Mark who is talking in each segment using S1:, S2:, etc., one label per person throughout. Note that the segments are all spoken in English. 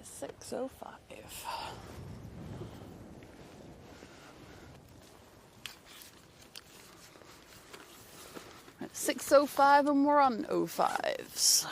S1: It's 6:05. It's 6:05 and we're on 05s.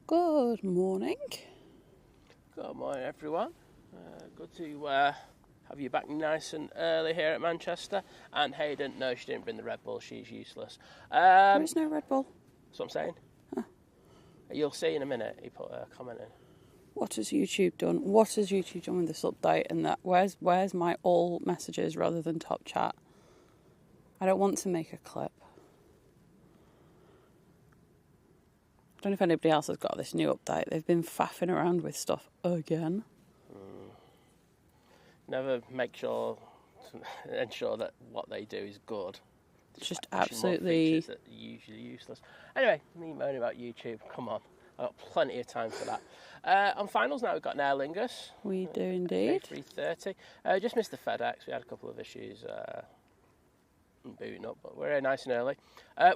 S1: Good morning.
S2: Good morning, everyone. Good to have you back nice and early here at Manchester. And Hayden, no, she didn't bring the Red Bull. She's useless.
S1: There is no Red Bull.
S2: That's what I'm saying.
S1: Huh.
S2: You'll see in a minute. He put a comment in.
S1: What has YouTube done? What has YouTube done with this update? And that where's my all messages rather than top chat? I don't want to make a clip. I don't know if anybody else has got this new update. They've been faffing around with stuff again.
S2: Never make sure to ensure that what they do is good.
S1: It's just
S2: pushing more
S1: absolutely
S2: features that are usually useless. Anyway, me moaning about YouTube. Come on, I've got plenty of time for that. On finals now, we've got an Aer Lingus.
S1: We do indeed.
S2: 3:30. Just missed the FedEx. We had a couple of issues booting up, but we're here nice and early.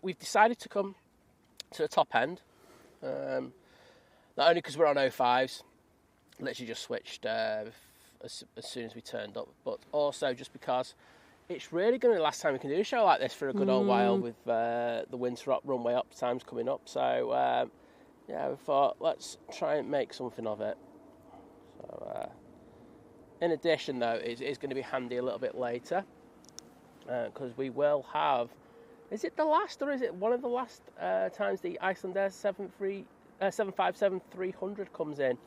S2: We've decided to come to the top end. Not only because we're on 05s, literally just switched as soon as we turned up, but also just because it's really going to be the last time we can do a show like this for a good old while with the winter runway up times coming up. So yeah, we thought let's try and make something of it. So in addition, though, it is going to be handy a little bit later because we will have. Is it the last, or is it one of the last times the Icelandair 757-300 comes in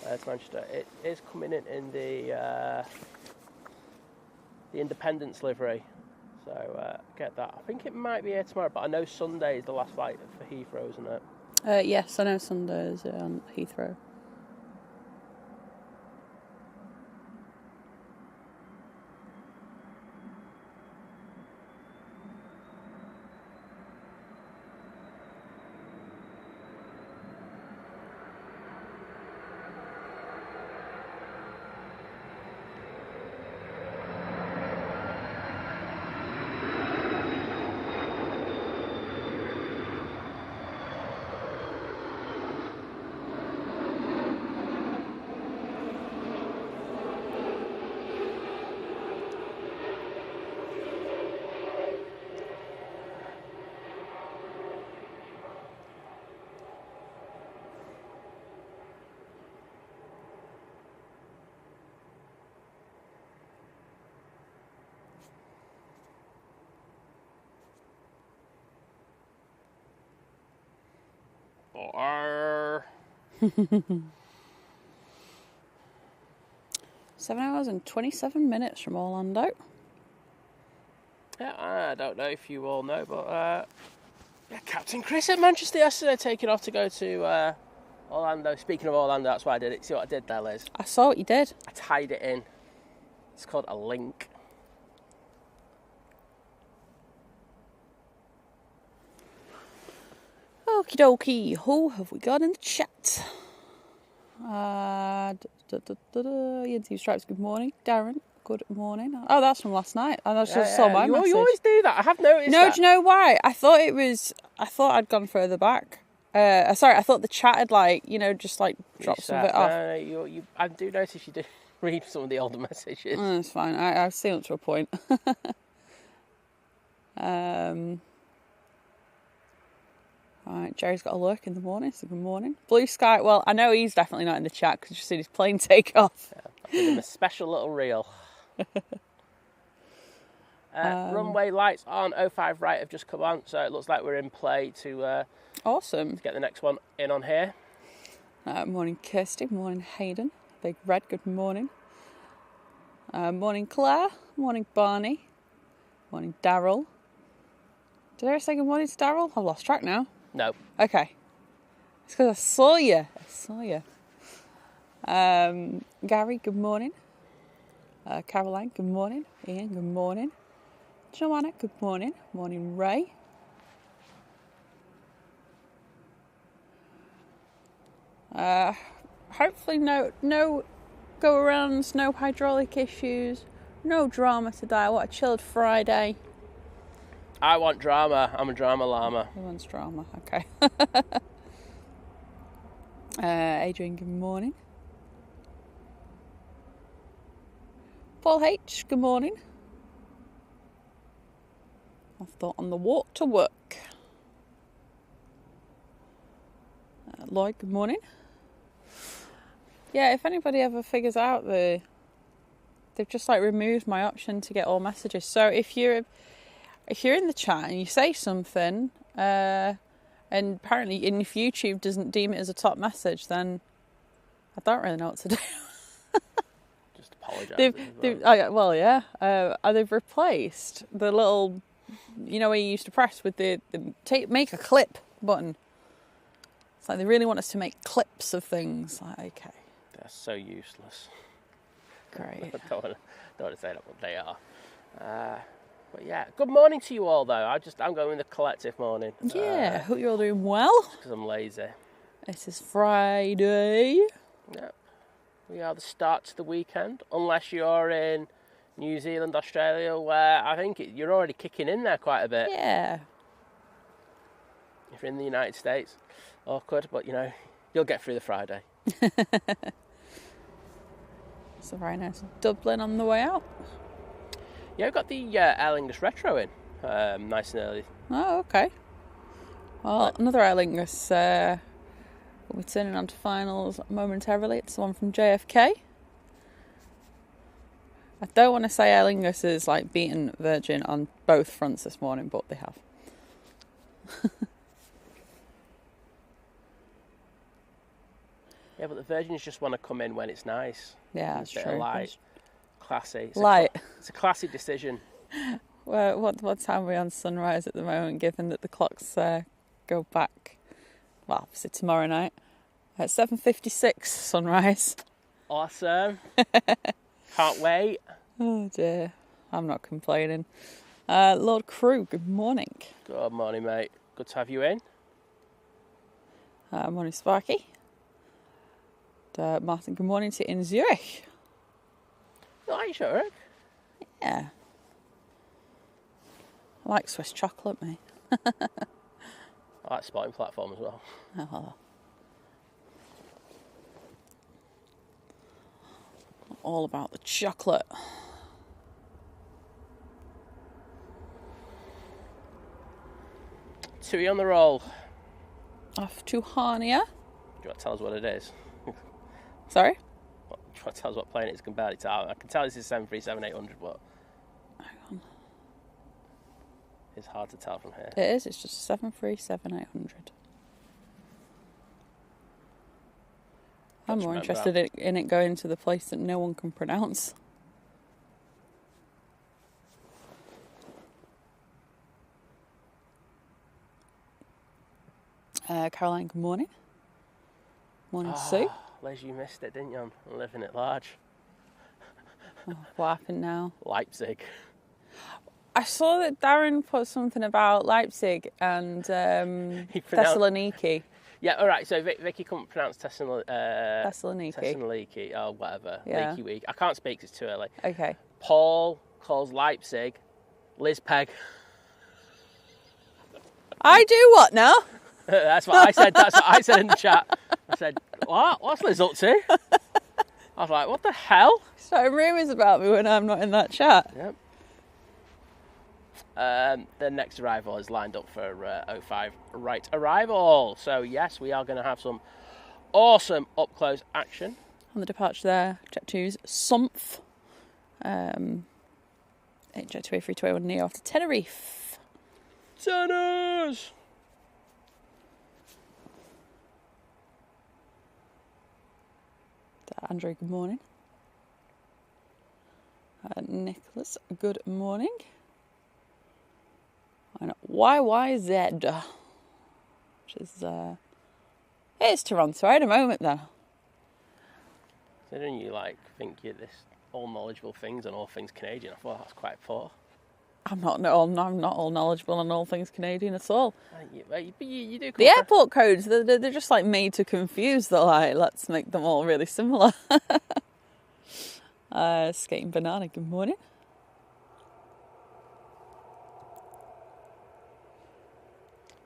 S2: to Manchester? It is coming in the Independence livery, so get that. I think it might be here tomorrow, but I know Sunday is the last flight for Heathrow, isn't it?
S1: Yes, I know Sunday is on Heathrow.
S2: Or
S1: 7 hours and 27 minutes from Orlando.
S2: Yeah, I don't know if you all know, but yeah, Captain Chris at Manchester yesterday taking off to go to Orlando. Speaking of Orlando, that's why I did it. See what I did there, Liz?
S1: I saw what you did.
S2: I tied it in. It's called a link.
S1: Okie dokie. Who have we got in the chat? Ian Team Stripes, good morning. Darren, good morning. Oh, that's from last night. I just saw my message.
S2: You always do that. I have noticed
S1: No,
S2: that.
S1: do you know why? I thought I'd gone further back. Sorry, I thought the chat had just dropped some of it off.
S2: No, I do notice you do read some of the older messages.
S1: It's fine. I've seen up to a point. Right, Jerry's got to work in the morning, so good morning. Blue sky, well, I know he's definitely not in the chat because you've seen his plane take off.
S2: Yeah, I've given him a special little reel. Runway lights on 05 right have just come on, so it looks like we're in play to
S1: Awesome.
S2: get the next one in on here.
S1: Morning Kirsty, morning Hayden, Big Red, good morning. Morning Claire, morning Barney, morning Daryl. Did I ever say good morning to Daryl? I've lost track now.
S2: No.
S1: Okay. It's because I saw you. Gary, good morning. Caroline, good morning. Ian, good morning. Joanna, good morning. Morning, Ray. Hopefully no go-arounds, no hydraulic issues, no drama today. What a chilled Friday.
S2: I want drama. I'm a drama llama.
S1: Who wants drama? Okay. Adrian, good morning. Paul H, good morning. I've thought on the walk to work. Lloyd, good morning. Yeah, if anybody ever figures out they've just like removed my option to get all messages. So if you're in the chat and you say something, and apparently if YouTube doesn't deem it as a top message, then I don't really know what to do.
S2: Just apologise.
S1: They've replaced the little, where you used to press with the make a clip button. It's like they really want us to make clips of things. Like, okay.
S2: They're so useless.
S1: Great.
S2: I don't want to say that, but they are. But yeah, good morning to you all though. I'm going with the collective morning.
S1: Yeah, hope you're all doing well.
S2: Because I'm lazy.
S1: This is Friday.
S2: Yep. We are the start to the weekend, unless you're in New Zealand, Australia, where I think you're already kicking in there quite a bit.
S1: Yeah.
S2: If you're in the United States, awkward, but you'll get through the Friday.
S1: So very nice. Dublin on the way out.
S2: Yeah, we've got the Aer Lingus Retro in, nice and early.
S1: Oh, okay. Well, another Aer Lingus will be turning on to finals momentarily. It's the one from JFK. I don't want to say Aer Lingus is like beaten Virgin on both fronts this morning, but they have.
S2: Yeah, but the Virgins just want to come in when it's nice.
S1: Yeah, that's true.
S2: Light, classy. It's a classy decision.
S1: Well, what time are we on sunrise at the moment, given that the clocks go back, well, obviously tomorrow night, at 7:56 sunrise.
S2: Awesome. Can't wait.
S1: Oh dear, I'm not complaining. Lord Crew, good morning.
S2: Good morning, mate. Good to have you in.
S1: Morning, Sparky. Martin, good morning to you in Zurich.
S2: You like Zurich?
S1: Yeah. I like Swiss chocolate, mate.
S2: I like spotting platform as well.
S1: Oh. All about the chocolate.
S2: Tui on the roll.
S1: Off to Harnia.
S2: Do you want to tell us what it is?
S1: Sorry?
S2: Do you want to tell us what plane it is? I can barely tell. I can tell this is 737-800, but
S1: Hang on.
S2: it's hard to tell from here.
S1: It is. It's just 737-800. I'm more interested in it going to the place that no one can pronounce. Caroline, good morning. Morning, Sue.
S2: Les, you missed it, didn't you? I'm living at large.
S1: Oh, what happened now?
S2: Leipzig.
S1: I saw that Darren put something about Leipzig and Thessaloniki.
S2: Yeah, all right. So Vicky couldn't pronounce
S1: Thessaloniki.
S2: Thessaloniki or whatever.
S1: Yeah.
S2: Leaky week. I can't speak 'cause it's too early.
S1: Okay.
S2: Paul calls Leipzig Liz Peg.
S1: I do what now?
S2: That's what I said. That's what I said in the chat. I said, "What? What's Liz up to?" I was like, "What the hell?"
S1: Starting rumours about me when I'm not in that chat.
S2: Yep. The next arrival is lined up for 05 right arrival. So yes, we are going to have some awesome up close action.
S1: On the departure there, Jet2's Sumph. Jet2 A321 Neo off to Tenerife.
S2: Tennis!
S1: Andrew, good morning. Nicholas, good morning. And YYZ, which is it's Toronto at a moment though.
S2: So don't you think you're this all knowledgeable things on all things Canadian? I thought that's quite poor.
S1: I'm not all knowledgeable on all things Canadian at all.
S2: You do.
S1: The airport codes, they're just made to confuse. They're let's make them all really similar. Skating Banana, good morning.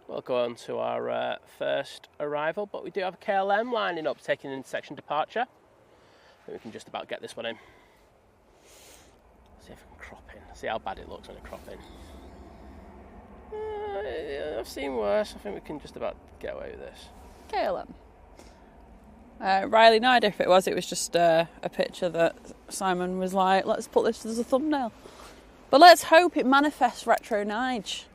S2: We'll go on to our first arrival, but we do have a KLM lining up, taking an intersection departure. I think we can just about get this one in. See if we can crop in. See how bad it looks when I crop in. I've seen worse. I think we can just about get away with this.
S1: KLM. Riley, no idea if it was just a picture that Simon was let's put this as a thumbnail. But let's hope it manifests Retro Nige.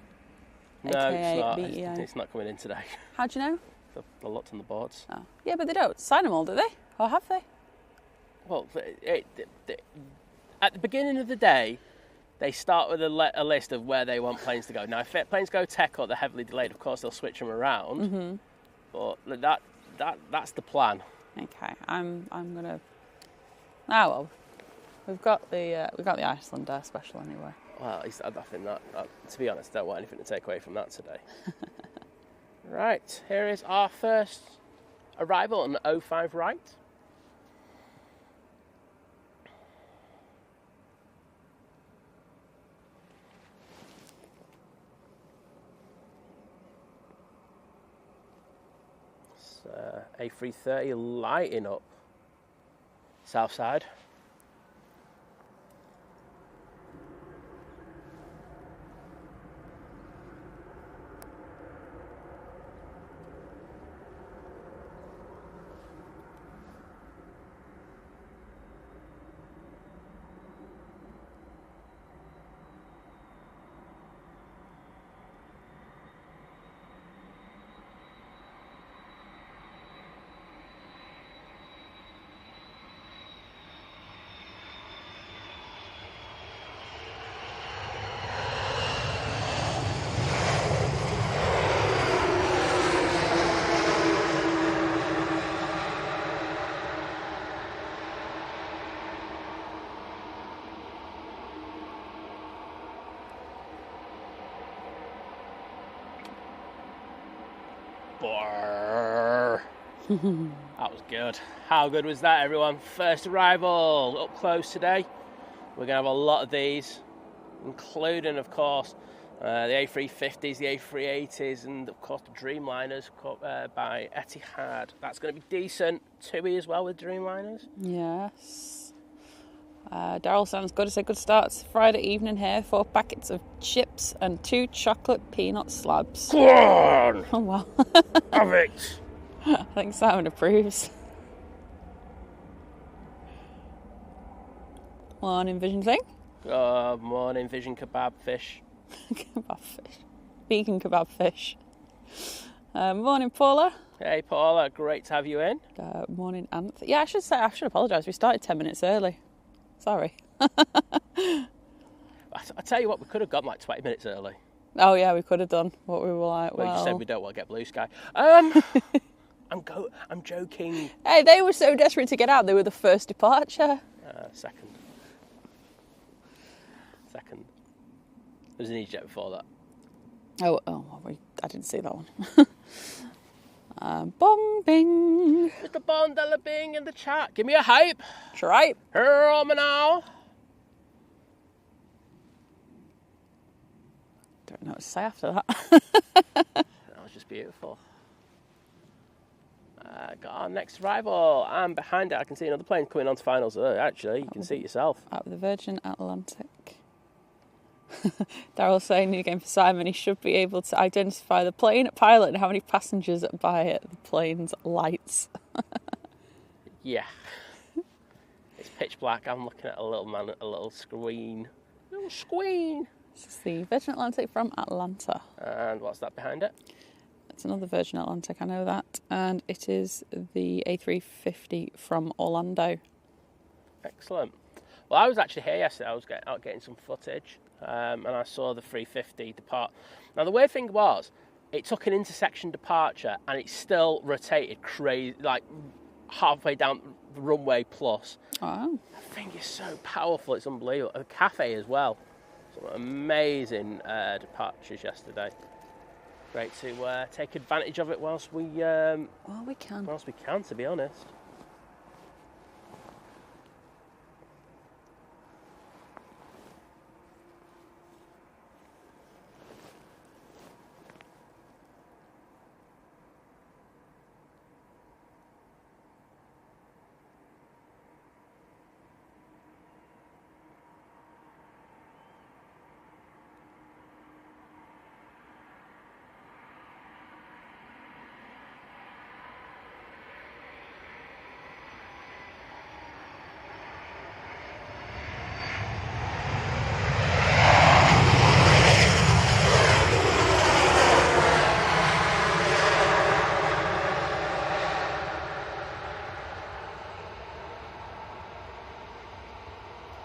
S2: No, it's not. It's not coming in today.
S1: How do you know?
S2: I looked on the boards.
S1: Oh. Yeah, but they don't sign them all, do they? Or have they?
S2: Well, at the beginning of the day, they start with a list of where they want planes to go. Now, if planes go tech or they're heavily delayed, of course they'll switch them around. Mm-hmm. But that's the plan.
S1: Okay, I'm gonna. Ah well, we've got the Icelander special anyway.
S2: Well, I think that to be honest, I don't want anything to take away from that today. Right, here is our first arrival on the 05 right. A330 lighting up south side. That was good. How good was that, everyone? First arrival up close today. We're going to have a lot of these, including, of course, the A350s, the A380s, and, of course, the Dreamliners by Etihad. That's going to be decent. TUI as well with Dreamliners.
S1: Yes. Daryl sounds good. It's a good start. It's Friday evening here. 4 packets of chips and 2 chocolate peanut slabs.
S2: Go on!
S1: Oh, wow.
S2: Have it!
S1: I think Simon approves. Morning, Vision thing.
S2: Good morning, Vision kebab fish.
S1: Kebab fish. Vegan kebab fish. Morning, Paula.
S2: Hey, Paula. Great to have you in.
S1: Morning, Anthony. Yeah, I should apologise. We started 10 minutes early. Sorry.
S2: I tell you what, we could have gone 20 minutes early.
S1: Oh, yeah, we could have done what we were like.
S2: Well, you said we don't want to get blue sky. I'm joking.
S1: Hey, they were so desperate to get out. They were the first departure.
S2: Second. There was an EasyJet before that.
S1: I didn't see that one. Bong bing.
S2: Mr. Bondella Bing in the chat. Give me a hype.
S1: Tripe.
S2: Hear me now.
S1: Don't know what to say after that.
S2: That was just beautiful. Got our next arrival, and behind it I can see another plane coming on to finals. Actually, you can see it yourself.
S1: Out of the Virgin Atlantic. Daryl's saying, new game for Simon, he should be able to identify the plane pilot and how many passengers by it, the plane's lights.
S2: Yeah. It's pitch black. I'm looking at a little screen. Little screen.
S1: This is the Virgin Atlantic from Atlanta.
S2: And what's that behind it?
S1: It's another Virgin Atlantic, I know that. And it is the A350 from Orlando.
S2: Excellent. Well, I was actually here yesterday. I was getting some footage, and I saw the 350 depart. Now, the weird thing was, it took an intersection departure, and it still rotated crazy, like halfway down the runway plus.
S1: Oh.
S2: The thing is so powerful, it's unbelievable. The cafe as well. Some amazing departures yesterday. Great to take advantage of it whilst we can. Whilst we can, to be honest.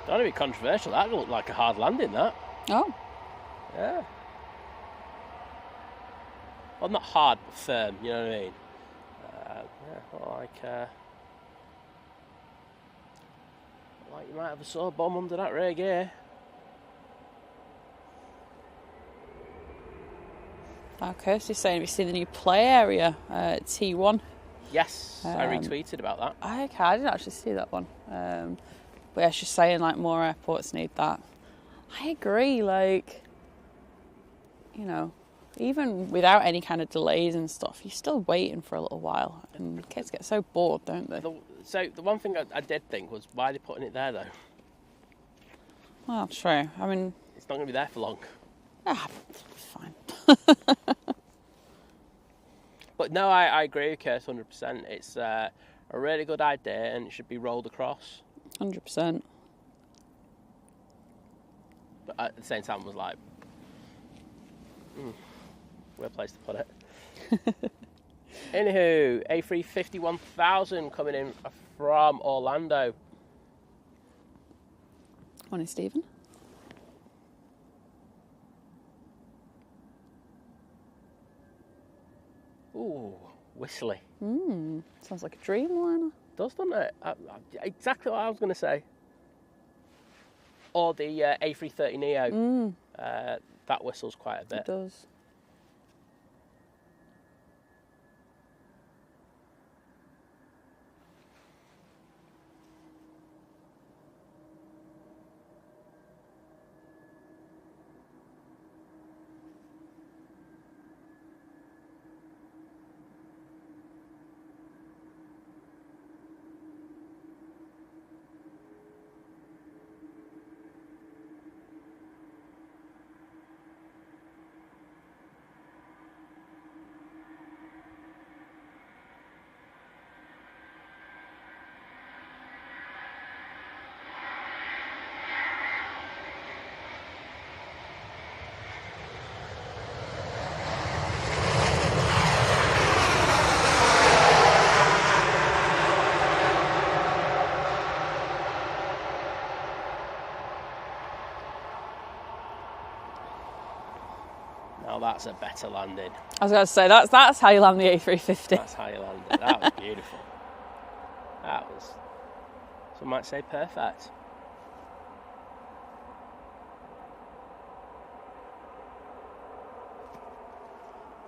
S2: Don't want to be controversial. That looked like a hard landing, that.
S1: Oh.
S2: Yeah. Well, not hard, but firm, you know what I mean? Like you might have a sore bum under that rear gear.
S1: Kirsty's saying, have you seen the new play area at T1?
S2: Yes, I retweeted about that.
S1: Okay, I didn't actually see that one. But yeah, she's saying like more airports need that. I agree, like, you know, even without any kind of delays and stuff, you're still waiting for a little while. And kids get so bored, don't they?
S2: So the one thing I did think was, why are they putting it there though?
S1: Well, true. I mean,
S2: it's not going to be there for long.
S1: Fine.
S2: But no, I agree with Kirst 100%. It's a really good idea and it should be rolled across.
S1: 100%.
S2: But at the same time, I was like, weird place to put it. Anywho, A350 1000 coming in from Orlando.
S1: Morning, Stephen.
S2: Ooh, whistly.
S1: Sounds like a Dreamliner.
S2: Does, doesn't it? Exactly what I was going to say. Or the A330 Neo. That whistles quite a bit.
S1: It does.
S2: That's a better landing.
S1: I was going to say, that's how you land the A350.
S2: That's how you land it. That was beautiful. That was, some might say, perfect.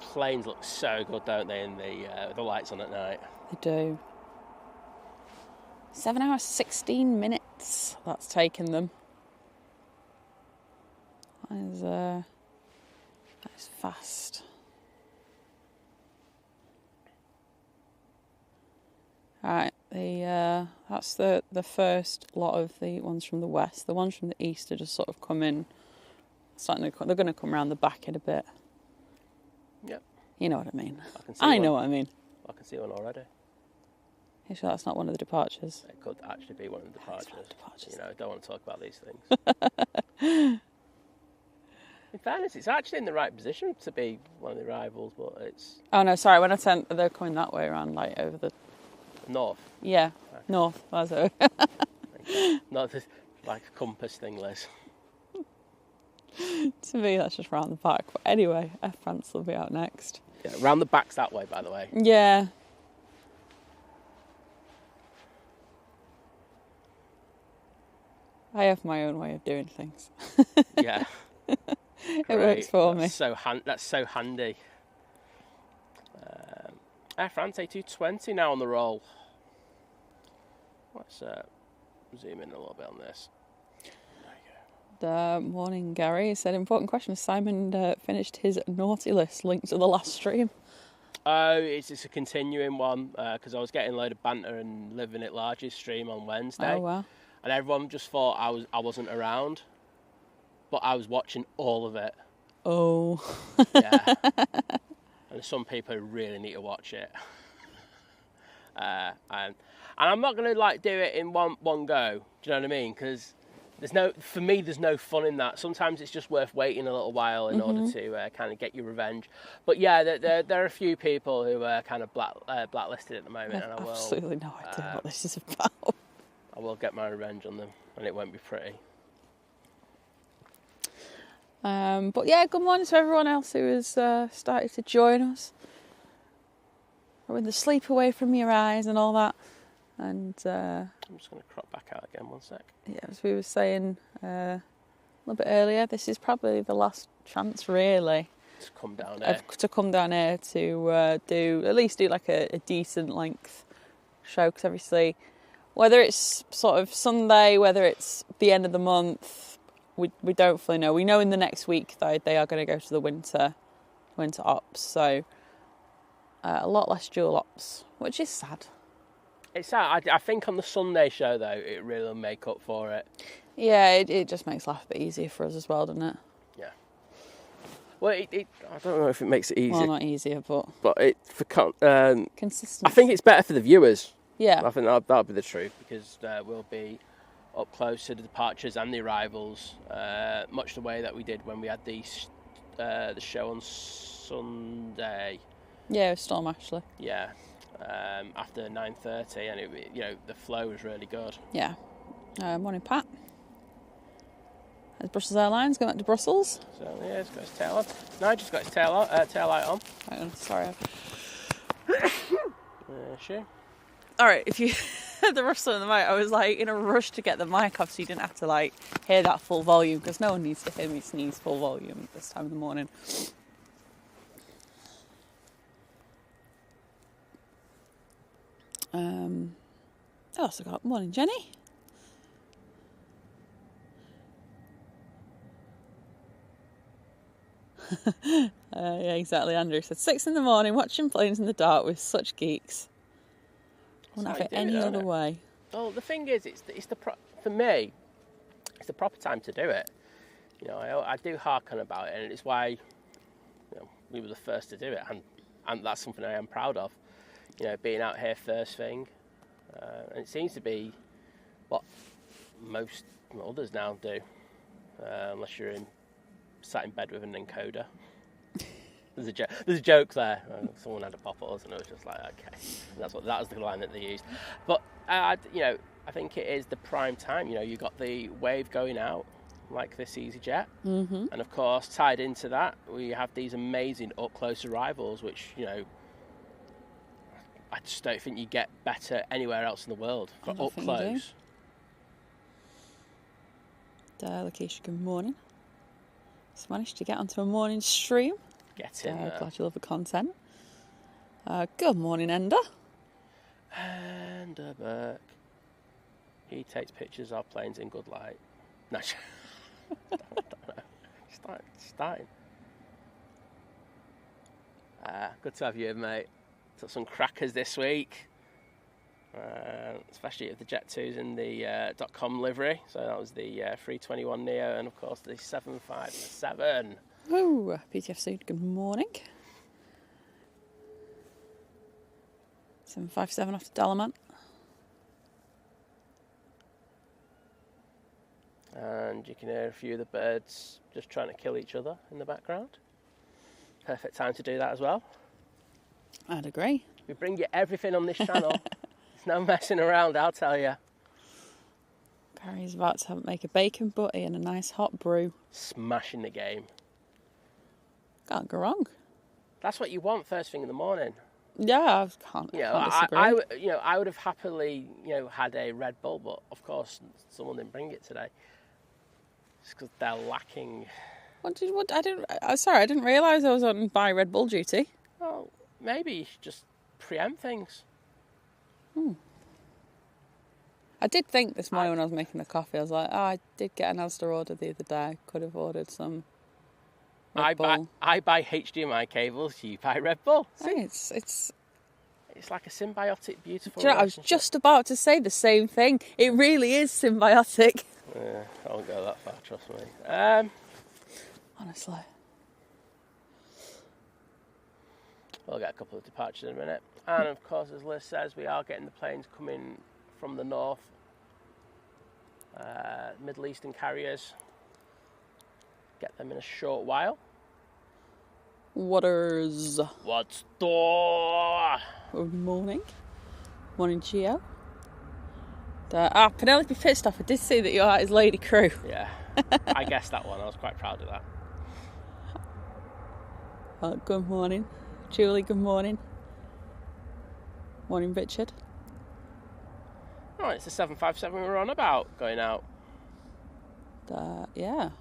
S2: Planes look so good, don't they, in the lights on at night?
S1: They do. 7 hours, 16 minutes that's taken them. That is fast. Right, that's the first lot of the ones from the west. The ones from the east are just sort of coming They're going to come around the back in a bit.
S2: Yep.
S1: You know what I mean.
S2: I
S1: know what I mean.
S2: I can see one already.
S1: You sure that's not one of the departures?
S2: It could actually be one of the departures. You know, I don't want to talk about these things. In fairness, it's actually in the right position to be one of the arrivals, but it's...
S1: Oh, no, sorry. When I turned, they're coming that way around, like, over the...
S2: North?
S1: Yeah, okay. North. That's it.
S2: Not this, like, a compass thing, Liz.
S1: To me, that's just round the back. But anyway, Air France will be out next.
S2: Yeah, round the back's that way, by the way.
S1: Yeah. I have my own way of doing things.
S2: Yeah.
S1: It works for me.
S2: That's so handy. Air France A220 now on the roll. Let's zoom in a little bit on this.
S1: Morning, Gary. He said, important question. Simon finished his naughty list linked to the last stream.
S2: Oh, it's a continuing one because I was getting a load of banter and living it largest stream on Wednesday.
S1: Oh, wow.
S2: And everyone just thought I wasn't around, but I was watching all of it.
S1: Oh.
S2: Yeah. And some people really need to watch it. And I'm not going to like do it in one go. Do you know what I mean? Because for me, there's no fun in that. Sometimes it's just worth waiting a little while in order to kind of get your revenge. But yeah, there are a few people who are kind of blacklisted at the moment.
S1: I have absolutely no idea what this is about.
S2: I will get my revenge on them, and it won't be pretty.
S1: But yeah, good morning to everyone else who has started to join us. With the sleep away from your eyes and all that. And
S2: I'm just going to crop back out again, 1 sec.
S1: Yeah, as we were saying a little bit earlier, this is probably the last chance, really,
S2: to come down here.
S1: To at least do like a decent length show, because obviously, whether it's sort of Sunday, whether it's the end of the month, we don't fully know. We know in the next week that they are going to go to the winter ops, so a lot less dual ops, which is sad.
S2: It's sad. I think on the Sunday show, though, it really will make up for it.
S1: Yeah, it just makes life a bit easier for us as well, doesn't it?
S2: Yeah. Well, I don't know if it makes it easier.
S1: Well, not easier, but
S2: consistency. I think it's better for the viewers.
S1: Yeah.
S2: I think that'll be the truth, because we'll be up close to the departures and the arrivals, much the way that we did when we had the show on Sunday.
S1: Yeah, it was Storm Ashley.
S2: Yeah. After 9:30, and the flow was really good.
S1: Yeah. Morning, Pat. There's Brussels Airlines going back to Brussels.
S2: So yeah, he's got his tail on. No, just got his tail light on.
S1: Hang on, sorry.
S2: Sure.
S1: All right, if you heard the rustle in the mic, I was like in a rush to get the mic off, so you didn't have to like hear that full volume, because no one needs to hear me sneeze full volume this time of the morning. I also got morning, Jenny. Yeah, exactly. Andrew said 6 a.m, watching planes in the dark with such geeks. Wouldn't have it any other way.
S2: Well, the thing is, for me, it's the proper time to do it. I do harken about it, and it's why we were the first to do it, and that's something I am proud of. Being out here first thing. And it seems to be what most others now do, unless you're sat in bed with an encoder. There's a joke there. Someone had a pop at us, and it was just like, okay, that was the line that they used. But I think it is the prime time. You got the wave going out, like this EasyJet, and of course tied into that we have these amazing up close arrivals, which I just don't think you get better anywhere else in the world for up close.
S1: Lakeisha, good morning. Just managed to get onto a morning stream.
S2: Get in there.
S1: Glad you love the content. Good morning, Ender.
S2: Ender Burke. He takes pictures of planes in good light. No, don't know. Starting. Good to have you, mate. Got some crackers this week. especially if the Jet 2's in the .com livery. So that was the 321 Neo, and of course the 757.
S1: Oh, PTFC, good morning. 757 off the Dalaman.
S2: And you can hear a few of the birds just trying to kill each other in the background. Perfect time to do that as well.
S1: I'd agree.
S2: We bring you everything on this channel. There's no messing around, I'll tell you.
S1: Barry's about to make a bacon butty and a nice hot brew.
S2: Smashing the game.
S1: Can't go wrong.
S2: That's what you want first thing in the morning.
S1: Yeah, I can't disagree.
S2: I would have happily, had a Red Bull, but of course someone didn't bring it today. Just because they're lacking.
S1: I didn't realise I was on by Red Bull duty.
S2: Well, maybe you should just preempt things.
S1: I did think this morning when I was making the coffee, I was like, I did get an Asda order the other day. Could have ordered some Red Bull.
S2: I buy HDMI cables, you buy Red Bull.
S1: It's
S2: like a symbiotic, beautiful
S1: I was just about to say the same thing. It really is symbiotic.
S2: Yeah, I won't go that far, trust me.
S1: Honestly.
S2: We'll get a couple of departures in a minute. And of course, as Liz says, we are getting the planes coming from the north. Middle Eastern carriers. Get them in a short while.
S1: What's
S2: the...
S1: Good morning. Morning, Gio. Penelope Pitstop, I did see that you're at his lady crew.
S2: Yeah, I guessed that one. I was quite proud of that.
S1: Good morning. Julie, good morning. Morning, Richard.
S2: Oh, it's the 757 we were on about going out.
S1: Yeah.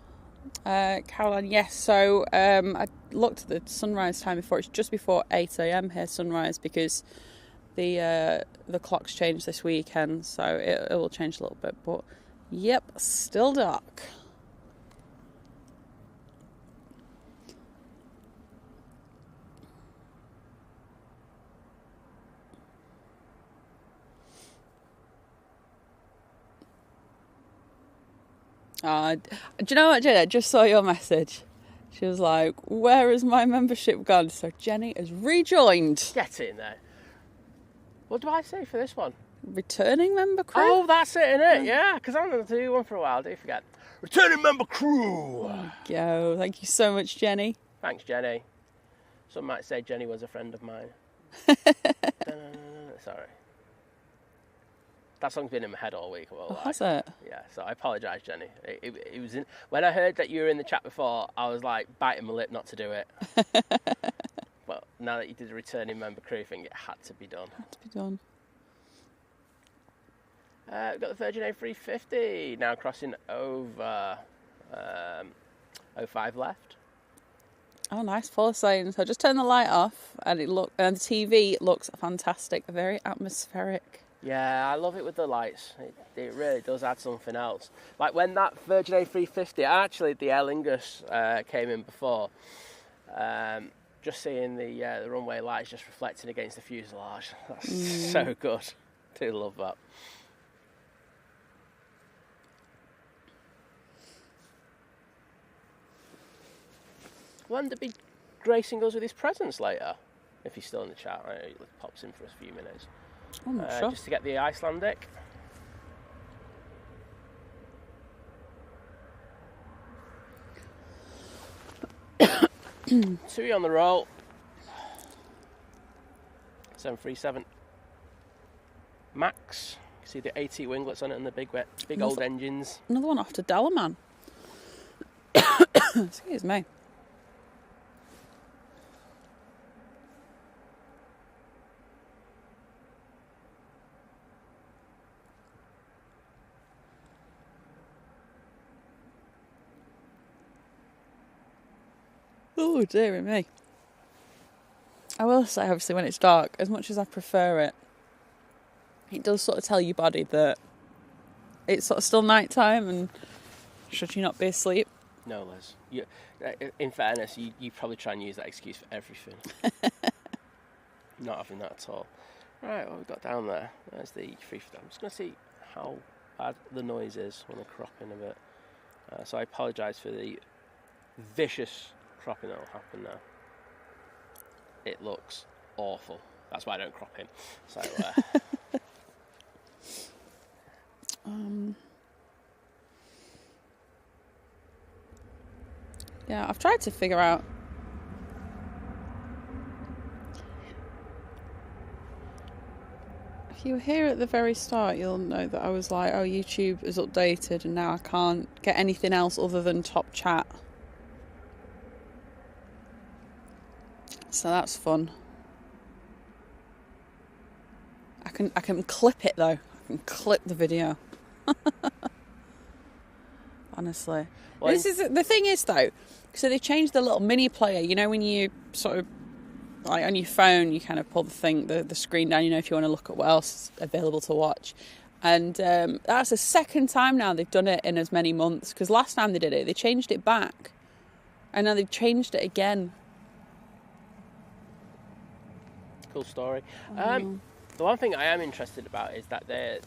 S1: Caroline, yes. So I looked at the sunrise time before. It's just before 8 a.m. here, sunrise, because the clock's changed this weekend, so it will change a little bit. But yep, still dark. Do you know what, Jenny? I just saw your message. She was like, where has my membership gone? So Jenny has rejoined.
S2: Get in there. What do I say for this one?
S1: Returning member crew?
S2: Oh, that's it, innit? Yeah, because I'm going to do one for a while, do you forget? Returning member crew!
S1: Go. Thank you so much, Jenny.
S2: Thanks, Jenny. Some might say Jenny was a friend of mine. Sorry. That song's been in my head all week.
S1: Has it?
S2: Yeah, so I apologise, Jenny. It was in, when I heard that you were in the chat before, I was like biting my lip not to do it. But now that you did the returning member crew thing, it had to be done. We've got the Virgin A350 now crossing over 05 left.
S1: Oh, nice, full of signs. So I just turned the light off, and the TV looks fantastic, very atmospheric.
S2: Yeah, I love it with the lights. It really does add something else. Like when that Virgin A350, actually the Aer Lingus came in before, just seeing the runway lights just reflecting against the fuselage. That's so good. Do love that. Wonder be gracing us with his presence later, if he's still in the chat. I know he pops in for a few minutes.
S1: I'm not sure.
S2: Just to get the Icelandic. Two on the roll. 737 Max. You see the AT winglets on it and the big old engines.
S1: Another one off to Dalaman. Excuse me. Oh, dearie me. I will say, obviously, when it's dark, as much as I prefer it, it does sort of tell your body that it's sort of still night time and should you not be asleep.
S2: No, Liz. In fairness, you probably try and use that excuse for everything. Not having that at all. Right, what have we got down there? There's the free. I'm just going to see how bad the noise is when I crop in a bit. So I apologise for the vicious cropping that will happen now. It looks awful. That's why I don't crop in. So,
S1: yeah, I've tried to figure out. If you were here at the very start, you'll know that I was like, oh, YouTube is updated and now I can't get anything else other than top chat. So that's fun. I can clip it though. I can clip the video. Honestly.
S2: Well,
S1: This is the thing is though, so they changed the little mini player, you know, when you sort of like on your phone you kind of pull the screen down, you know, if you want to look at what else is available to watch. And that's the second time now they've done it in as many months, because last time they did it they changed it back and now they've changed it again.
S2: Cool story. The one thing I am interested about is that they're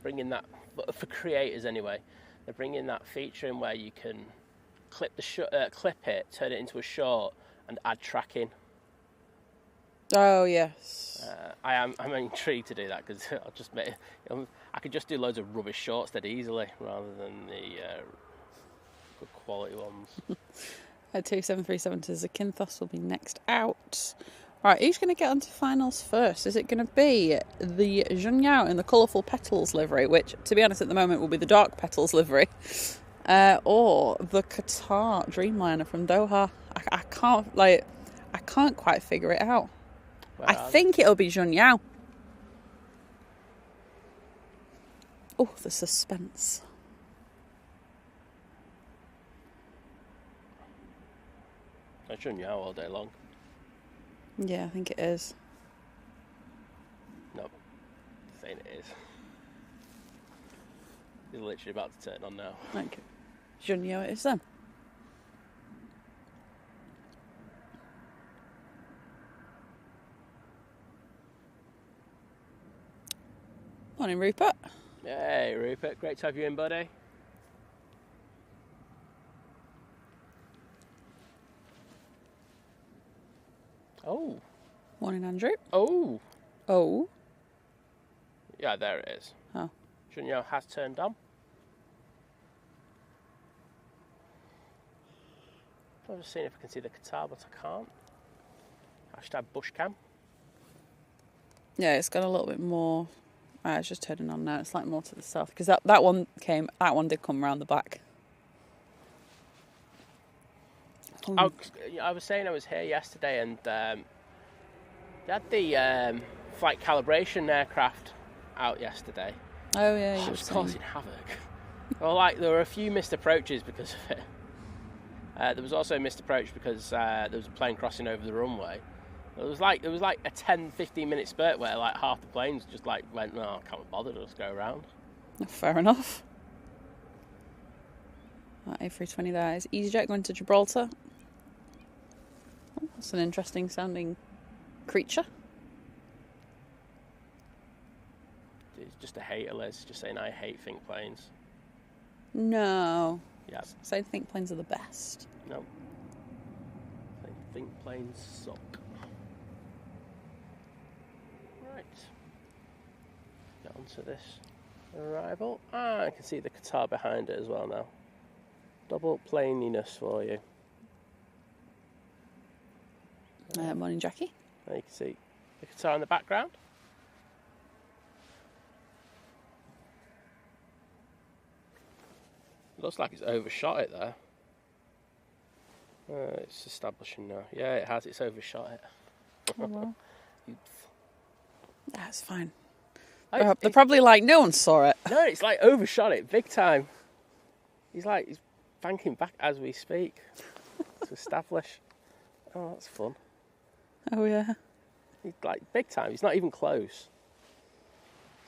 S2: bringing that, for creators anyway, they're bringing that feature in where you can clip it, turn it into a short, and add tracking.
S1: Oh yes.
S2: I'm intrigued to do that because I could just do loads of rubbish shorts dead easily rather than the good quality ones.
S1: 2737 to Zakynthos will be next out. Right, who's going to get onto finals first? Is it going to be the Junyao in the colourful petals livery, which, to be honest, at the moment will be the dark petals livery, or the Qatar Dreamliner from Doha? I can't quite figure it out. I think it'll be Junyao. Oh, the suspense.
S2: It's Junyao all day long.
S1: Yeah, I think it is.
S2: No, saying it is. It's literally about to turn on now.
S1: Like, Junyao it is then. Morning, Rupert.
S2: Hey, Rupert. Great to have you in, buddy. Oh.
S1: Morning, Andrew.
S2: Oh.
S1: Oh.
S2: Yeah, there it is.
S1: Oh.
S2: Junyao has turned on. I'm just seeing if I can see the Qatar, but I can't. Hashtag bushcam.
S1: Yeah, it's got a little bit more. It's just turning on now. It's like more to the south because that one did come around the back.
S2: I was saying I was here yesterday and they had the flight calibration aircraft out yesterday.
S1: Oh yeah,
S2: it was causing havoc. Well, there were a few missed approaches because of it. There was also a missed approach because there was a plane crossing over the runway. It was like a 10-15 minute spurt where half the planes just went, no, I can't be bothered, I'll just go around.
S1: Fair enough. A320 there is EasyJet going to Gibraltar. Oh, that's an interesting sounding creature.
S2: It's just a hater, Liz. Just saying I hate think planes.
S1: No.
S2: Yeah.
S1: So I think planes are the best.
S2: No. I think planes suck. Right. Get onto this arrival. I can see the Qatar behind it as well now. Double planiness for you.
S1: Morning, Jackie.
S2: There you can see the Qatar in the background. Looks like it's overshot it there. It's establishing now. Yeah, it has. It's overshot it.
S1: Oh, well.
S2: Oops.
S1: That's fine. They're probably like, no one saw it.
S2: No, it's overshot it big time. He's banking back as we speak to establish. Oh, that's fun.
S1: Oh, yeah.
S2: He's big time. He's not even close.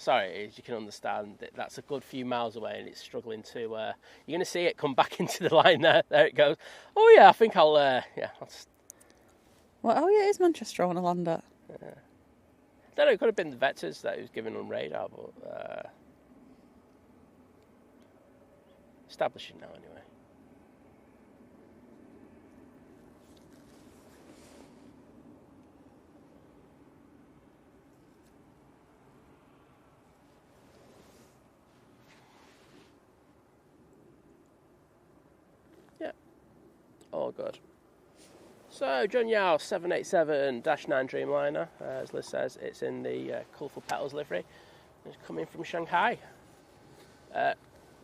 S2: Sorry, as you can understand, that's a good few miles away and it's struggling to... you're going to see it come back into the line there. There it goes. Oh, yeah, I think I'll just...
S1: Well, oh, yeah, it is Manchester I want to land at.
S2: Yeah. don't know, it could have been the vectors that he was giving on radar, but establishing now anyway. Yeah, all good. So, John Yao 787-9 Dreamliner, as Liz says, it's in the colourful petals livery. It's coming from Shanghai.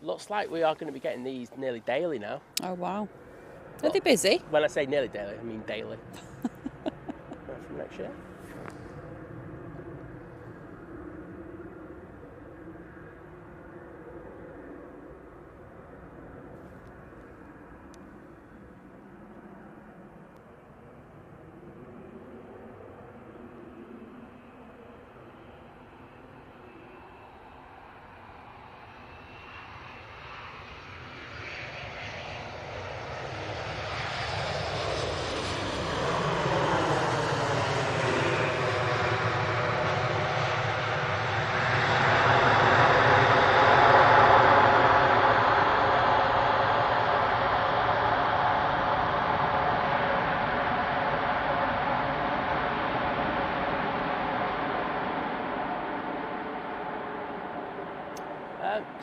S2: Looks like we are going to be getting these nearly daily now.
S1: Oh, wow. Are they busy?
S2: When I say nearly daily, I mean daily. From next year.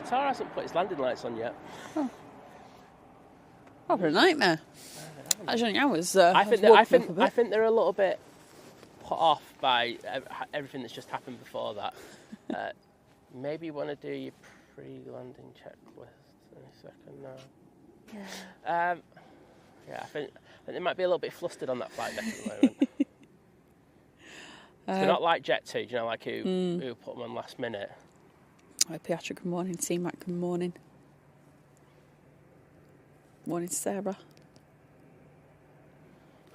S2: Qatar hasn't put its landing lights on yet.
S1: Oh. What a nightmare. Actually, I was.
S2: I think they're a little bit put off by everything that's just happened before that. Maybe you want to do your pre-landing checklist in a second now. Yeah, I think they might be a little bit flustered on that flight deck at the moment. They're not like Jet 2, you know, like who put them on last minute.
S1: Hi, Piatra, good morning. C-Mac, good morning. Morning, Sarah.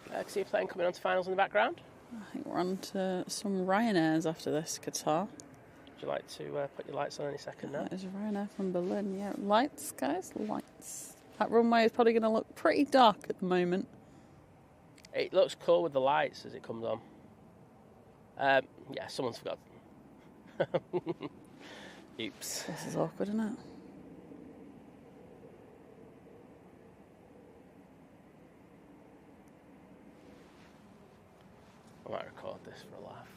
S2: I can see a plane coming on to finals in the background.
S1: I think we're on to some Ryanair's after this, Qatar.
S2: Would you like to put your lights on any second now?
S1: That is Ryanair from Berlin, yeah. Lights, guys, lights. That runway is probably going to look pretty dark at the moment.
S2: It looks cool with the lights as it comes on. Yeah, someone's forgot. Oops.
S1: This is awkward, isn't it?
S2: I might record this for a laugh.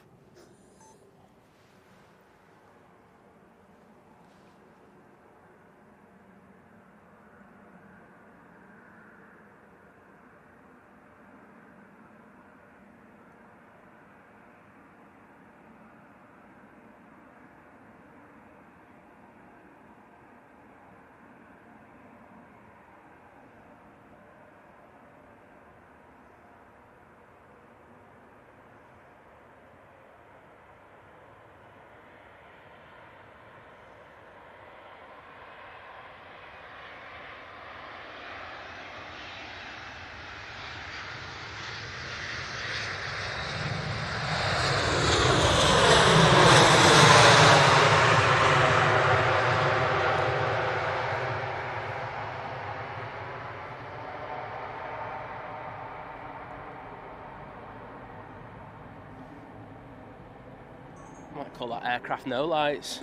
S2: Might call that aircraft no lights.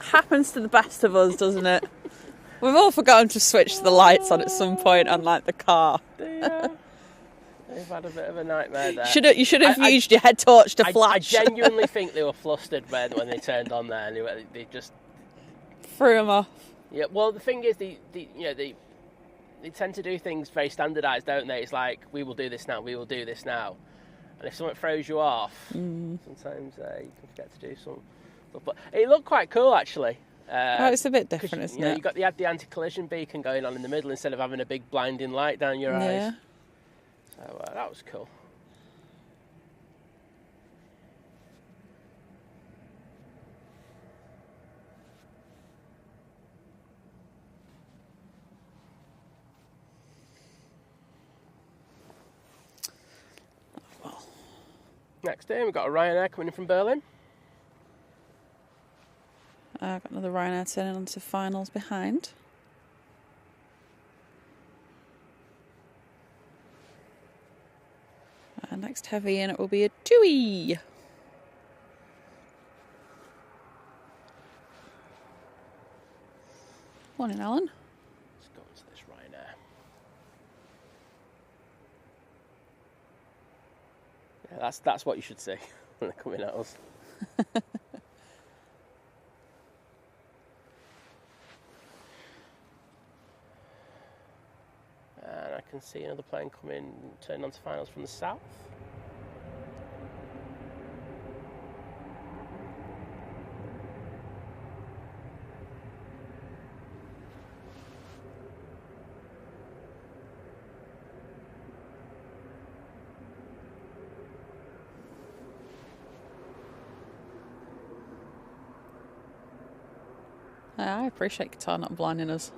S1: Happens to the best of us, doesn't it? We've all forgotten to switch the lights on at some point on, like, the car.
S2: They've had a bit of a nightmare there.
S1: You should have used your head torch to flash.
S2: I genuinely think they were flustered when they turned on there. And they just
S1: threw them off.
S2: Yeah. Well, the thing is, they tend to do things very standardised, don't they? It's like, we will do this now. We will do this now. And if something throws you off, sometimes you can forget to do something. But it looked quite cool, actually.
S1: It's a bit different, isn't it?
S2: You had the anti-collision beacon going on in the middle instead of having a big blinding light down your eyes. So that was cool. Next in, we've got a Ryanair coming in from Berlin.
S1: I've got another Ryanair turning onto finals behind. Next heavy in, it will be a Tui. Morning, Alan.
S2: Let's go into this Ryanair. Yeah, that's what you should see when they're coming at us. And I can see another plane coming, turning onto finals from the south.
S1: I appreciate Qatar not blinding us.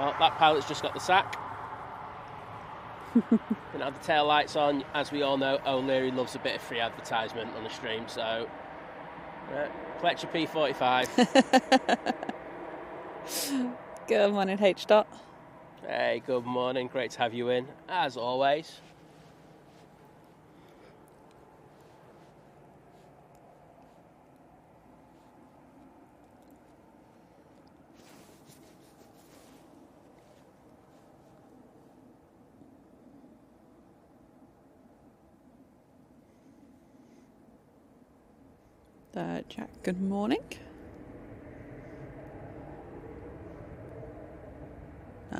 S2: Oh, that pilot's just got the sack. Didn't have the tail lights on. As we all know, O'Leary loves a bit of free advertisement on the stream, so Fletcher P45.
S1: Good morning, H. Dot.
S2: Hey, good morning. Great to have you in, as always.
S1: Jack, good morning.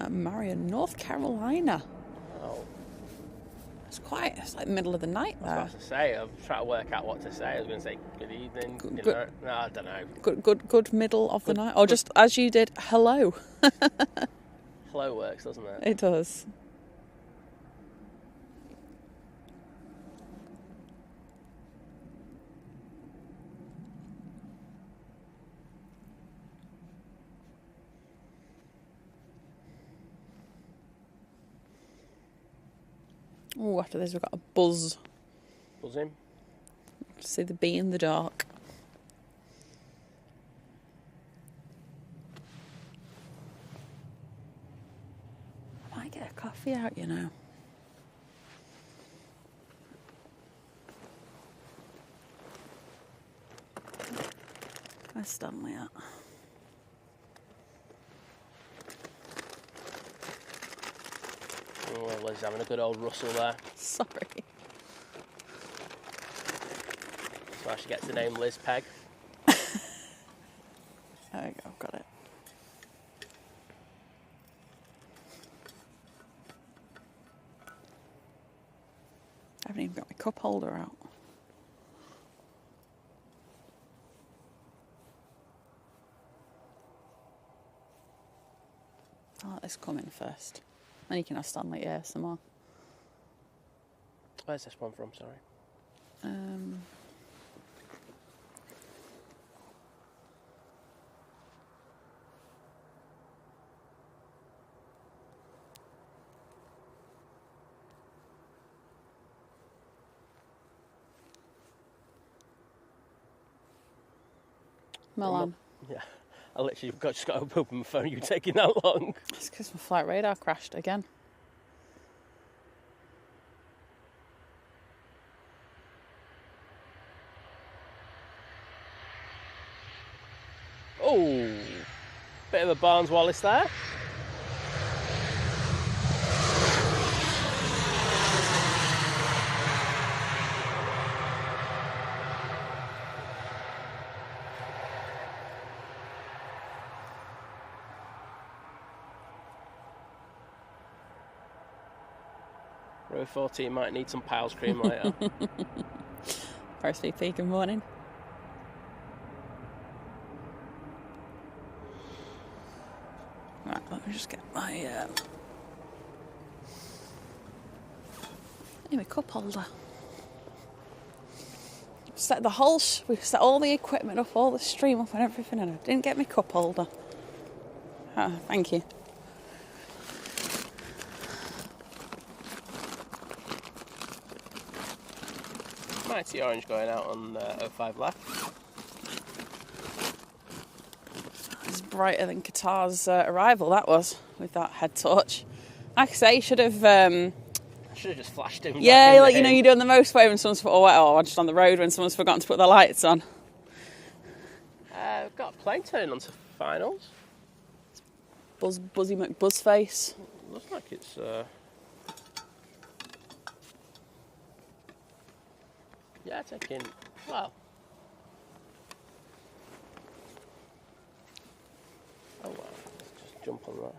S1: Marion, North Carolina.
S2: Oh.
S1: It's like middle of the night there.
S2: I was about to say, I'm trying to work out what to say. I was going to say good evening. No, I don't know.
S1: Good middle of the night. Or just as you did, hello.
S2: Hello works, doesn't it?
S1: It does. Oh, after this we've got a buzz.
S2: Buzzing.
S1: See the bee in the dark. I might get a coffee out, you know. Where's Stanley at?
S2: Oh, Liz having a good old rustle there.
S1: Sorry.
S2: That's why she gets the name Liz Peg.
S1: There we go, got it. I haven't even got my cup holder out. I'll let this come in first. Then you can have Stanley here some more.
S2: Where's this one from, sorry?
S1: Milan.
S2: Yeah. I literally just got to open my phone. You taking that long?
S1: It's because my flight radar crashed again.
S2: Oh, bit of a Barnes Wallace there. Row 14 might need some Piles cream later.
S1: First VP, good morning. Right, let me just get my cup holder. Set the whole, we set all the equipment up, all the stream up and everything, and I didn't get my cup holder. Thank you.
S2: mighty orange going out on 05 left.
S1: It's brighter than Qatar's arrival, that was, with that head torch. Like I say, you should have...
S2: I should have just flashed him.
S1: Yeah, like, you know, you're doing the motorway when someone's... Or just on the road when someone's forgotten to put their lights on.
S2: We've got a plane turning onto finals.
S1: Buzzy McBuzzface.
S2: Looks like it's... Yeah, taking... Well... Oh, wow. Let's just jump on that.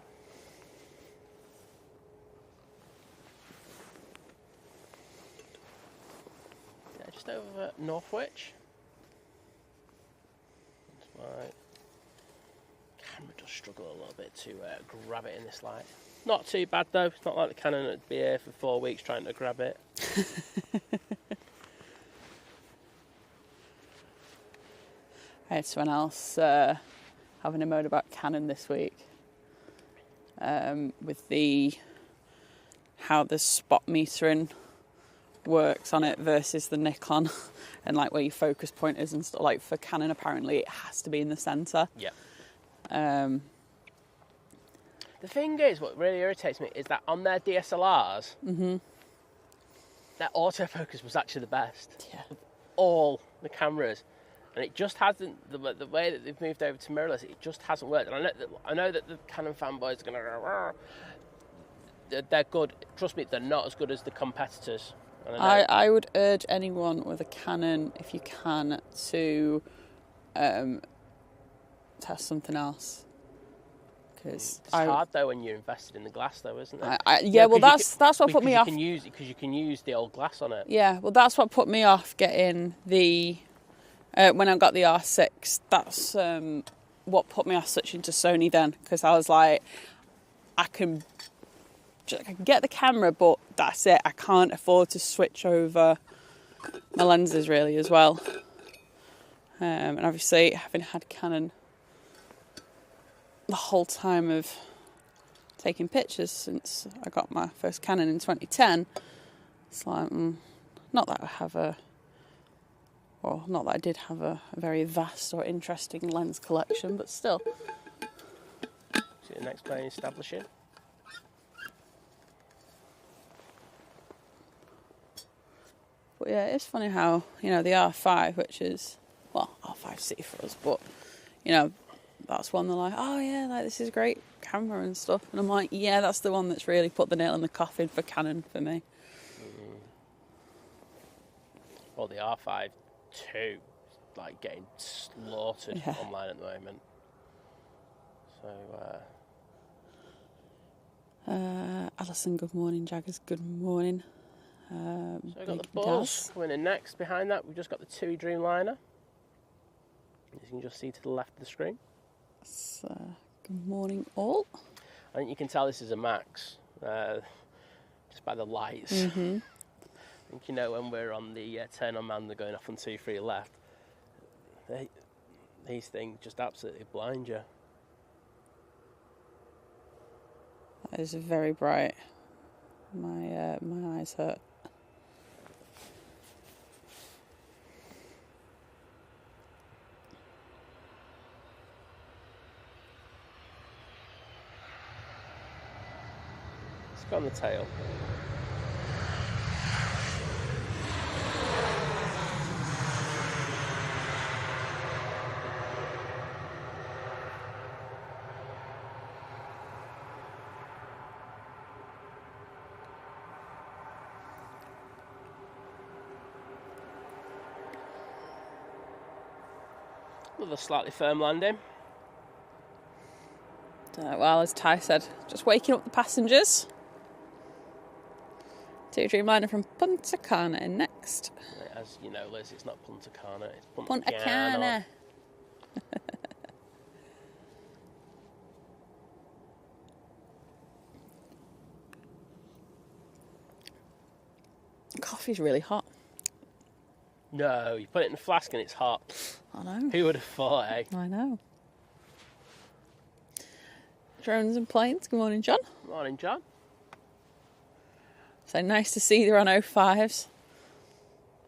S2: Yeah, just over Northwich. That's right. Camera does struggle a little bit to grab it in this light. Not too bad though. It's not like the Canon would be here for 4 weeks trying to grab it.
S1: I had someone else having a moan about Canon this week with how the spot metering works on it versus the Nikon and like where your focus point is and stuff. Like for Canon, apparently it has to be in the centre.
S2: Yeah. The thing is, what really irritates me is that on their DSLRs, their autofocus was actually the best.
S1: Yeah.
S2: Of all the cameras. And it just hasn't, the way that they've moved over to mirrorless, it just hasn't worked. And I know that the Canon fanboys are going to... They're good. Trust me, they're not as good as the competitors.
S1: I would urge anyone with a Canon, if you can, to test something else. It's
S2: hard though when you're invested in the glass, though, isn't it?
S1: That's what put me off.
S2: Because you can use the old glass on it.
S1: Yeah, well, that's what put me off getting the when I got the R6. That's what put me off switching to Sony then, because I was like, I can get the camera, but that's it. I can't afford to switch over my lenses really as well. And obviously, having had Canon the whole time of taking pictures since I got my first Canon in 2010, it's like, not that I did have a very vast or interesting lens collection, but still.
S2: See the next plane establishing.
S1: But yeah, it's funny how, you know, the R5, which is, well, R5C for us, but, you know, that's one they're like, oh yeah, like this is a great camera and stuff. And I'm like, yeah, that's the one that's really put the nail in the coffin for Canon for me.
S2: Well, the R5 II, like getting slaughtered online at the moment. So,
S1: Alison, good morning. Jaggers, good morning.
S2: So we've got the Buzz coming in next. Behind that, we've just got the TUI Dreamliner. As you can just see to the left of the screen.
S1: Good morning, all.
S2: I think you can tell this is a Max, just by the lights. I think, you know, when we're on the turn on man, they're going off on 2-3 left. These things just absolutely blind you.
S1: That is very bright. My eyes hurt.
S2: Let's go on the tail. Another slightly firm landing.
S1: Well, as Ty said, just waking up the passengers. TUI Dreamliner from Punta Cana next.
S2: As you know, Liz, it's not Punta Cana, it's
S1: Punta Cana. Coffee's really hot.
S2: No, you put it in a flask and it's hot.
S1: I know.
S2: Who would have thought, eh?
S1: I know. Drones and planes. Good morning, John.
S2: Morning, John.
S1: So nice to see they're on 05s.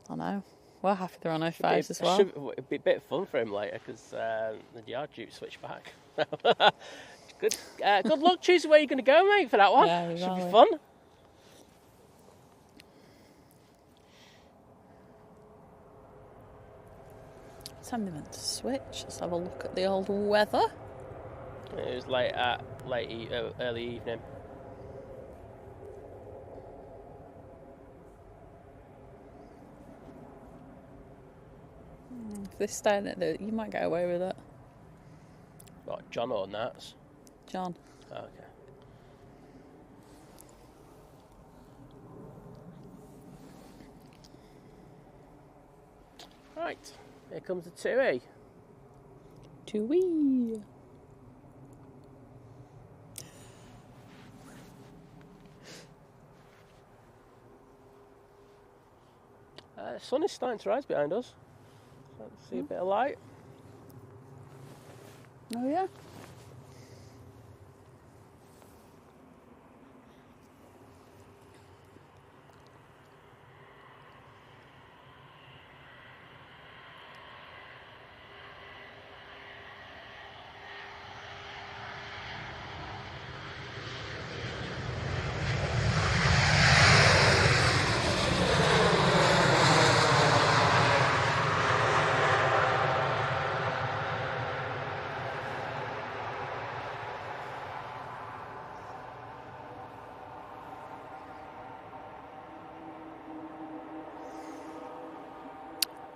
S1: I know. We're happy they're on 05s as well.
S2: It'd be a bit of fun for him later because the yard duty switch back. Good luck choosing where you're going to go, mate, for that one.
S1: Yeah, exactly.
S2: Should be fun.
S1: What time they meant to switch? Let's have a look at the old weather.
S2: It was early evening.
S1: If they're staying at you might get away with it.
S2: What, John or Nats?
S1: John.
S2: Oh, okay. Right, here comes the 2E.
S1: 2E.
S2: The sun is starting to rise behind us. Starting to see a bit of light.
S1: Oh, yeah.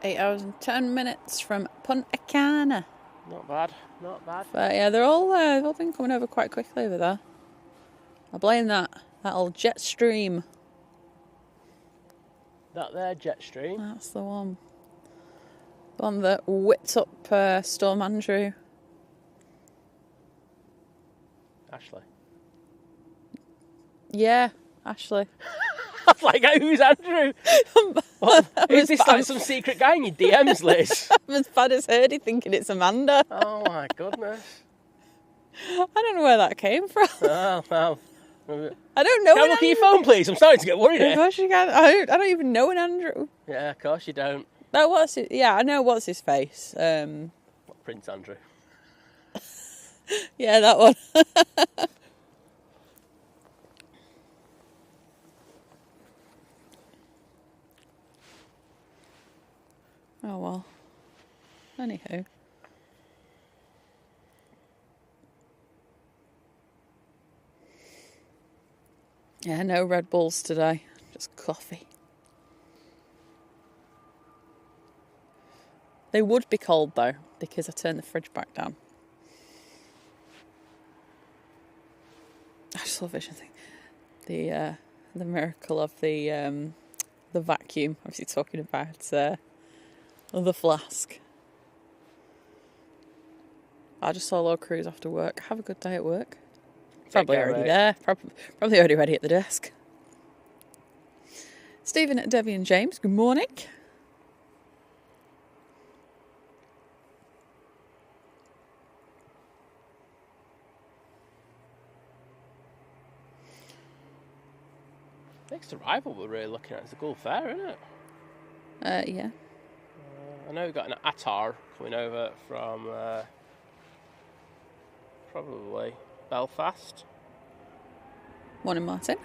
S1: Eight hours and 10 minutes from Punta Cana.
S2: Not bad, not bad.
S1: But yeah, they've all been coming over quite quickly over there. I blame that old jet stream.
S2: That there, jet stream.
S1: That's the one. The one that whipped up Storm Andrew.
S2: Ashley.
S1: Yeah, Ashley.
S2: I was like, who's Andrew? Is this like some secret guy in your DMs, Liz?
S1: I'm as bad as Herdy thinking it's Amanda.
S2: Oh my goodness.
S1: I don't know where that came from.
S2: Oh, well.
S1: I don't know.
S2: Can I look at your phone, please? I'm starting to get worried
S1: Of
S2: here.
S1: course you can. I don't even know an Andrew.
S2: Yeah, of course you don't.
S1: No, I know what's his face.
S2: What, Prince Andrew?
S1: Yeah, that one. Oh well. Anywho. Yeah, no Red Bulls today. Just coffee. They would be cold though, because I turned the fridge back down. I just love vision thing. The miracle of the vacuum. Obviously talking about the flask. I just saw Lord Cruz after work. Have a good day at work. Probably already there. Probably already ready at the desk. Stephen, Debbie and James, good morning.
S2: Next arrival we're really looking at is the Gulf Fair, isn't it?
S1: Yeah.
S2: I know we've got an Attar coming over from probably Belfast.
S1: Morning, Martin.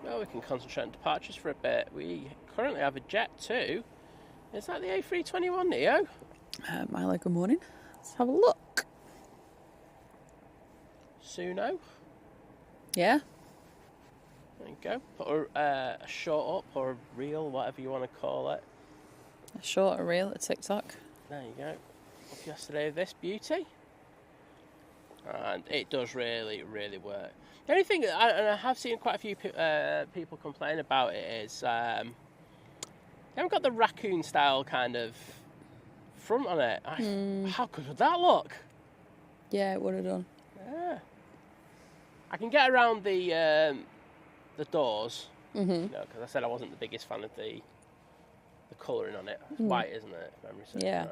S2: Well, we can concentrate on departures for a bit. We currently have a jet too. Is that the A321 Neo?
S1: Milo, good morning. Let's have a look.
S2: Suno.
S1: Yeah.
S2: There you go. Put a short up or a reel, whatever you want to call it.
S1: A short, a reel, a TikTok.
S2: There you go. Up yesterday, this beauty. And it does really, really work. The only thing, and I have seen quite a few people complain about it, is they haven't got the raccoon style kind of front on it. How good would that look?
S1: Yeah, it would have done.
S2: Yeah. I can get around the doors, you know, because I said I wasn't the biggest fan of the colouring on it. It's white, isn't it? If memory serves me right.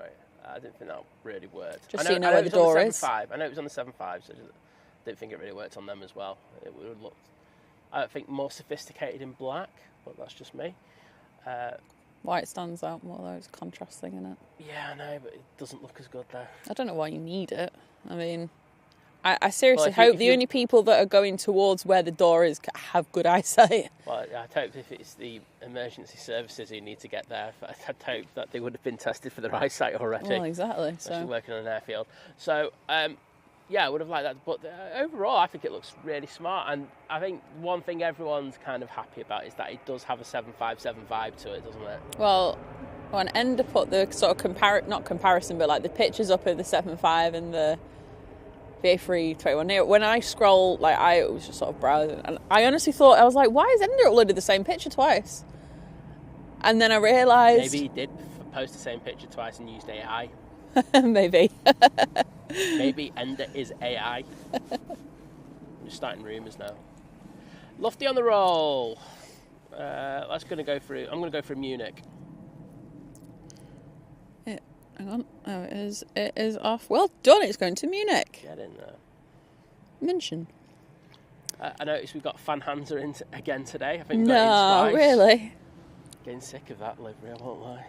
S2: I didn't think that really worked.
S1: Just so you know where the door is.
S2: I know it was on the 7.5, so Didn't think it really worked on them as well. It would have looked, I think, more sophisticated in black, but that's just me.
S1: White stands out more though, it's contrasting, isn't it?
S2: Yeah, I know, but it doesn't look as good though.
S1: I don't know why you need it. I mean, I seriously
S2: Well,
S1: hope the only people that are going towards where the door is have good eyesight.
S2: Well, I'd hope if it's the emergency services who need to get there, I'd hope that they would have been tested for their eyesight already.
S1: Well, exactly.
S2: Especially working on an airfield. So, yeah, I would have liked that. But overall, I think it looks really smart. And I think one thing everyone's kind of happy about is that it does have a 757 vibe to it, doesn't it?
S1: Well, when Ender put the sort of not comparison, but like the pictures up of the 75 and the A321neo, when I scroll, like I was just sort of browsing, and I honestly thought, I was like, why has Ender uploaded the same picture twice? And then I realised...
S2: Maybe he did post the same picture twice and used AI.
S1: Maybe.
S2: Maybe Ender is AI. I'm just starting rumours now. Lofty on the roll. I'm going to go through Munich.
S1: Hang on. Oh, it is off. Well done, it's going to Munich.
S2: Get in there.
S1: München.
S2: I noticed we've got Van Hansa in again today. I think we
S1: No,
S2: got it in twice.
S1: really?
S2: Getting sick of that livery, I won't lie.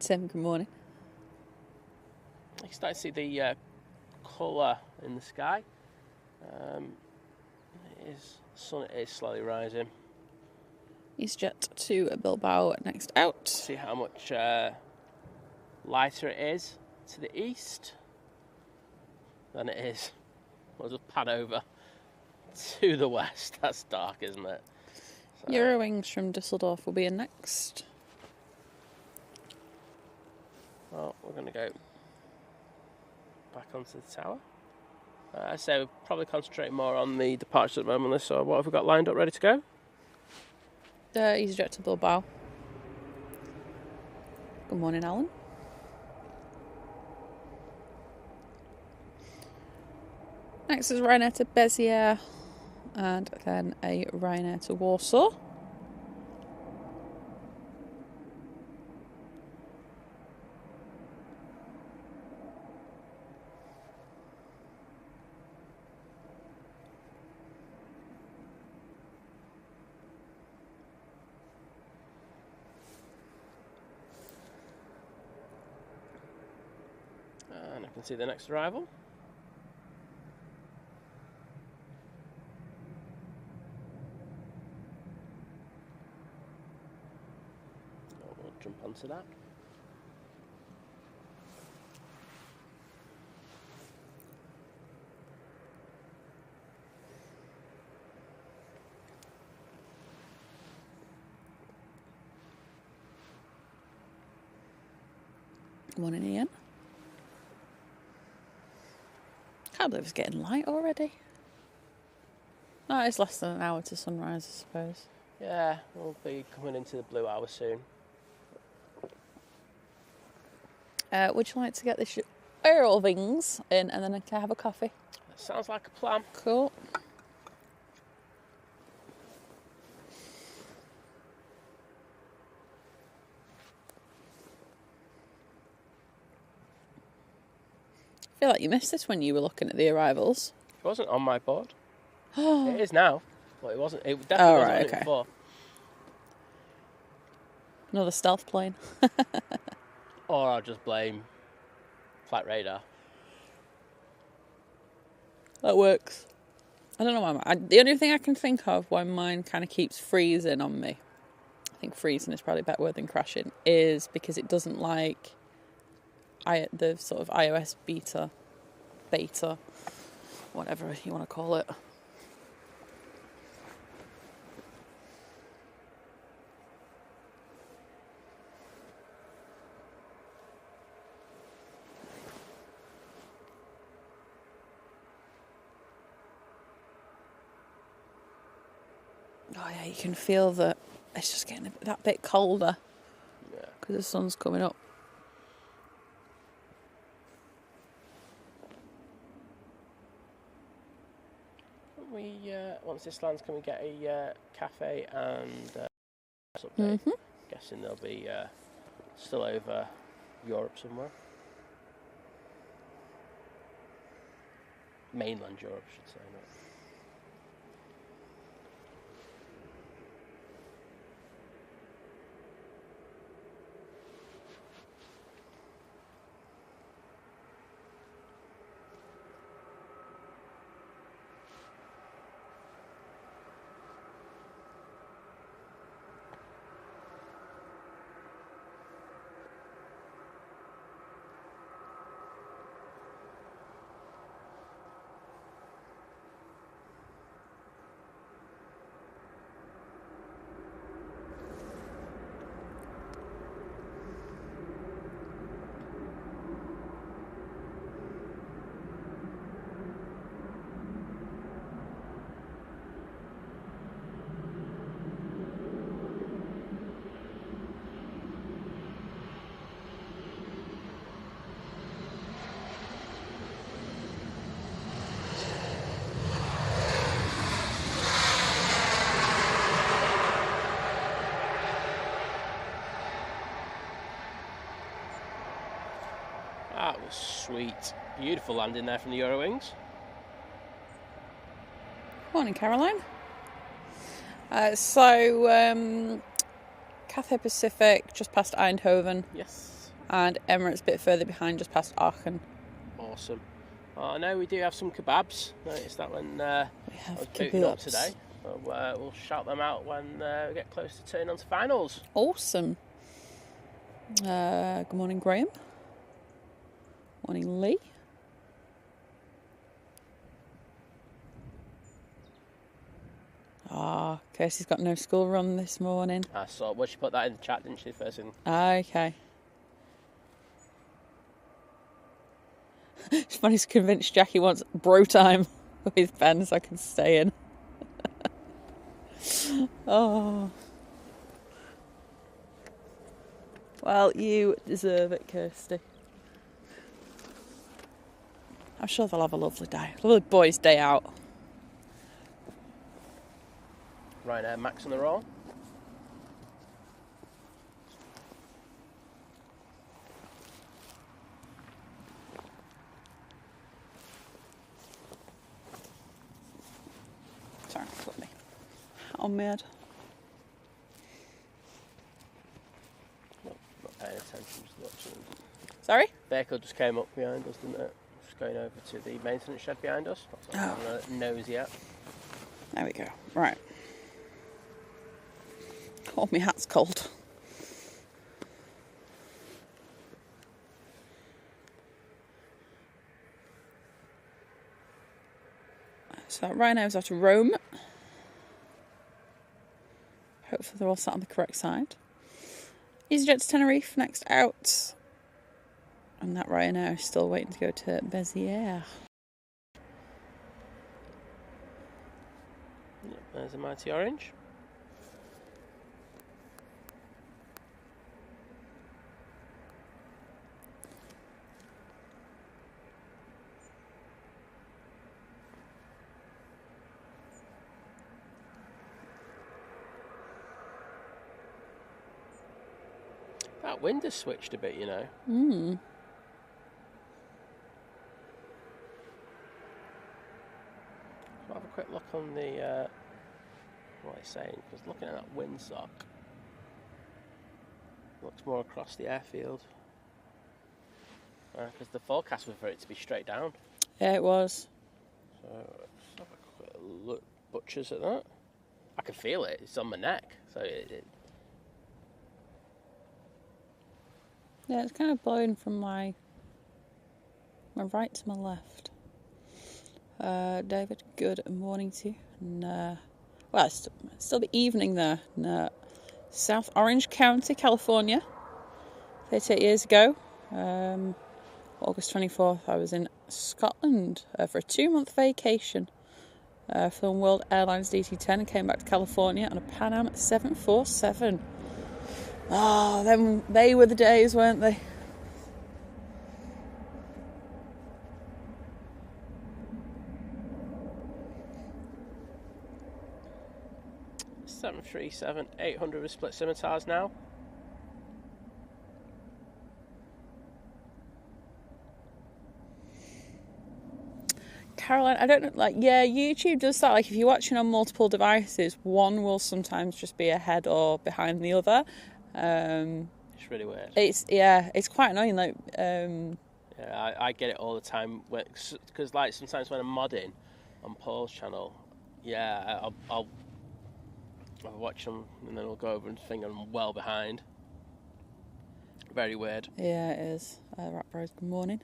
S1: Tim, good morning.
S2: You start to see the colour in the sky. The sun is slowly rising.
S1: EasyJet to Bilbao next out.
S2: See how much lighter it is to the east than it is. We'll just pan over to the west. That's dark, isn't it? So.
S1: Eurowings from Düsseldorf will be in next.
S2: Well, we're going to go back onto the tower. So we'll probably concentrate more on the departures at the moment. So what have we got lined up ready to go?
S1: EasyJet to Bilbao. Good morning, Alan. Next is Ryanair to Béziers, and then a Ryanair to Warsaw.
S2: And I can see the next arrival. We'll jump onto that.
S1: Good morning, Ian. Can't believe it's getting light already. No, it's less than an hour to sunrise, I suppose.
S2: Yeah, we'll be coming into the blue hour soon.
S1: Would you like to get this Eurowings in and then I can have a coffee?
S2: That sounds like a plan.
S1: Cool. I feel like you missed this when you were looking at the arrivals.
S2: It wasn't on my board. It is now, but it wasn't. It definitely wasn't on it before.
S1: Another stealth plane.
S2: Or I'll just blame flight radar.
S1: That works. I don't know why. The only thing I can think of why mine kind of keeps freezing on me, I think freezing is probably a better word than crashing, is because it doesn't like the sort of iOS beta, whatever you want to call it. Oh yeah, you can feel that it's just getting that bit colder.
S2: Yeah.
S1: Because the sun's coming up.
S2: Once this lands, can we get a cafe and update?
S1: Mm-hmm.
S2: Guessing they'll be still over Europe somewhere. mainland Europe, I should say. Not. That was sweet. Beautiful landing there from the Eurowings.
S1: Morning, Caroline. Cathay Pacific just past Eindhoven.
S2: Yes.
S1: And Emirates a bit further behind, just past Aachen.
S2: Awesome. I know we do have some kebabs. Noticed that when I was booting up today. So, we'll shout them out when we get close to turning on to finals.
S1: Awesome. Good morning, Graham. Morning, Lee. Kirsty's got no school run this morning.
S2: I saw. Well, she put that in the chat, didn't she? First thing.
S1: Okay. It's funny to convince Jackie wants bro time with Ben so I can stay in. Oh. Well, you deserve it, Kirsty. I'm sure they'll have a lovely day. Lovely boys' day out.
S2: Right, Max on the roll.
S1: Sorry, got me. Hat on my head.
S2: Not paying attention, just watching.
S1: Sorry?
S2: Vehicle just came up behind us, didn't it? Just going over to the maintenance shed behind us. That's not nosy at.
S1: There we go. Right. Oh, my hat's cold. So right now is out to Rome. Hopefully they're all sat on the correct side. EasyJet to Tenerife next out. And that Ryanair is still waiting to go to Béziers.
S2: Yep, there's a mighty orange. That wind has switched a bit, you know. I'll have a quick look on the what it's saying, because looking at that windsock looks more across the airfield. Because the forecast was for it to be straight down.
S1: Yeah, it was.
S2: So let's have a quick look, butchers at that. I can feel it. It's on my neck. So
S1: Yeah, it's kind of blowing from my right to my left. David, good morning to you. And, well, it's still the evening there in South Orange County, California. 38 years ago, August 24th, I was in Scotland for a 2-month vacation. Filmed World Airlines DT10 and came back to California on a Pan Am 747. Oh, then they were the days, weren't they?
S2: Seven 800 with split scimitars now.
S1: Caroline, I don't know, like, yeah, YouTube does that. Like, if you're watching on multiple devices, one will sometimes just be ahead or behind the other.
S2: It's really weird.
S1: It's quite annoying. Like,
S2: yeah, I get it all the time because like sometimes when I'm modding on Paul's channel, yeah, I'll watch them and then I'll go over and think I'm well behind. Very weird.
S1: Yeah, it is. Rat Bros, good morning.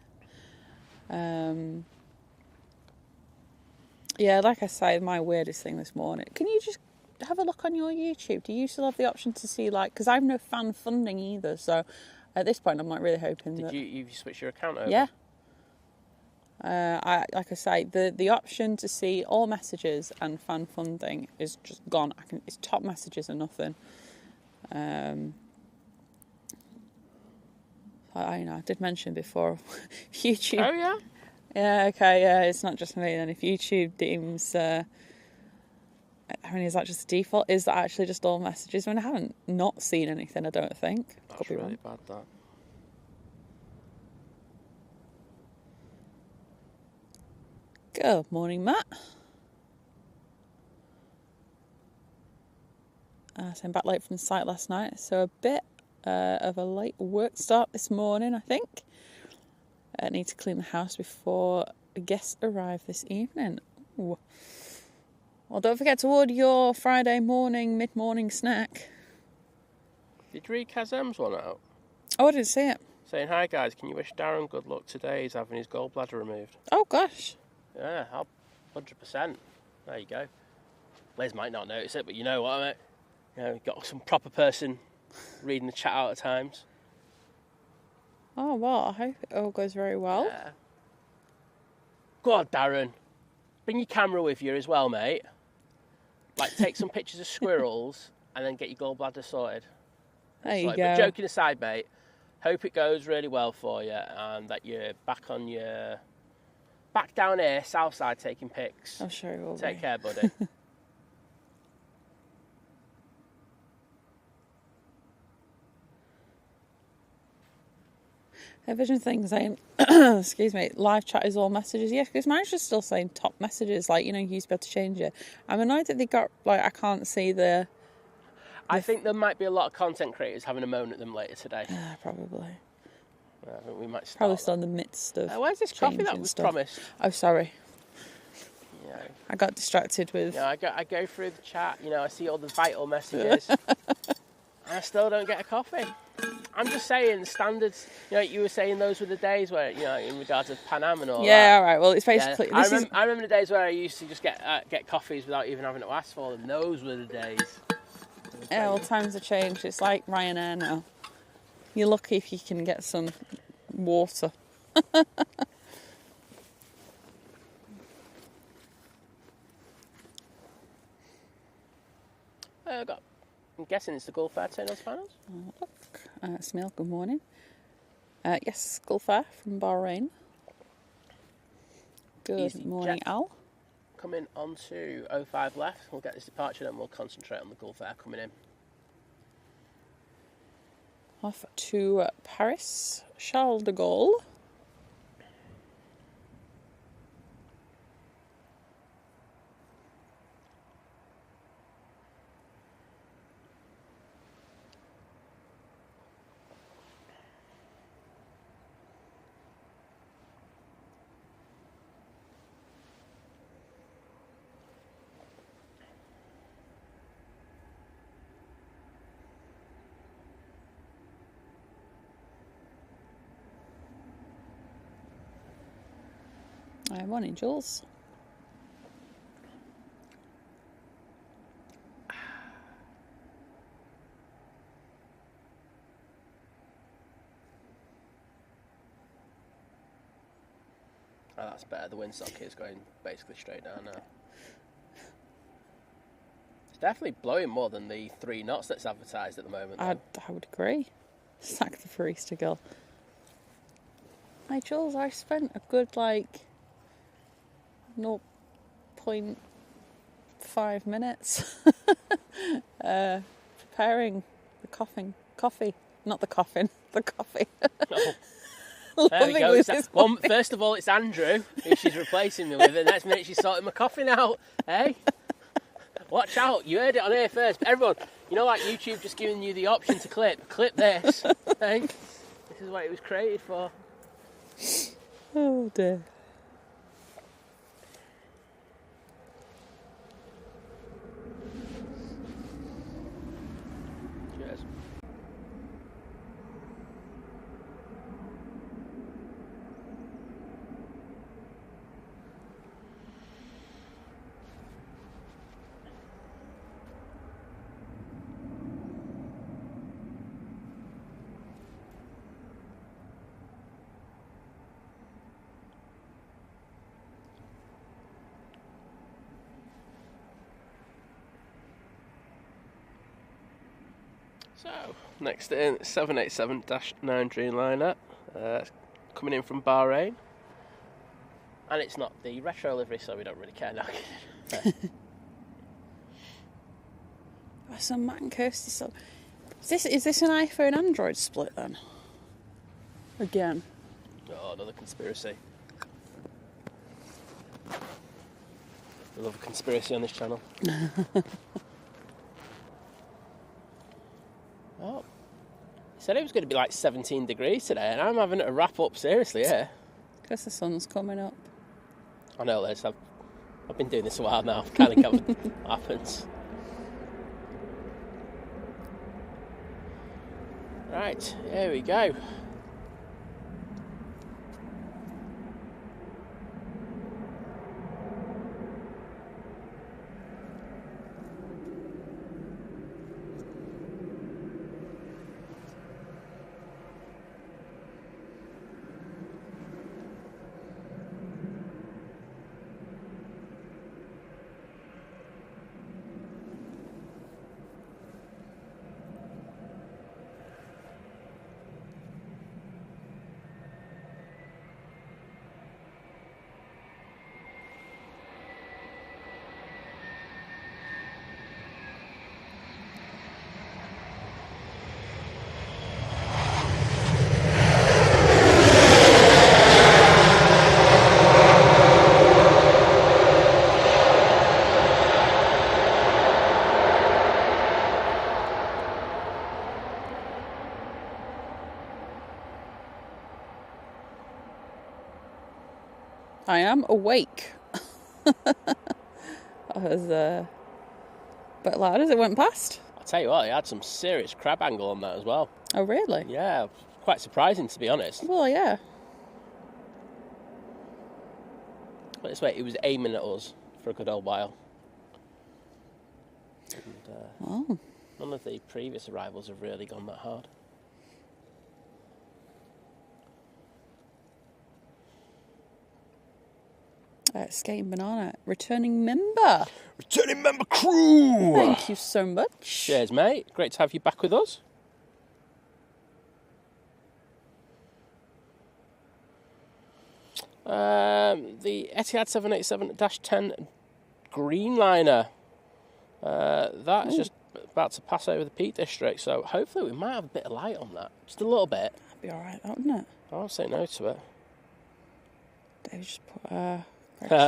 S1: Yeah, like I say, my weirdest thing this morning. Can you just have a look on your YouTube? Do you still have the option to see, like, because I've no fan funding either, so at this point I'm like really hoping that...
S2: Did you switch your account over?
S1: Yeah. Like I say, the option to see all messages and fan funding is just gone. It's top messages and nothing. I did mention before, YouTube.
S2: Oh yeah.
S1: Yeah. Okay. Yeah. It's not just me. Then if YouTube deems, is that just the default? Is that actually just all messages? I mean, I haven't not seen anything. I don't think.
S2: That's really bad. That.
S1: Good morning, Matt. So I'm back late from the site last night, so a bit of a late work start this morning, I think. I need to clean the house before guests arrive this evening. Ooh. Well, don't forget to order your Friday morning, mid-morning snack.
S2: Did you read Kazem's one out?
S1: Oh, I didn't see it.
S2: Saying, hi guys, can you wish Darren good luck today? He's having his gallbladder removed.
S1: Oh, gosh.
S2: Yeah, 100%. There you go. Liz might not notice it, but you know what, mate? You know, got some proper person reading the chat out at times.
S1: Oh, well, I hope it all goes very well.
S2: Yeah. Go on, Darren. Bring your camera with you as well, mate. Like, take some pictures of squirrels and then get your gallbladder sorted.
S1: There you go.
S2: But joking aside, mate, hope it goes really well for you and that you're back down here, south side, taking pics.
S1: I'm sure it will
S2: Take
S1: be.
S2: care, buddy.
S1: Vision thing saying, excuse me, live chat is all messages. Yes, because mine's just still saying top messages. Like, you used to be able to change it. I'm annoyed that they got, like, I can't see the...
S2: I think there might be a lot of content creators having a moan at them later today.
S1: Probably.
S2: I think we might start.
S1: Probably still in the midst of
S2: where's this coffee that was
S1: stuff.
S2: promised?
S1: Oh, sorry.
S2: You know,
S1: I got distracted with...
S2: I go through the chat, I see all the vital messages. And I still don't get a coffee. I'm just saying, the standards, you were saying those were the days where, in regards to Pan Am and all that.
S1: Yeah, all right, well, it's basically...
S2: Yeah. I remember the days where I used to just get coffees without even having to ask for them. Those were the days.
S1: Yeah, well, times have changed. It's like Ryanair now. You're lucky if you can get some water.
S2: I'm guessing it's the Gulf Air Tails finals.
S1: Look, Smil, good morning. Yes, Gulfair from Bahrain. Good
S2: Easy
S1: morning,
S2: jet.
S1: Al.
S2: Coming on to 05 left. We'll get this departure, then we'll concentrate on the Gulf Air coming in.
S1: Off to Paris, Charles de Gaulle. Morning, Jules.
S2: Oh, that's better. The windsock is going basically straight down now. It's definitely blowing more than the 3 knots that's advertised at the moment.
S1: I would agree. Sack the barista girl. Hey, Jules, I spent a good, 0.5 minutes preparing the coffee. Not the coffin, the coffee.
S2: Oh. There we go. Well, first of all, it's Andrew, who she's replacing me with, and the next minute she's sorting my coughing out. Hey? Watch out, you heard it on here first. But everyone, you know, like YouTube just giving you the option to clip this. Hey? This is what it was created for.
S1: Oh dear.
S2: Cheers. So, next in, 787-9 Dreamliner, coming in from Bahrain. And it's not the retro livery, so we don't really care now.
S1: So Matt and Kirsty still... Is this an iPhone Android split then? Again.
S2: Oh, another conspiracy. We love a conspiracy on this channel. Oh, he said it was going to be like 17 degrees today, and I'm having to wrap up seriously here.
S1: Because the sun's coming up.
S2: I know, Liz. I've been doing this a while now. I've kind of covered what happens. Right, here we go.
S1: I am awake. I was a bit loud as it went past.
S2: I'll tell you what, it had some serious crab angle on that as well.
S1: Oh, really?
S2: Yeah, quite surprising to be honest.
S1: Well, yeah.
S2: But this way, it was aiming at us for a good old while. And, none of the previous arrivals have really gone that hard.
S1: Skating Banana, returning member.
S2: Returning member crew!
S1: Thank you so much.
S2: Cheers, mate. Great to have you back with us. The Etihad 787-10 Greenliner. That's just about to pass over the Peak District, so hopefully we might have a bit of light on that. Just a little bit.
S1: That'd be alright, wouldn't it?
S2: I'll say no to it.
S1: Dave just put
S2: I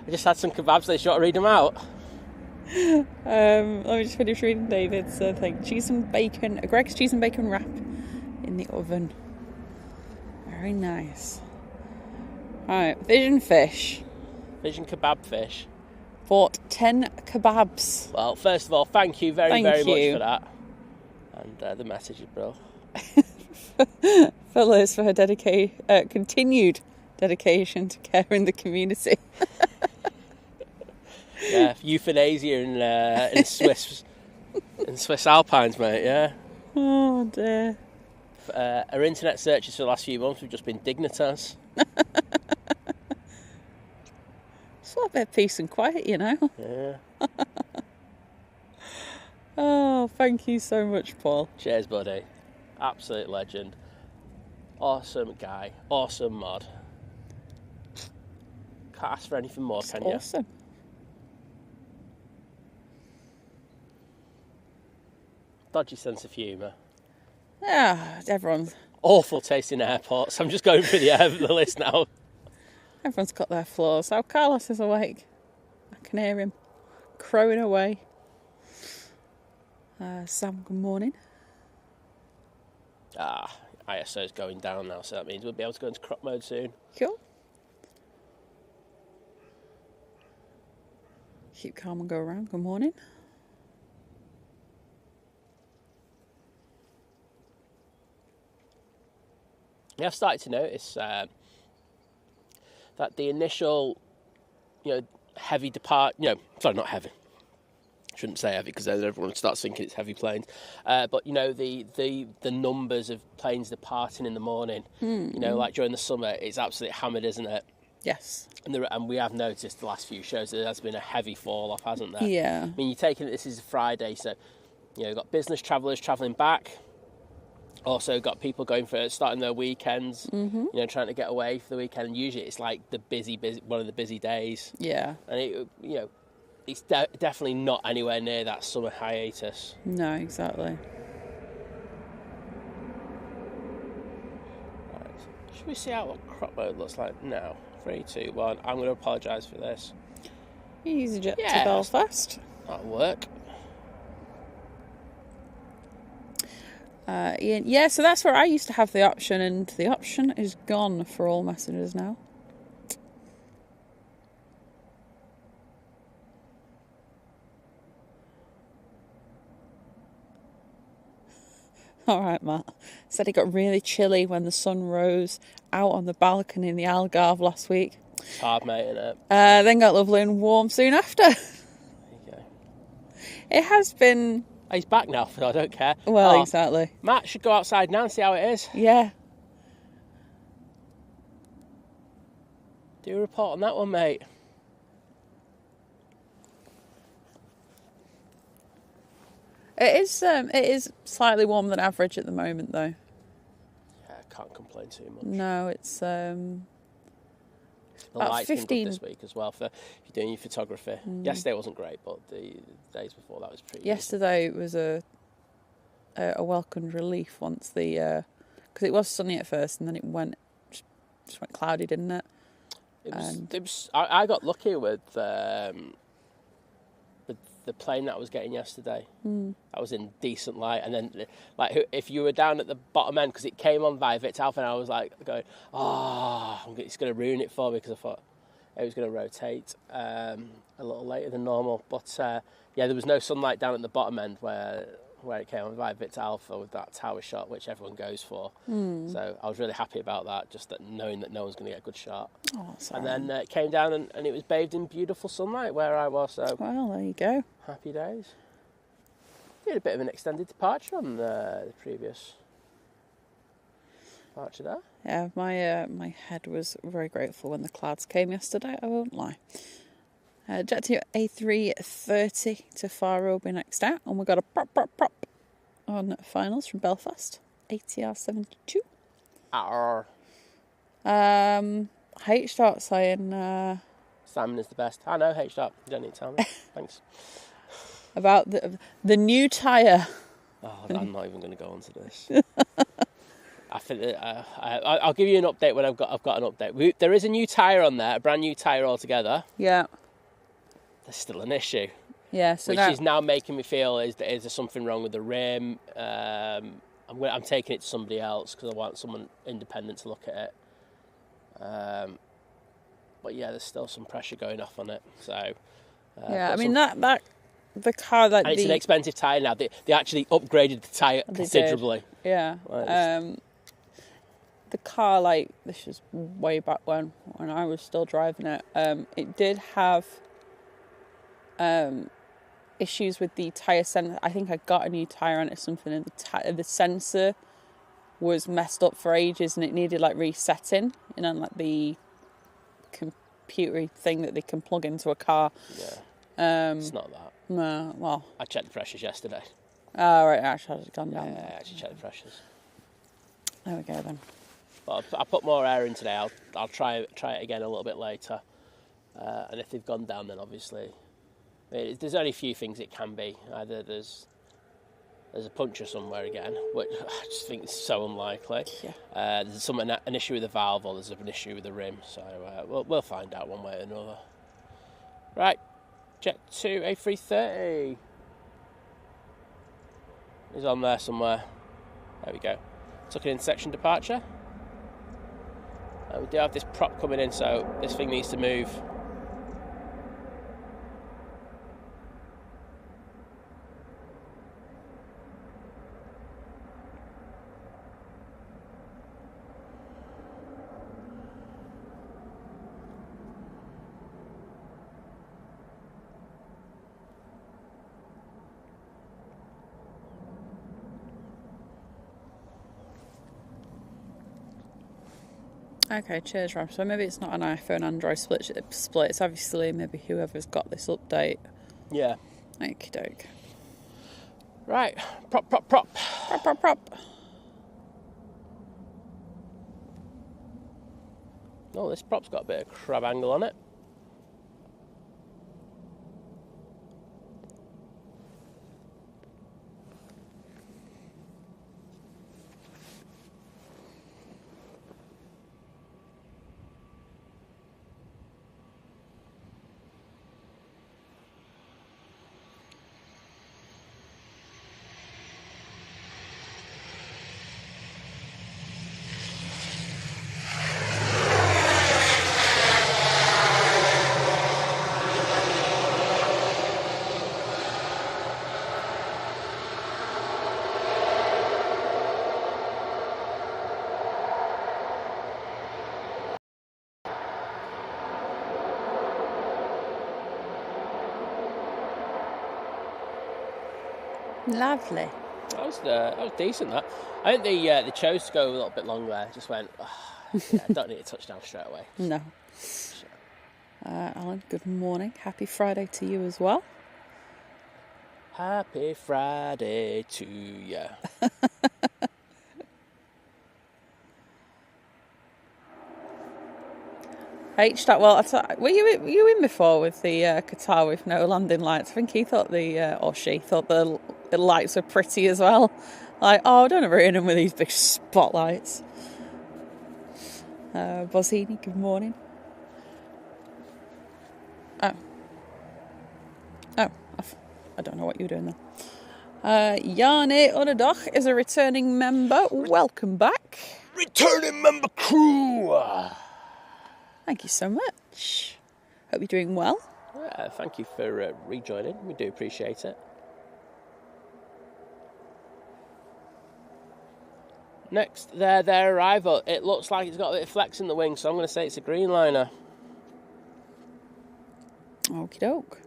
S2: just had some kebabs, they shot to read them out.
S1: Let me just finish reading David's thing. Cheese and bacon, a Greg's cheese and bacon wrap in the oven. Very nice. Alright, Vision Fish.
S2: Vision kebab fish.
S1: Bought 10 kebabs.
S2: Well, first of all, thank you very much for that. And the message is bro.
S1: For Liz, for her continued dedication to care in the community.
S2: Yeah, euthanasia in Swiss Alpines, mate. Yeah.
S1: Oh dear.
S2: Our internet searches for the last few months have just been Dignitas.
S1: It's a bit of peace and quiet, you know.
S2: Yeah.
S1: Oh, thank you so much, Paul.
S2: Cheers, buddy. Absolute legend. Awesome guy. Awesome mod. Can't ask for anything more, can you?
S1: Awesome.
S2: Dodgy sense of humour.
S1: Yeah, everyone's
S2: Awful tasting airports. I'm just going through the list now.
S1: everyone's got their flaws. So Carlos is awake. I can hear him crowing away. Sam, good morning.
S2: ISO is going down now, so that means we'll be able to go into crop mode soon.
S1: Cool. Keep calm and go around. Good morning.
S2: Yeah, I've started to notice that the initial, heavy sorry, not heavy. Shouldn't say heavy because then everyone starts thinking it's heavy planes. But the numbers of planes departing in the morning, like during the summer, it's absolutely hammered, isn't it?
S1: Yes.
S2: And we have noticed the last few shows that there has been a heavy fall off, hasn't there?
S1: Yeah.
S2: I mean, you're taking it, this is a Friday, so you've got business travellers travelling back. Also got people going for starting their weekends, trying to get away for the weekend. And usually it's like the busy one of the busy days.
S1: Yeah.
S2: And it's definitely not anywhere near that summer hiatus.
S1: No, exactly.
S2: Right. Should we see out what crop mode looks like now? 3, 2, 1. I'm going to apologise for this.
S1: EasyJet to Belfast.
S2: That'll work.
S1: Ian, yeah, so that's where I used to have the option, and the option is gone for all messages now. All right, Matt. Said it got really chilly when the sun rose out on the balcony in the Algarve last week.
S2: It's hard, mate, isn't it?
S1: Then got lovely and warm soon after.
S2: There you go.
S1: It has been...
S2: He's back now, so I don't care.
S1: Well, exactly.
S2: Matt should go outside now and see how it is.
S1: Yeah.
S2: Do a report on that one, mate.
S1: It is slightly warmer than average at the moment, though.
S2: Yeah, I can't complain too much.
S1: No, it's
S2: The
S1: about
S2: light's
S1: 15.
S2: been good this week as well for if you're doing your photography. Yesterday wasn't great, but the days before that was pretty.
S1: Yesterday was a welcomed relief once because it was sunny at first and then it just went cloudy, didn't it?
S2: I got lucky with the plane that I was getting yesterday. I was in decent light, and then if you were down at the bottom end, because it came on via Victor Alpha, and I was like going, it's going to ruin it for me, because I thought it was going to rotate a little later than normal. But there was no sunlight down at the bottom end where it came on via Victor Alpha with that tower shot, which everyone goes for. So I was really happy about that, just knowing that no one's going to get a good shot.
S1: Oh, sorry.
S2: And then it came down and it was bathed in beautiful sunlight where I was. So
S1: well, there you go.
S2: Happy days. Did a bit of an extended departure on the previous departure there.
S1: Yeah, my head was very grateful when the clouds came yesterday, I won't lie. Jet to A330 to Faro will be next out, and we've got a prop on finals from Belfast, ATR 72. H-Dot saying...
S2: Salmon is the best. I know H-Dot, you don't need to tell me. Thanks.
S1: About the new tyre.
S2: Oh, I'm not even going to go on to this. I think that, I'll give you an update when I've got an update. There is a new tyre on there, a brand new tyre altogether.
S1: Yeah.
S2: There's still an issue.
S1: Yeah. So
S2: which is now making me feel is there something wrong with the rim. I'm taking it to somebody else because I want someone independent to look at it. But yeah, there's still some pressure going off on it. So
S1: yeah, I mean that the car that
S2: it's an expensive tyre now. They actually upgraded the tyre considerably.
S1: Did. Yeah. The car, this was way back when I was still driving it. It did have issues with the tyre sensor. I think I got a new tyre on it or something, and the sensor was messed up for ages, and it needed resetting. The computery thing that they can plug into a car.
S2: Yeah. It's not that.
S1: No, well.
S2: I checked the pressures yesterday.
S1: Oh, right, actually had it gone down.
S2: Yeah, I actually checked the pressures.
S1: There we go then.
S2: But I put more air in today. I'll try it again a little bit later. And if they've gone down, then obviously there's only a few things it can be. Either there's there's a puncture somewhere again, which I just think is so unlikely.
S1: Yeah.
S2: There's an issue with the valve, or there's an issue with the rim. So we'll find out one way or another. Right, Jet 2 A330. He's on there somewhere. There we go. Took an in-section departure. We do have this prop coming in, so this thing needs to move.
S1: Okay, cheers, Rob. So maybe it's not an iPhone Android split. It's obviously maybe whoever's got this update.
S2: Yeah.
S1: Okie doke.
S2: Right, prop. Oh, this prop's got a bit of crab angle on it.
S1: Lovely.
S2: That was decent. That I think they chose to go a little bit longer there. Just went. Yeah, don't need a touchdown straight away.
S1: No. Alan, good morning. Happy Friday to you as well.
S2: Happy Friday to you.
S1: Well, were you in before with the Qatar with no landing lights? I think he thought she thought the lights were pretty as well. Like, oh, don't ruin them with these big spotlights. Bozzini, good morning. I don't know what you're doing there. Jane Underdag is a returning member. Welcome back.
S2: Returning member crew.
S1: Thank you so much. Hope you're doing well.
S2: Yeah, thank you for rejoining. We do appreciate it. Next, their arrival. It looks like it's got a bit of flex in the wing, so I'm going to say it's a green liner.
S1: Okie doke.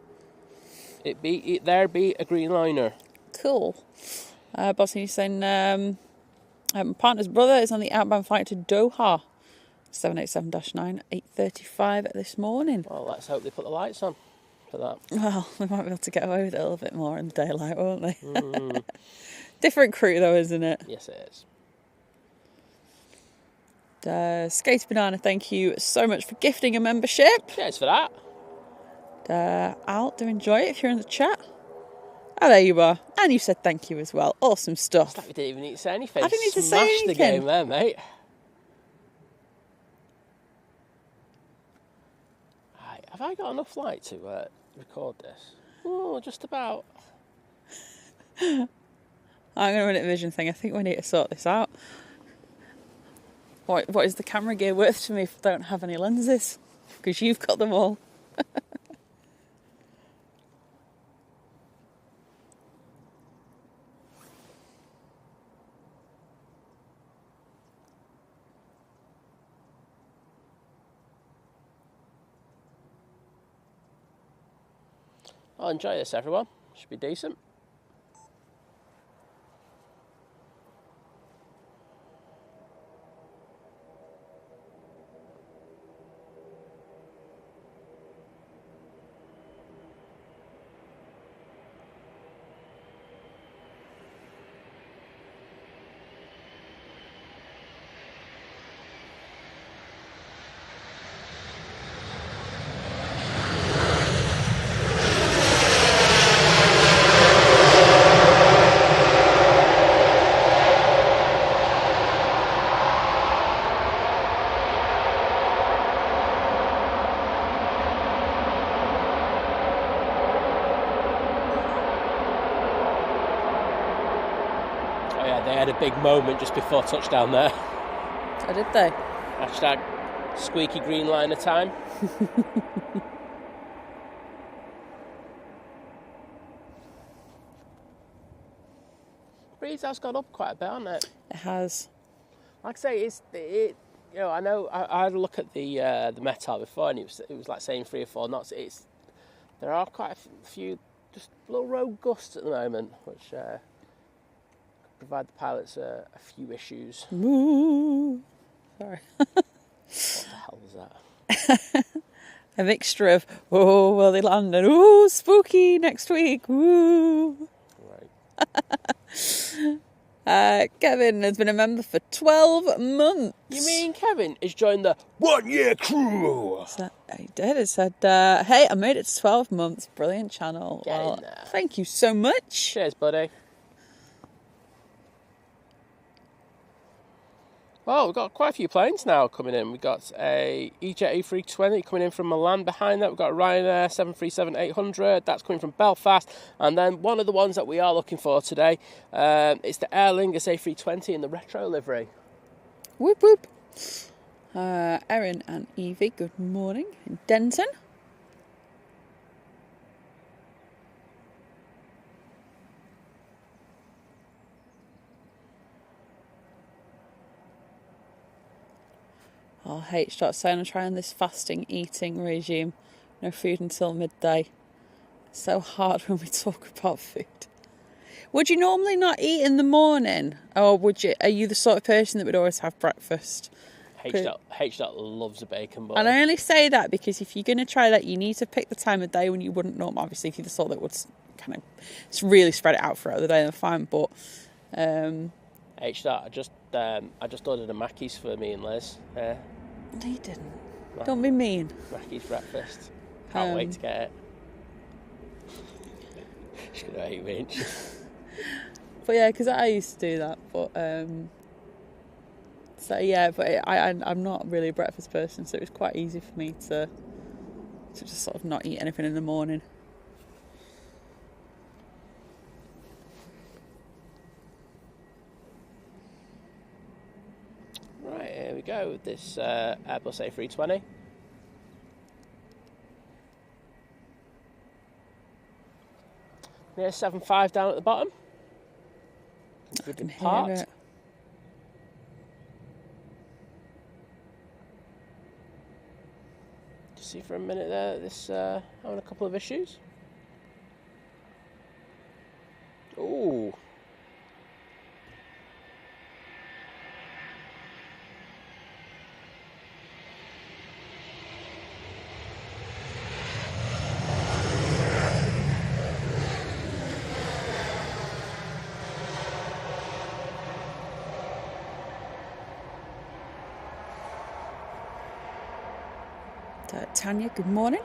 S2: There be a green liner.
S1: Cool. Bossy saying my partner's brother is on the outbound flight to Doha. 787-9, 8:35 this morning.
S2: Well, let's hope they put the lights on for that.
S1: Well, they might be able to get away with it a little bit more in the daylight, won't they? Different crew, though, isn't it?
S2: Yes, it is.
S1: Skate Banana, thank you so much for gifting a membership.
S2: Cheers for that.
S1: Al, do enjoy it if you're in the chat. Oh, there you are. And you said thank you as well. Awesome stuff.
S2: It's like we didn't even need to say anything.
S1: I didn't need to say
S2: Smashed
S1: anything.
S2: the game there, mate. Right, have I got enough light to record this? Oh, just about.
S1: I'm going to run it vision thing. I think we need to sort this out. What is the camera gear worth to me if I don't have any lenses? Because you've got them all.
S2: I'll enjoy this, everyone. Should be decent. they had a big moment just before touchdown there.
S1: Oh, did they?
S2: Hashtag squeaky green line of time. Breeze has gone up quite a bit, hasn't it?
S1: It has.
S2: Like I say, I know I had a look at the METAR before, and it was like saying 3 or 4 knots. There are quite a few just little rogue gusts at the moment, which provide the pilots a few issues.
S1: Woo. Sorry.
S2: What the hell was that?
S1: A mixture of, oh, will they land? And, oh, spooky next week. Woo.
S2: Right.
S1: Kevin has been a member for 12 months.
S2: You mean Kevin has joined the 1-year crew?
S1: So, he did. He said, hey, I made it to 12 months. Brilliant channel.
S2: Get in there.
S1: Thank you so much.
S2: Cheers, buddy. Well, we've got quite a few planes now coming in. We've got a EJet A320 coming in from Milan behind that. We've got a Ryanair 737-800. That's coming from Belfast. And then one of the ones that we are looking for today is the Aer Lingus A320 in the retro livery.
S1: Whoop, whoop. Erin and Evie, good morning. In Denton. Oh, H starts saying I'm trying this fasting eating regime. No food until midday. It's so hard when we talk about food. Would you normally not eat in the morning? Or are you the sort of person that would always have breakfast?
S2: H loves a bacon bun.
S1: And I only say that because if you're going to try that, you need to pick the time of day when you wouldn't normally. Obviously, if you're the sort that would kind of really spread it out throughout the day, then fine. But
S2: H I just ordered a Mackey's for me and Liz.
S1: No, you didn't. Don't be mean.
S2: Mackey's breakfast. Can't wait to get it. She's gonna hate me.
S1: But yeah, because I used to do that. But so yeah, but I'm not really a breakfast person, so it was quite easy for me to just sort of not eat anything in the morning.
S2: Right, here we go with this Airbus A320. Near 7.5 down at the bottom.
S1: I can hear
S2: Part.
S1: it.
S2: Just see for a minute there, this having a couple of issues. Ooh.
S1: Tanya, good morning.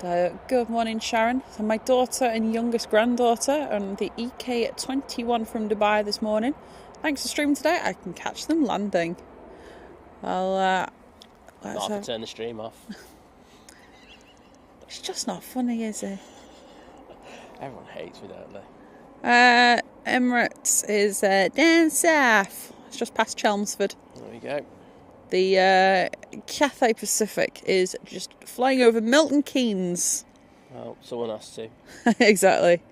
S1: Good morning, Sharon. So my daughter and youngest granddaughter on the EK21 from Dubai this morning. Thanks for streaming today. I can catch them landing. I'll
S2: Not have to turn the stream off.
S1: It's just not funny, is it?
S2: Everyone hates me, don't they?
S1: Emirates is down south. It's just past Chelmsford.
S2: There we go.
S1: The Cathay Pacific is just flying over Milton Keynes.
S2: Well, someone has to.
S1: Exactly.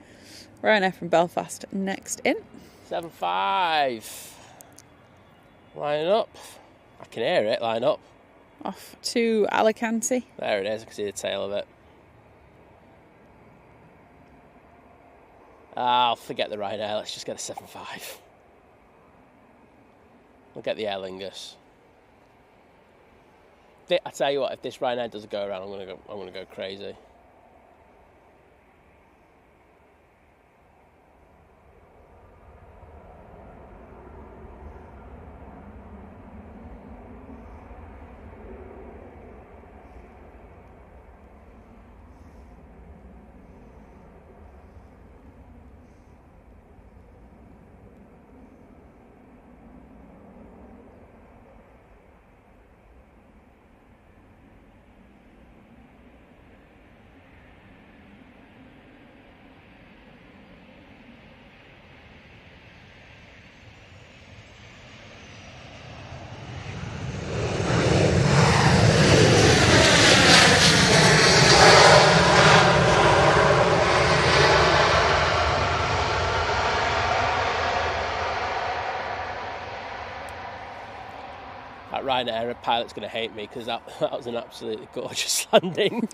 S1: Ryanair from Belfast next in.
S2: 7.5. Line up. I can hear it, line up.
S1: Off to Alicante.
S2: There it is, I can see the tail of it. I'll forget the Ryanair, let's just get a 7.5. We'll get the Aer Lingus. I tell you what, if this Ryanair doesn't go around, I'm gonna go crazy. Ryanair pilot's going to hate me because that was an absolutely gorgeous landing.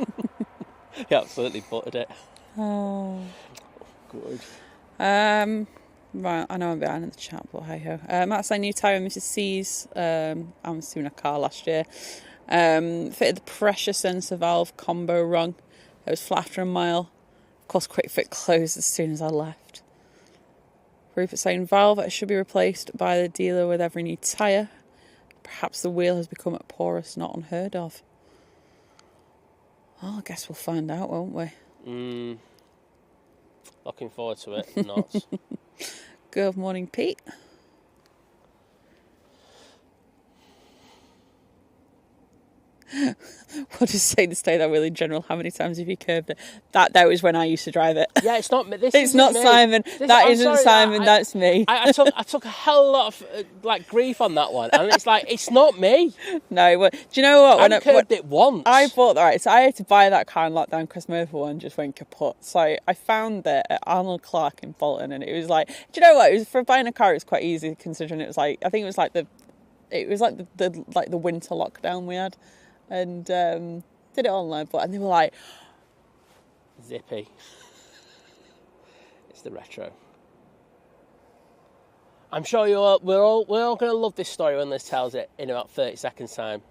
S2: He absolutely buttered it.
S1: Oh.
S2: Good.
S1: Right, I know I'm behind in the chat, but hey ho. Matt saying new tyre in Mrs. C's. I'm assuming a car last year. Fitted the pressure sensor valve combo wrong. It was flat after a mile. Of course, quick fit closed as soon as I left. Rupert saying valve should be replaced by the dealer with every new tyre. Perhaps the wheel has become porous, not unheard of. Well, I guess we'll find out, won't we?
S2: Looking forward to it. Not.
S1: Good morning, Pete. What does say to stay that wheel in general? How many times have you curved it? That was when I used to drive it.
S2: Yeah, it's not me.
S1: It's not
S2: me.
S1: Simon. That isn't Simon. That's me.
S2: I took a hell of a lot of grief on that one, and it's like it's not me.
S1: No, well, do you know what?
S2: I curved it once.
S1: I bought that. Right, so I had to buy that car in lockdown because my other one just went kaput. So I found it at Arnold Clark in Bolton, and it was like, do you know what? It was for buying a car. It was quite easy considering it was like I think it was like the winter lockdown we had. And did it online, and they were like,
S2: zippy. It's the retro. I'm sure we're all going to love this story when Liz tells it in about 30 seconds time.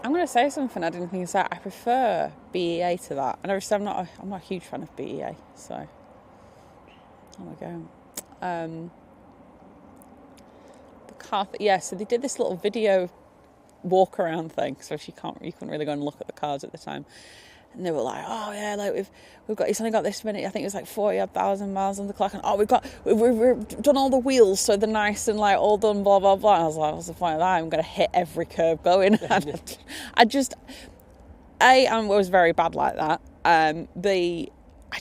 S1: I'm going to say something I didn't think of that. I prefer BEA to that. And obviously I'm not a huge fan of BEA, so there we go. The car, so they did this little video walk around thing, so you couldn't really go and look at the cars at the time. And they were like, oh yeah, like we've got, it's only got this many, I think it was like 40,000 miles on the clock, and we've done all the wheels, so they're nice and like all done, blah blah blah. And I was like, what's the point of that? I'm going to hit every curve going. I was very bad like that. I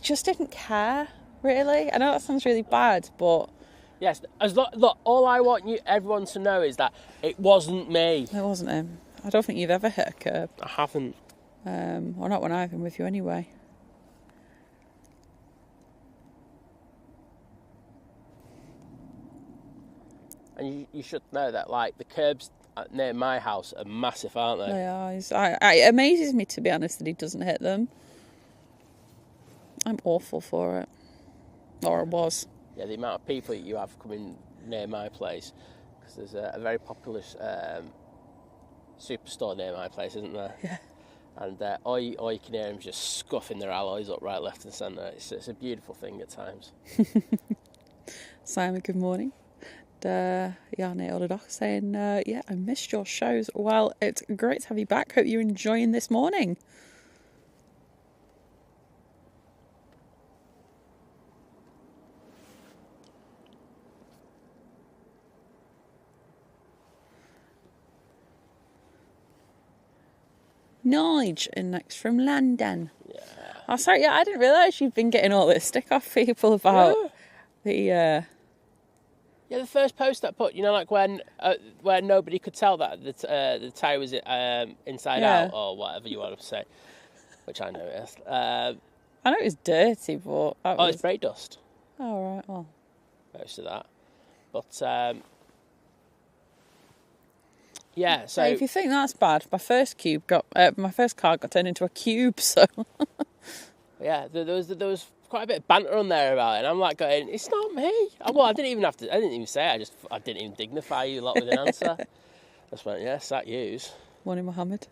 S1: just didn't care really. I know that sounds really bad, but
S2: yes, look, all I want everyone to know is that it wasn't me.
S1: It wasn't him. I don't think you've ever hit a curb.
S2: I haven't.
S1: Or not when I've been with you anyway.
S2: And you should know that, like, the curbs near my house are massive, aren't they?
S1: They are. It amazes me, to be honest, that he doesn't hit them. I'm awful for it. Or I was.
S2: Yeah, the amount of people you have coming near my place, because there's a very popular superstore near my place, isn't there?
S1: Yeah.
S2: And all you can hear them just scuffing their alloys up right, left and centre. It's a beautiful thing at times.
S1: Simon, good morning. Janne Ordodox saying, yeah, I missed your shows. Well, it's great to have you back. Hope you're enjoying this morning. Nige in next from London.
S2: Yeah.
S1: Oh, sorry, yeah, I didn't realise you've been getting all this stick off people about the...
S2: Yeah, the first post I put, like when where nobody could tell that the tyre was inside out, or whatever you want to say, which I know it is.
S1: I know it was dirty, but...
S2: it's brake dust.
S1: Oh, right, well.
S2: Most of that. But... yeah, so
S1: hey, if you think that's bad, my first car got turned into a cube. So
S2: yeah, there was quite a bit of banter on there about it, and I'm like going, it's not me. I didn't even say it. I didn't even dignify you lot with an answer. I just went, yes, that yous.
S1: Morning, Mohammed.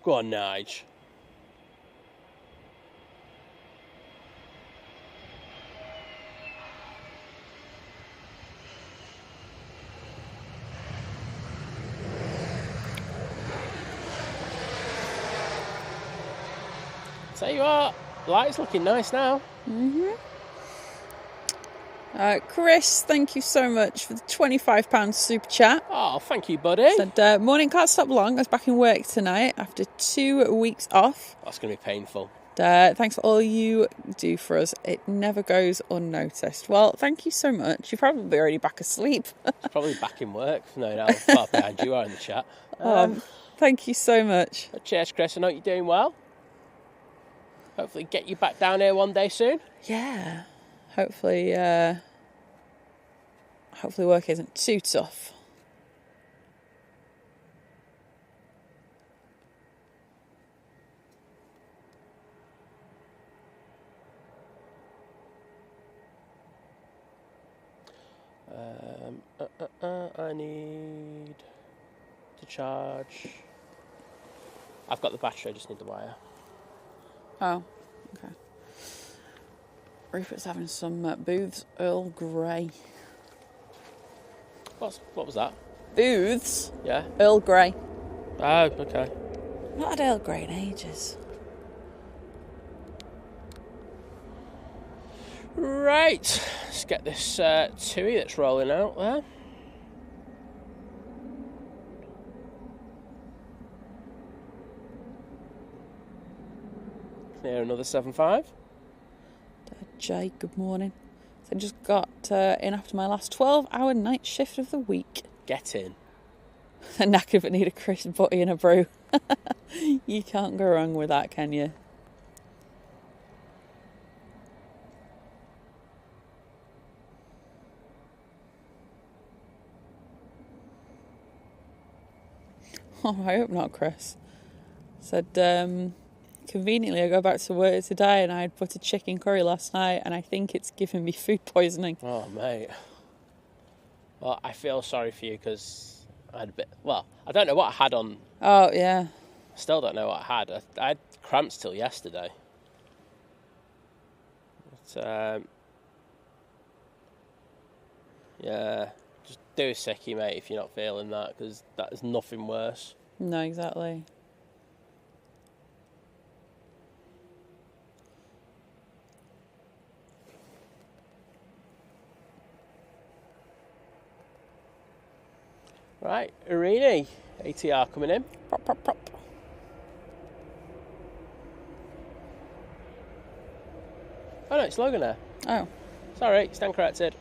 S2: Go on, Nige. Tell you what, the light's looking nice now.
S1: Chris, thank you so much for the £25 super chat.
S2: Oh, thank you, buddy.
S1: Said, morning, can't stop long. I was back in work tonight after 2 weeks off.
S2: That's going to be painful.
S1: Thanks for all you do for us. It never goes unnoticed. Well, thank you so much. You're probably already back asleep.
S2: Probably back in work. No doubt. Far behind you are in the chat.
S1: Thank you so much.
S2: Cheers, Chris. I know you're doing well. Hopefully get you back down here one day soon.
S1: Yeah. Hopefully work isn't too tough.
S2: I need to charge. I've got the battery, I just need the wire.
S1: Oh, okay. Rupert's having some Booth's Earl Grey.
S2: What was that?
S1: Booth's?
S2: Yeah.
S1: Earl Grey.
S2: Oh, okay.
S1: Not had Earl Grey in ages.
S2: Right. Let's get this TUI that's rolling out there. Clear another 7.5.
S1: Jay, good morning. So I just got in after my last 12-hour night shift of the week.
S2: Get in.
S1: A knackered but need a crisp butty and a brew. You can't go wrong with that, can you? Oh, I hope not, Chris. Said, conveniently, I go back to work today and I had buttered chicken curry last night and I think it's given me food poisoning.
S2: Oh, mate. Well, I feel sorry for you because I had a bit... Well, I don't know what I had on...
S1: Oh, yeah.
S2: Still don't know what I had. I had cramps till yesterday. But, yeah, just do a sickie, mate, if you're not feeling that, because that is nothing worse.
S1: No, exactly.
S2: Right, Irini, ATR coming in.
S1: Prop, prop, prop.
S2: Oh no, it's Logan there.
S1: Oh.
S2: Sorry, stand corrected.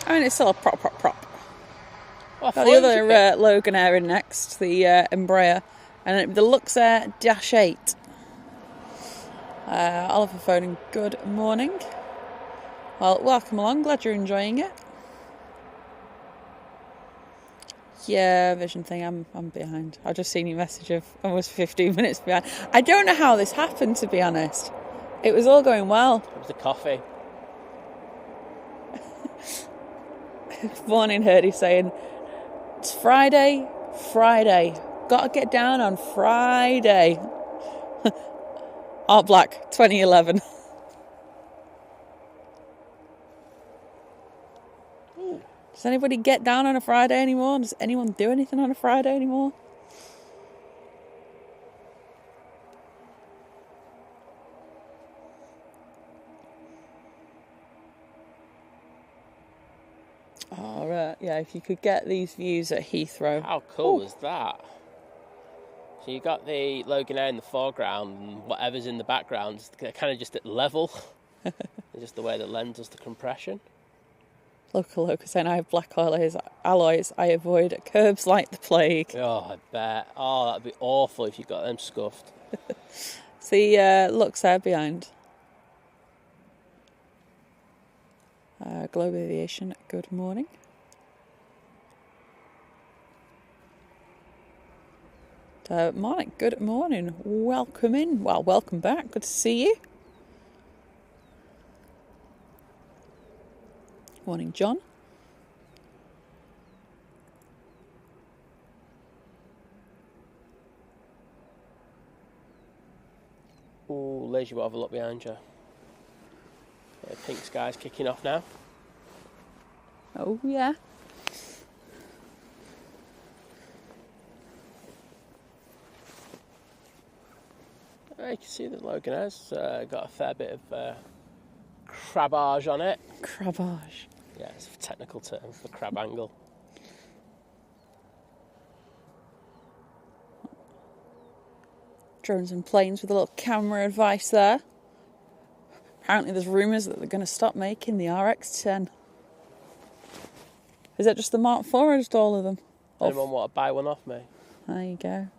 S1: I mean, it's still a prop, prop, prop.
S2: Oh,
S1: Got the other Logan Air in next, the Embraer, and the Luxair Dash 8. Oliver phoning, good morning. Well, welcome along, glad you're enjoying it. Yeah, vision thing, I'm behind. I've just seen your message of almost 15 minutes behind. I don't know how this happened, to be honest. It was all going well.
S2: It was the coffee.
S1: Morning, Herdy saying, it's Friday. Gotta get down on Friday. Art Black, 2011. Does anybody get down on a Friday anymore? Does anyone do anything on a Friday anymore? Oh, right. Yeah, if you could get these views at Heathrow.
S2: How cool is that? So you got the Logan Air in the foreground and whatever's in the background is kind of just at level. Just the way the lens does the compression.
S1: Local saying I have black alloys. I avoid curbs like the plague.
S2: Oh, I bet. Oh, that'd be awful if you got them scuffed.
S1: See, looks there behind. Globe Aviation, good morning. Morning, good morning. Welcome in. Well, welcome back. Good to see you. Morning, John.
S2: Oh, lazy, what have a look behind you. Pink sky's kicking off now.
S1: Oh, yeah.
S2: You can see that Logan has got a fair bit of crabbage on it.
S1: Crabbage.
S2: Yeah, it's a technical term for crab angle.
S1: Drones and planes with a little camera advice there. Apparently there's rumours that they're going to stop making the RX-10. Is that just the Mark IV or just all of them?
S2: Anyone want to buy one off me?
S1: There you go.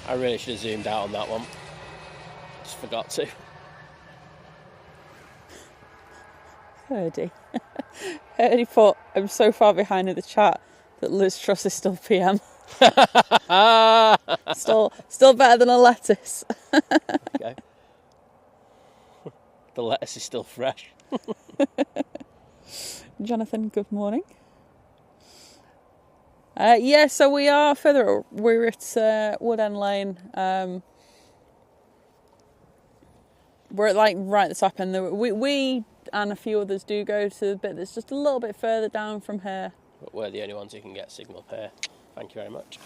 S2: I really should have zoomed out on that one. Just forgot to.
S1: Herdy. Herdy put, I'm so far behind in the chat that Liz Truss is still PM. Still better than a lettuce.
S2: Okay. The lettuce is still fresh.
S1: Jonathan, good morning. So we are further. We're at Wood End Lane. We're at right at the top end. We and a few others do go to the bit that's just a little bit further down from here.
S2: But we're the only ones who can get signal here. Thank you very much.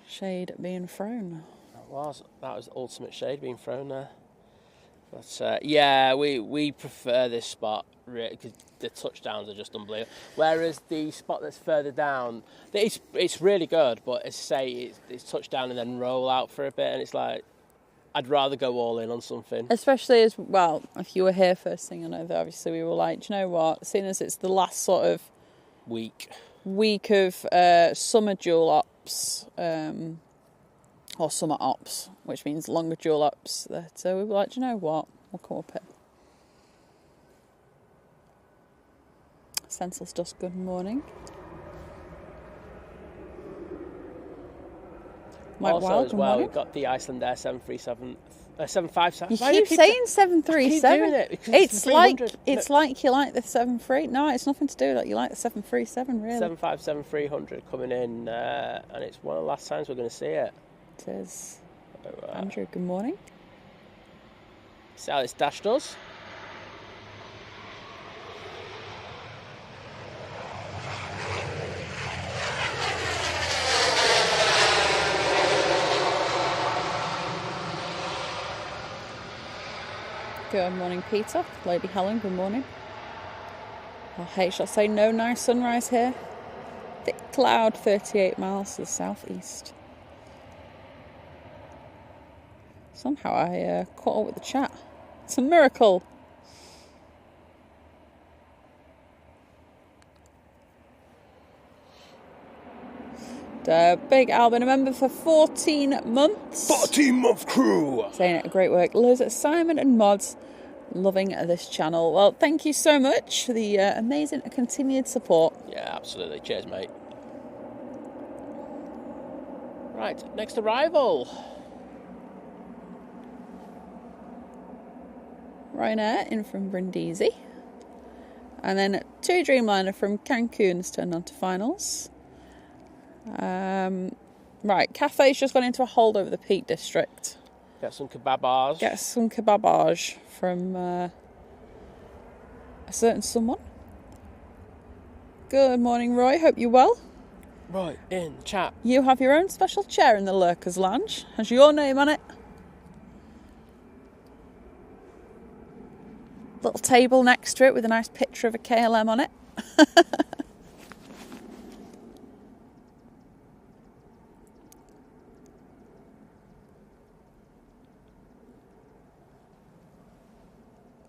S1: Shade being thrown.
S2: That was the ultimate shade being thrown there. But yeah, we prefer this spot because the touchdowns are just unbelievable. Whereas the spot that's further down, it's really good, but it's touchdown and then roll out for a bit, and it's like I'd rather go all in on something. Especially
S1: as well, if you were here first thing, I know that obviously we were like, do you know what? Seeing as it's the last sort of week of summer dual ops. Or summer ops, which means longer dual ops. So we were like, do you know what? We'll come up here. Senseless Dust, good morning. Mike
S2: also,
S1: Wild,
S2: as well,
S1: morning.
S2: We've got the Icelandair 757.
S1: You keep saying 737. It's like you like the 73. No, it's nothing to do with that. You like the 737, really.
S2: 757-300 coming in, and it's one of the last times we're going to see it.
S1: It is. Andrew, good morning.
S2: See how this dash does.
S1: Good morning, Peter. Lady Helen, good morning. Oh, hey, shall I say no nice sunrise here? Thick cloud, 38 miles to the southeast. Somehow I caught up with the chat. It's a miracle. Big Al, been a member for 14 months.
S2: 14-month crew.
S1: Saying it, great work. Liz, Simon and Mods, loving this channel. Well, thank you so much for the amazing continued support.
S2: Yeah, absolutely. Cheers, mate. Right, next arrival.
S1: Ryanair in from Brindisi. And then 2 Dreamliner from Cancun's turned on to finals. Right, Cafe's just gone into a hold over the Peak District.
S2: Get some kebabage. From
S1: a certain someone. Good morning, Roy. Hope you're well.
S2: Right, in the chat.
S1: You have your own special chair in the Lurkers Lounge. Has your name on it. Little table next to it with a nice picture of a KLM on it.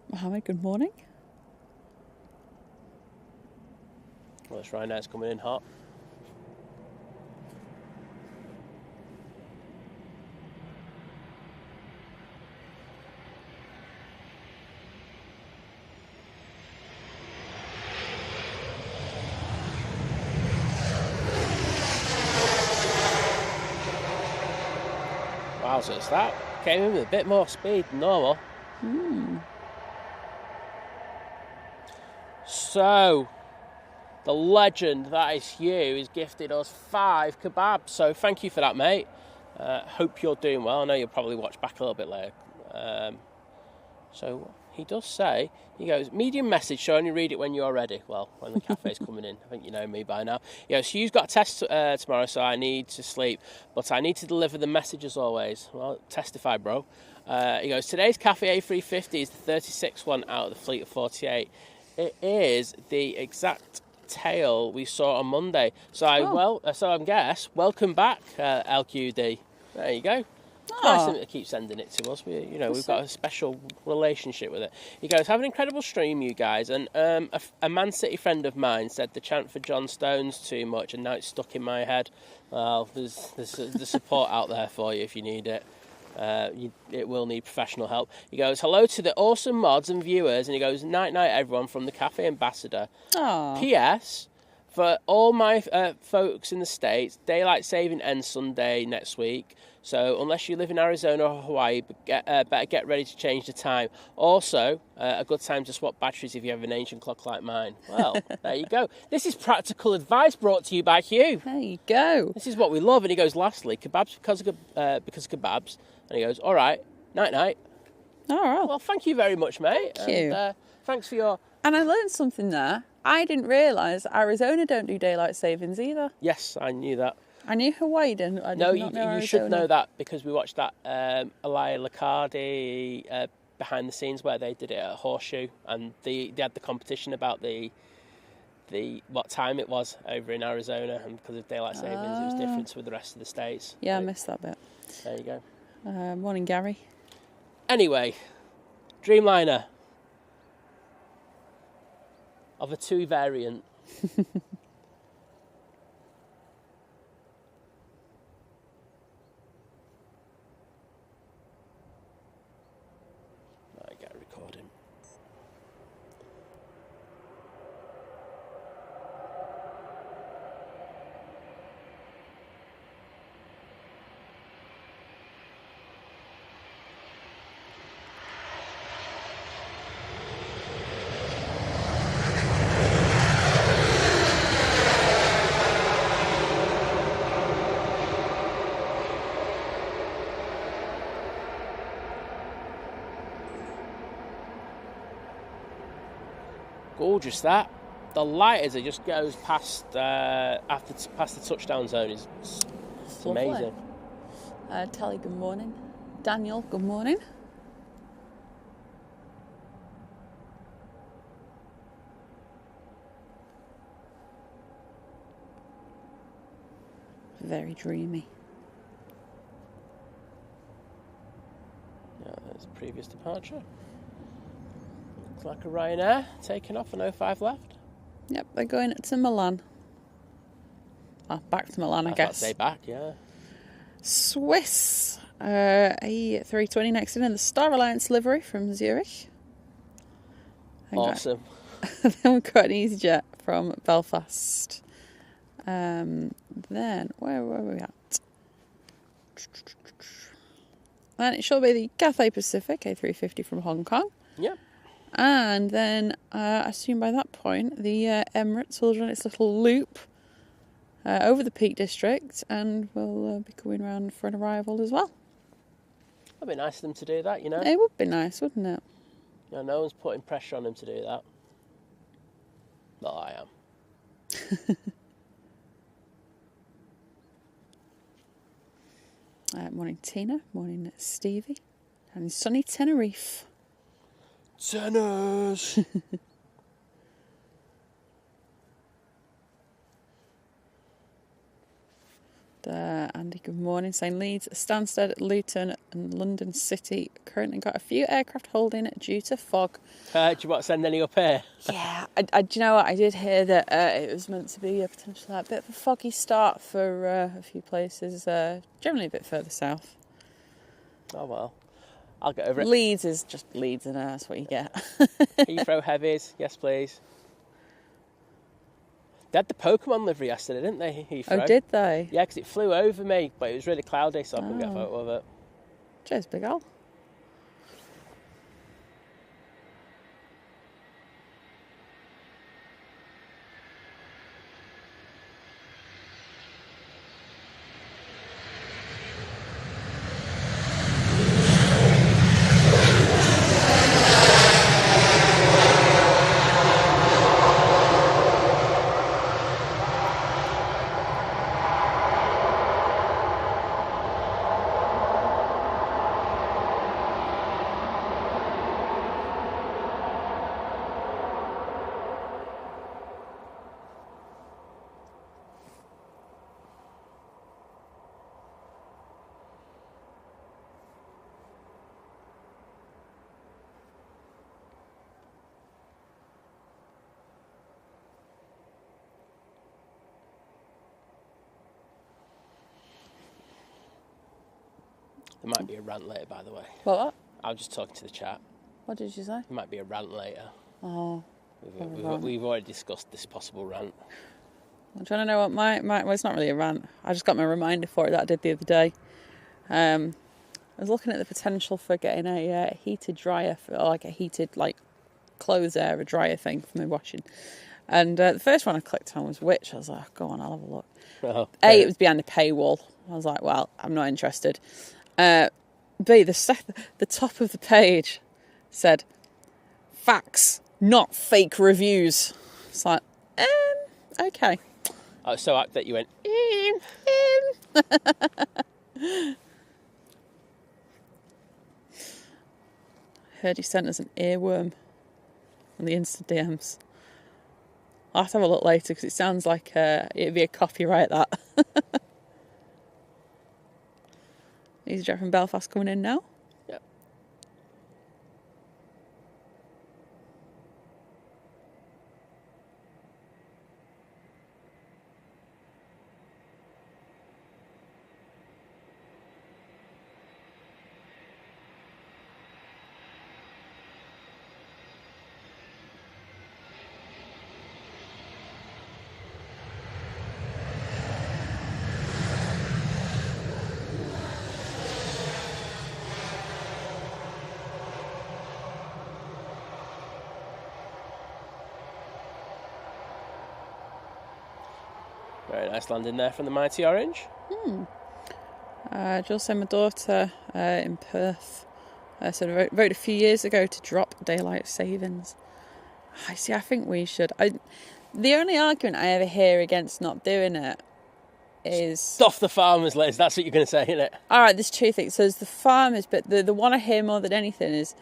S1: Mohammed, good morning.
S2: Well, this Ryanair's coming in hot. Wowzers, that came in with a bit more speed than normal. So, the legend that is Hugh has gifted us 5 kebabs. So thank you for that, mate. Hope you're doing well. I know you'll probably watch back a little bit later. So he does say, he goes, medium message, so only read it when you're ready. Well, when the cafe's coming in. I think you know me by now. He goes, Hugh's got a test tomorrow, so I need to sleep. But I need to deliver the message as always. Well, testify, bro. He goes, today's Cafe A350 is the 36th one out of the fleet of 48. It is the exact tail we saw on Monday. So I guess, welcome back, LQD. There you go. Nice of him to keep sending it to us. We've got a special relationship with it. He goes, have an incredible stream, you guys. And a Man City friend of mine said the chant for John Stones too much, and now it's stuck in my head. Well, there's the support out there for you if you need it. It will need professional help. He goes, hello to the awesome mods and viewers. And he goes, night night everyone from the Cafe Ambassador. P.S. For all my folks in the States, daylight saving ends Sunday next week. So unless you live in Arizona or Hawaii, better get ready to change the time. Also, a good time to swap batteries if you have an ancient clock like mine. Well, there you go. This is practical advice brought to you by Hugh.
S1: There you go.
S2: This is what we love. And he goes, lastly, kebabs because of kebabs. And he goes, all right, night night.
S1: All right.
S2: Well, thank you very much, mate.
S1: Thank you.
S2: Thanks for your...
S1: And I learned something there. I didn't realise Arizona don't do daylight savings either.
S2: Yes, I knew that.
S1: I knew Hawaii didn't. I did
S2: No,
S1: not know
S2: you should know that because we watched that Lighthearted behind the scenes where they did it at Horseshoe, and they had the competition about the what time it was over in Arizona, and because of daylight savings, it was different with the rest of the states.
S1: Yeah, I missed that bit.
S2: There you go.
S1: Morning, Gary.
S2: Anyway, Dreamliner of a 2 variant. I get a recording. Gorgeous that. The light as it just goes past past the touchdown zone is amazing.
S1: Tally, good morning. Daniel, good morning. Very dreamy.
S2: Yeah, that's previous departure. Looks like a Ryanair taking off an 05 left.
S1: Yep, they're going to Milan. Back to Milan, I guess.
S2: I'd say back, yeah.
S1: Swiss. A320 next in the Star Alliance livery from Zurich.
S2: Awesome.
S1: Then we've got an EasyJet from Belfast. Then, where were we at? And it shall be the Cathay Pacific A350 from Hong Kong.
S2: Yep.
S1: And then, I assume by that point, the Emirates will run its little loop over the Peak District, and we'll be going round for an arrival as well.
S2: That'd be nice of them to do that, you know.
S1: It would be nice, wouldn't it?
S2: Yeah, no one's putting pressure on them to do that. Well, I am.
S1: Morning, Tina. Morning, Stevie. And sunny Tenerife.
S2: Tennis!
S1: Andy, good morning, saying Leeds, Stansted, Luton and London City currently got a few aircraft holding due to fog.
S2: Do you want to send any up here?
S1: Yeah, do you know what? I did hear that it was meant to be a potentially a bit of a foggy start for a few places, generally a bit further south.
S2: Oh, well. I'll get over it.
S1: Leeds is just Leeds, and that's what you get.
S2: Heathrow heavies, yes please. They had the Pokemon livery yesterday, didn't they, Heathrow?
S1: Oh, did they?
S2: Yeah, because it flew over me, but it was really cloudy, so I couldn't get a photo of it.
S1: Cheers, Big Al.
S2: There might be a rant later, by the way.
S1: What?
S2: I was just talking to the chat.
S1: What did you say?
S2: There might be a rant later.
S1: Oh.
S2: We've already discussed this possible rant.
S1: I'm trying to know what my well, it's not really a rant. I just got my reminder for it that I did the other day. I was looking at the potential for getting a heated dryer, or like a heated clothes air, a dryer thing for my washing. And the first one I clicked on was Which. I was like, go on, I'll have a look.
S2: Oh,
S1: A, it was behind a paywall. I was like, well, I'm not interested. B, the top of the page said, facts, not fake reviews. It's like, okay.
S2: I was so apt that you went,
S1: Heard he sent us an earworm on the Insta DMs. I'll have to have a look later because it sounds like it'd be a copyright, that. Easy Jet from Belfast coming in now.
S2: Yep. Very nice landing there from the Mighty Orange.
S1: Just said my daughter in Perth said voted a few years ago to drop daylight savings. I think we should. The only argument I ever hear against not doing it is...
S2: Stuff the farmers, Liz. That's what you're going to say, isn't it?
S1: All right, there's two things. So there's the farmers, but the one I hear more than anything is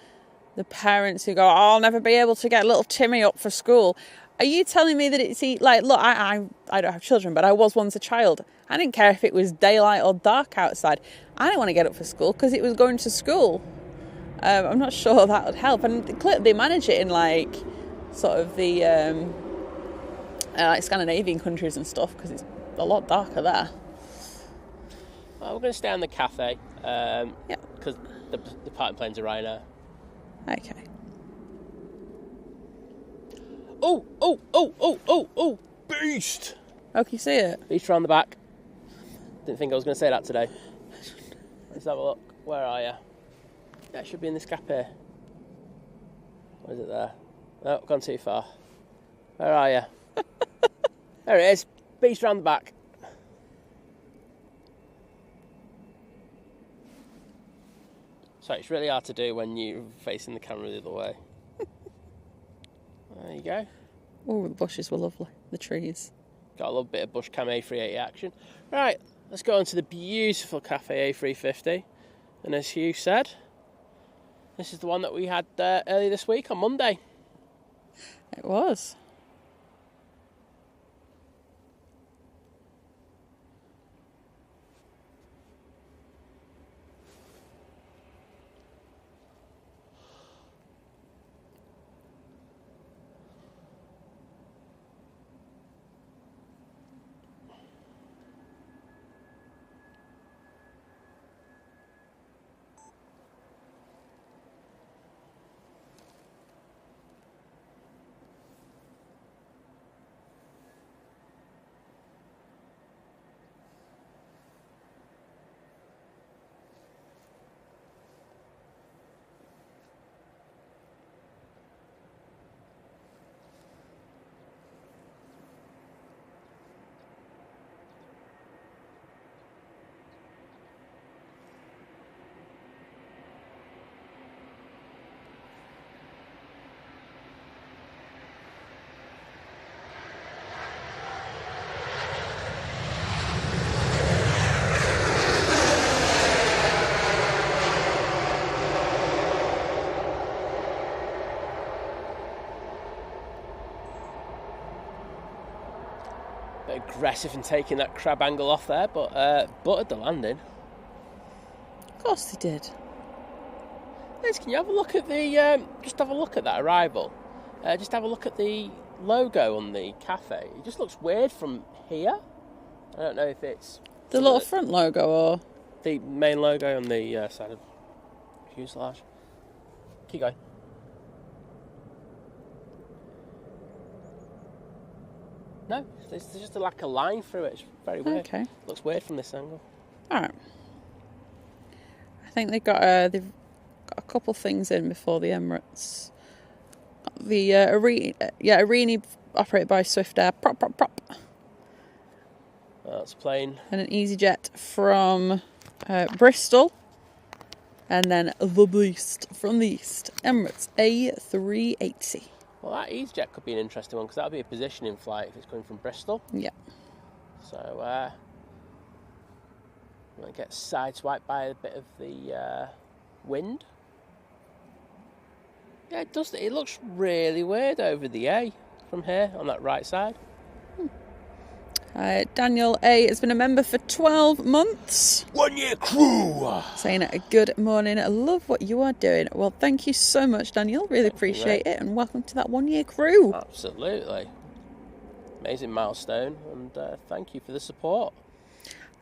S1: the parents who go, I'll never be able to get little Timmy up for school. Are you telling me that it's... Like, look, I don't have children, but I was once a child. I didn't care if it was daylight or dark outside. I didn't want to get up for school because it was going to school. I'm not sure that would help. And clearly they manage it in, sort of the Scandinavian countries and stuff because it's a lot darker there.
S2: Well, we're going to stay on the cafe
S1: Yeah.
S2: because the parking planes are Ryanair.
S1: Okay.
S2: Oh, beast!
S1: Oh, can you see it?
S2: Beast around the back. Didn't think I was going to say that today. Let's have a look. Where are you? Yeah, it should be in this gap here. Or is it there? No, gone too far. Where are you? There it is. Beast around the back. Sorry, it's really hard to do when you're facing the camera the other way. There you go.
S1: Oh, the bushes were lovely. The trees.
S2: Got a little bit of Bush Cam A380 action. Right, let's go on to the beautiful Cafe A350. And as Hugh said, this is the one that we had earlier this week on Monday.
S1: It was.
S2: bit aggressive in taking that crab angle off there, but buttered the landing.
S1: Of course they did.
S2: Liz, can you have a look at the just have a look at that arrival? Just have a look at the logo on the cafe. It just looks weird from here. I don't know if it's
S1: The little front logo or
S2: the main logo on the side of fuselage. Keep going. No, there's just like a line through it. It's very weird.
S1: Okay.
S2: Looks weird from this angle.
S1: all right. I think they've got a couple things in before the Emirates. The Arini operated by Swiftair. Prop.
S2: That's plane.
S1: And an EasyJet from Bristol. And then the beast from the east, Emirates A380.
S2: Well, that EasyJet could be an interesting one because that'll be a positioning flight if it's coming from Bristol.
S1: Yeah.
S2: So, might get sideswiped by a bit of the wind. Yeah, it does. It looks really weird over the A from here on that right side.
S1: Daniel A has been a member for 12 months.
S2: 1 year crew!
S1: Saying good morning, I love what you are doing. Well, thank you so much, Daniel. Really appreciate it. And welcome to that 1 year crew.
S2: Absolutely. Amazing milestone. And thank you for the support.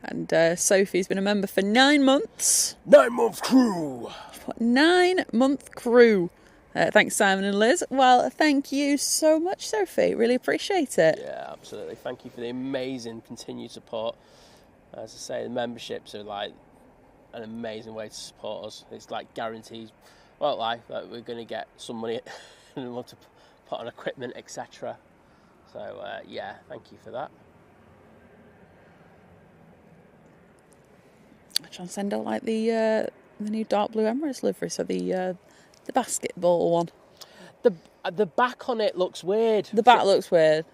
S1: And Sophie's been a member for 9 months.
S2: 9-month crew!
S1: 9-month crew. Thanks, Simon and Liz. Well, thank you so much, Sophie. Really appreciate it.
S2: Yeah, absolutely. Thank you for the amazing continued support. As I say, the memberships are like an amazing way to support us. It's like guarantees, well, like that we're going to get some money and we want to put on equipment, etc. So, yeah, thank you for that.
S1: I'm trying to send out like the new dark blue Emirates livery, so the basketball one.
S2: The back on it looks weird.
S1: The back looks weird.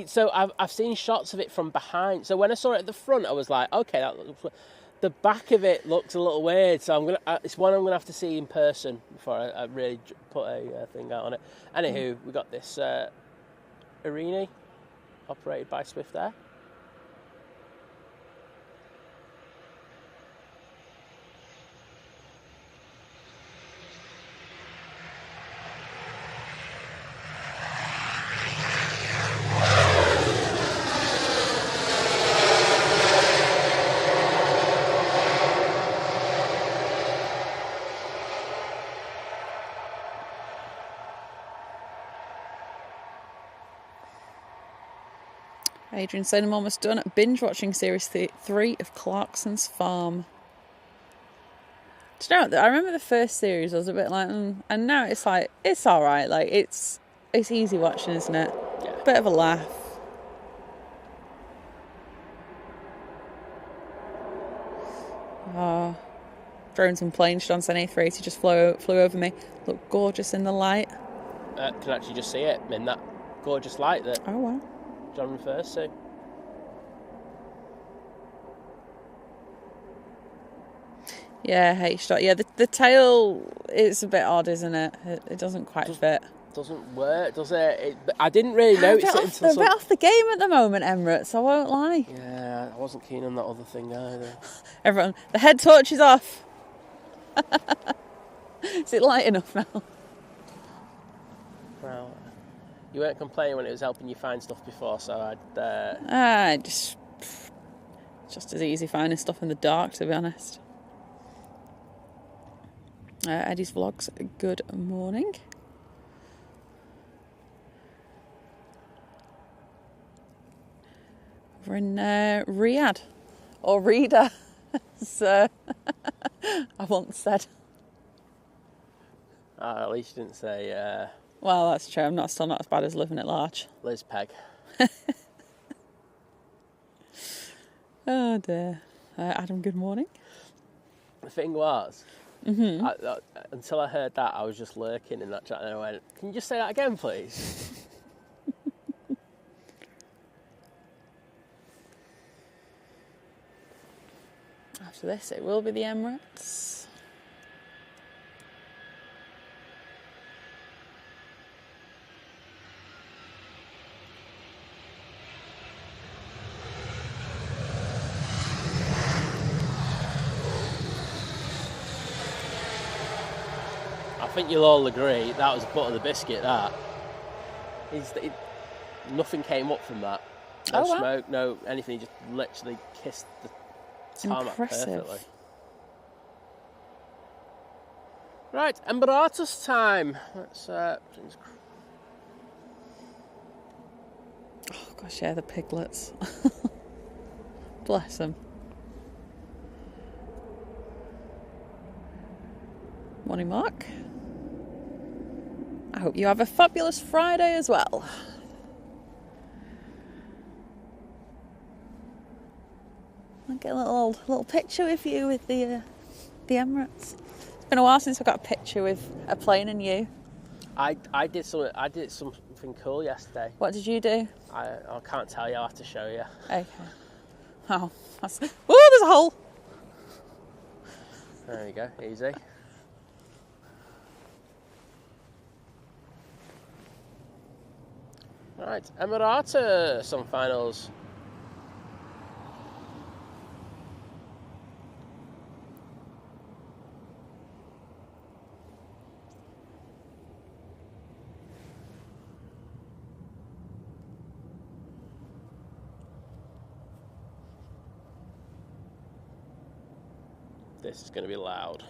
S2: So I've seen shots of it from behind. So when I saw it at the front, I was like, okay, that looks weird. The back of it looks a little weird. So it's one I'm gonna have to see in person before I really put a thing out on it. Anywho, we got this Arini, operated by Swiftair.
S1: Adrian said I'm almost done binge watching series 3 of Clarkson's Farm. Do you know what? I remember the first series I was a bit like, and now it's like, it's alright. Like, it's easy watching, isn't it?
S2: Yeah.
S1: Bit of a laugh. Drones and planes, John Sen A380 just flew over me. Looked gorgeous in the light.
S2: Can actually just see it in that gorgeous light that
S1: Oh, wow.
S2: John refers to.
S1: Yeah, H-dot. Yeah, the tail is a bit odd, isn't it? It doesn't quite fit.
S2: Doesn't work, does it? I didn't really notice it until...
S1: They're a bit off the game at the moment, Emirates, I won't lie.
S2: Yeah, I wasn't keen on that other thing either.
S1: Everyone, the head torch is off. Is it light enough now?
S2: Well, you weren't complaining when it was helping you find stuff before, so
S1: just as easy finding stuff in the dark, to be honest. Eddie's Vlogs, good morning. We're in Riyadh, or Rida, as I once said.
S2: At least you didn't say...
S1: Well, that's true. I'm still not as bad as living at large.
S2: Liz Peg.
S1: Oh dear. Adam, good morning.
S2: The thing was, until I heard that, I was just lurking in that chat and I went, can you just say that again, please?
S1: After this, it will be the Emirates.
S2: think you'll all agree that was butter the biscuit. That nothing came up from that. No smoke, no anything. He just literally kissed the tarmac perfectly. Right, Embaratus time. Let's. Oh
S1: gosh, yeah, the piglets. Bless them. Morning, Mark. I hope you have a fabulous Friday as well. I'll get a little picture with you with the Emirates. It's been a while since I got a picture with a plane and you.
S2: I did something cool yesterday.
S1: What did you do?
S2: I can't tell you. I'll have to show you.
S1: Okay. Oh, there's a hole.
S2: There you go. Easy. Right, Emirates some finals. This is going to be loud.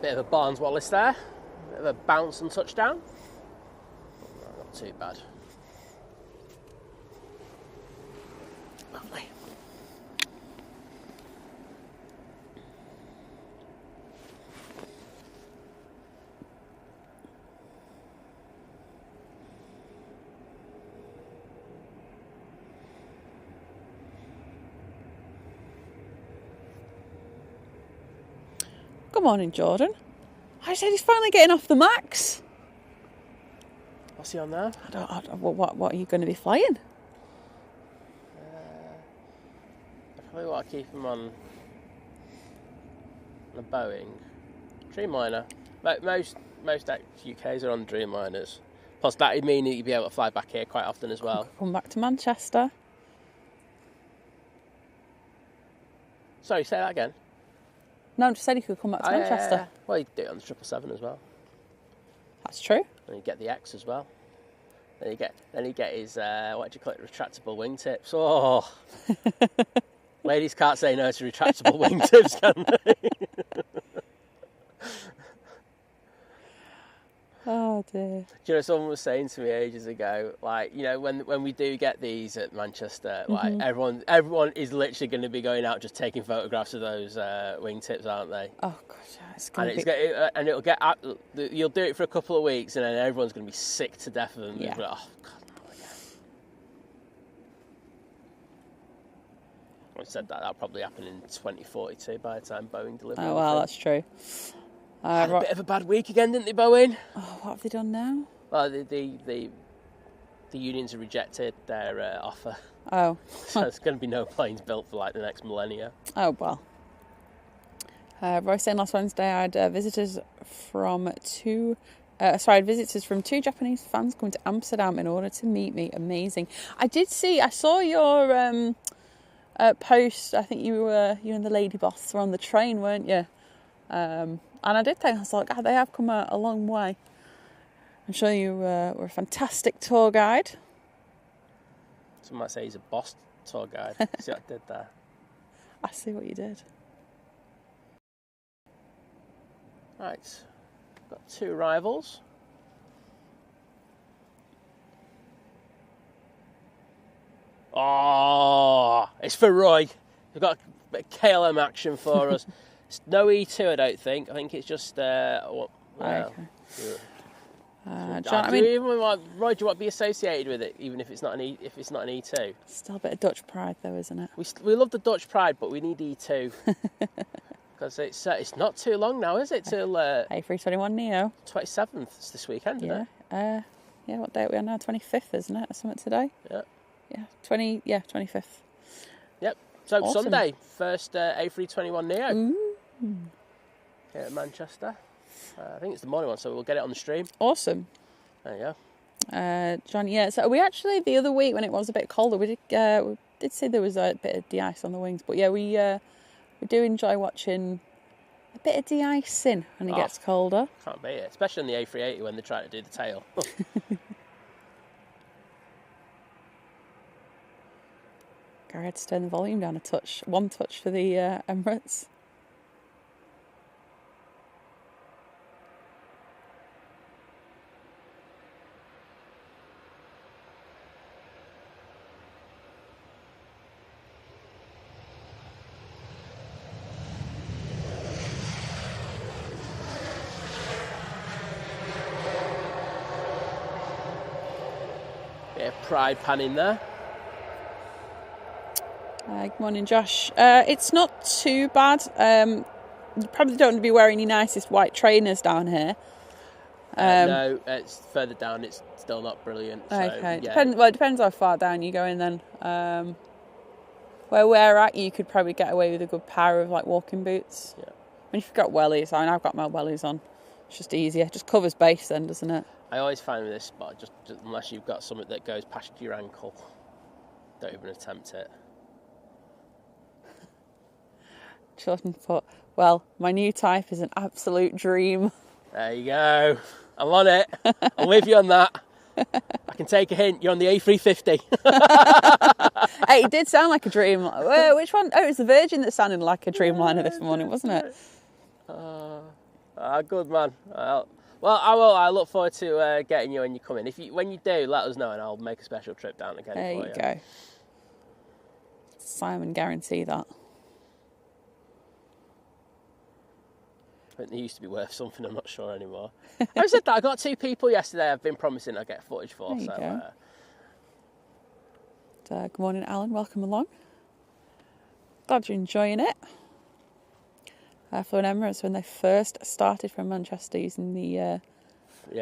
S2: Bit of a Barnes Wallace there, bit of a bounce and touchdown. Not too bad.
S1: Lovely. Good morning, Jordan. I said he's finally getting off the max.
S2: What's he on now?
S1: What are you going to be flying?
S2: I probably want to keep him on a Boeing Dreamliner. Most UKs are on Dreamliners. Plus, that would mean that you'd be able to fly back here quite often as well.
S1: Come back to Manchester.
S2: Sorry, say that again.
S1: No, I'm just saying he could come back to Manchester.
S2: Yeah. Well, you could do it on the 777 as well.
S1: That's true.
S2: And you get the X as well. Then you get his what do you call it? Retractable wingtips. Oh, ladies can't say no to retractable wingtips, can they?
S1: Oh dear.
S2: Do you know, someone was saying to me ages ago, like, you know, when we do get these at Manchester, like everyone is literally going to be going out just taking photographs of those wingtips, aren't they?
S1: Oh god, it's going to be.
S2: And it'll get you'll do it for a couple of weeks, and then everyone's going to be sick to death of them.
S1: Yeah.
S2: Like, oh god, not again. I said that'll probably happen in 2042 by the time Boeing delivers.
S1: Oh well, that's true.
S2: Had a bit of a bad week again, didn't they, Boeing?
S1: Oh, what have they done now?
S2: Well, the unions have rejected their offer.
S1: Oh.
S2: So there's going to be no planes built for like the next millennia.
S1: Oh, well. Roy saying last Wednesday I had visitors from two Japanese fans coming to Amsterdam in order to meet me. Amazing. I saw your post, I think you and the lady boss were on the train, weren't you? And I did think, I was like, God, they have come a long way. I'm sure you were a fantastic tour guide.
S2: Some might say he's a boss tour guide. See what I did there?
S1: I see what you did.
S2: Right, got 2 arrivals. Oh, it's for Roy. We've got a bit of KLM action for us. It's no E2, I don't think. I think it's just
S1: Okay.
S2: John,
S1: I
S2: do you
S1: mean,
S2: even want, Roy, do you want to be associated with it, even if it's not an E2?
S1: still a bit of Dutch pride, though, isn't it?
S2: We love the Dutch pride, but we need E2 because it's not too long now, is it? Till
S1: A321neo.
S2: 27th. It's this weekend, isn't it?
S1: Yeah. What date are we on now? 25th, isn't it? Or something today?
S2: Yeah.
S1: Yeah. 25th.
S2: Yep. So
S1: Awesome.
S2: Sunday, first A321neo
S1: Ooh.
S2: here at Manchester. I think it's the morning one, so we'll get it on the stream.
S1: Awesome.
S2: There you
S1: go. John, yeah. So we actually, the other week when it was a bit colder, we did see there was a bit of de-ice on the wings. But yeah, we do enjoy watching a bit of de-icing when it gets colder.
S2: Can't beat it, especially on the A380 when they're trying to do the tail.
S1: I had to turn the volume down one touch for the Emirates.
S2: Bit of pride pan in there.
S1: Good morning, Josh. It's not too bad. You probably don't want to be wearing your nicest white trainers down here.
S2: No, it's further down. It's still not brilliant. So,
S1: okay.
S2: Yeah.
S1: It depends how far down you're going then. Where we're at, you could probably get away with a good pair of like walking boots.
S2: Yeah.
S1: I mean, if you've got wellies, I mean, I've got my wellies on. It's just easier. Just covers base then, doesn't it?
S2: I always find with this spot, just unless you've got something that goes past your ankle, don't even attempt it.
S1: Jordan put, well, my new type is an absolute dream.
S2: There you go. I'm on it. I'm with you on that. I can take a hint. You're on the A350.
S1: Hey, it did sound like a dream. Which one? Oh, it was the Virgin that sounded like a Dreamliner this morning, wasn't it?
S2: Good man. Well, I will. I look forward to getting you when you come in. When you do, let us know, and I'll make a special trip down again.
S1: There you go. Simon, guarantee that.
S2: I think they used to be worth something. I'm not sure anymore. I said that I got 2 people yesterday. I've been promising I'll get footage for.
S1: There you
S2: so.
S1: Go. Good morning, Alan. Welcome along. Glad you're enjoying it. Flew in Emirates when they first started from Manchester using the the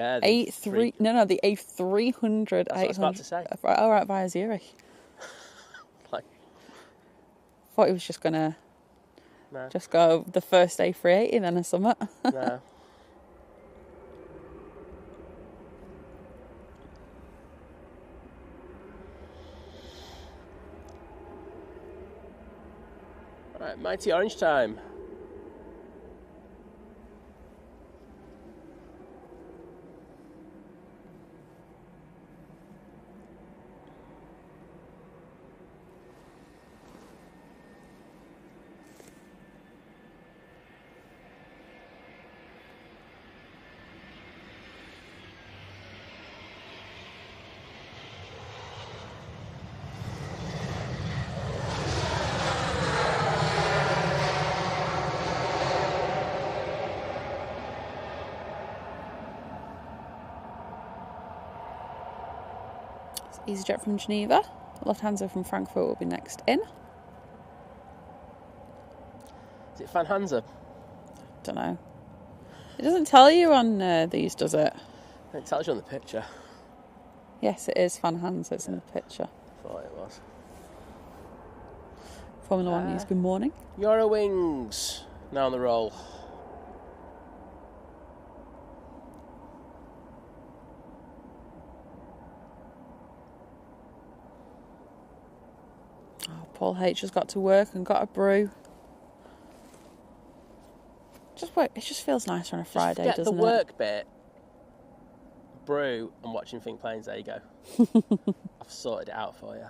S1: A300.
S2: That's what I was about to say.
S1: Oh, right, via Zurich. Thought he was just gonna just go the first A380 then or something.
S2: No. Right, mighty orange time.
S1: EasyJet from Geneva. Lufthansa from Frankfurt will be next in.
S2: Is it Van Hansa?
S1: Don't know. It doesn't tell you on these, does it?
S2: It tells you on the picture.
S1: Yes, it is Van Hansa. It's in the picture.
S2: I thought it was.
S1: Formula One News. Good morning.
S2: Eurowings now on the roll.
S1: Paul H has got to work and got a brew. It just feels nicer on a Friday,
S2: Just
S1: doesn't
S2: the work bit, brew, and watching Think Planes. There you go. I've sorted it out for you.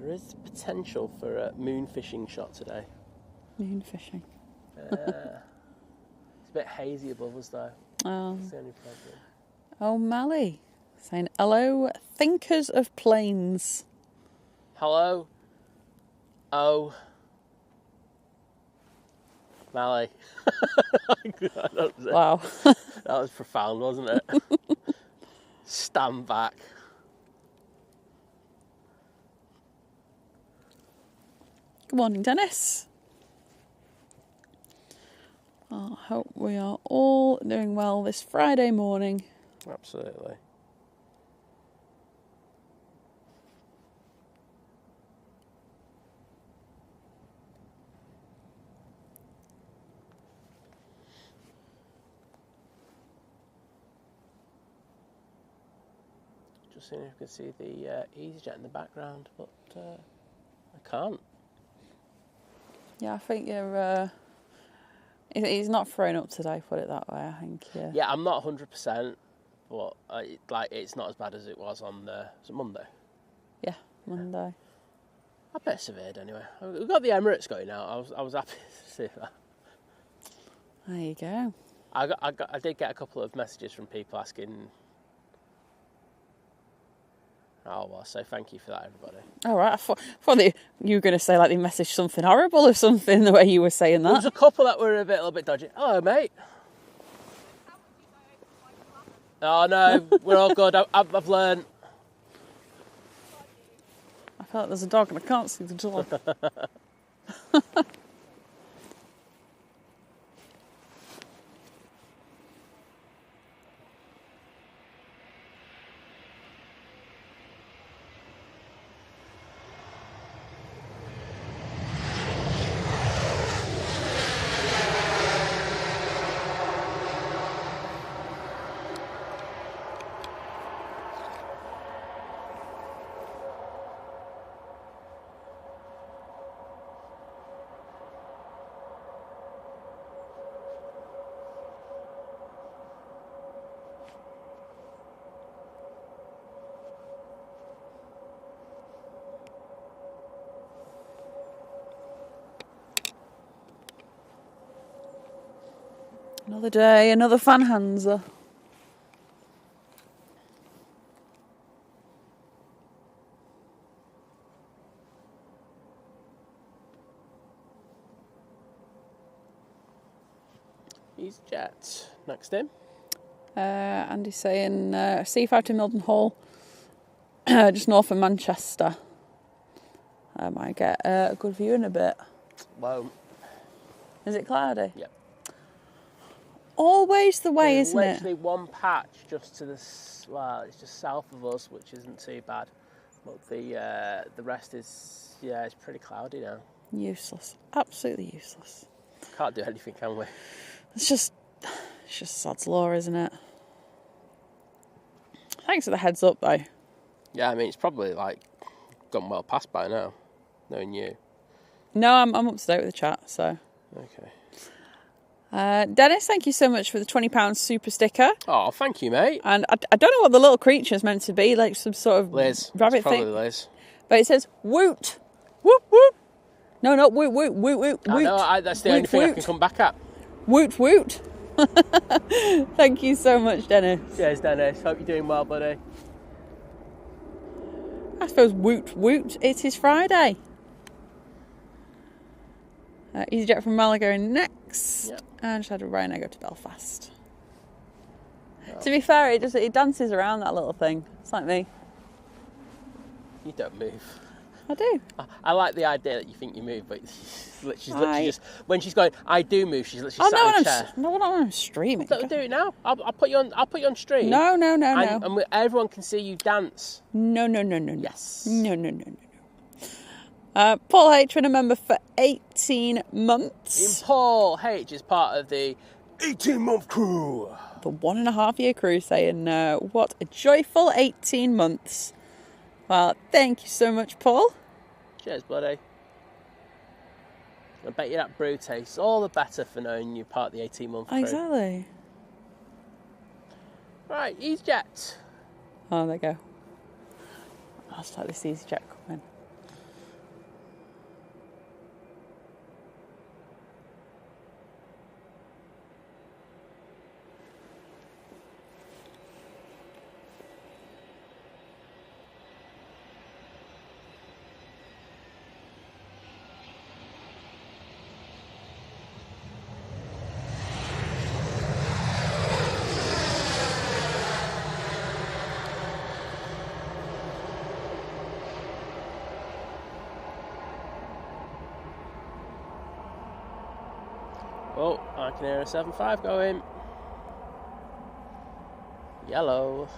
S2: There is potential for a moon fishing shot today.
S1: Moon fishing.
S2: It's a bit hazy above us though.
S1: Oh.
S2: That's the only problem.
S1: Oh, Mally saying hello, thinkers of planes.
S2: Hello. Oh. Mally.
S1: Wow.
S2: That was profound, wasn't it? Stand back.
S1: Good morning, Dennis. I hope we are all doing well this Friday morning.
S2: Absolutely. Just seeing if you can see the EasyJet in the background, but I can't.
S1: Yeah, I think you're... he's not thrown up today, put it that way, I think, yeah.
S2: Yeah, I'm not 100%, but it's not as bad as it was on was it Monday?
S1: Yeah, Monday.
S2: I persevered anyway. We've got the Emirates going now. I was happy to see that.
S1: There you go.
S2: I did get a couple of messages from people asking. Oh, well, so thank you for that, everybody.
S1: All right, I thought that you were going to say like they messaged something horrible or something the way you were saying that.
S2: There was a couple that were a little bit dodgy. Hello, mate. Oh, no, we're all good. I've learned.
S1: I feel like there's a dog and I can't see the dog. Another day, another fanhanza.
S2: EasyJet. Next in.
S1: Andy's saying C5 to Milton Hall, just north of Manchester. I might get a good view in a bit.
S2: Won't.
S1: Is it cloudy?
S2: Yep.
S1: Always the way, isn't it?
S2: Literally one patch just to it's just south of us, which isn't too bad. But the rest is, it's pretty cloudy now.
S1: Useless. Absolutely useless.
S2: Can't do anything, can we?
S1: It's just sod's law, isn't it? Thanks for the heads up, though.
S2: Yeah, I mean, it's probably, gone well past by now, knowing you.
S1: No, I'm up to date with the chat, so...
S2: Okay.
S1: Dennis, thank you so much for the £20 super sticker.
S2: Oh, thank you, mate.
S1: And I don't know what the little creature's meant to be, like some sort of
S2: Liz.
S1: rabbit
S2: It's probably
S1: thing.
S2: Liz.
S1: But it says, woot! Whoop, whoop! No, not woot, woot, woot, woot, woot.
S2: I know, that's the only thing I can come back at.
S1: Woot, woot! Thank you so much, Dennis.
S2: Cheers, Dennis. Hope you're doing well, buddy.
S1: I suppose woot, woot, it is Friday. EasyJet from Malaga next.
S2: Yep.
S1: And just had a Ryanair go to Belfast. Oh. To be fair, it dances around that little thing. It's like me.
S2: You don't move.
S1: I do.
S2: I like the idea that you think you move, but she's literally just when she's going, I do move. She's literally sat in a chair.
S1: No, not when I'm streaming.
S2: Do it now. I'll put you on. I'll put you on stream.
S1: No.
S2: And everyone can see you dance.
S1: No.
S2: Yes.
S1: No. Paul H. been a member for 18 months.
S2: And Paul H. is part of the 18-month crew.
S1: The 1.5 year crew, saying, what a joyful 18 months. Well, thank you so much, Paul.
S2: Cheers, buddy. I bet you that brew tastes all the better for knowing you're part of the 18-month crew.
S1: Exactly.
S2: Right, EasyJet.
S1: Oh, there you go. I'll start this EasyJet coming.
S2: Oh, I can hear a 7.5 going. Yellow.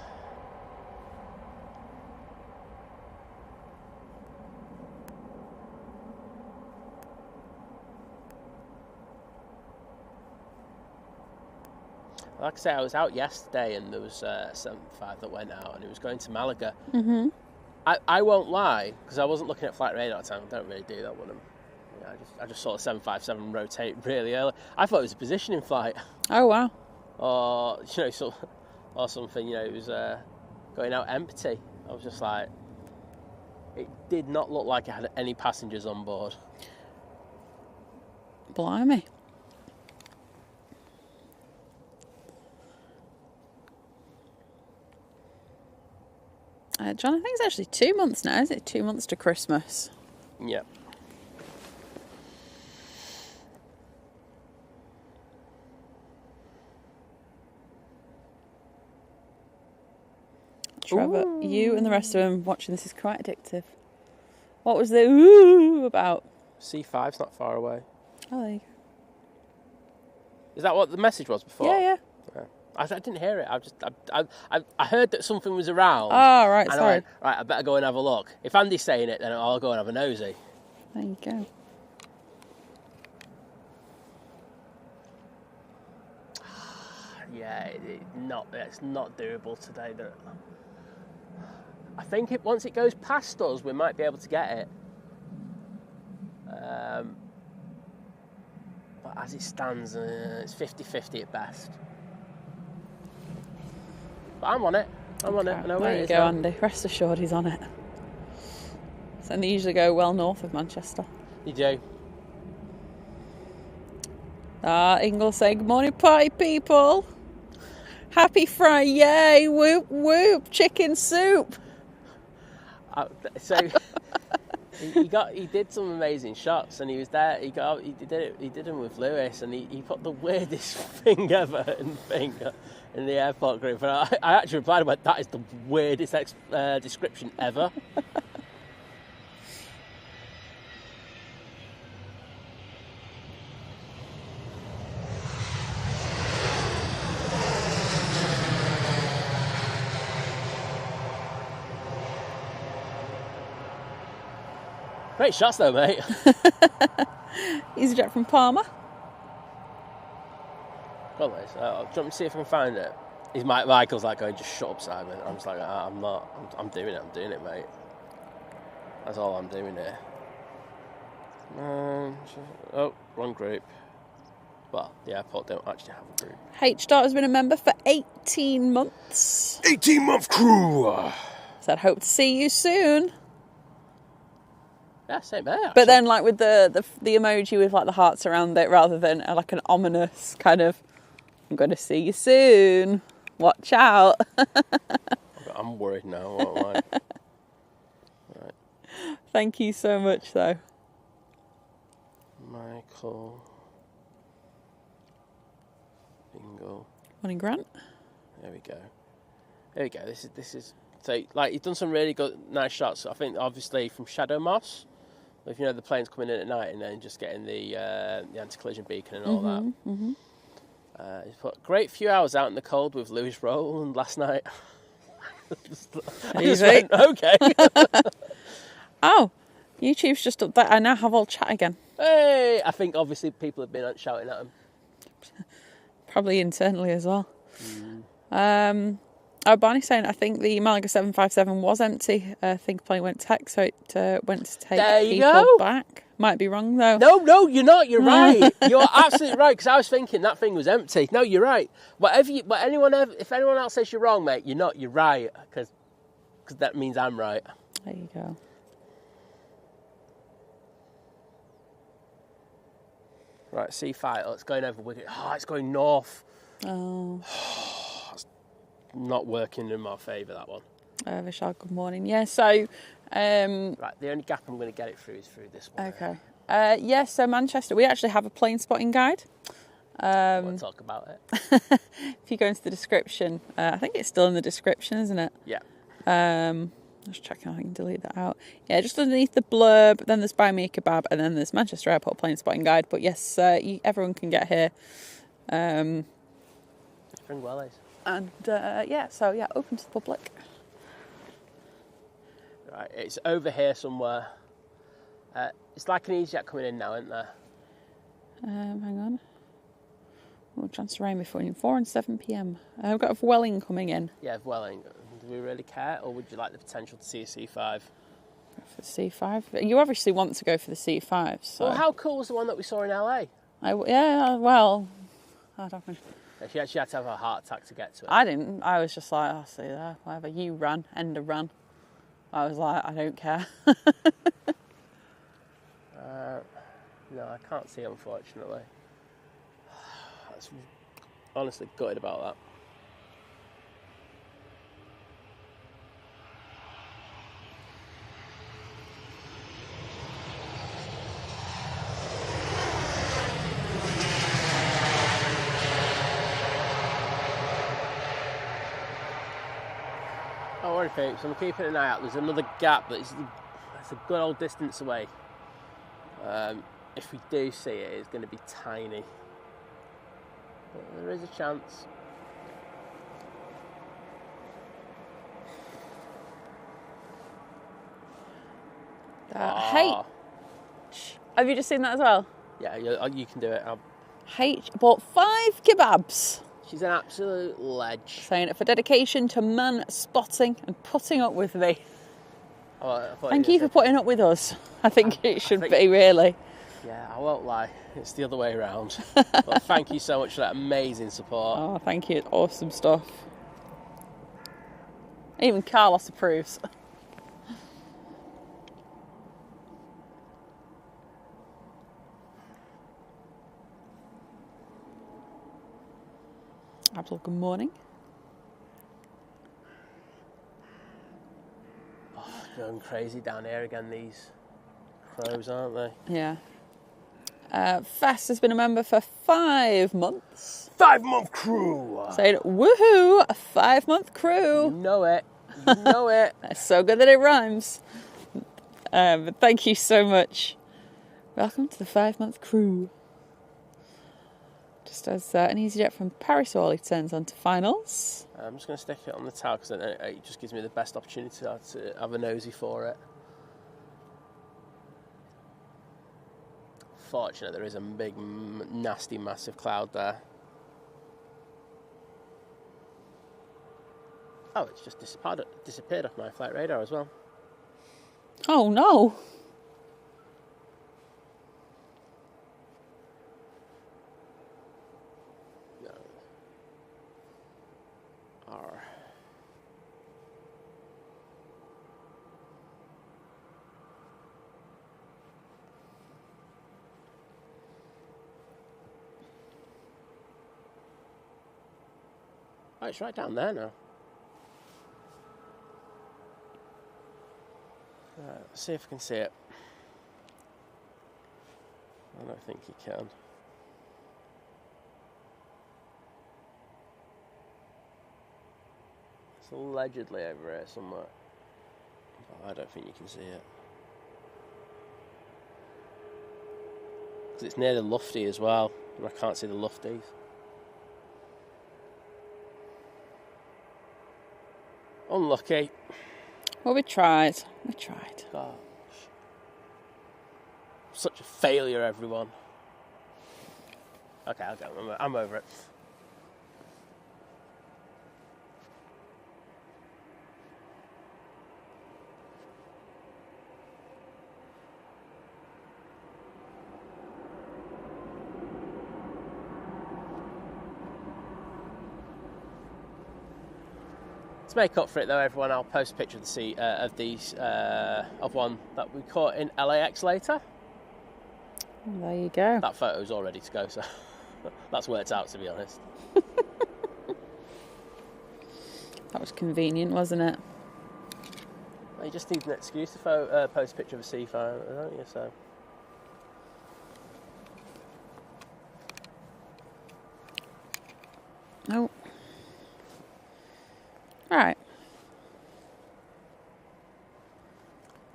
S2: Like I say, I was out yesterday and there was a 7.5 that went out and it was going to Malaga.
S1: Mm-hmm.
S2: I won't lie, because I wasn't looking at flight radar at the time. I don't really do that when I just saw the 757 rotate really early. I thought it was a positioning flight.
S1: Oh, wow.
S2: Or, or something, it was going out empty. I was just like, it did not look like it had any passengers on board.
S1: Blimey. John, I think it's actually 2 months now, is it? 2 months to Christmas.
S2: Yeah.
S1: Trevor, you and the rest of them watching this is quite addictive. What was the ooh about?
S2: C5's not far away.
S1: Oh, there you go.
S2: Is that what the message was before?
S1: Yeah.
S2: I didn't hear it. I heard that something was around.
S1: Oh, right,
S2: and
S1: sorry.
S2: I went, right, I better go and have a look. If Andy's saying it, then I'll go and have a nosy.
S1: There you go.
S2: Yeah, it's not doable today. I think once it goes past us, we might be able to get it. But as it stands, it's 50-50 at best. But I'm on it. I know
S1: there
S2: where it
S1: you
S2: is
S1: go,
S2: now.
S1: Andy. Rest assured he's on it. So they usually go well north of Manchester.
S2: You do.
S1: Ingle say, good morning, party people. Happy Friday, yay, whoop, whoop, chicken soup.
S2: So he did some amazing shots, and he was there. He did them with Lewis, and he put the weirdest thing ever in the airport group. And I actually replied about that is the weirdest description ever. Great shots though, mate.
S1: EasyJet from Palmer.
S2: Go on, Liz. Do you want me to see if I can find it? Michael's like going, just shut up, Simon. I'm just like, I'm not. I'm doing it, mate. That's all I'm doing here. Oh, wrong group. Well, the airport don't actually have a group.
S1: H-Dart has been a member for 18 months.
S2: 18-month crew!
S1: Said, hope to see you soon.
S2: Yeah, same there. Actually.
S1: But then, like, with the emoji with, like, the hearts around it rather than, like, an ominous kind of, I'm going to see you soon. Watch out.
S2: I'm worried now. What am I? Right.
S1: Thank you so much, though.
S2: Michael. Bingo.
S1: Morning, Grant.
S2: There we go. This is So, like, he's done some really good, nice shots. I think, obviously, from Shadow Moss, if you know the planes coming in at night and then just getting the anti-collision beacon and all that.
S1: Mm-hmm.
S2: He's put a great few hours out in the cold with Lewis Rowland last night. I just went, okay.
S1: Oh, YouTube's just up there. I now have all chat again.
S2: Hey, I think obviously people have been shouting at him.
S1: Probably internally as well. Barney's saying, I think the Malaga 757 was empty. I think the plane went tech, so it went to take people back. Might be wrong, though.
S2: No, you're not. You're right. You're absolutely right, because I was thinking that thing was empty. No, you're right. If anyone else says you're wrong, mate, you're not. You're right, because that means I'm right.
S1: There you go.
S2: Right, C5. Oh, it's going over Wicket. Oh, it's going north.
S1: Oh.
S2: It's not working in my favour, that one.
S1: Vishal, good morning. Yeah, so...
S2: right, the only gap I'm going to get it through is through this one.
S1: Okay. So Manchester, we actually have a plane spotting guide.
S2: I want to talk about it.
S1: If you go into the description, I think it's still in the description, isn't it?
S2: Yeah.
S1: Just checking how I can delete that out. Yeah, just underneath the blurb, then there's Buy Me a Kebab, and then there's Manchester Airport Plane Spotting Guide. But yes, everyone can get here.
S2: Spring Wellies.
S1: And open to the public.
S2: Right, it's over here somewhere. It's like an EasyJet coming in now, isn't there?
S1: Hang on. Oh, chance to rain between 4 and 7 p.m. I've got a Welling coming in.
S2: Yeah, Welling. Do we really care, or would you like the potential to see a C5?
S1: For the C5? You obviously want to go for the C5, so...
S2: Well, how cool was the one that we saw in LA?
S1: I don't know.
S2: She actually had to have a heart attack to get to it.
S1: I didn't. I was just like, I'll see there. Whatever. You ran. Ender ran. I was like, I don't care.
S2: No, I can't see, unfortunately. I was honestly gutted about that. Don't worry, peeps, I'm keeping an eye out. There's another gap that's a good old distance away. If we do see it, it's going to be tiny. But there is a chance.
S1: Hey, have you just seen that as well?
S2: Yeah, you can do it.
S1: H bought 5 kebabs.
S2: She's an absolute ledge.
S1: Saying it for dedication to man spotting and putting up with me. Thank you for putting up with us. I think it should be, really.
S2: Yeah, I won't lie. It's the other way around. But thank you so much for that amazing support.
S1: Oh, thank you. It's awesome stuff. Even Carlos approves. Abdul, good morning.
S2: Oh, going crazy down here again, these crows, aren't they?
S1: Yeah. Fast has been a member for 5 months.
S2: 5-month crew!
S1: Saying, woohoo, a 5-month crew.
S2: You know it. You know it.
S1: That's so good that it rhymes. But thank you so much. Welcome to the 5-month crew. Just as an EasyJet from Paris Orly turns on to finals.
S2: I'm just going to stick it on the tower because it just gives me the best opportunity to have a nosy for it. Fortunate there is a big, nasty, massive cloud there. Oh, it's just disappeared off my flight radar as well.
S1: Oh no!
S2: Oh, it's right down there now. Let's see if I can see it. I don't think you can. allegedly over here somewhere. But I don't think you can see it. Because it's near the lufty as well, and I can't see the lufties. Unlucky.
S1: Well, we tried.
S2: Gosh. Such a failure, everyone. Okay, I'll go. I'm over it. To make up for it, though, everyone, I'll post a picture of one that we caught in LAX later.
S1: There you go.
S2: That photo's all ready to go, so that's worked out, to be honest.
S1: That was convenient, wasn't it?
S2: You just need an excuse to post a picture of a seafarer, don't you? So.
S1: Oh. Right.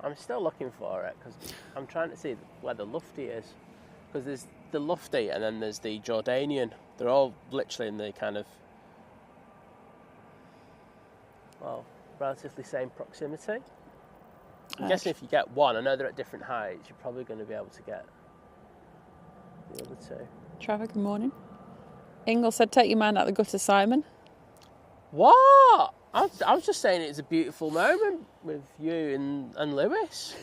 S2: I'm still looking for it because I'm trying to see where the lufty is. Because there's the lufty and then there's the Jordanian. They're all literally in the kind of, well, relatively same proximity. I'm guessing if you get one, I know they're at different heights, you're probably going to be able to get the other two.
S1: Trevor, good morning. Ingle said, take your mind out the gutter, Simon.
S2: What? I was just saying it's a beautiful moment with you and Lewis.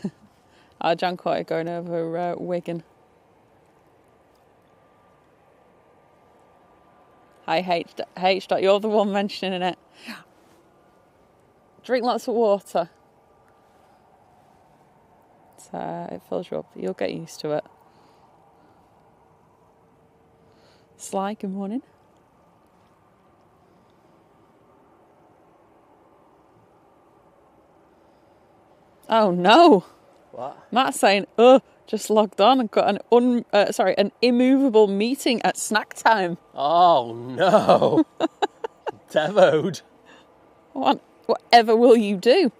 S1: John caught it going over Wigan. Hi, H. You're the one mentioning it. Drink lots of water. It fills you up. You'll get used to it. Sly, good morning. Oh no!
S2: What?
S1: Matt's saying, just logged on and got an immovable meeting at snack time.
S2: Oh no! Devoed.
S1: Whatever will you do?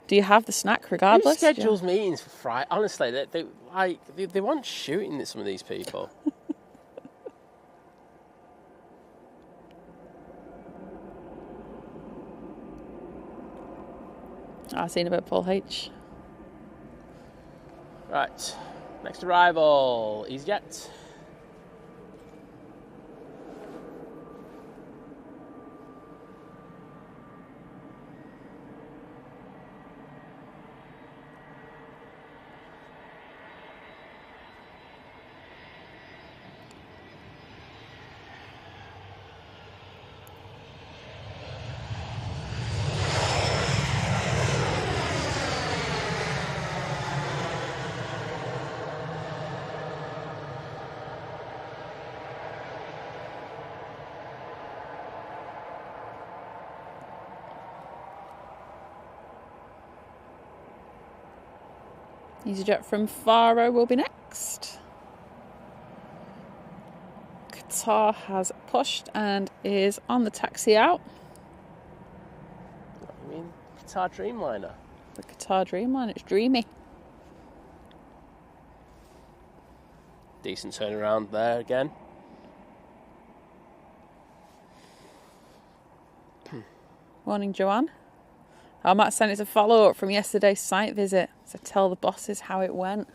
S1: Do you have the snack regardless?
S2: Who schedules meetings for Friday? Honestly, they want shooting at some of these people.
S1: I've seen about Paul H.
S2: Right, next arrival, EasyJet.
S1: EasyJet from Faro will be next. Qatar has pushed and is on the taxi out.
S2: I mean, Qatar Dreamliner.
S1: The Qatar Dreamliner, it's dreamy.
S2: Decent turnaround there again.
S1: Morning, Joanne. Oh, Matt saying it's a follow-up from yesterday's site visit. So tell the bosses how it went.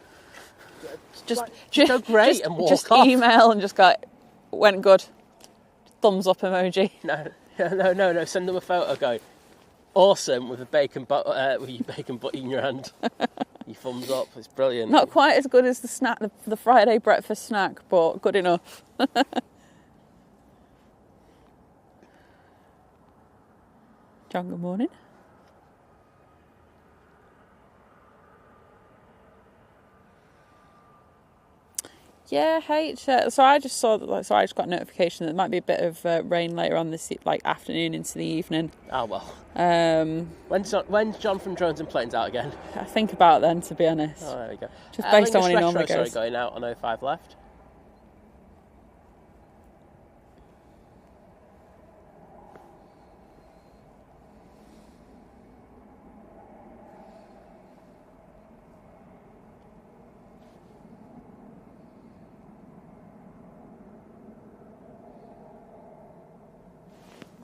S1: Just
S2: go great and walk
S1: just
S2: off.
S1: Email and just go, went good. Thumbs up emoji.
S2: No. Send them a photo going, awesome, with a with your bacon butty in your hand. Your thumbs up. It's brilliant.
S1: Not quite as good as the snack, the Friday breakfast snack, but good enough. John, good morning. Yeah, hey. So I just saw that. So I just got a notification that there might be a bit of rain later on this afternoon into the evening.
S2: Oh well. When's John from Drones and Planes out again?
S1: I think about then, to be honest.
S2: Oh, there we go.
S1: Just based on when he normally
S2: Retro,
S1: goes.
S2: Going out on 05 left.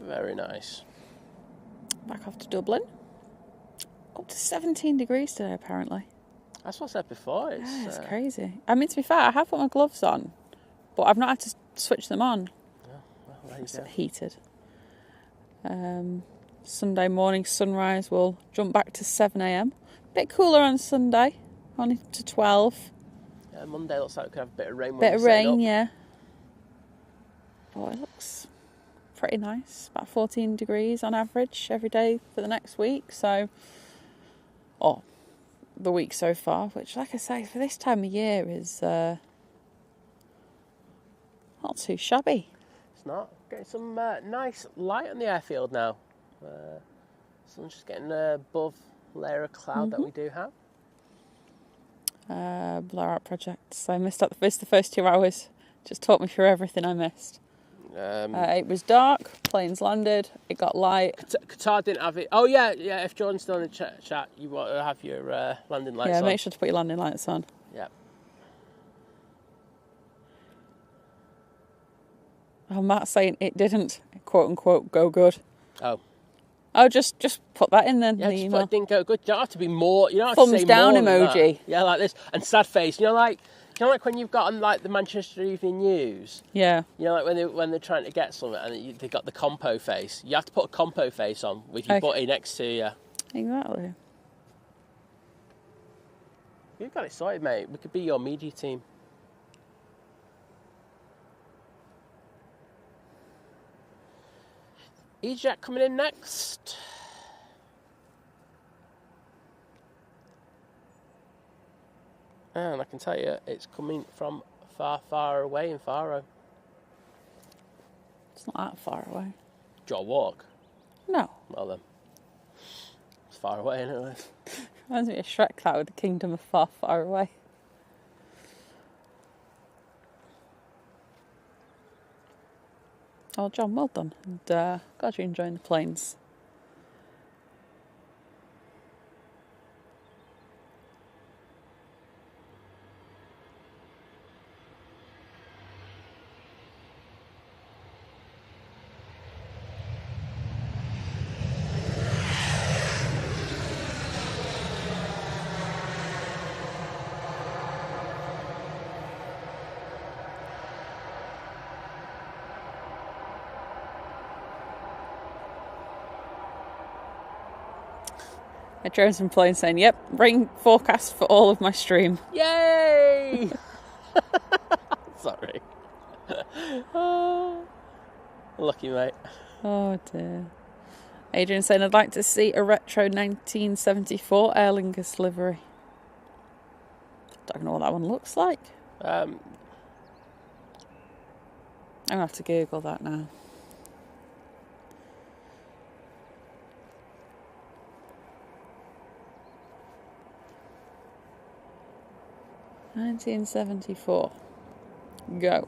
S2: Very nice.
S1: Back off to Dublin. Up to 17 degrees today, apparently.
S2: That's what I said before.
S1: It's crazy. I mean, to be fair, I have put my gloves on, but I've not had to switch them on.
S2: Yeah, well, there you
S1: It's
S2: go.
S1: heated. Sunday morning sunrise will jump back to 7 a.m. Bit cooler on Sunday, only to 12.
S2: Yeah, Monday looks like we could have a bit of rain.
S1: Bit of rain, yeah. Oh, it looks pretty nice. About 14 degrees on average every day for the next week. So, the week so far, which, like I say, for this time of year is not too shabby.
S2: It's not. Getting some nice light on the airfield now. Sun's just getting above layer of cloud that we do have.
S1: Blowout project. So I missed the first 2 hours. Just talked me through everything I missed. It was dark, planes landed, it got light.
S2: Qatar didn't have it. Oh, yeah. If Jordan's still in the chat, you want to have your landing lights on.
S1: Yeah, make sure to put your landing lights on.
S2: Yeah.
S1: Oh, Matt's saying it didn't, quote unquote, go good.
S2: Oh,
S1: just put that in then.
S2: Yeah,
S1: the
S2: just
S1: email.
S2: put it didn't go good. You don't have to be more. You don't have
S1: Thumbs
S2: to say
S1: down
S2: more than
S1: emoji.
S2: that. Yeah, like this. And sad face. Like when you've got on like the Manchester Evening News.
S1: Yeah.
S2: Like when they're trying to get something and they've got the compo face. You have to put a compo face on with your butty next to you.
S1: Exactly.
S2: You've got it sorted, mate. We could be your media team. EasyJet coming in next. And I can tell you, it's coming from far, far away in Faro.
S1: It's not that far away.
S2: Do you walk?
S1: No.
S2: Well then. It's far away, isn't it?
S1: Reminds me of Shrek, that with the kingdom of far, far away. Oh, John, well done. And glad you're enjoying the planes. I drove some planes saying, yep, rain forecast for all of my stream.
S2: Yay! Sorry. Lucky, mate.
S1: Oh dear. Adrian saying, I'd like to see a retro 1974 Aer Lingus livery. Don't know what that one looks like. I'm going to have to Google that now. $1974. Go.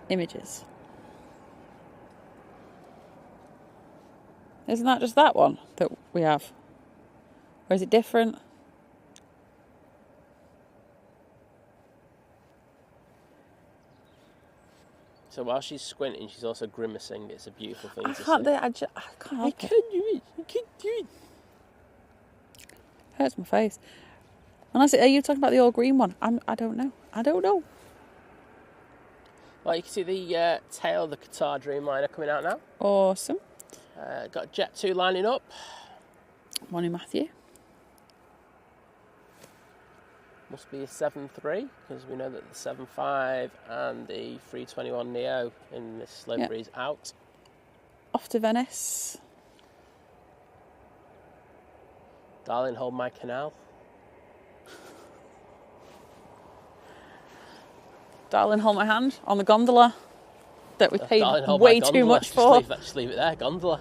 S1: Images. Isn't that just that one that we have? Or is it different?
S2: So while she's squinting, she's also grimacing. It's a beautiful thing to see.
S1: I can't help it.
S2: I can't do it.
S1: Hurts my face. Unless, are you talking about the all green one? I don't know.
S2: Well, you can see the tail of the Qatar Dreamliner coming out now.
S1: Awesome.
S2: Got Jet 2 lining up.
S1: Morning, Matthew.
S2: Must be a 7.3, because we know that the 7.5 and the 321neo in this livery is out.
S1: Off to Venice.
S2: Darling, hold my canal.
S1: Darling, hold my hand on the gondola that we paid
S2: Darling,
S1: way too much for.
S2: Just leave it there, gondola.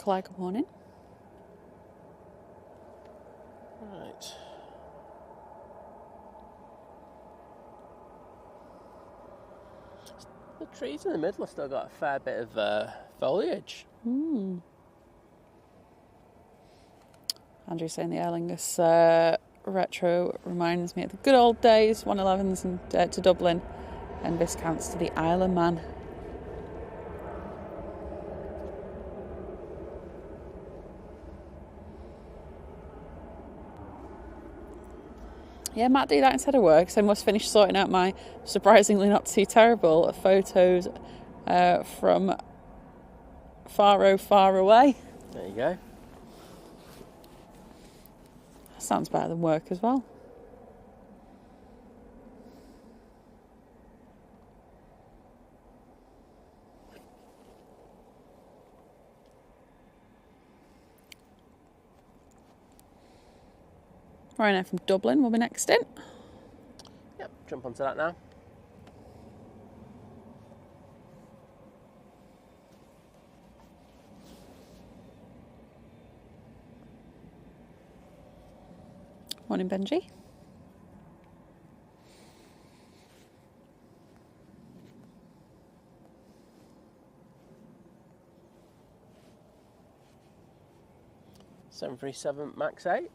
S1: Nikolai, good morning.
S2: Right. The trees in the middle have still got a fair bit of foliage.
S1: Andrew's saying the Aer Lingus retro reminds me of the good old days, 111s and to Dublin, and discounts to the Isle of Man. Yeah, might do that instead of work. So I must finish sorting out my surprisingly not too terrible photos from far away.
S2: There you go.
S1: That sounds better than work as well. Ryanair from Dublin will be next in.
S2: Yep, jump onto that now.
S1: Morning, Benji.
S2: Seven 737 Max 8.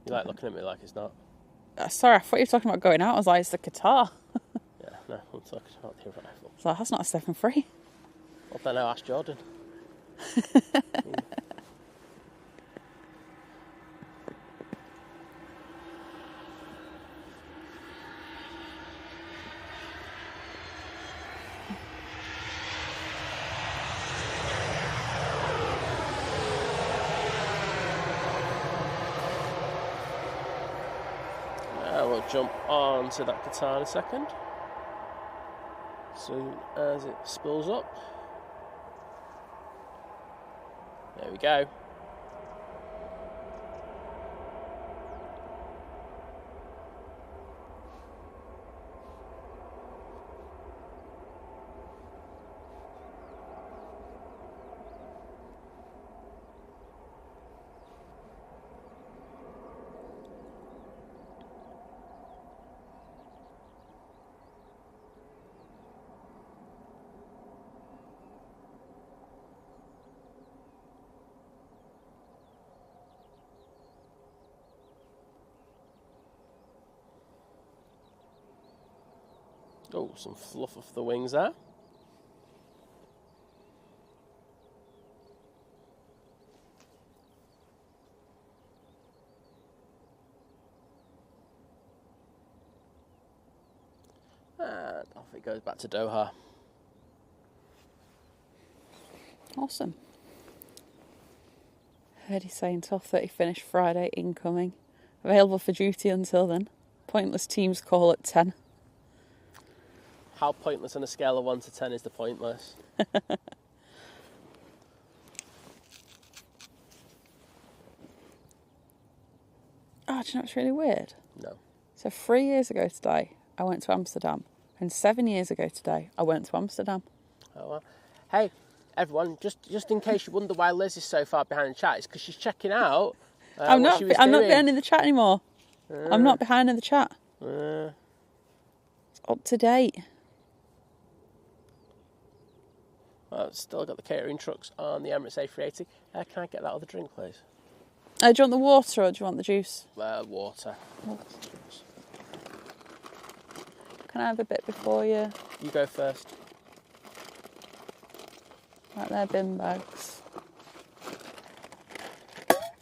S2: You like looking at me like it's not?
S1: Sorry, I thought you were talking about going out. I was like, it's the Qatar.
S2: Yeah, no, I'm talking about the arrival.
S1: So that's not a 7-3.
S2: Well, then I'll ask Jordan. We'll jump on to that Qatar in a second. Soon as it spools up. There we go. Oh, some fluff off the wings there. And off it goes back to Doha.
S1: Awesome. Heard you saying 12:30 finish Friday incoming. Available for duty until then. Pointless teams call at 10.
S2: How pointless on a scale of 1 to 10 is the pointless?
S1: Oh, do you know what's really weird?
S2: No.
S1: So 3 years ago today, I went to Amsterdam. And 7 years ago today, I went to Amsterdam.
S2: Oh, well. Hey, everyone, just in case you wonder why Liz is so far behind the chat, it's because she's checking out
S1: I'm not
S2: what she was
S1: I'm not
S2: doing.
S1: behind in the chat anymore. I'm not behind in the chat. It's up to date.
S2: I've still got the catering trucks on the Emirates A380. Can I get that other drink, please?
S1: Do you want the water or do you want the juice?
S2: Water.
S1: Can I have a bit before you?
S2: You go first.
S1: Right there, bin bags.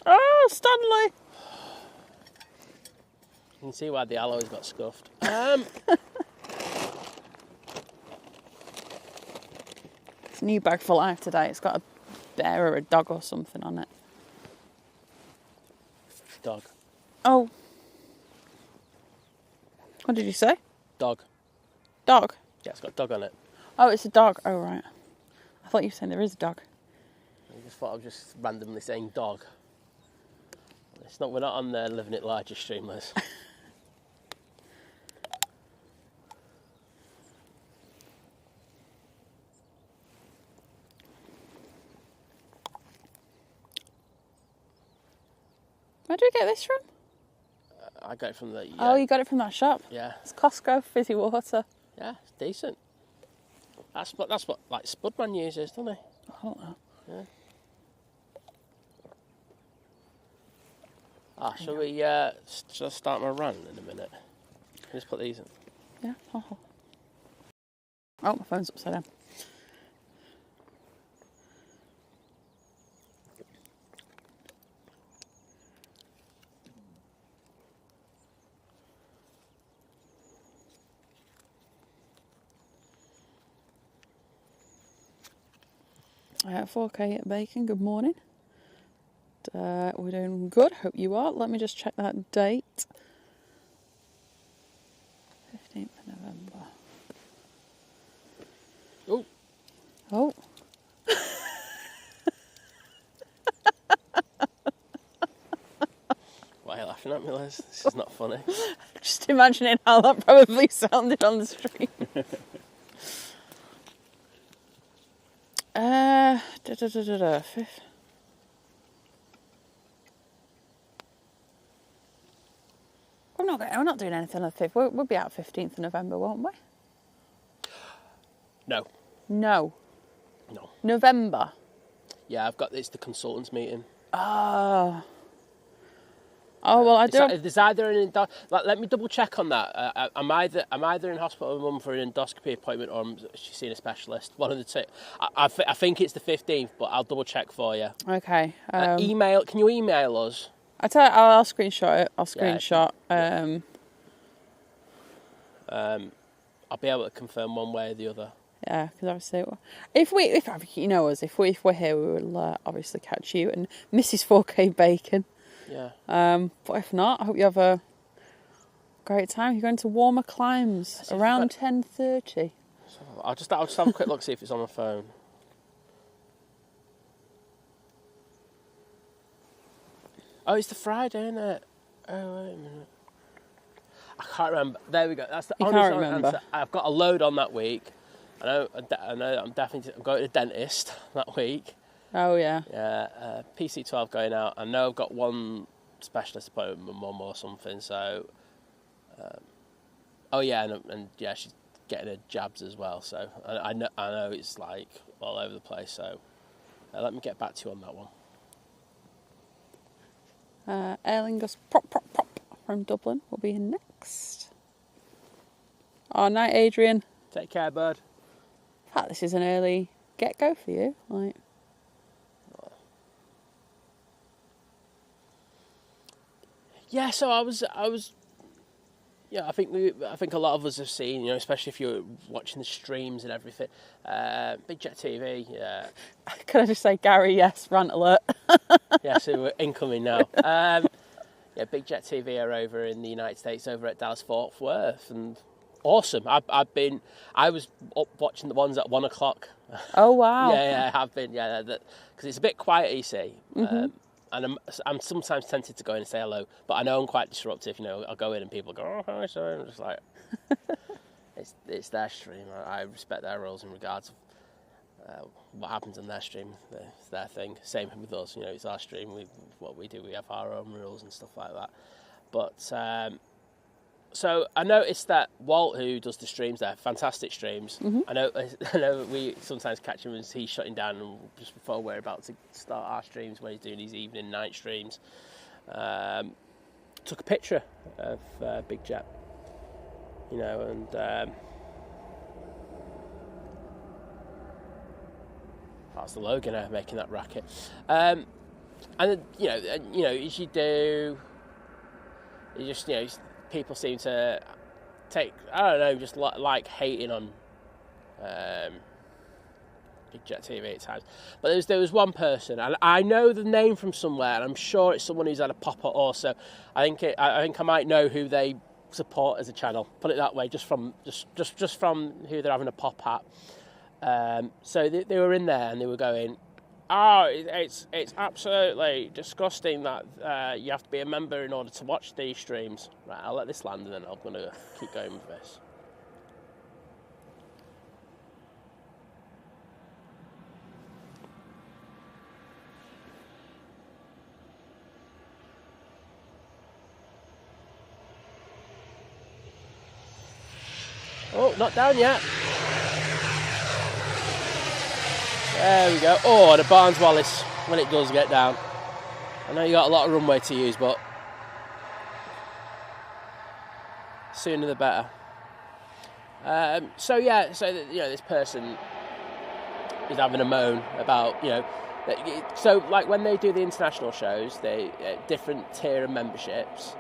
S1: Oh, Stanley!
S2: You can see why the alloys got scuffed.
S1: It's a new bag for life today. It's got a bear or a dog or something on it.
S2: Dog.
S1: Oh. What did you say?
S2: Dog.
S1: Dog?
S2: Yeah, it's got dog on it.
S1: Oh, it's a dog. Oh, right. I thought you were saying there is a dog.
S2: I just thought I was just randomly saying dog. It's not. We're not on there living it larger streamless.
S1: Where do we get this from?
S2: I got it from the...
S1: Oh, you got it from that shop?
S2: Yeah.
S1: It's Costco fizzy water.
S2: Yeah, it's decent. That's what like Spudman uses, doesn't he?
S1: I don't know.
S2: Yeah. Shall we start my rant in a minute? Just put these in.
S1: Yeah. Oh, my phone's upside down. I have 4K at Bacon. Good morning. We're doing good. Hope you are. Let me just check that date. 15th of November.
S2: Oh.
S1: Oh.
S2: Why are you laughing at me, Liz? This is not funny.
S1: Just imagining how that probably sounded on the stream. Fifth. We're not doing anything on the 5th. We'll be out 15th of November, won't we?
S2: No.
S1: No.
S2: No.
S1: November.
S2: Yeah, it's the consultants meeting.
S1: Oh. Oh well, I do.
S2: There's either let me double check on that. I'm either in hospital with Mum for an endoscopy appointment, or she's seeing a specialist. One of the two. I think it's the 15th, but I'll double check for you.
S1: Okay.
S2: Email. Can you email us?
S1: I'll screenshot it. I'll screenshot.
S2: I'll be able to confirm one way or the other.
S1: Yeah, because obviously, if you know us, if we're here, we will obviously catch you and Mrs. 4K Bacon.
S2: Yeah.
S1: But if not, I hope you have a great time. You're going to warmer climes around 10:30.
S2: I'll just have a quick look, see if it's on my phone. Oh, it's the Friday, isn't it? Oh, wait a minute. I can't remember. There we go. That's the honest answer. I've got a load on that week. I know. I'm going to the dentist that week.
S1: Oh yeah.
S2: Yeah. PC12 going out. I know I've got one specialist appointment with my mum or something. So. Oh yeah, and yeah, she's getting her jabs as well. So I know it's like all over the place. So let me get back to you on that one.
S1: Erlingus Prop from Dublin will be in next. Oh, night, Adrian.
S2: Take care, bud.
S1: In fact, this is an early get-go for you. Like.
S2: Yeah, so I was. Yeah, I think a lot of us have seen, especially if you're watching the streams and everything. Big Jet TV. Yeah.
S1: Can I just say, Gary? Yes, rant alert.
S2: Yeah, so we're incoming now. Yeah, Big Jet TV are over in the United States, over at Dallas Fort Worth, and awesome. I was up watching the ones at 1 o'clock.
S1: Oh wow.
S2: Yeah, I have been. Yeah, because it's a bit quiet, you see.
S1: Mm-hmm.
S2: And I'm sometimes tempted to go in and say hello, but I know I'm quite disruptive. I'll go in and people go, "Oh, hi, sorry." I'm just like, it's their stream. I respect their rules in regards of what happens on their stream. It's their thing. Same with us. It's our stream. What we do, we have our own rules and stuff like that. But so I noticed that Walt, who does the streams there, fantastic streams.
S1: Mm-hmm.
S2: I know we sometimes catch him as he's shutting down, and just before we're about to start our streams, when he's doing his evening night streams, took a picture of Big Jet, and that's the Logan making that racket, and as you do, you just people seem to take, I don't know, just like hating on Big Jet TV at times. But there was one person, and I know the name from somewhere, and I'm sure it's someone who's had a pop-up also. I think I might know who they support as a channel. Put it that way, just from who they're having a pop at. So they were in there and they were going, "Oh, it's absolutely disgusting that you have to be a member in order to watch these streams." Right, I'll let this land and then I'm going to keep going with this. Oh, not down yet. There we go. Oh, the Barnes Wallis when it does get down. I know you got a lot of runway to use, but sooner the better. This person is having a moan about, so like when they do the international shows, they different tier of memberships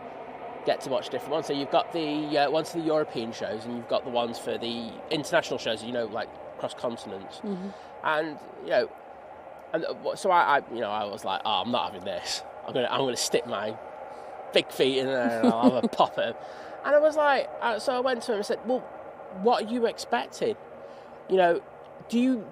S2: get to watch different ones. So you've got the ones for the European shows, and you've got the ones for the international shows, like cross continents.
S1: Mm-hmm.
S2: And so I was like, oh, I'm not having this. I'm gonna stick my big feet in there and I'll have a pop at him. And I was like, so I went to him and said, well, what are you expecting? Do you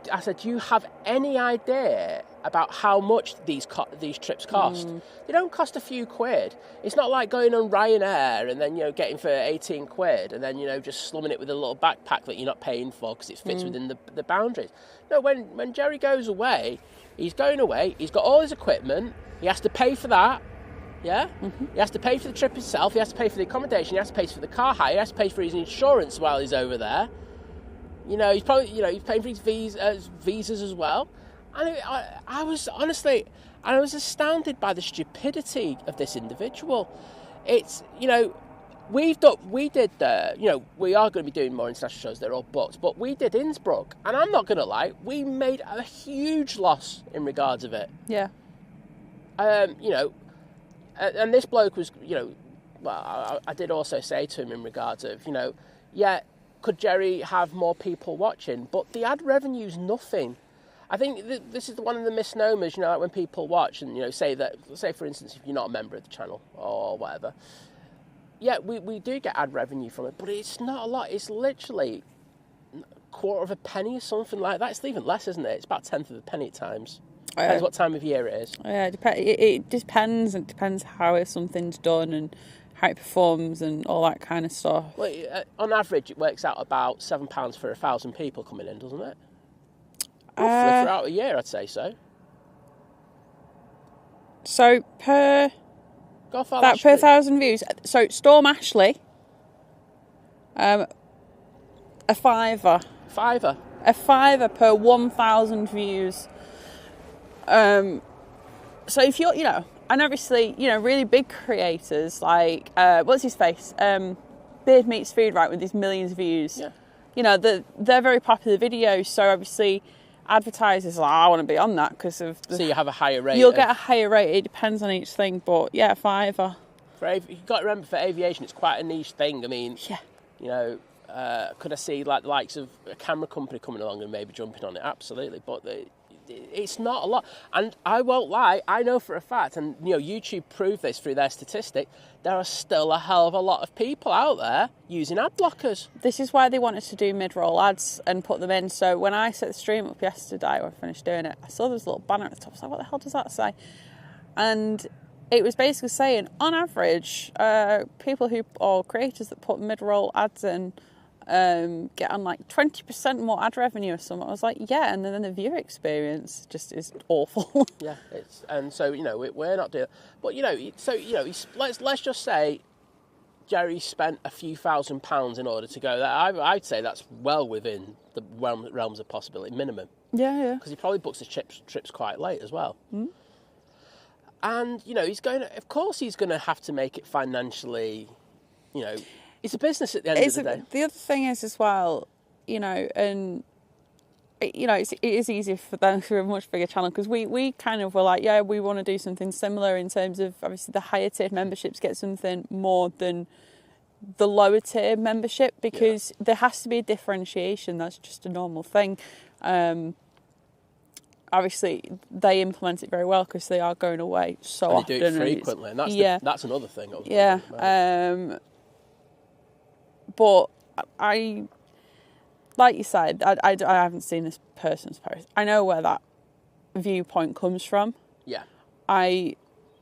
S2: have any idea about how much these trips cost? They don't cost a few quid. It's not like going on Ryanair and then, getting for 18 quid and then, just slumming it with a little backpack that you're not paying for because it fits within the boundaries. No, when Jerry goes away, he's going away, he's got all his equipment, he has to pay for that. Yeah? Mm-hmm. He has to pay for the trip himself, he has to pay for the accommodation, he has to pay for the car hire, he has to pay for his insurance while he's over there. He's probably, he's paying for his visas as well. And I was astounded by the stupidity of this individual. It's, we are going to be doing more international shows, they're all booked, but we did Innsbruck, and I'm not going to lie, we made a huge loss in regards of it.
S1: Yeah.
S2: And this bloke was, I did also say to him in regards of, could Jerry have more people watching? But the ad revenue's nothing. I think this is one of the misnomers, like when people watch and, say for instance, if you're not a member of the channel or whatever, we do get ad revenue from it, but it's not a lot. It's literally a quarter of a penny or something like that. It's even less, isn't it? It's about 1/10 of a penny at times. Depends what time of year it is.
S1: Yeah, it depends. It depends how something's done and how it performs and all that kind of stuff.
S2: Well, on average, it works out about £7 for 1,000 people coming in, doesn't it? Roughly throughout a year, I'd say so.
S1: So per 1,000 views. So Storm Ashley, a fiver. A fiver per 1,000 views. So if you're, and obviously, really big creators like, what's his face? Beard Meets Food, right, with these millions of views. Yeah. They're very popular videos, so obviously advertisers are like, I want to be on that because of...
S2: So you have a higher rate.
S1: You'll get a higher rate, it depends on each thing, but yeah, fiver.
S2: You've got to remember, for aviation, it's quite a niche thing. I mean, could I see like the likes of a camera company coming along and maybe jumping on it? Absolutely, but it's not a lot. And I won't lie, I know for a fact, and YouTube proved this through their statistic, there are still a hell of a lot of people out there using ad blockers.
S1: This is why they wanted to do mid-roll ads and put them in. So when I set the stream up yesterday, when I finished doing it, I saw this little banner at the top. I was like, what the hell does that say? And it was basically saying, on average, people or creators that put mid-roll ads in get on like 20% more ad revenue or something. I was like, yeah, and then the viewer experience just is awful.
S2: Yeah, so we're not doing, but let's just say Jerry spent a few £1,000s in order to go there. I'd say that's well within the realms of possibility, minimum.
S1: Yeah.
S2: Because he probably books his trips quite late as well. And he's going to, of course, he's going to have to make it financially, It's a business at the end of the day.
S1: The other thing is as well, and it is easier for them through a much bigger channel because we kind of were like, yeah, we want to do something similar in terms of obviously the higher tier memberships get something more than the lower tier membership because there has to be a differentiation. That's just a normal thing. Obviously, they implement it very well because they are going away so often.
S2: They do it frequently, and that's another thing.
S1: But I, like you said, I haven't seen this person's post. I know where that viewpoint comes from.
S2: Yeah.
S1: I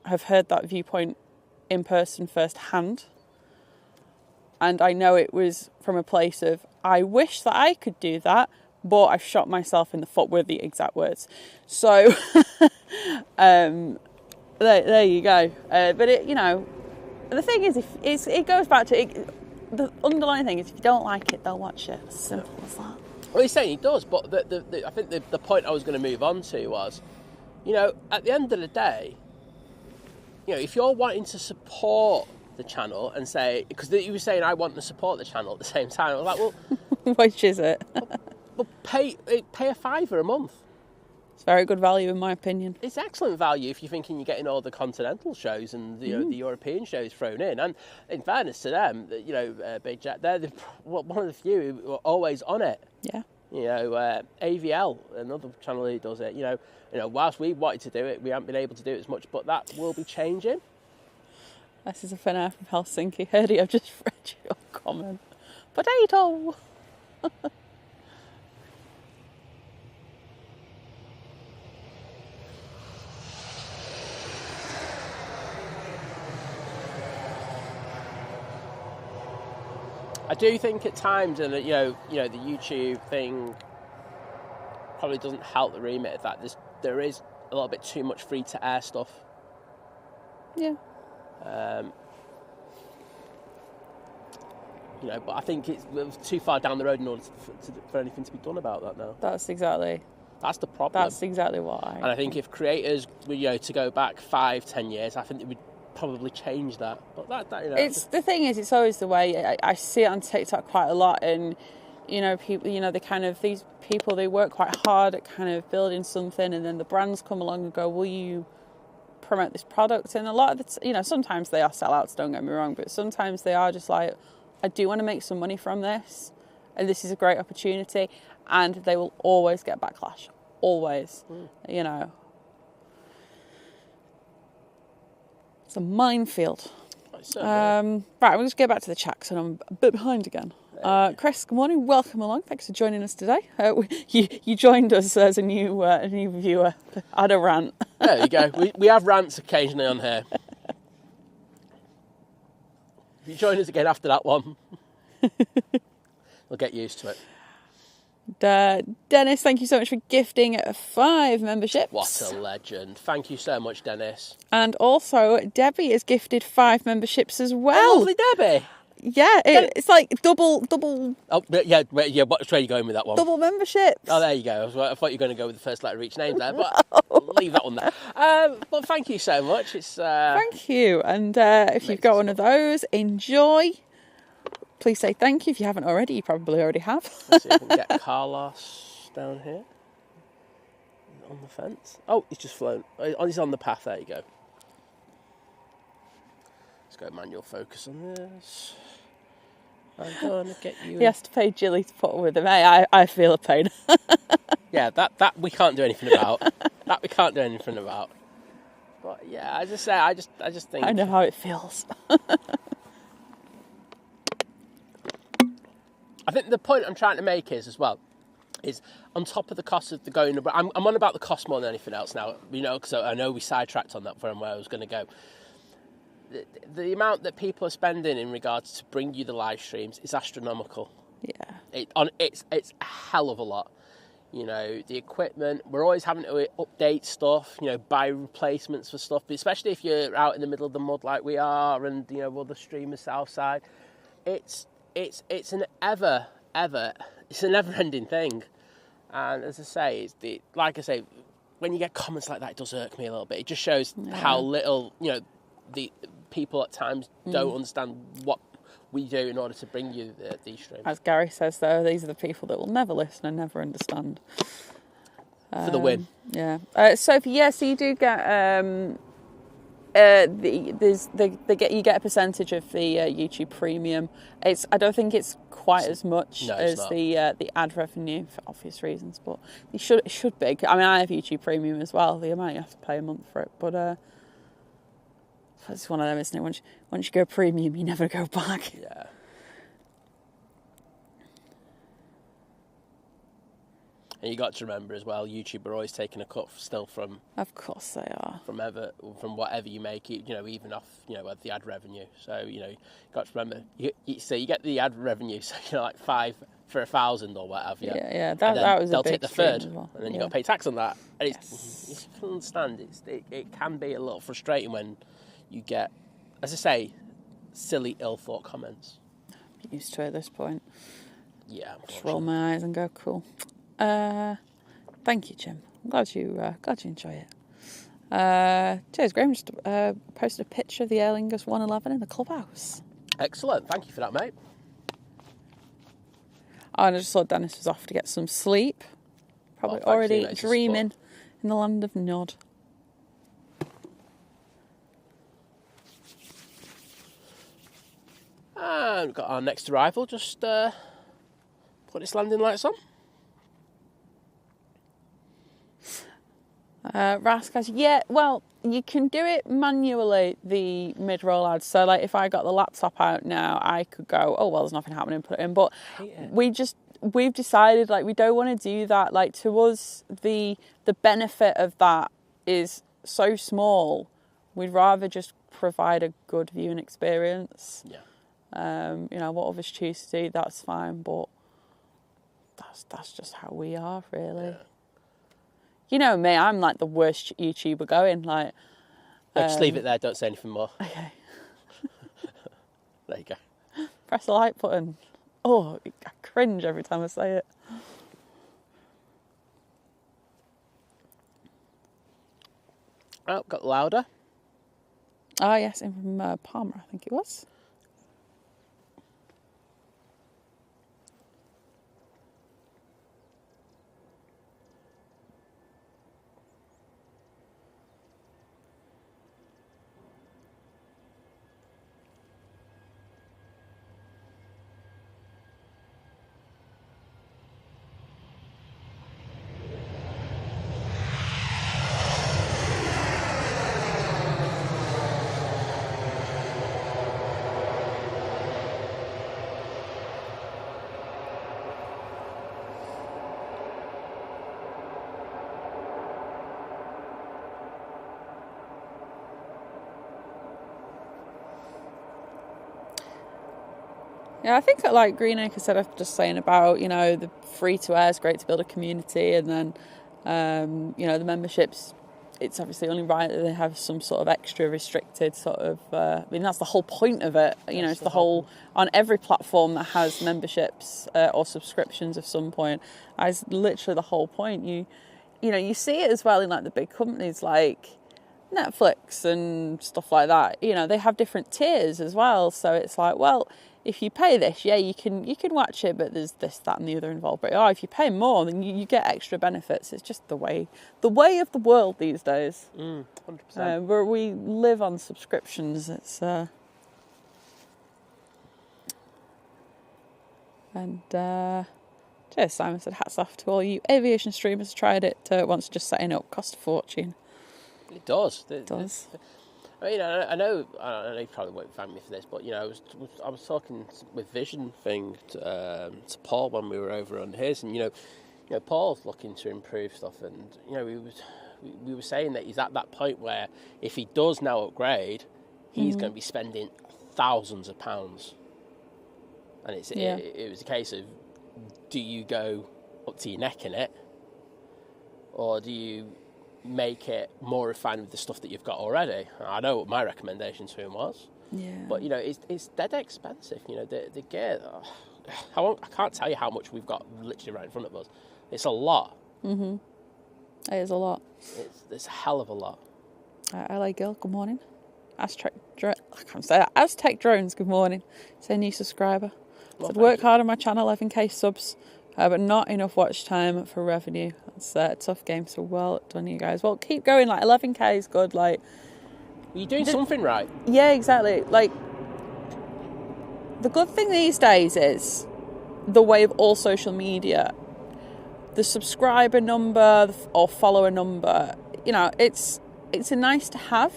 S1: have heard that viewpoint in person firsthand. And I know it was from a place of, I wish that I could do that, but I've shot myself in the foot with the exact words. So, there you go. But the thing is, it goes back to... the underlying thing is, if you don't like it, don't watch it. As simple as that.
S2: Well, he's saying he does, but I think the point I was going to move on to was, at the end of the day, if you're wanting to support the channel and say, because you were saying I want to support the channel at the same time, I was like, well,
S1: which is it?
S2: well, pay a £5 a month.
S1: It's very good value, in my opinion.
S2: It's excellent value if you're thinking you're getting all the continental shows and the European shows thrown in. And in fairness to them, Big Jet, they're one of the few who are always on it.
S1: Yeah.
S2: AVL, another channel who does it. Whilst we wanted to do it, we haven't been able to do it as much, but that will be changing.
S1: This is a fan out from Helsinki. Herdy, I've just read your comment. Potato!
S2: I do think at times, and the YouTube thing probably doesn't help the remit of that. There is a little bit too much free to air stuff.
S1: Yeah.
S2: But I think it's too far down the road in order for anything to be done about that now.
S1: That's the problem. That's exactly why.
S2: And I think if creators were, to go back 5-10 years, I think it would probably change that. But
S1: it's the thing is, it's always the way. I see it on TikTok quite a lot, and people, they kind of, these people, they work quite hard at kind of building something, and then the brands come along and go, will you promote this product? And a lot of the, sometimes they are sellouts, don't get me wrong, but sometimes they are just like, I do want to make some money from this, and this is a great opportunity, and they will always get backlash. Always. It's a minefield. Right, we'll just go back to the chat because I'm a bit behind again. Chris, good morning. Welcome along. Thanks for joining us today. You joined us as a new viewer. I had a rant.
S2: There you go. We have rants occasionally on here. If you join us again after that one, we'll get used to it.
S1: Dennis, thank you so much for gifting 5 memberships.
S2: What a legend. Thank you so much, Dennis.
S1: And also, Debbie has gifted 5 memberships as well.
S2: Oh, lovely Debbie.
S1: Yeah, it's like double.
S2: Oh, yeah. Which way are you going with that one?
S1: Double memberships.
S2: Oh, there you go. I thought you were going to go with the first letter of each name there, but leave that one there. But thank you so much.
S1: Thank you. And if you've got one of those, enjoy. Please say thank you if you haven't already. You probably already have.
S2: Let's see if we can get Carlos down here on the fence. Oh, he's just flown. He's on the path. There you go. Let's go manual focus on this. I'm gonna get you.
S1: He has to pay Jilly to put with him. Hey, I feel a pain.
S2: Yeah, that we can't do anything about. That we can't do anything about. But yeah, I just think
S1: I know how it feels.
S2: I think the point I'm trying to make is on top of the cost of the going. I'm on about the cost more than anything else now. Because I know we sidetracked on that from where I was going to go. The amount that people are spending in regards to bring you the live streams is astronomical.
S1: Yeah,
S2: it's a hell of a lot. The equipment, we're always having to update stuff. Buy replacements for stuff, but especially if you're out in the middle of the mud like we are, and other streamers south side. It's an it's a never-ending thing. And as I say, when you get comments like that, it does irk me a little bit. It just shows how little the people at times don't understand what we do in order to bring you these streams.
S1: As Gary says, though, these are the people that will never listen and never understand.
S2: For the win.
S1: Yeah. Sophie, so you do get you get a percentage of the YouTube Premium. I don't think it's quite as much as the ad revenue for obvious reasons, but it should be. I mean, I have YouTube Premium as well. The amount you have to pay a month for it, but it's one of them, isn't it? Once you go premium, you never go back.
S2: Yeah. And you got to remember as well, YouTube are always taking a cut still from.
S1: Of course they are.
S2: From whatever you make, even off the ad revenue. So you got to remember. You get the ad revenue, so like 5 for 1,000 or whatever.
S1: Yeah. That was a big.
S2: They'll take the third,
S1: well.
S2: and then you got to pay tax on that. And you can understand it can be a little frustrating when you get, as I say, silly, ill-thought comments.
S1: used to it at this point.
S2: Yeah,
S1: just roll my eyes and go, cool. Thank you, Jim. I'm glad you enjoy it. Cheers, Graham. Just posted a picture of the Aer Lingus 111 in the clubhouse.
S2: Excellent. Thank you for that, mate.
S1: Oh, and I just saw Dennis was off to get some sleep. Probably already dreaming in the land of Nod.
S2: And we've got our next arrival. Just put its landing lights on.
S1: Rascas, yeah, well, you can do it manually, the mid-roll ads. So, like, if I got the laptop out now, I could go, oh, well, there's nothing happening, put it in. But we've decided, like, we don't want to do that. Like, to us, the benefit of that is so small. We'd rather just provide a good viewing experience.
S2: Yeah.
S1: You know, what others choose to do, that's fine, but that's just how we are, really.
S2: Yeah.
S1: You know me, I'm like the worst YouTuber going. Like,
S2: just leave it there. Don't say anything more.
S1: Okay.
S2: There you go.
S1: Press the like button. Oh, I cringe every time I say it.
S2: Oh, got louder.
S1: Ah, yes, in from Palmer, I think it was. Yeah, I think like Greenacre said, I'm just saying about, you know, the free-to-air is great to build a community, and then, you know, the memberships, it's obviously only right that they have some sort of extra restricted sort of, I mean, that's the whole point of it, you know, it's the whole, on every platform that has memberships or subscriptions of some point, that's literally the whole point. You know, you see it as well in like the big companies like Netflix and stuff like that, you know, they have different tiers as well, so it's like, well, if you pay this, yeah, you can watch it, but there's this, that, and the other involved. But if you pay more, then you get extra benefits. It's just the way of the world these days.
S2: 100%.
S1: Where we live on subscriptions. It's and cheers, Simon said, hats off to all you aviation streamers. Tried it once, just setting up, cost a fortune.
S2: It does.
S1: It does.
S2: I mean, I know you probably won't thank me for this, but, you know, I was talking with Vision thing to Paul when we were over on his, and, you know, Paul's looking to improve stuff, and, you know, we were saying that he's at that point where if he does now upgrade, he's going to be spending thousands of pounds, and it was a case of, do you go up to your neck in it, or do you make it more refined with the stuff that you've got already? I know what my recommendation to him was.
S1: Yeah.
S2: But, you know, it's dead expensive. You know, the gear, I can't tell you how much we've got literally right in front of us. It's a lot.
S1: Mm-hmm. It is a lot.
S2: It's a hell of a lot.
S1: LA Girl, good morning. Aztec Drones, good morning. It's a new subscriber. Said, work hard on my channel, 11k subs. But not enough watch time for revenue. It's a tough game, so well done, you guys. Well, keep going. Like 11k is good. Like,
S2: you're doing something right.
S1: Yeah, exactly. Like, the good thing these days is the way of all social media. The subscriber number or follower number. You know, it's a nice to have,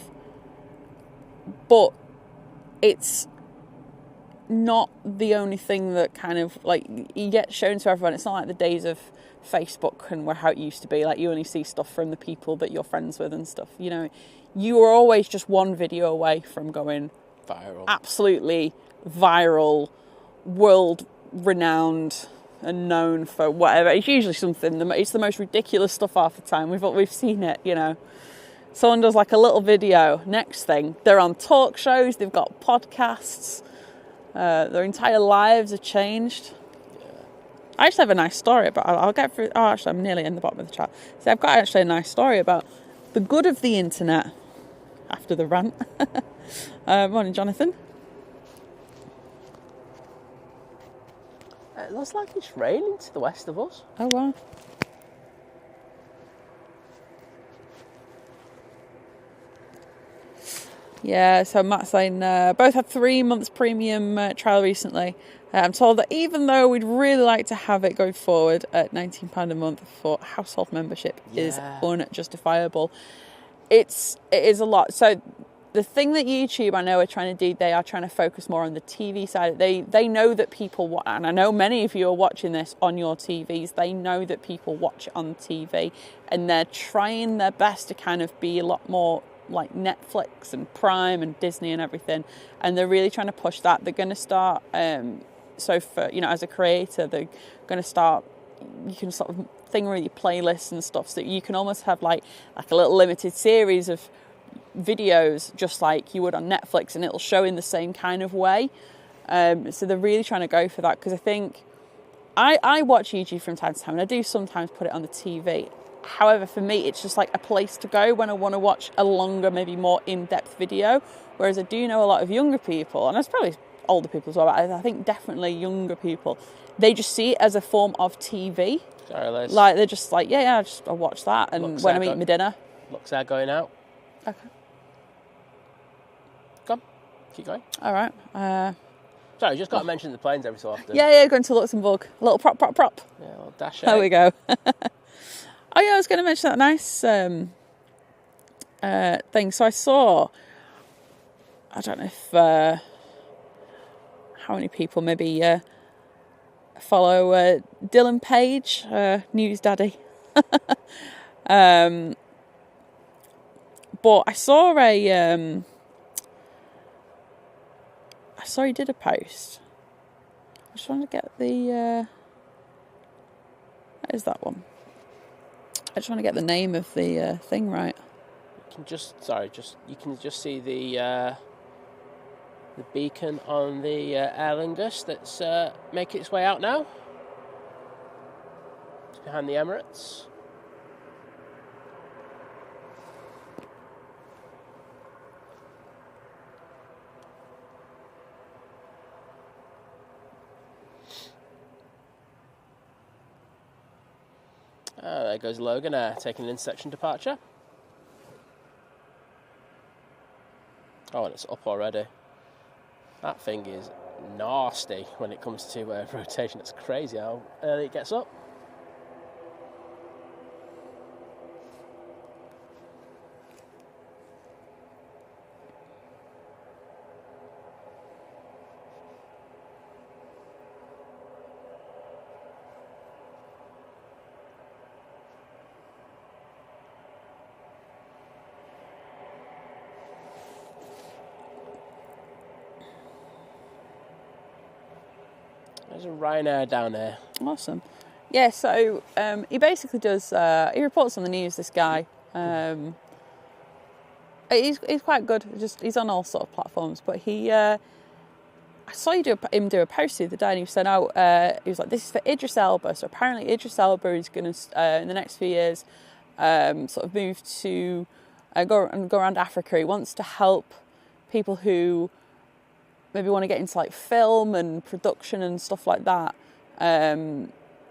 S1: but it's not the only thing that kind of like you get shown to everyone. It's not like the days of Facebook and how it used to be, like you only see stuff from the people that you're friends with and stuff. You know, you are always just one video away from going
S2: viral,
S1: absolutely viral, world renowned and known for whatever. It's usually something, it's the most ridiculous stuff half the time. We've seen it, you know. Someone does like a little video, next thing they're on talk shows, they've got podcasts. Their entire lives have changed. I actually have a nice story about. I'll get through. Oh, actually, I'm nearly in the bottom of the chat. So I've got actually a nice story about the good of the internet after the rant. Morning, Jonathan.
S2: It looks like it's raining to the west of us.
S1: Oh wow. Yeah, so Matt's saying both had 3 months premium trial recently. I'm told that even though we'd really like to have it going forward at £19 a month for household membership is unjustifiable. It is a lot. So the thing that YouTube, I know, are trying to do, they are trying to focus more on the TV side. They know that people, and I know many of you are watching this on your TVs, they know that people watch it on TV, and they're trying their best to kind of be a lot more like Netflix and Prime and Disney and everything, and they're really trying to push that. They're going to start, so for, as a creator, they're going to start, you can sort of thing with your playlists and stuff, so that you can almost have like a little limited series of videos just like you would on Netflix, and it'll show in the same kind of way. So they're really trying to go for that, because I think I watch YouTube from time to time, and I do sometimes put it on the TV. However, for me, it's just like a place to go when I want to watch a longer, maybe more in-depth video. Whereas I do know a lot of younger people, and there's probably older people as well, but I think definitely younger people, they just see it as a form of TV.
S2: Sorry, Liz.
S1: Like, they're just like, I'll watch that, and
S2: Looks
S1: when I'm eating my dinner.
S2: Looks they're going out.
S1: Okay.
S2: Come, keep going.
S1: All right.
S2: Sorry, just got to mention the planes every so often.
S1: Yeah, going to Luxembourg. A little prop.
S2: Yeah, a little dash.
S1: There we go. Oh yeah, I was going to mention that nice thing. So I saw, I don't know if how many people maybe follow Dylan Page, News Daddy. But I saw he did a post. I just want to get the what is that one? I just want to get the name of the thing right.
S2: You can you can just see the beacon on the Aer Lingus that's making its way out now. It's behind the Emirates. There goes Logan taking an intersection departure. Oh, and it's up already. That thing is nasty when it comes to rotation. It's crazy how early it gets up. There's a Ryanair down there.
S1: Awesome. Yeah, so he basically does, he reports on the news, this guy. He's quite good. He's on all sort of platforms, but I saw him do a post the other day, and he said, he was like, this is for Idris Elba. So apparently Idris Elba is going to, in the next few years, sort of move to go around Africa. He wants to help people who maybe want to get into like film and production and stuff like that,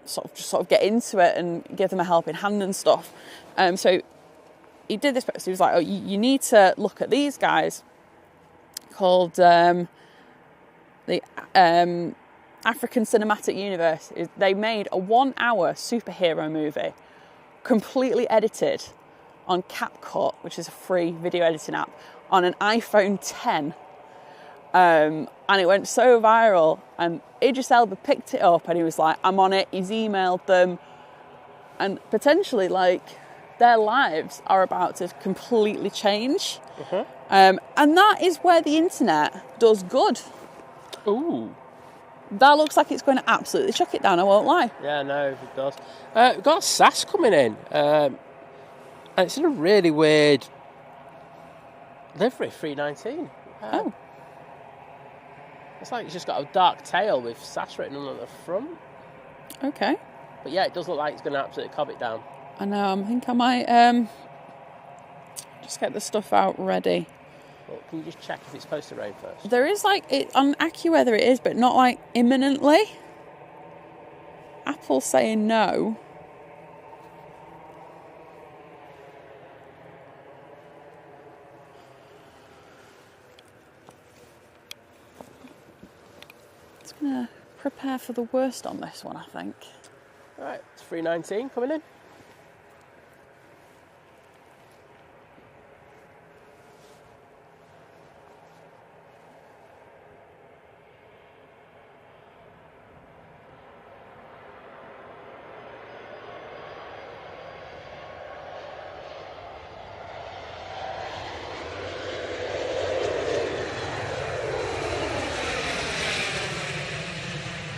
S1: sort of get into it and give them a helping hand and stuff. So he did this post. He was like, you need to look at these guys called the African Cinematic Universe. They made a 1-hour superhero movie, completely edited on CapCut, which is a free video editing app, on an iPhone 10. And it went so viral, and Idris Elba picked it up and he was like, I'm on it. He's emailed them, and potentially like their lives are about to completely change. And that is where the internet does good.
S2: Ooh.
S1: That looks like it's going to absolutely chuck it down, I won't lie.
S2: Yeah, no, it does. We've got SAS coming in, and it's in a really weird livery, 319. It's like it's just got a dark tail with SAS written on the front.
S1: Okay.
S2: But yeah, it does look like it's going to absolutely cob it down.
S1: I know, I think I might just get the stuff out ready.
S2: Well, can you just check if it's supposed to rain first?
S1: There is like, on AccuWeather it is, but not like imminently. Apple's saying no. It's going to prepare for the worst on this one, I think.
S2: Right, it's 319 coming in.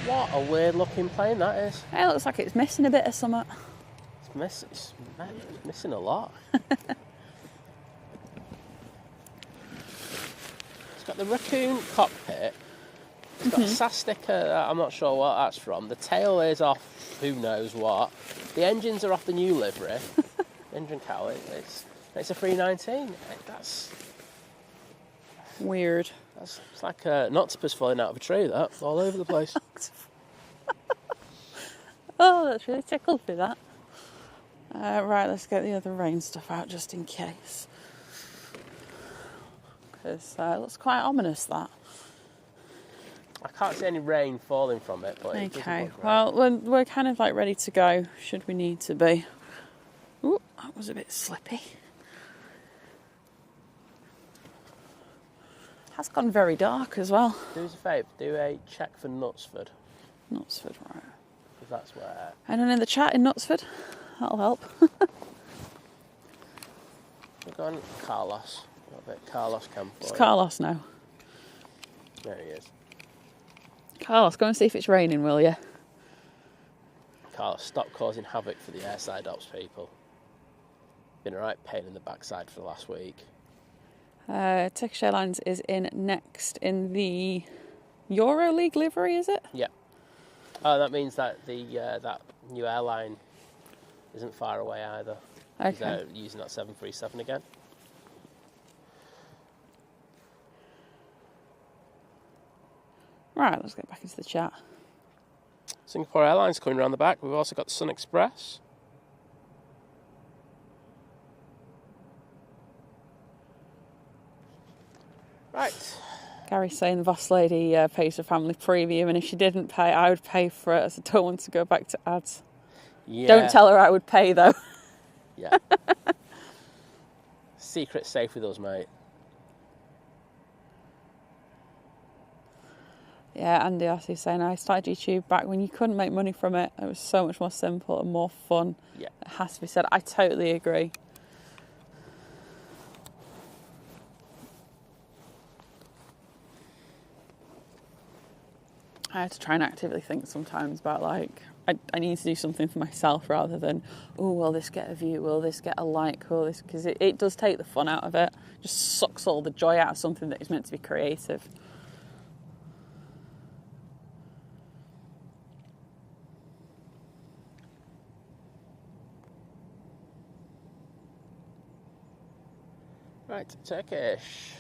S2: What a weird looking plane that is.
S1: It looks like it's missing a bit of something.
S2: It's missing a lot. It's got the raccoon cockpit. It's got a SAS sticker. I'm not sure what that's from. The tail is off who knows what. The engines are off the new livery. Engine cowl. It's a 319. That's
S1: Weird.
S2: it's like an octopus falling out of a tree. That all over the place.
S1: Oh, that's really tickled me, that. Right, let's get the other rain stuff out just in case. Because it looks quite ominous, that.
S2: I can't see any rain falling from it, but
S1: Okay, well, we're kind of like ready to go, should we need to be. Ooh, that was a bit slippy. Has gone very dark as well.
S2: Do us a favour, do a check for Knutsford.
S1: Knutsford, right.
S2: Because that's where...
S1: Anyone in the chat in Knutsford? That'll help.
S2: We've got Carlos. A little bit Carlos camp.
S1: It's Carlos now.
S2: There he is.
S1: Carlos, go and see if it's raining, will you?
S2: Carlos, stop causing havoc for the airside ops people. Been a right pain in the backside for the last week.
S1: Turkish Airlines is in next in the Euro League livery, is it?
S2: Yeah. Oh, that means that the that new airline isn't far away either.
S1: Okay.
S2: They're using that 737 again.
S1: Right, let's get back into the chat.
S2: Singapore Airlines coming around the back. We've also got Sun Express. Right.
S1: Gary's saying the boss lady pays for family preview, and if she didn't pay, I would pay for it, as I don't want to go back to ads.
S2: Yeah.
S1: Don't tell her I would pay, though.
S2: Yeah. Secret safe with us, mate.
S1: Yeah, Andy Ossie's saying, I started YouTube back when you couldn't make money from it. It was so much more simple and more fun.
S2: Yeah.
S1: It has to be said. I totally agree. I have to try and actively think sometimes about, like, I need to do something for myself rather than, oh, will this get a view? Will this get a like? Will this? Because it does take the fun out of it. Just sucks all the joy out of something that is meant to be creative.
S2: Right, Turkish.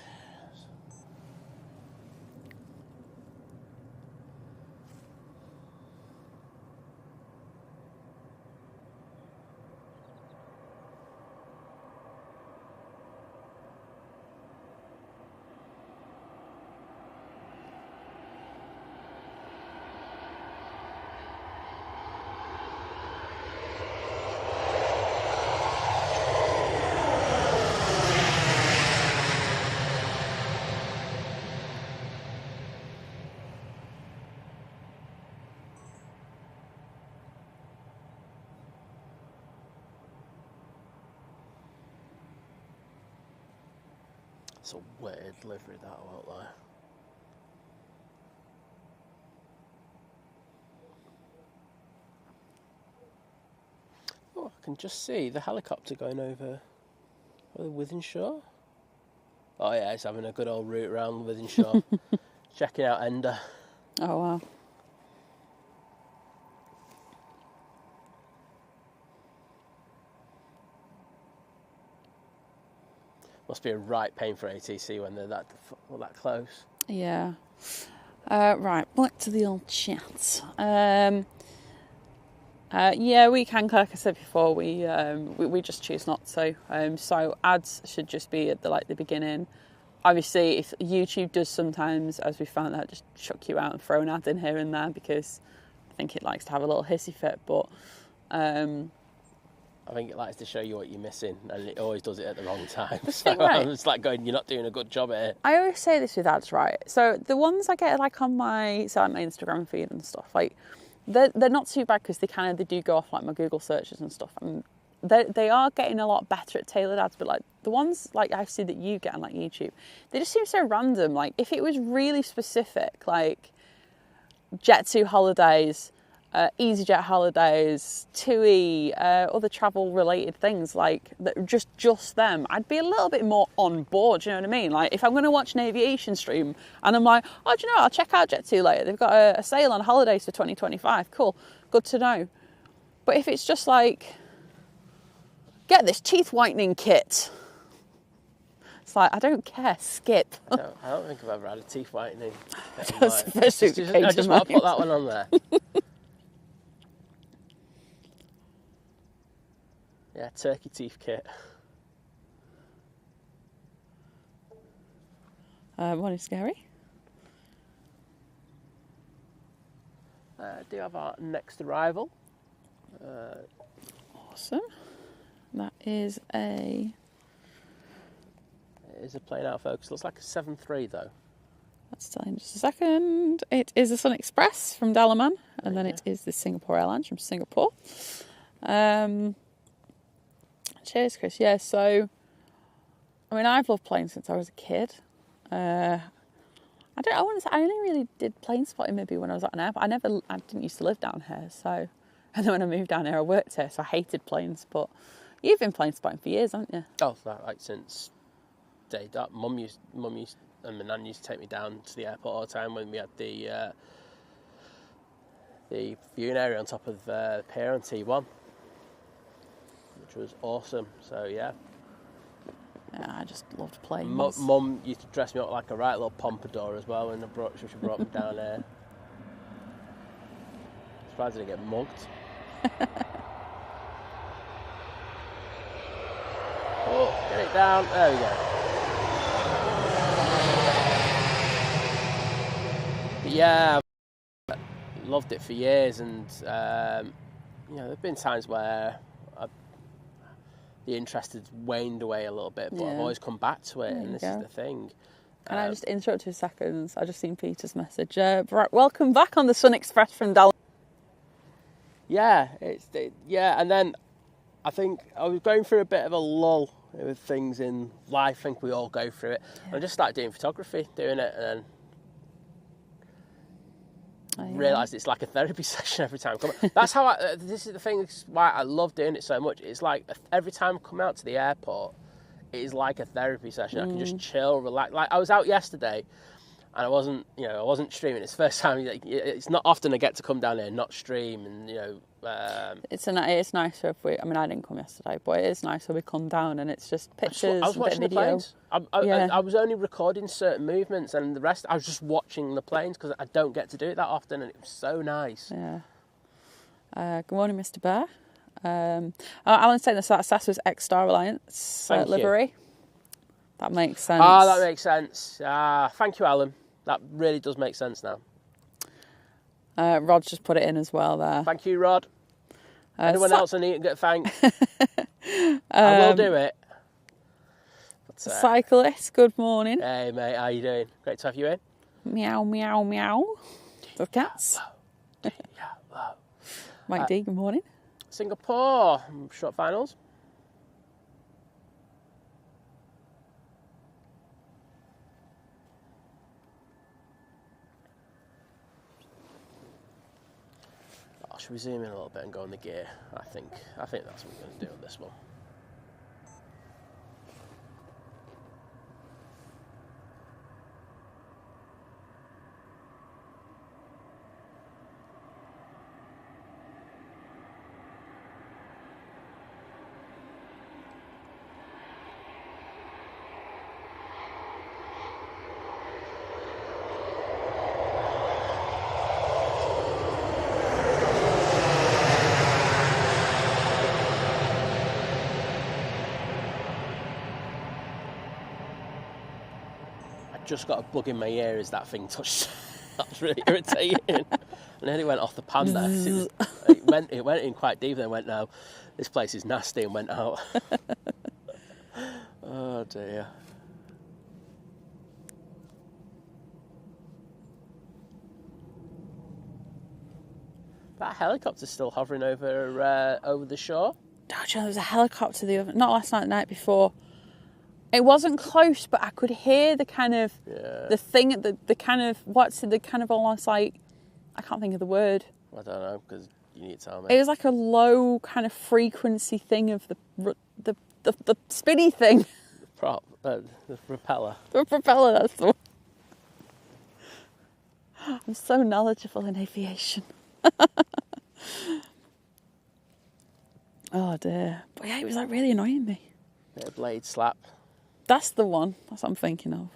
S2: It's a weird delivery, that, I won't lie. Oh, I can just see the helicopter going over Wythenshawe. Oh yeah, it's having a good old route around Wythenshawe. Checking out Ender.
S1: Oh, wow.
S2: Must be a right pain for ATC when they're that close.
S1: Yeah. Right, back to the old chat. Yeah, we can, like I said before, we just choose not to. So ads should just be at the beginning. Obviously, if YouTube does sometimes, as we found out, just chuck you out and throw an ad in here and there because I think it likes to have a little hissy fit. But
S2: I think it likes to show you what you're missing, and it always does it at the wrong time.
S1: Right.
S2: It's like going, you're not doing a good job at it.
S1: I always say this with ads, right? So the ones I get like on my Instagram feed and stuff, like they're not too bad because they do go off like my Google searches and stuff. And they are getting a lot better at tailored ads, but like the ones like I see that you get on like YouTube, they just seem so random. Like if it was really specific, like Jet2 holidays, EasyJet holidays, TUI, other travel related things like that, just them, I'd be a little bit more on board. You know what I mean? Like if I'm going to watch an aviation stream and I'm like, oh, do you know, I'll check out Jet2 later. They've got a sale on holidays for 2025. Cool, good to know. But if it's just like, get this teeth whitening kit, it's like I don't care. Skip.
S2: I don't think I've ever had a teeth whitening.
S1: That's the first thing that came
S2: I
S1: to
S2: just want to
S1: mind.
S2: put that one on there. Yeah, turkey teeth kit.
S1: One is scary.
S2: Do you have our next arrival?
S1: Awesome. That is a...
S2: It is a plane out of focus. Looks like a 7-3 though.
S1: Let's tell you in just a second. It is the Sun Express from Dalaman, and then it is the Singapore Airlines from Singapore. Cheers, Chris. Yeah, so I mean, I've loved planes since I was a kid. I want to say I only really did plane spotting maybe when I was at an airport. I didn't used to live down here, so and then when I moved down here, I worked here, so I hated planes. But you've been plane spotting for years, haven't you?
S2: Oh, like since day dot. Mum used and my nan used to take me down to the airport all the time when we had the viewing area on top of the pier on T1, which was awesome. So yeah.
S1: Yeah, I just loved planes.
S2: Mum used to dress me up like a right little pompadour as well when she brought me down there. Surprised I didn't get mugged. Oh, get it down. There we go. But yeah, I've loved it for years, and there've been times where the interest has waned away a little bit, but I've always come back to it, and this is the thing.
S1: Can I just interrupt 2 seconds? I just seen Peter's message. Right, welcome back on the Sun Express from Dallas.
S2: Yeah, and then I think I was going through a bit of a lull with things in life. I think we all go through it. Yeah. I just started doing photography, doing it, and then realised it's like a therapy session every time I come out. That's how this is the thing, this is why I love doing it so much. It's like every time I come out to the airport, it is like a therapy session. I can just chill, relax. Like I was out yesterday and I wasn't streaming. It's the first time. It's not often I get to come down here and not stream, and
S1: it's nicer if we. I mean, I didn't come yesterday, but it is nicer we come down and it's just pictures.
S2: I was watching the planes. I was only recording certain movements, and the rest I was just watching the planes because I don't get to do it that often, and it was so nice.
S1: Yeah. Good morning, Mr. Bear. Alan's saying this. That's Sassa's ex-Star Alliance livery. That makes sense.
S2: That makes sense. Thank you, Alan. That really does make sense now.
S1: Rod's just put it in as well there.
S2: Thank you, Rod. Anyone else I need to get thanked? I will do it. But,
S1: Cyclist, good morning.
S2: Hey, mate, how you doing? Great to have you in.
S1: Meow, meow, meow. The cats. Mike D, good morning.
S2: Singapore, short finals. Should we zoom in a little bit and go on the gear? I think that's what we're going to do on this one. just got a bug in my ear as that thing touched. That was really irritating. And then it went off the pan there. It went in quite deep, then went, no, this place is nasty, and went out. Oh dear. That helicopter's still hovering over the shore.
S1: Don't you know, there was a helicopter not last night, the night before. It wasn't close, but I could hear the kind of the thing, the kind of almost like, I can't think of the word.
S2: I don't know, because you need to tell me.
S1: It was like a low kind of frequency thing of the spinny thing.
S2: The propeller.
S1: The propeller, that's the one. I'm so knowledgeable in aviation. Oh dear. But yeah, it was like really annoying me.
S2: Bit of blade slap.
S1: That's the one. That's what I'm thinking of.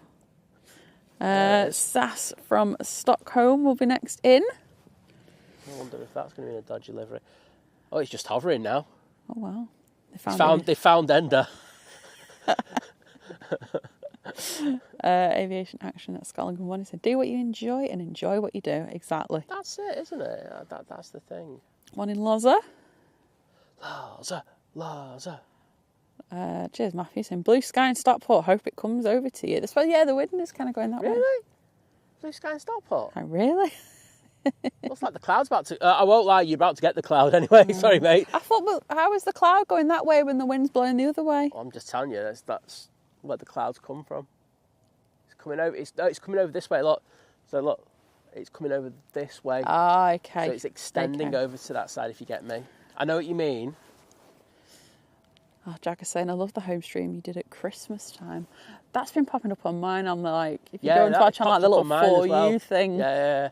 S1: Sass from Stockholm will be next in.
S2: I wonder if that's going to be a dodgy livery. Oh, it's just hovering now.
S1: Oh wow.
S2: They found Ender.
S1: Aviation action at Scotland. Good morning. Said, do what you enjoy and enjoy what you do. Exactly.
S2: That's it, isn't it? That's the thing.
S1: One in Loza.
S2: Loza.
S1: Cheers, Matthew. Saying blue sky in Stockport. Hope it comes over to you. The wind is kind of going that way.
S2: Really? Blue sky in Stockport?
S1: Oh, really?
S2: Looks like the cloud's about to... I won't lie, you're about to get the cloud anyway. Sorry, mate.
S1: I thought, well, how is the cloud going that way when the wind's blowing the other way?
S2: Well, I'm just telling you, that's where the clouds come from. It's coming over. It's coming over this way. Look. So look, it's coming over this way.
S1: Ah, okay.
S2: So it's extending over to that side. If you get me, I know what you mean.
S1: Oh, Jack is saying, I love the home stream you did at Christmas time. That's been popping up on mine. I'm like, if you go and watch on like the little For You thing.
S2: Yeah.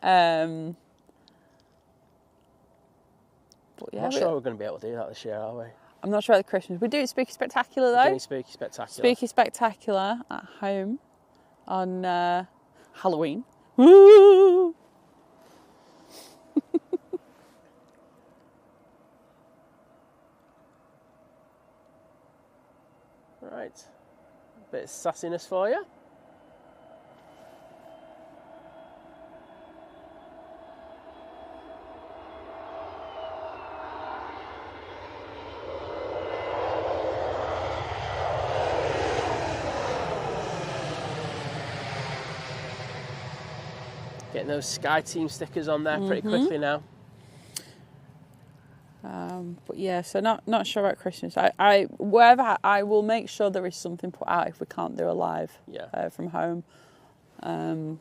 S1: But yeah,
S2: I'm not sure we're going to be able to do that this year, are we?
S1: I'm not sure about the Christmas. We're doing Spooky Spectacular though.
S2: We're doing Spooky Spectacular.
S1: Spooky Spectacular at home on Halloween. Woo!
S2: Right. A bit of sassiness for you. Getting those Sky Team stickers on there pretty quickly now.
S1: But yeah, so not sure about Christmas. I will make sure there is something put out if we can't do a live from home.
S2: No.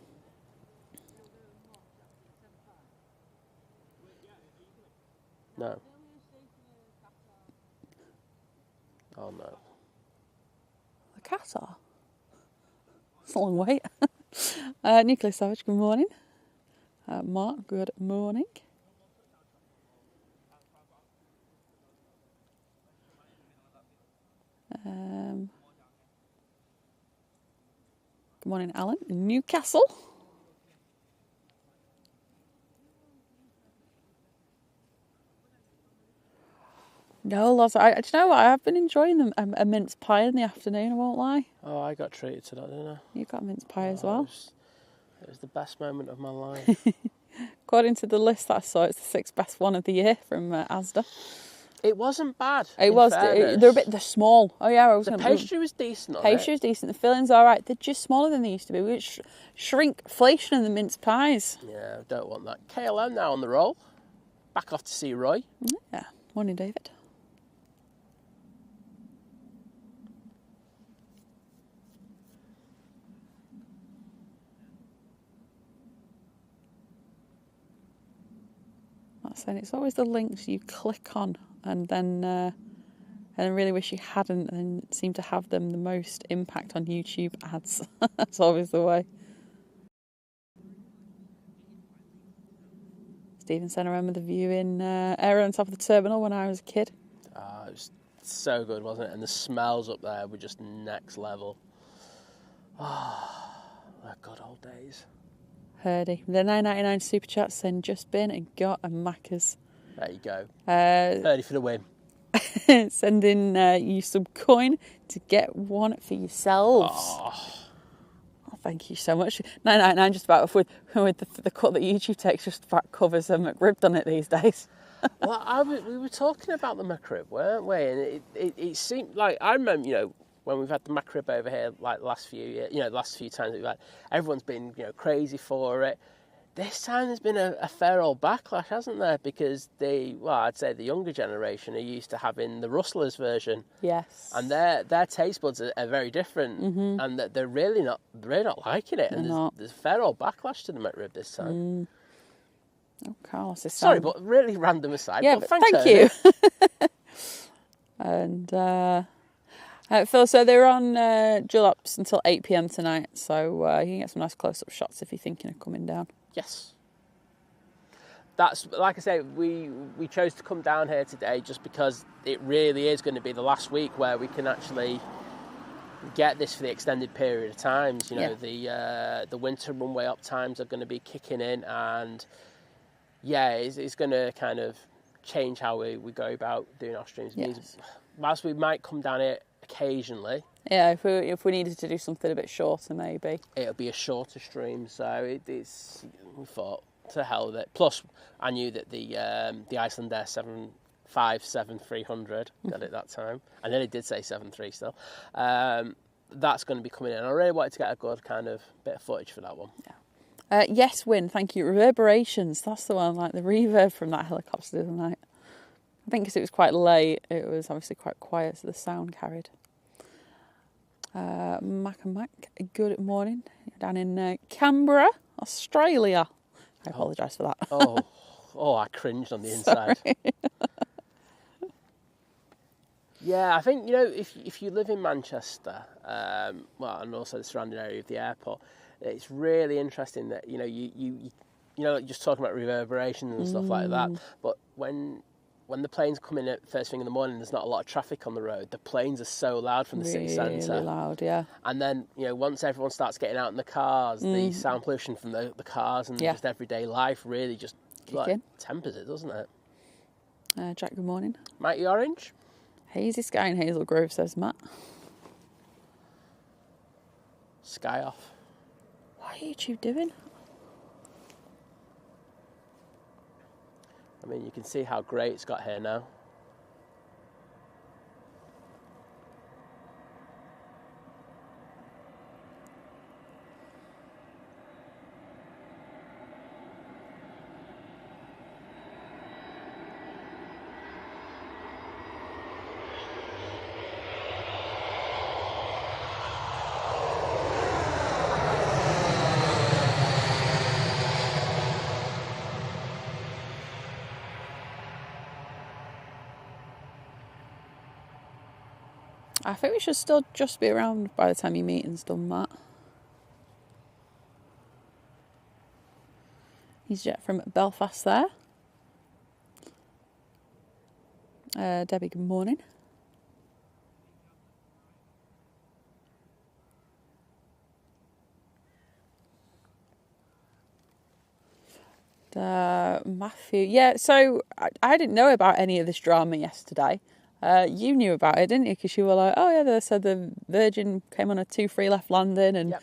S2: Oh no.
S1: The Qatar. It's a long wait. Nuclear Savage, good morning. Mark, good morning. Good morning, Alan. Newcastle. No, lots. Do you know what? I've been enjoying a mince pie in the afternoon. I won't lie.
S2: Oh, I got treated to that, didn't I?
S1: You got a mince pie as well.
S2: It was the best moment of my life.
S1: According to the list that I saw, it's the 6th best one of the year from Asda.
S2: It wasn't bad.
S1: They're small. Oh yeah,
S2: the pastry was decent.
S1: Pastry was decent. The filling's all right. They're just smaller than they used to be. Which shrinkflation in the mince pies.
S2: Yeah, I don't want that. KLM now on the roll. Back off to see Roy.
S1: Yeah. Morning, David. That's saying it's always the links you click on and then I really wish you hadn't, and seem to have them the most impact on YouTube ads. That's always the way. Stephen said, I remember the view in area on top of the terminal when I was a kid.
S2: It was so good, wasn't it? And the smells up there were just next level. The good old days.
S1: Herdy. The $9.99 super chat saying just been and got a Macca's.
S2: There you go. Herdy for the win. Sending
S1: you some coin to get one for yourselves.
S2: Oh,
S1: Thank you so much. 999 just about with the cut that YouTube takes just about covers a McRib done it these days.
S2: Well, we were talking about the McRib, weren't we? And it seemed like, I remember, when we've had the McRib over here, like the last few years, the last few times we've had, everyone's been, crazy for it. This time there's been a fair old backlash, hasn't there? Because I'd say the younger generation are used to having the Rustlers version.
S1: Yes.
S2: And their taste buds are very different, and that they're really not liking it. And there's a fair old backlash to the McRib this time.
S1: Oh, Carlos is
S2: sorry, but really random aside.
S1: Yeah,
S2: but
S1: thank you. And Phil, so they're on Julaps until 8 p.m. tonight, so you can get some nice close-up shots if you're thinking of coming down.
S2: Yes. That's, like I say, we chose to come down here today just because it really is going to be the last week where we can actually get this for the extended period of times. The winter runway up times are going to be kicking in, and it's going to kind of change how we go about doing our streams.
S1: Yes.
S2: Whilst we might come down here occasionally.
S1: Yeah, if we needed to do something a bit shorter, maybe.
S2: It'll be a shorter stream, so we thought, to hell with it. Plus, I knew that the Icelandair 757-300, got it that time. I nearly did say 7.3 still. That's going to be coming in. I really wanted to get a good kind of bit of footage for that one.
S1: Yeah. Yes, Win, thank you. Reverberations, that's the one, like the reverb from that helicopter the other night. I think because it was quite late, it was obviously quite quiet, so the sound carried. Mac and Mac, good morning. Down in Canberra, Australia. I apologise for that.
S2: I cringed on the inside. Yeah, I think, if you live in Manchester, and also the surrounding area of the airport, it's really interesting that, you just talking about reverberations and stuff like that, but when the planes come in at first thing in the morning, there's not a lot of traffic on the road. The planes are so loud from the city centre.
S1: Really loud, yeah.
S2: And then, once everyone starts getting out in the cars, the sound pollution from the cars and just everyday life really just tempers it, doesn't it?
S1: Jack, good morning.
S2: Mighty Orange?
S1: Hazy sky in Hazel Grove, says Matt.
S2: Sky off.
S1: What are YouTube doing?
S2: I mean, you can see how grey it's got here now.
S1: I think we should still just be around by the time your meeting's done, Matt. He's Jet from Belfast there. Debbie, good morning. Matthew, yeah, so I didn't know about any of this drama yesterday. You knew about it, didn't you? Because you were like, oh yeah, they said the Virgin came on a 2-3 left landing, and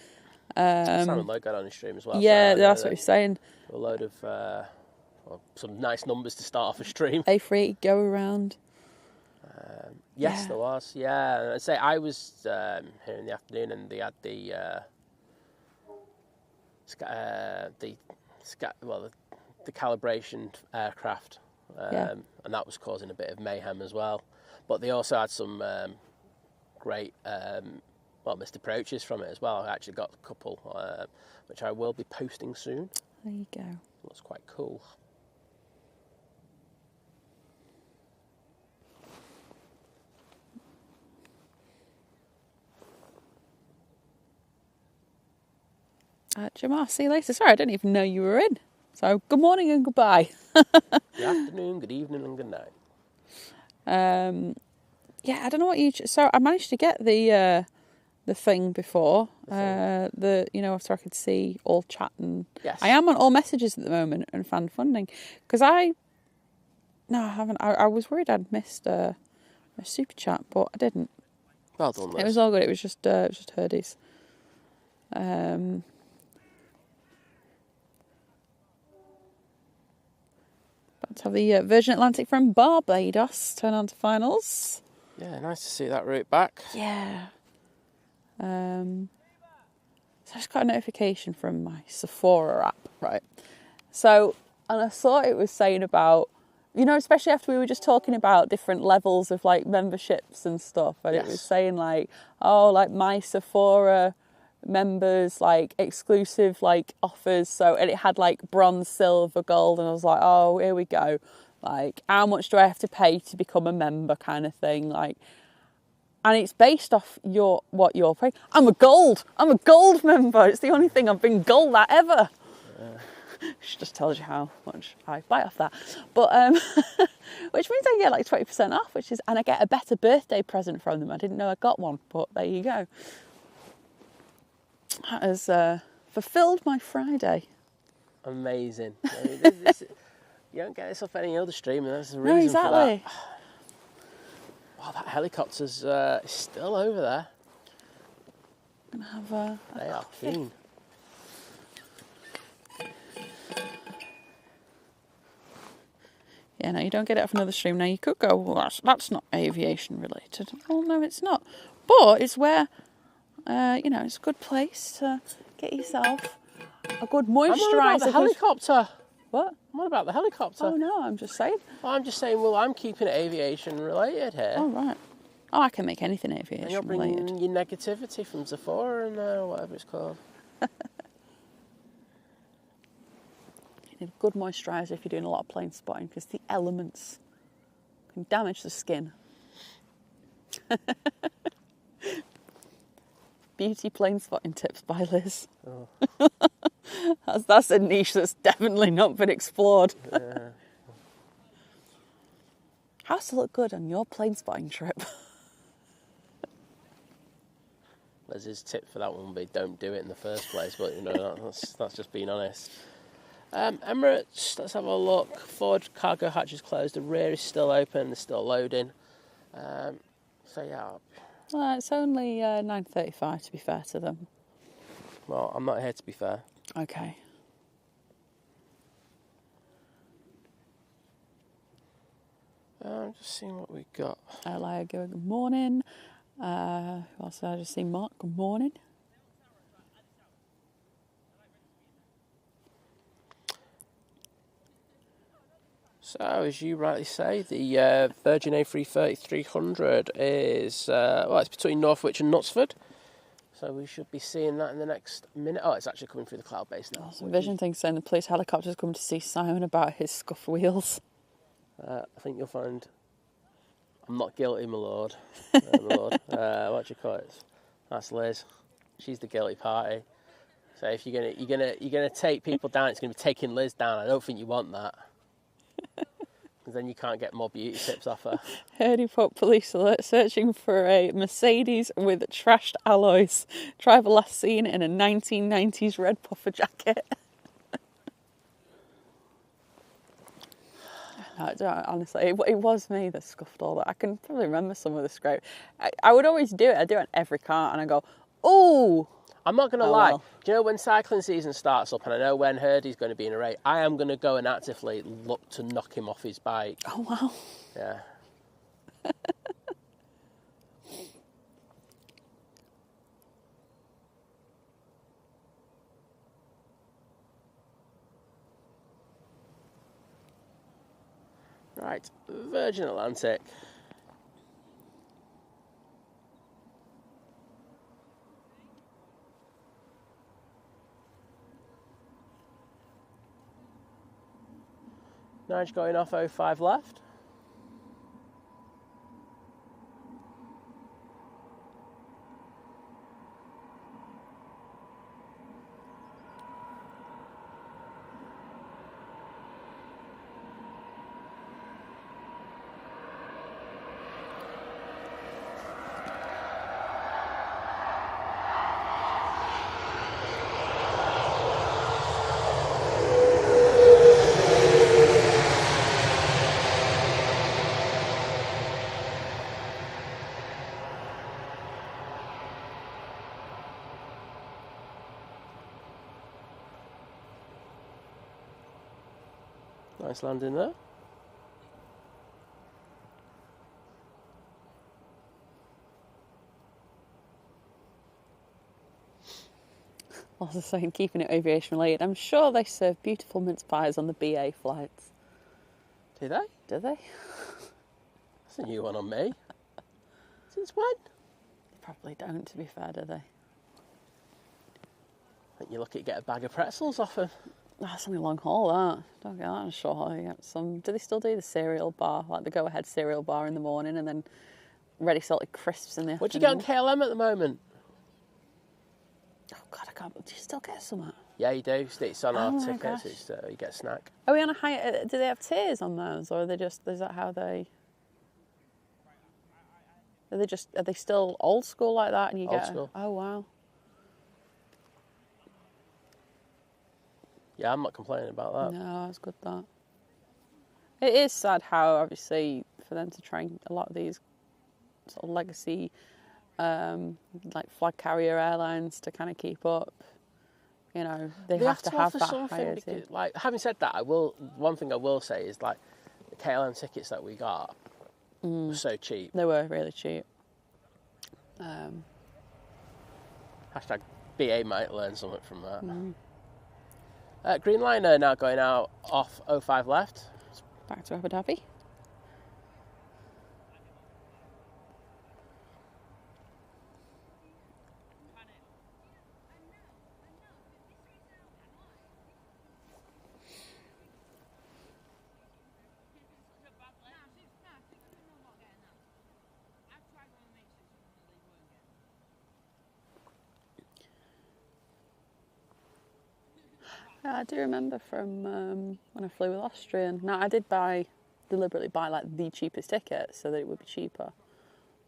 S2: Simon Lowe got on his stream as well.
S1: Yeah, so that's what he's saying.
S2: A load of some nice numbers to start off a stream.
S1: A3 go around.
S2: Yes, there was. Yeah, I'd say I was here in the afternoon, and they had the calibration aircraft, and that was causing a bit of mayhem as well. But they also had some great missed approaches from it as well. I actually got a couple, which I will be posting soon.
S1: There you go.
S2: Looks quite cool.
S1: Jamar, see you later. Sorry, I didn't even know you were in. So, good morning and goodbye.
S2: Good afternoon, good evening, and good night.
S1: I don't know what you. So, I managed to get the thing before. After I could see all chat and.
S2: Yes.
S1: I am on all messages at the moment and fan funding because I haven't. I was worried I'd missed a super chat, but I didn't.
S2: Well done, Liz.
S1: It was all good. It was just Herdies. About to have the Virgin Atlantic from Barbados turn on to finals.
S2: Yeah, nice to see that route back.
S1: Yeah. So I just got a notification from my Sephora app, right? So, and I saw it was saying about, you know, especially after we were just talking about different levels of like memberships and stuff, and
S2: Yes.
S1: it was saying like, oh, like my Sephora members, like exclusive like offers. So, and it had like bronze, silver, gold, and I was like, oh, here we go. Like, how much do I have to pay to become a member, kind of thing, like. And it's based off what you're paying. I'm a gold member. It's the only thing I've been gold at ever. Which just tells you how much I buy off that. But which means I get like 20% off, and I get a better birthday present from them. I didn't know I got one, but there you go. That has fulfilled my Friday.
S2: Amazing. I mean, you don't get this off any other stream, and that's the reason for that. Wow, that helicopter's still over there.
S1: I'm gonna have a
S2: they are keen.
S1: Yeah, no, you don't get it off another stream. Now you could go, well, that's not aviation related. Well, no, it's not. But it's where, it's a good place to get yourself a good moisturiser.
S2: I'm on about the helicopter.
S1: What?
S2: What about the helicopter?
S1: Oh, no, I'm just saying.
S2: Well, I'm just saying, I'm keeping it aviation related here.
S1: Oh, right. Oh, I can make anything aviation
S2: and you're bringing
S1: related.
S2: your negativity from Sephora and whatever it's called.
S1: You need a good moisturiser if you're doing a lot of plane spotting, because the elements can damage the skin. Beauty plane spotting tips by Liz.
S2: Oh.
S1: That's a niche that's definitely not been explored.
S2: Yeah.
S1: How's to look good on your plane spotting trip?
S2: Liz's tip for that one would be don't do it in the first place, but that's just being honest. Emirates, let's have a look. Forward cargo hatch is closed, the rear is still open, they're still loading.
S1: Well, it's only 9:35 to be fair to them.
S2: Well, I'm not here to be fair.
S1: Okay.
S2: I'm just seeing what we got.
S1: Elia going, good morning. Who else did I just see? Mark, good morning.
S2: So, as you rightly say, the Virgin A330-300 is, it's between Northwich and Knutsford. So we should be seeing that in the next minute. Oh, it's actually coming through the cloud base now.
S1: Some Vision thing saying the police helicopter's coming to see Simon about his scuff wheels.
S2: I think you'll find I'm not guilty, my lord. My lord. What do you call it? That's Liz. She's the guilty party. So if you're gonna take people down, it's gonna be taking Liz down. I don't think you want that. Because then you can't get more beauty tips off her.
S1: Heard he put police alert searching for a Mercedes with trashed alloys. Driver last seen in a 1990s red puffer jacket. No, honestly, it was me that scuffed all that. I can probably remember some of the scrape. I would always do it. I do it on every car and I go, ooh.
S2: I'm not going to lie.
S1: Well.
S2: Do you know when cycling season starts up and I know when Hurdy's going to be in a race, I am going to go and actively look to knock him off his bike.
S1: Oh, wow.
S2: Yeah. Right, Virgin Atlantic. Nige going off 05 left. Nice landing there.
S1: Also saying, keeping it aviation related, I'm sure they serve beautiful mince pies on the BA flights.
S2: Do they?
S1: Do they?
S2: That's a new one on me. Since when?
S1: They probably don't, to be fair, do they?
S2: I think you're lucky to get a bag of pretzels off them.
S1: That's only long haul, that. Don't get that on a short haul. You get some. Do they still do the cereal bar, like the go-ahead cereal bar in the morning, and then ready salted crisps in the
S2: What do you get
S1: afternoon?
S2: on KLM at the moment?
S1: Oh God, I can't. Do you still get some?
S2: Yeah, you do. It's on our
S1: my
S2: tickets.
S1: gosh.
S2: You get a snack.
S1: Are we on a high? Do they have tiers on those, or are they just? Is that how they? Are they just? Are they still old school like that? And you
S2: Old
S1: get.
S2: school.
S1: Oh wow.
S2: Yeah, I'm not complaining about that.
S1: No, that's good. That. It is sad how obviously for them to try and a lot of these sort of legacy, like flag carrier airlines to kind of keep up. You know, they have to have
S2: offer
S1: that
S2: something.
S1: higher
S2: Because,
S1: tier.
S2: like, having said that, one thing I will say is like the KLM tickets that we got were so cheap.
S1: They were really cheap.
S2: Hashtag BA might learn something from that. Green liner now going out off 05 left.
S1: Back to Abu Dhabi. Yeah, I do remember from when I flew with Austrian. Now, I did deliberately buy like the cheapest ticket so that it would be cheaper.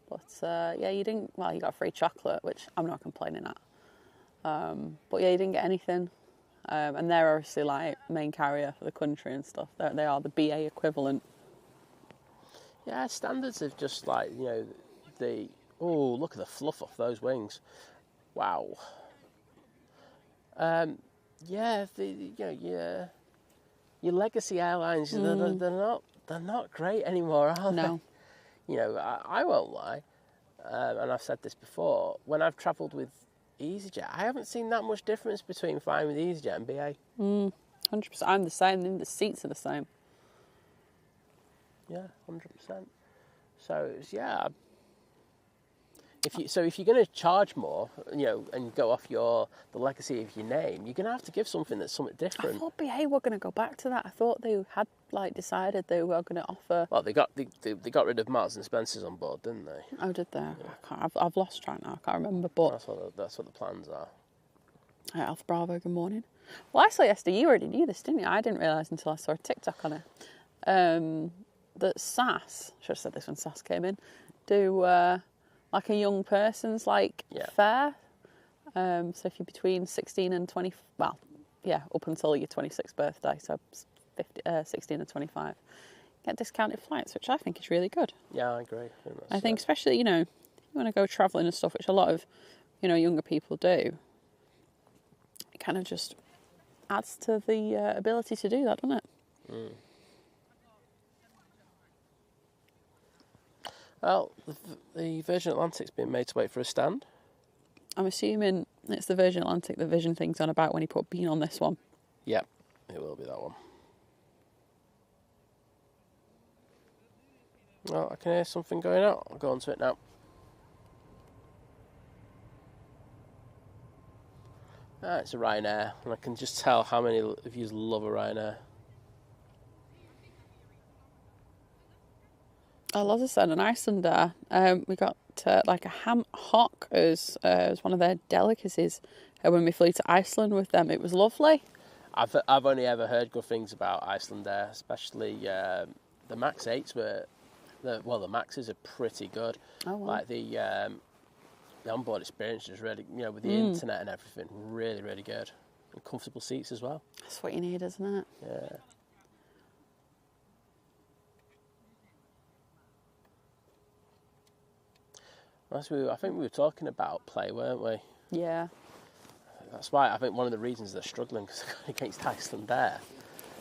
S1: But yeah, you didn't. Well, you got free chocolate, which I'm not complaining at. But yeah, you didn't get anything. And they're obviously like main carrier for the country and stuff. They are the BA equivalent.
S2: Yeah, standards of just like, you know, look at the fluff off those wings. Wow. Yeah, your legacy airlines, they're not great anymore, are they?
S1: No.
S2: You know, I won't lie, and I've said this before. When I've travelled with EasyJet, I haven't seen that much difference between flying with EasyJet and BA.
S1: 100%. I'm the same. The seats are the same.
S2: Yeah, 100%. So yeah. If you're going to charge more, you know, and go off the legacy of your name, you're going to have to give something that's something different.
S1: I thought BA were going to go back to that. I thought they had like decided they were going to offer.
S2: Well, they got rid of Marks and Spencers on board, didn't they?
S1: Oh, did they? Yeah. I've lost track now. I can't remember. But
S2: That's what the plans are.
S1: Alpha Bravo, good morning. Well, actually, Esther, you already knew this, didn't you? I didn't realise until I saw a TikTok on it. That SAS, should have said this when SAS came in, do like a young person's fare. So if you're between 16 and 20, well, yeah, up until your 26th birthday, so 16 and 25, get discounted flights, which I think is really good.
S2: Yeah, I agree.
S1: I think especially, you know, if you want to go travelling and stuff, which a lot of, you know, younger people do, it kind of just adds to the ability to do that, doesn't it?
S2: Mm. Well, the Virgin Atlantic's been made to wait for a stand.
S1: I'm assuming it's the Virgin Atlantic the Vision thing's on about when he put Bean on this one.
S2: Yeah, it will be that one. Well, I can hear something going out. I'll go on to it now. It's a Ryanair, and I can just tell how many of you love a Ryanair.
S1: I love this an Icelander. We got like a ham hock as one of their delicacies when we flew to Iceland with them. It was lovely.
S2: I've only ever heard good things about Icelander, especially the Max 8s the Maxes are pretty good. Oh, wow. Like the onboard experience is really, you know, with the internet and everything, really, really good. And comfortable seats as well.
S1: That's what you need, isn't it?
S2: Yeah. I think we were talking about play, weren't we?
S1: Yeah.
S2: That's why I think one of the reasons they're struggling because against Iceland there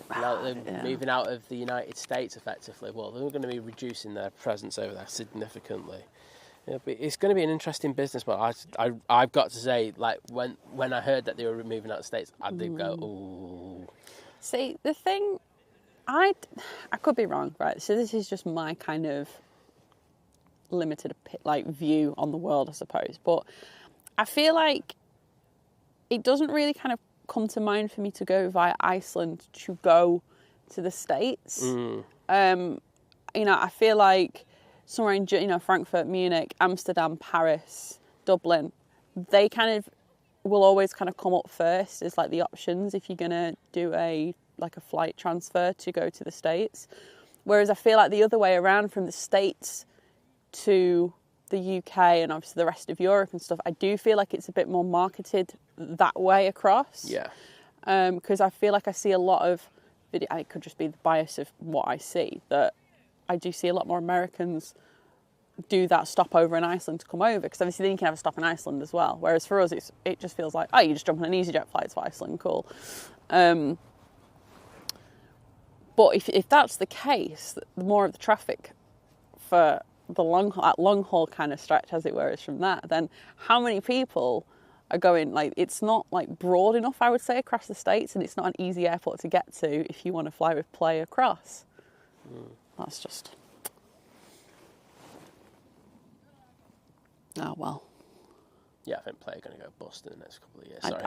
S2: Now they're moving out of the United States effectively. Well, they're going to be reducing their presence over there significantly. Yeah, but it's going to be an interesting business. But I've got to say, like when I heard that they were moving out of the States, I did go, ooh.
S1: See, the thing, I could be wrong, right? So this is just my kind of limited view on the world, I suppose. But I feel like it doesn't really kind of come to mind for me to go via Iceland to go to the States. I feel like somewhere in Frankfurt, Munich, Amsterdam, Paris, Dublin, they kind of will always kind of come up first as like the options if you're gonna do a flight transfer to go to the States. Whereas I feel like the other way around, from the States to the UK and obviously the rest of Europe and stuff, I do feel like it's a bit more marketed that way across.
S2: Yeah.
S1: Because I feel like I see a lot of video, and it could just be the bias of what I see, that I do see a lot more Americans do that stopover in Iceland to come over, because obviously then you can have a stop in Iceland as well. Whereas for us, it just feels like, oh, you just jump on an EasyJet flight to Iceland, cool. But if that's the case, the more of the traffic for the long haul kind of stretch, as it were, is from that, then how many people are going, like, it's not like broad enough, I would say, across the States, and it's not an easy airport to get to if you want to fly with Play across. That's just... Oh, well.
S2: Yeah, I think Play are going to go bust in the next couple of years. Sorry,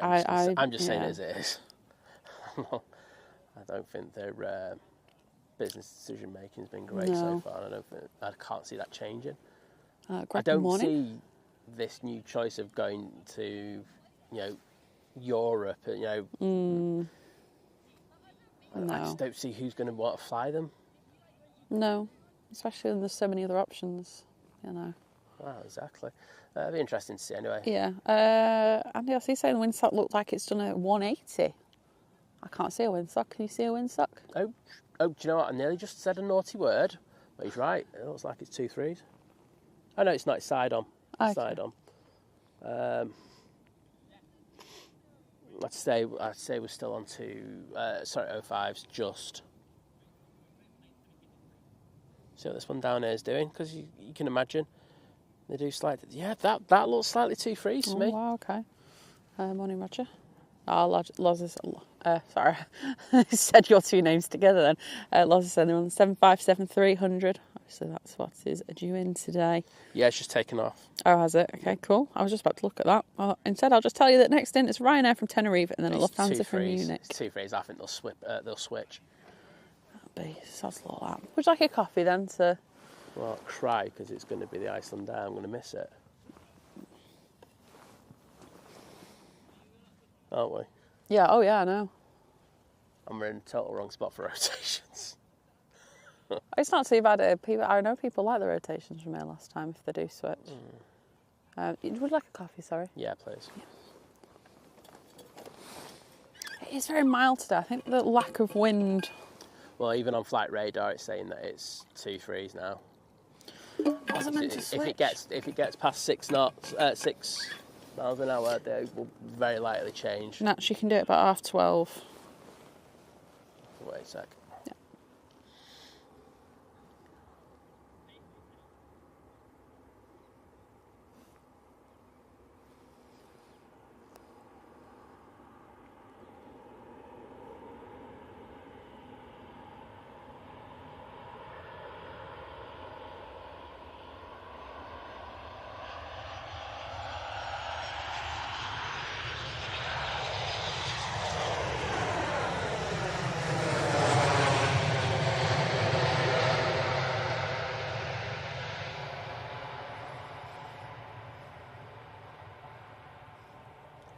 S2: I'm just saying as it is. I don't think their business decision making has been great so far. I can't see that changing. I don't see this new choice of going to, Europe.
S1: No.
S2: I just don't see who's going to want to fly them.
S1: No, especially when there's so many other options.
S2: Wow, exactly. It'll be interesting to see anyway.
S1: Yeah. Andy, I see saying the windsock looked like it's done a 180. I can't see a windsock. Can you see a windsock?
S2: Oh, do you know what? I nearly just said a naughty word, but he's right. It looks like it's 2 3s. Oh, no, it's not. It's side on.
S1: Okay.
S2: Side on. I'd say we're still on 05s just. See what this one down here is doing, because you can imagine they do slightly. Yeah, that looks slightly 2 3s to me.
S1: Wow, okay. Morning, Roger. Loz is... sorry, I said your two names together then. Loz is saying they're on 757-300. Obviously, that's what is due in today.
S2: Yeah, it's just taken off.
S1: Oh, has it? Okay, cool. I was just about to look at that. Instead, I'll just tell you that next in it's Ryanair from Tenerife and then a Lufthansa from Munich.
S2: It's 2 3s. I think they'll switch.
S1: That'll be sods like that. Would you like a coffee then to...
S2: Well, I'll cry because it's going to be the Iceland Air. I'm going to miss it. Aren't we?
S1: Yeah, oh yeah, I know.
S2: And we're in the total wrong spot for rotations.
S1: It's not too bad. I know people like the rotations from here last time if they do switch. Would you like a coffee, sorry?
S2: Yeah, please.
S1: Yeah. It's very mild today. I think the lack of wind...
S2: Well, even on flight radar, it's saying that it's 2 3s now.
S1: Was it meant to switch?
S2: If it gets past 6 miles an hour, they will very likely change.
S1: No, she can do it about 12:30.
S2: Wait a sec.
S1: Yeah.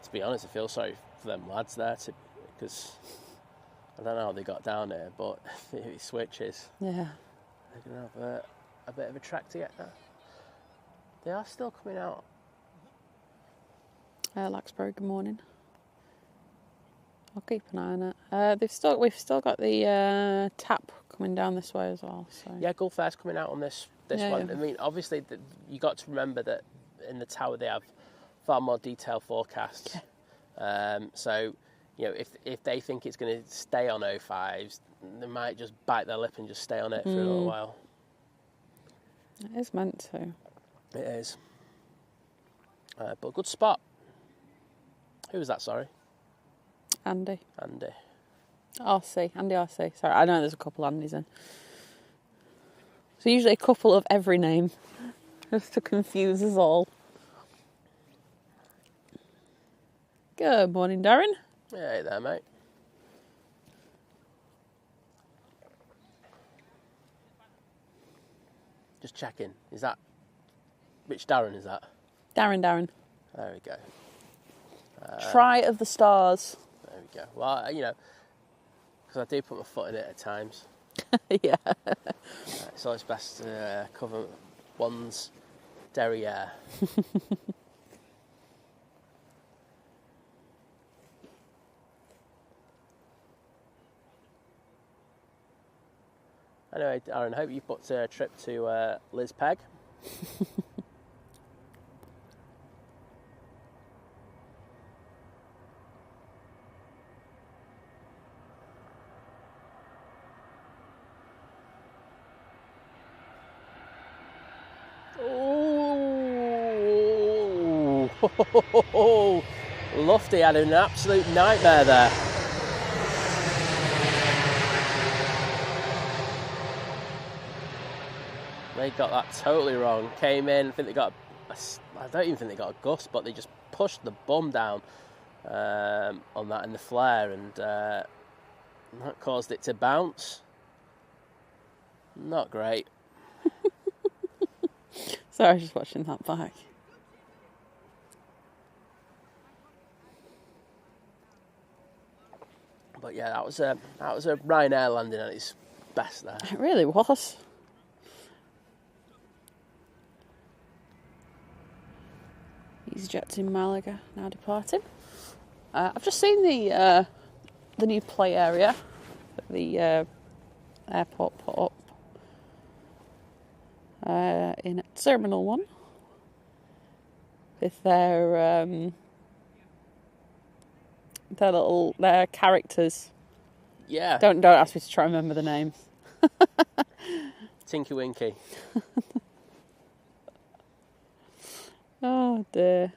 S2: To be honest, I feel sorry for them lads there, because I don't know how they got down there, but if it switches,
S1: Yeah.
S2: they're going to have a bit of a track to get there. They are still coming out.
S1: Laxborough, good morning. I'll keep an eye on it. We've still got the tap coming down this way as well. So.
S2: Yeah, Gulf Air's coming out on this one.
S1: Yeah.
S2: I mean, obviously, you got to remember that in the tower they have far more detailed forecasts.
S1: Yeah.
S2: So, if they think it's going to stay on 05s, they might just bite their lip and just stay on it for a little while.
S1: It is meant to.
S2: It is. But good spot. Who was that, sorry?
S1: Andy.
S2: Andy.
S1: RC. Andy RC. Sorry, I know there's a couple Andys in. So usually a couple of every name. Just to confuse us all. Good morning, Darren.
S2: Yeah, hey there, mate. Just checking. Is that... Which Darren is that?
S1: Darren.
S2: There we go.
S1: Try of the stars.
S2: There we go. Well, because I do put my foot in it at times.
S1: Yeah.
S2: It's always best to cover one's derriere. Anyway, Aaron, hope you booked a trip to Liz Peg. Oh, Lufty had an absolute nightmare there. They got that totally wrong. Came in, I don't even think they got a gust, but they just pushed the bum down on that in the flare, and that caused it to bounce. Not great.
S1: Sorry, I was just watching that back.
S2: But yeah, that was a Ryanair landing at its best there.
S1: It really was. EasyJet in Malaga now departing. I've just seen the new play area that the airport put up in Terminal 1 with their characters.
S2: Yeah.
S1: Don't ask me to try and remember the names.
S2: Tinky Winky.
S1: Oh dear.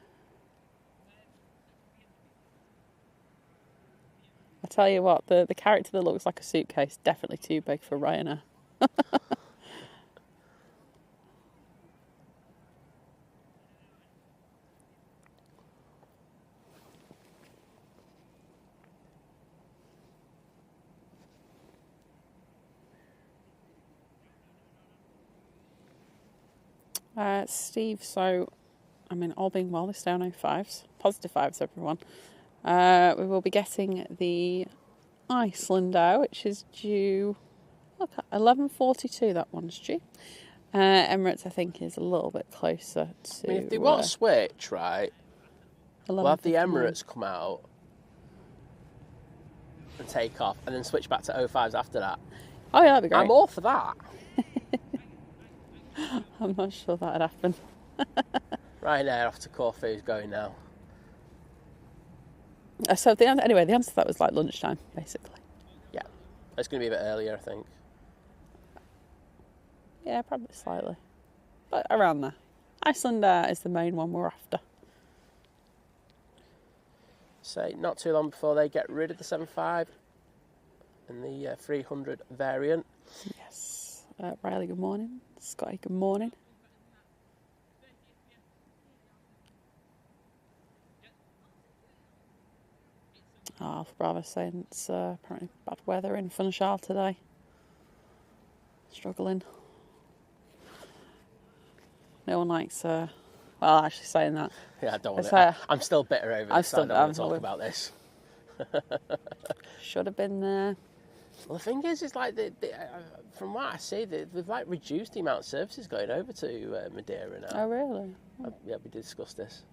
S1: I tell you what, the character that looks like a suitcase, definitely too big for Ryanair. Steve, so, all being well, they stay on 05s. Positive 5s, everyone. We will be getting the Icelander, which is due... Look, 11:42, that one's due. Emirates, I think, is a little bit closer to...
S2: if they want to switch, right, we'll have the Emirates come out and take off, and then switch back to 05s after that.
S1: Oh, yeah, that'd be great.
S2: I'm all for that.
S1: I'm not sure that'd happen.
S2: Ryanair off to Corfu's going now.
S1: So the answer to that was like lunchtime, basically.
S2: Yeah, it's going to be a bit earlier, I think.
S1: Yeah, probably slightly, but around there. Icelander is the main one we're after.
S2: So not too long before they get rid of the 75 and the 300 variant.
S1: Yes. Riley, good morning. Scotty, good morning. Alpha Bravo saying it's apparently bad weather in Funchal today. Struggling. No one likes... actually saying that.
S2: Yeah, I don't want to... I'm still bitter over this, so I don't want to talk about this.
S1: Should have been there.
S2: Well, the thing is like, from what I see, they've like reduced the amount of services going over to Madeira now.
S1: Oh, really?
S2: Yeah, we discussed this.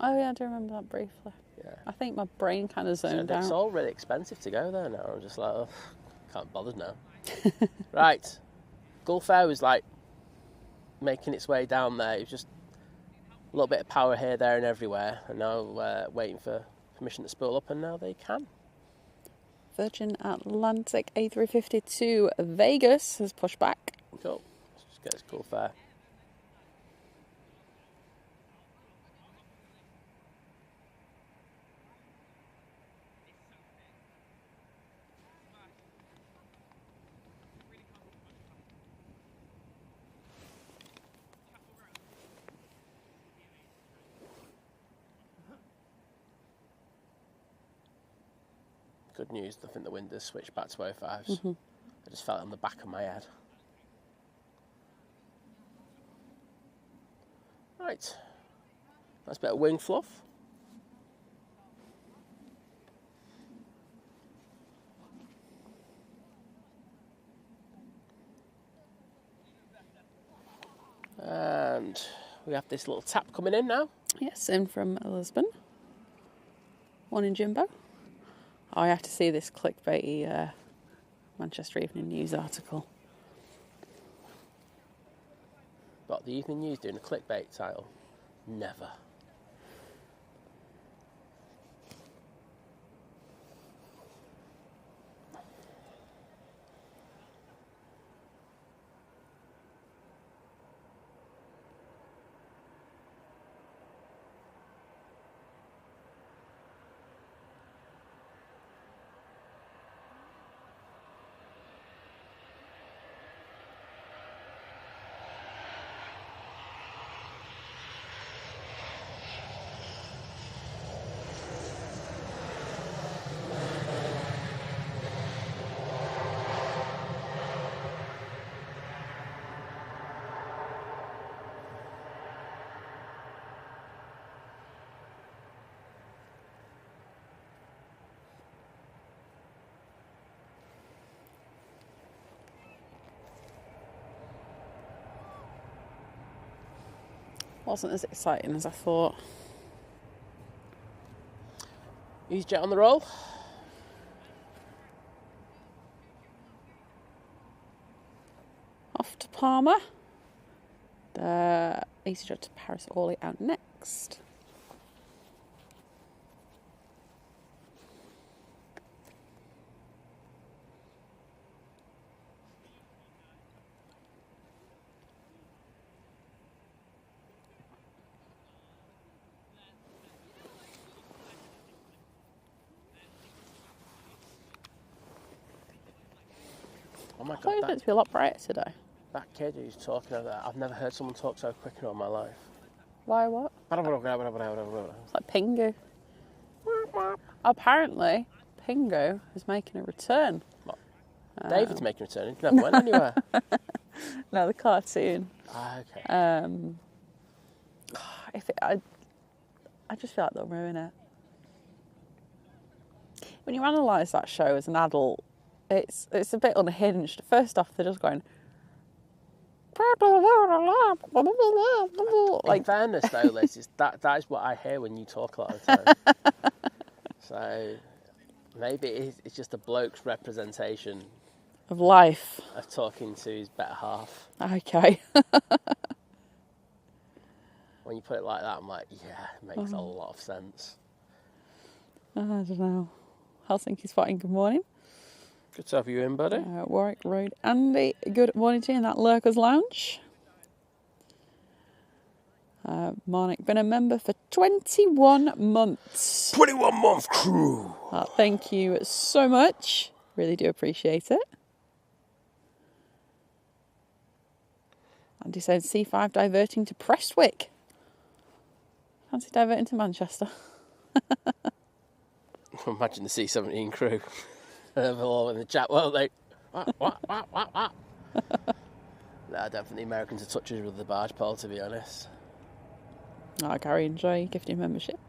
S1: Oh, yeah, I do remember that briefly.
S2: Yeah.
S1: I think my brain kind of zoned out.
S2: It's all really expensive to go there now. I'm just like, oh, can't bother now. Right. Gulf Air was like making its way down there. It was just a little bit of power here, there and everywhere. And now waiting for permission to spool up, and now they can.
S1: Virgin Atlantic A350 to Vegas has pushed back.
S2: Cool. Let's just get this cool fare. Good news, I think the wind has switched back to 05s.
S1: Mm-hmm.
S2: I just felt it on the back of my head. Right. Nice bit of wing fluff. And we have this little tap coming in now.
S1: Yes, in from Lisbon. One in Jimbo. Oh, I have to see this clickbaity Manchester Evening News article.
S2: But the Evening News doing a clickbait title? Never.
S1: Wasn't as exciting as I thought.
S2: EasyJet on the roll.
S1: Off to Palma. The EasyJet to Paris Orly out next.
S2: Oh my
S1: I thought it
S2: god,
S1: was meant to be a lot brighter today.
S2: that kid who's talking over there, I've never heard someone talk so quick in all my life.
S1: Why what? It's like Pingu. Apparently, Pingu is making a return.
S2: What? David's making a return. He never went anywhere.
S1: No, the cartoon.
S2: Okay.
S1: I just feel like they'll ruin it. When you analyse that show as an adult, it's a bit unhinged. First off, they're just going.
S2: In fairness, though, Liz, that is what I hear when you talk a lot of the time. So maybe it's just a bloke's representation
S1: of life.
S2: Of talking to his better half.
S1: Okay.
S2: When you put it like that, I'm like, yeah, it makes a lot of sense.
S1: I don't know. Helsinki's fighting, good morning.
S2: Good to have you in, buddy.
S1: Warwick Road. Andy, good morning to you in that Lurkers Lounge. Marnik, been a member for 21 months.
S2: 21-month crew.
S1: Thank you so much. Really do appreciate it. Andy said C5 diverting to Prestwick. Fancy diverting to Manchester.
S2: Imagine the C-17 crew. They're all in the chat, won't they? What? No, I don't think the Americans are touchers with the barge pole, to be honest.
S1: Gary, enjoy gifting membership.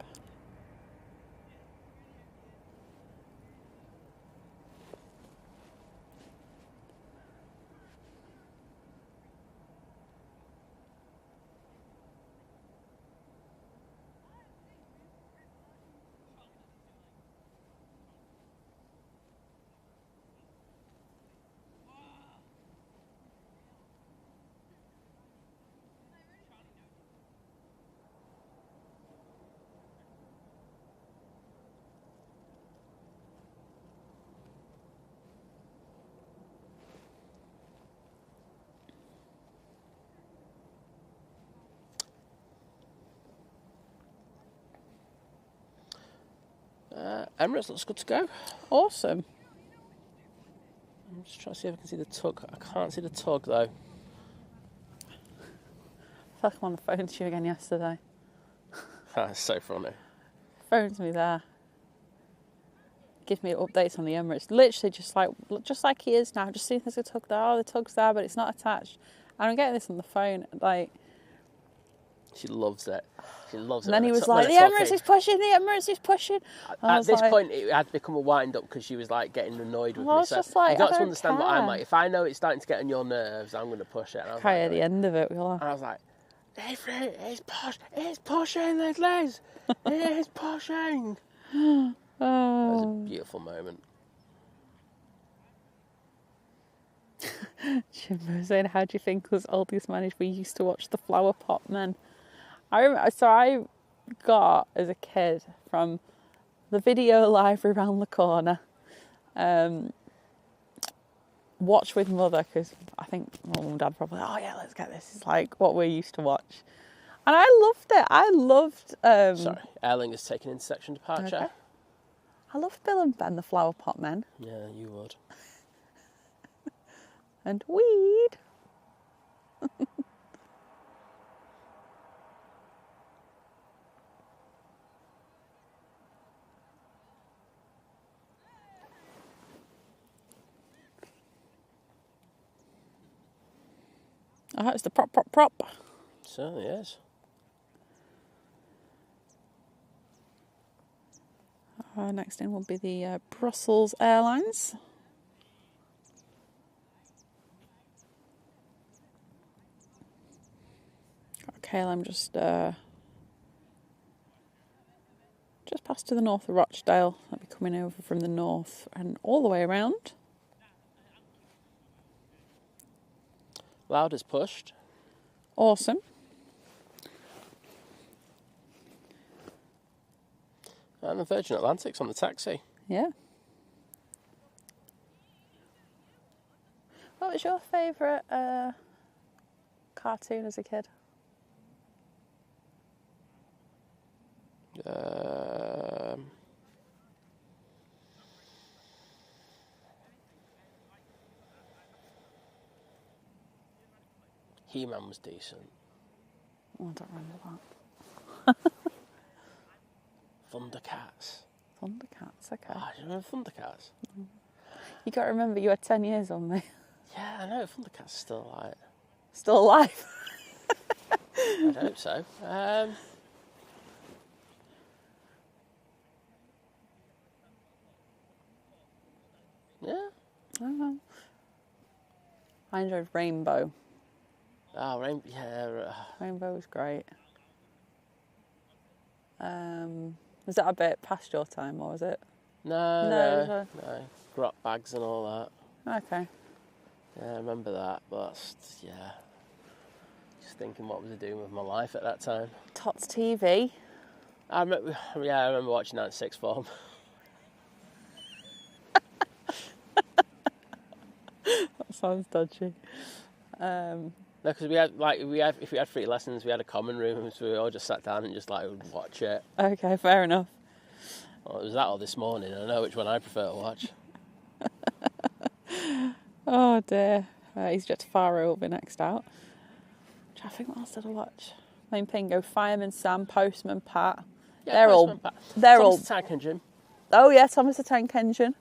S2: Emirates looks good to go.
S1: Awesome.
S2: I'm just trying to see if I can see the tug. I can't see the tug though.
S1: I felt like I'm on the phone to you again yesterday.
S2: That's so funny.
S1: Phone's me there. Give me updates on the Emirates. Literally just like he is now. Just seeing there's a tug there. Oh, the tug's there, but it's not attached. And I'm getting this on the phone. Like,
S2: she loves it. She loves it.
S1: And then he was like, the Emirates is pushing, the Emirates is pushing.
S2: At this point, it had become a wind up because she was like getting annoyed with me.
S1: I was
S2: So
S1: just like,
S2: you got
S1: I
S2: to understand
S1: don't
S2: what I'm
S1: care.
S2: like. If I know it's starting to get on your nerves, I'm going to push it. And I was
S1: Cry
S2: like,
S1: at the end of it. We all
S2: and I was like, it's pushing, Liz. It is pushing. That was a beautiful moment.
S1: Jimbo was saying, how do you think us oldies managed? We used to watch the Flower Pot Men. I got, as a kid, from the video library around the corner, watch with mother, because I think mum and dad probably, oh yeah, let's get this. It's like what we used to watch. And I loved it. I loved...
S2: Sorry, Erling is taking intersection departure.
S1: Okay. I loved Bill and Ben, the Flower Pot Men.
S2: Yeah, you would.
S1: And weed. Oh, it's the prop.
S2: Certainly is.
S1: Next in will be the Brussels Airlines. Okay, I'm just past to the north of Rochdale. I'll be coming over from the north and all the way around.
S2: Loud is pushed.
S1: Awesome.
S2: And the Virgin Atlantic's on the taxi.
S1: Yeah. What was your favourite cartoon as a kid?
S2: He-Man was decent.
S1: Oh, I don't remember that.
S2: Thundercats.
S1: Thundercats, okay.
S2: Oh, do you remember Thundercats?
S1: You got to remember you had 10 years on me.
S2: Yeah, I know. Thundercats is still alive.
S1: Still alive?
S2: I hope so. Yeah.
S1: Oh. I enjoyed Rainbow.
S2: Oh, Rainbow. Yeah.
S1: Rainbow was great. Was that a bit past your time, or was it?
S2: No. Grot bags and all that.
S1: Okay.
S2: Yeah, I remember that, but yeah. Just thinking what was I doing with my life at that time.
S1: Tots TV.
S2: I remember watching that in sixth form.
S1: That sounds dodgy.
S2: No, because if we had free lessons, we had a common room, so we all just sat down and just would watch it.
S1: Okay, fair enough.
S2: Well, it was that all this morning. I know which one I prefer to watch.
S1: Oh dear. He's just Faro will be next out. I think what else did I watch? Main Pingo, Fireman Sam, Postman Pat.
S2: Yeah,
S1: Thomas
S2: the Tank Engine.
S1: Oh yeah, Thomas the Tank Engine.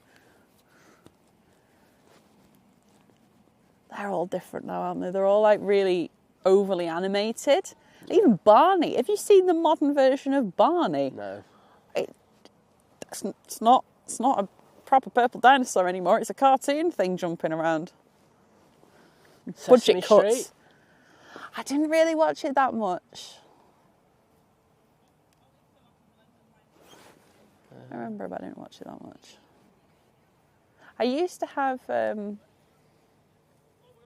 S1: They're all different now, aren't they? They're all really overly animated. Even Barney. Have you seen the modern version of Barney?
S2: No.
S1: It's not a proper purple dinosaur anymore. It's a cartoon thing jumping around.
S2: Sesame
S1: Budget cuts.
S2: Street.
S1: I didn't really watch it that much. I remember, but I didn't watch it that much. I used to have, what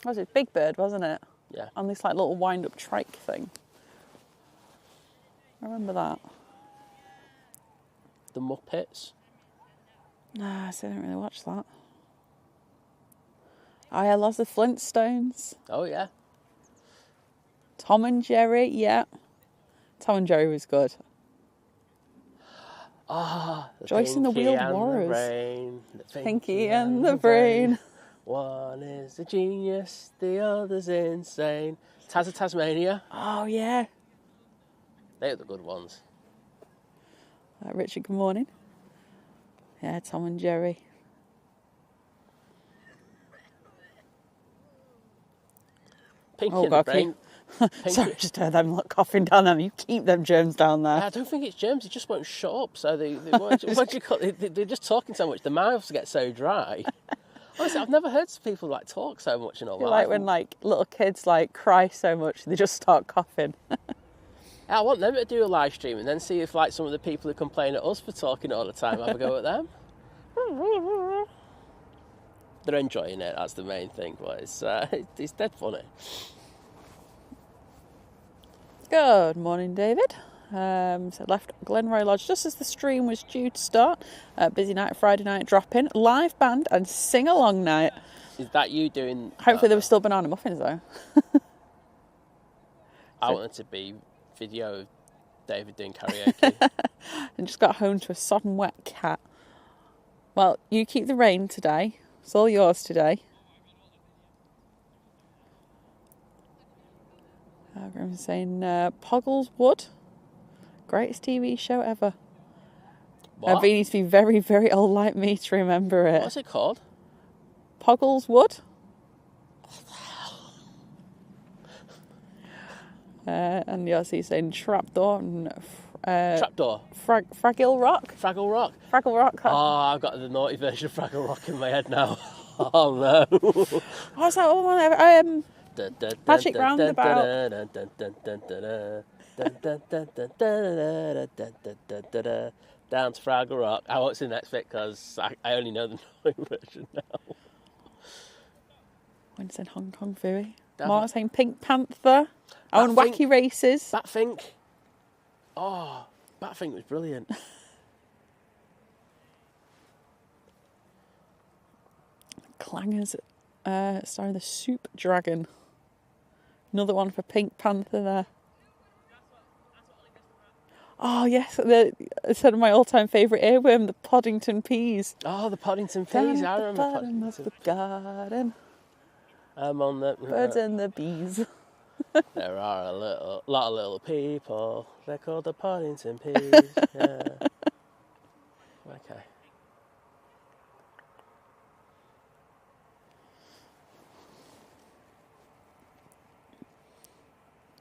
S1: was it, Big Bird, wasn't it?
S2: Yeah.
S1: On this little wind-up trike thing. I remember that.
S2: The Muppets.
S1: Nah, I didn't really watch that. Oh yeah, lots of Flintstones.
S2: Oh yeah.
S1: Tom and Jerry, yeah. Tom and Jerry was good. Joyce and the Wheeled Warriors. Pinky and the Brain.
S2: One is a genius, the other's insane. Taz of Tasmania.
S1: Oh, yeah.
S2: They're the good ones.
S1: Richard, good morning. Yeah, Tom and Jerry.
S2: Pinky and the Brain.
S1: Sorry, just heard them coughing down there. You keep them germs down there.
S2: I don't think it's germs. They just won't shut up. So they're just talking so much. The mouths get so dry. Honestly, I've never heard people talk so much in all my life.
S1: Like when little kids cry so much they just start coughing.
S2: I want them to do a live stream and then see if some of the people who complain at us for talking all the time have a go at them. They're enjoying it. That's the main thing. But it's dead funny.
S1: Good morning, David. So left Glenroy Lodge just as the stream was due to start. Busy night, Friday night drop-in, live band and sing-along night.
S2: Is that you doing...
S1: Hopefully there were still banana muffins though.
S2: I want it to be video of David doing karaoke.
S1: And just got home to a sodden wet cat. Well, you keep the rain today. It's all yours today. I'm saying Poggles Wood. Greatest TV show ever.
S2: What?
S1: He needs to be very, very old like me to remember it.
S2: What's it called?
S1: Poggles Wood. And you're saying Trapdoor and
S2: Trapdoor.
S1: Fraggle Rock.
S2: Fraggle Rock.
S1: Fraggle Rock.
S2: Oh, I've got the naughty version of Fraggle Rock in my head now. Oh no.
S1: What's that other one? Magic Roundabout.
S2: Down to Fraggle Rock. I won't see the next bit because I only know the naughty version now.
S1: When saying Hong Kong Fooey. Mark's saying Pink Panther. And Wacky Races.
S2: Batfink. Oh, Batfink was brilliant.
S1: Clangers starring the Soup Dragon. Another one for Pink Panther there. Oh, yes. It's one of my all-time favourite earworm, the Poddington Peas.
S2: Oh, the Poddington Peas. I remember
S1: Poddington. Of the garden.
S2: I'm on the...
S1: Birds and the bees.
S2: There are a lot of little people. They're called the Poddington Peas. Yeah. Okay.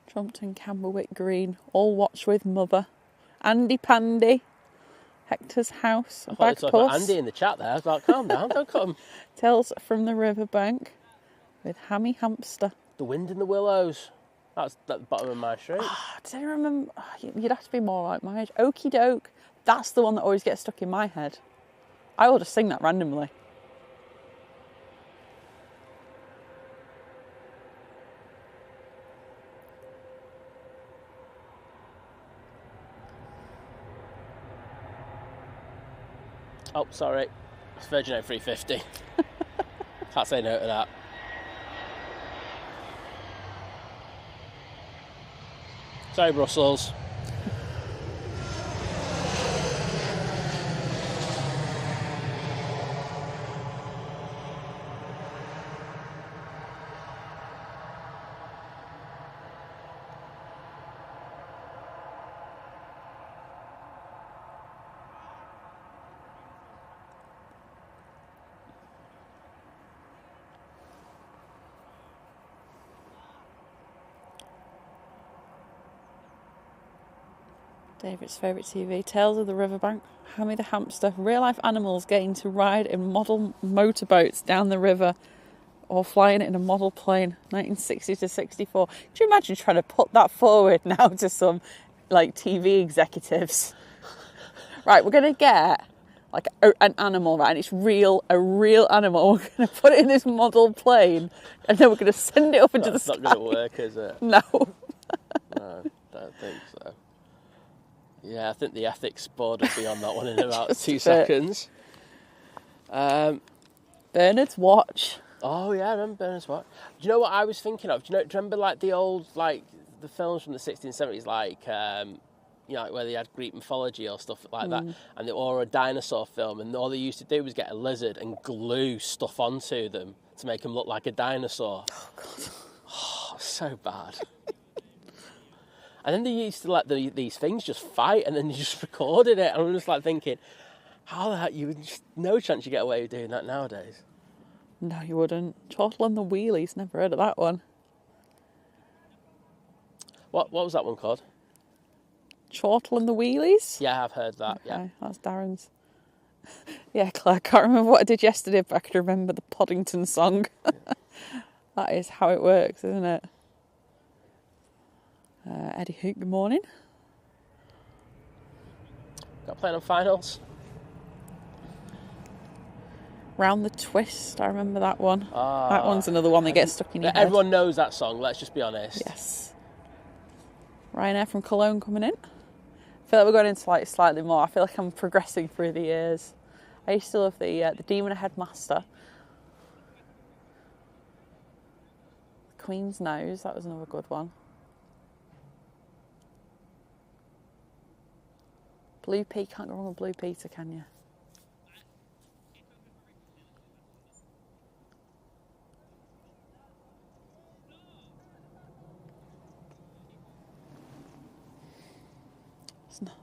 S1: Trumpton, Camberwick Green, all watch with mother. Andy Pandy, Hector's house,
S2: I thought you were talking about Andy in the chat there. I was like, calm down, don't come.
S1: Tales from the Riverbank with Hammy Hamster.
S2: The Wind in the Willows. That's at the bottom of my street.
S1: Did I remember? You'd have to be more like my age. Okie Doke. That's the one that always gets stuck in my head. I will just sing that randomly.
S2: Oh, sorry. It's Virgin 350. Can't say no to that. Sorry, Brussels.
S1: David's favourite TV, Tales of the Riverbank, Hammy the Hamster, real life animals getting to ride in model motorboats down the river or flying in a model plane, 1960 to 64. Could you imagine trying to put that forward now to some TV executives? Right, we're going to get an animal, right, and it's a real animal. We're going to put it in this model plane and then we're going to send it up into the sky.
S2: That's not going to work, is it?
S1: No.
S2: No, don't think so. Yeah, I think the ethics board will be on that one in about 2 seconds.
S1: Bernard's Watch.
S2: Oh yeah, I remember Bernard's Watch. Do you know what I was thinking of? Do you remember the old the films from the 60s and 70s you know, like where they had Greek mythology or stuff like that, or a dinosaur film, and all they used to do was get a lizard and glue stuff onto them to make them look like a dinosaur.
S1: Oh, God.
S2: Oh, so bad. And then they used to let these things just fight, and then they just recorded it. And I'm just like thinking, how the heck, you would just no chance you get away with doing that nowadays.
S1: No, you wouldn't. Chortle and the Wheelies, never heard of that one.
S2: What was that one called?
S1: Chortle and the Wheelies?
S2: Yeah, I've heard that,
S1: Okay,
S2: yeah.
S1: that's Darren's. Yeah, Claire, I can't remember what I did yesterday, but I can remember the Poddington song. That is how it works, isn't it? Eddie Hook, good morning.
S2: Got playing on finals?
S1: Round the Twist, I remember that one.
S2: Ah,
S1: That one's another one that gets stuck in your head.
S2: Everyone knows that song, let's just be honest.
S1: Yes. Ryanair from Cologne coming in. I feel like we're going into like slightly more. I feel like I'm progressing through the years. I used to love the Demon Headmaster. Queen's Nose, that was another good one. Blue Pea, can't go wrong with Blue Peter, can you?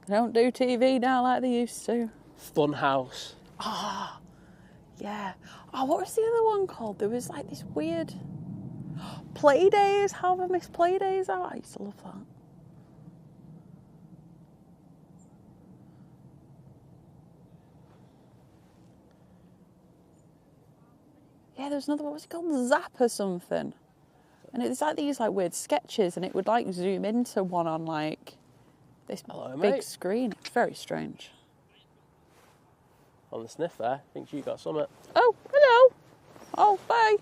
S1: They don't do TV now like they used to.
S2: Funhouse.
S1: Ah, yeah. Oh, what was the other one called? There was like this weird Playdays. How have I missed Playdays out? I used to love that. Yeah, there's another, what was it called? Zap or something. And it's like these like weird sketches, and it would like zoom into one on like this big screen. It's very strange.
S2: On the sniff there, I think you got something.
S1: Oh, hello. Oh, bye.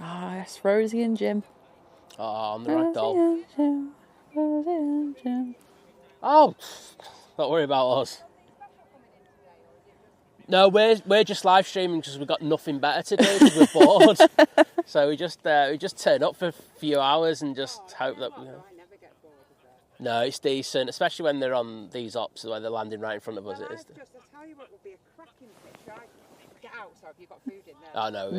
S1: Ah, yes, Rosie and Jim.
S2: Oh, on the ragdoll.
S1: Rosie and Jim.
S2: Oh, don't worry about us. No, we're just live streaming because we've got nothing better to do because we're bored. So we just turn up for a few hours and just hope that. No, it's decent, especially when they're on these ops where they're landing right in front of us. It is.
S3: I tell you what would be a cracking pitch, right? Get out, so have you got food in there?
S2: Oh no.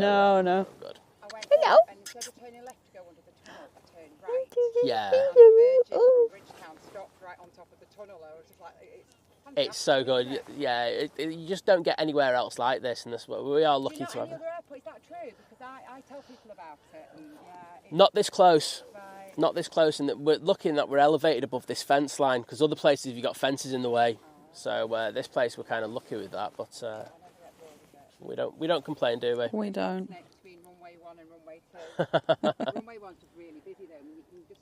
S1: No.
S2: Good.
S3: I went
S1: Hello.
S3: and instead of turning left to go under the tunnel, I turned right.
S2: Yeah.
S3: And the Virgin from Bridgetown stopped right on top of the tunnel. I was just like, it's fantastic.
S2: It's so good. Yeah, you just don't get anywhere else like this, and this we are lucky to have
S3: Any
S2: it.
S3: other airport, is that true? Because I tell people about it. And, it's
S2: Not this close.
S3: right.
S2: Not this close, and we're looking that we're elevated above this fence line because other places you've got fences in the way. So this place we're kind of lucky with that, but we don't complain, do we?
S1: We don't.
S3: Next between runway 1 and runway 2. Runway 1's just really busy though. I mean, you can just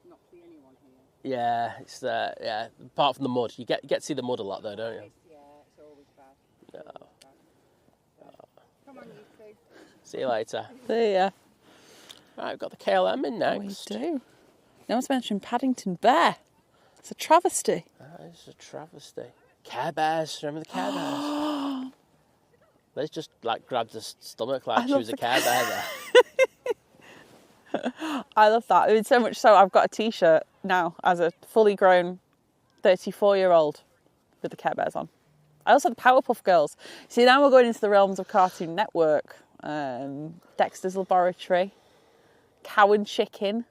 S3: not see anyone here.
S2: Yeah, it's apart from the mud, you get to see the mud a lot though, don't you?
S3: It's always bad.
S2: No.
S3: Come on, you two.
S2: See you later.
S1: See ya.
S2: Right, we've got the KLM in next.
S1: We do. No one's mentioned Paddington Bear. It's a travesty.
S2: That is a travesty. Care Bears, remember the Care Bears? Liz just like grabbed her stomach like she was a Care Bear there.
S1: I love that. It's so much so I've got a T-shirt now as a fully grown 34-year-old with the Care Bears on. I also have the Powerpuff Girls. See, now we're going into the realms of Cartoon Network. Dexter's Laboratory. Cow and Chicken.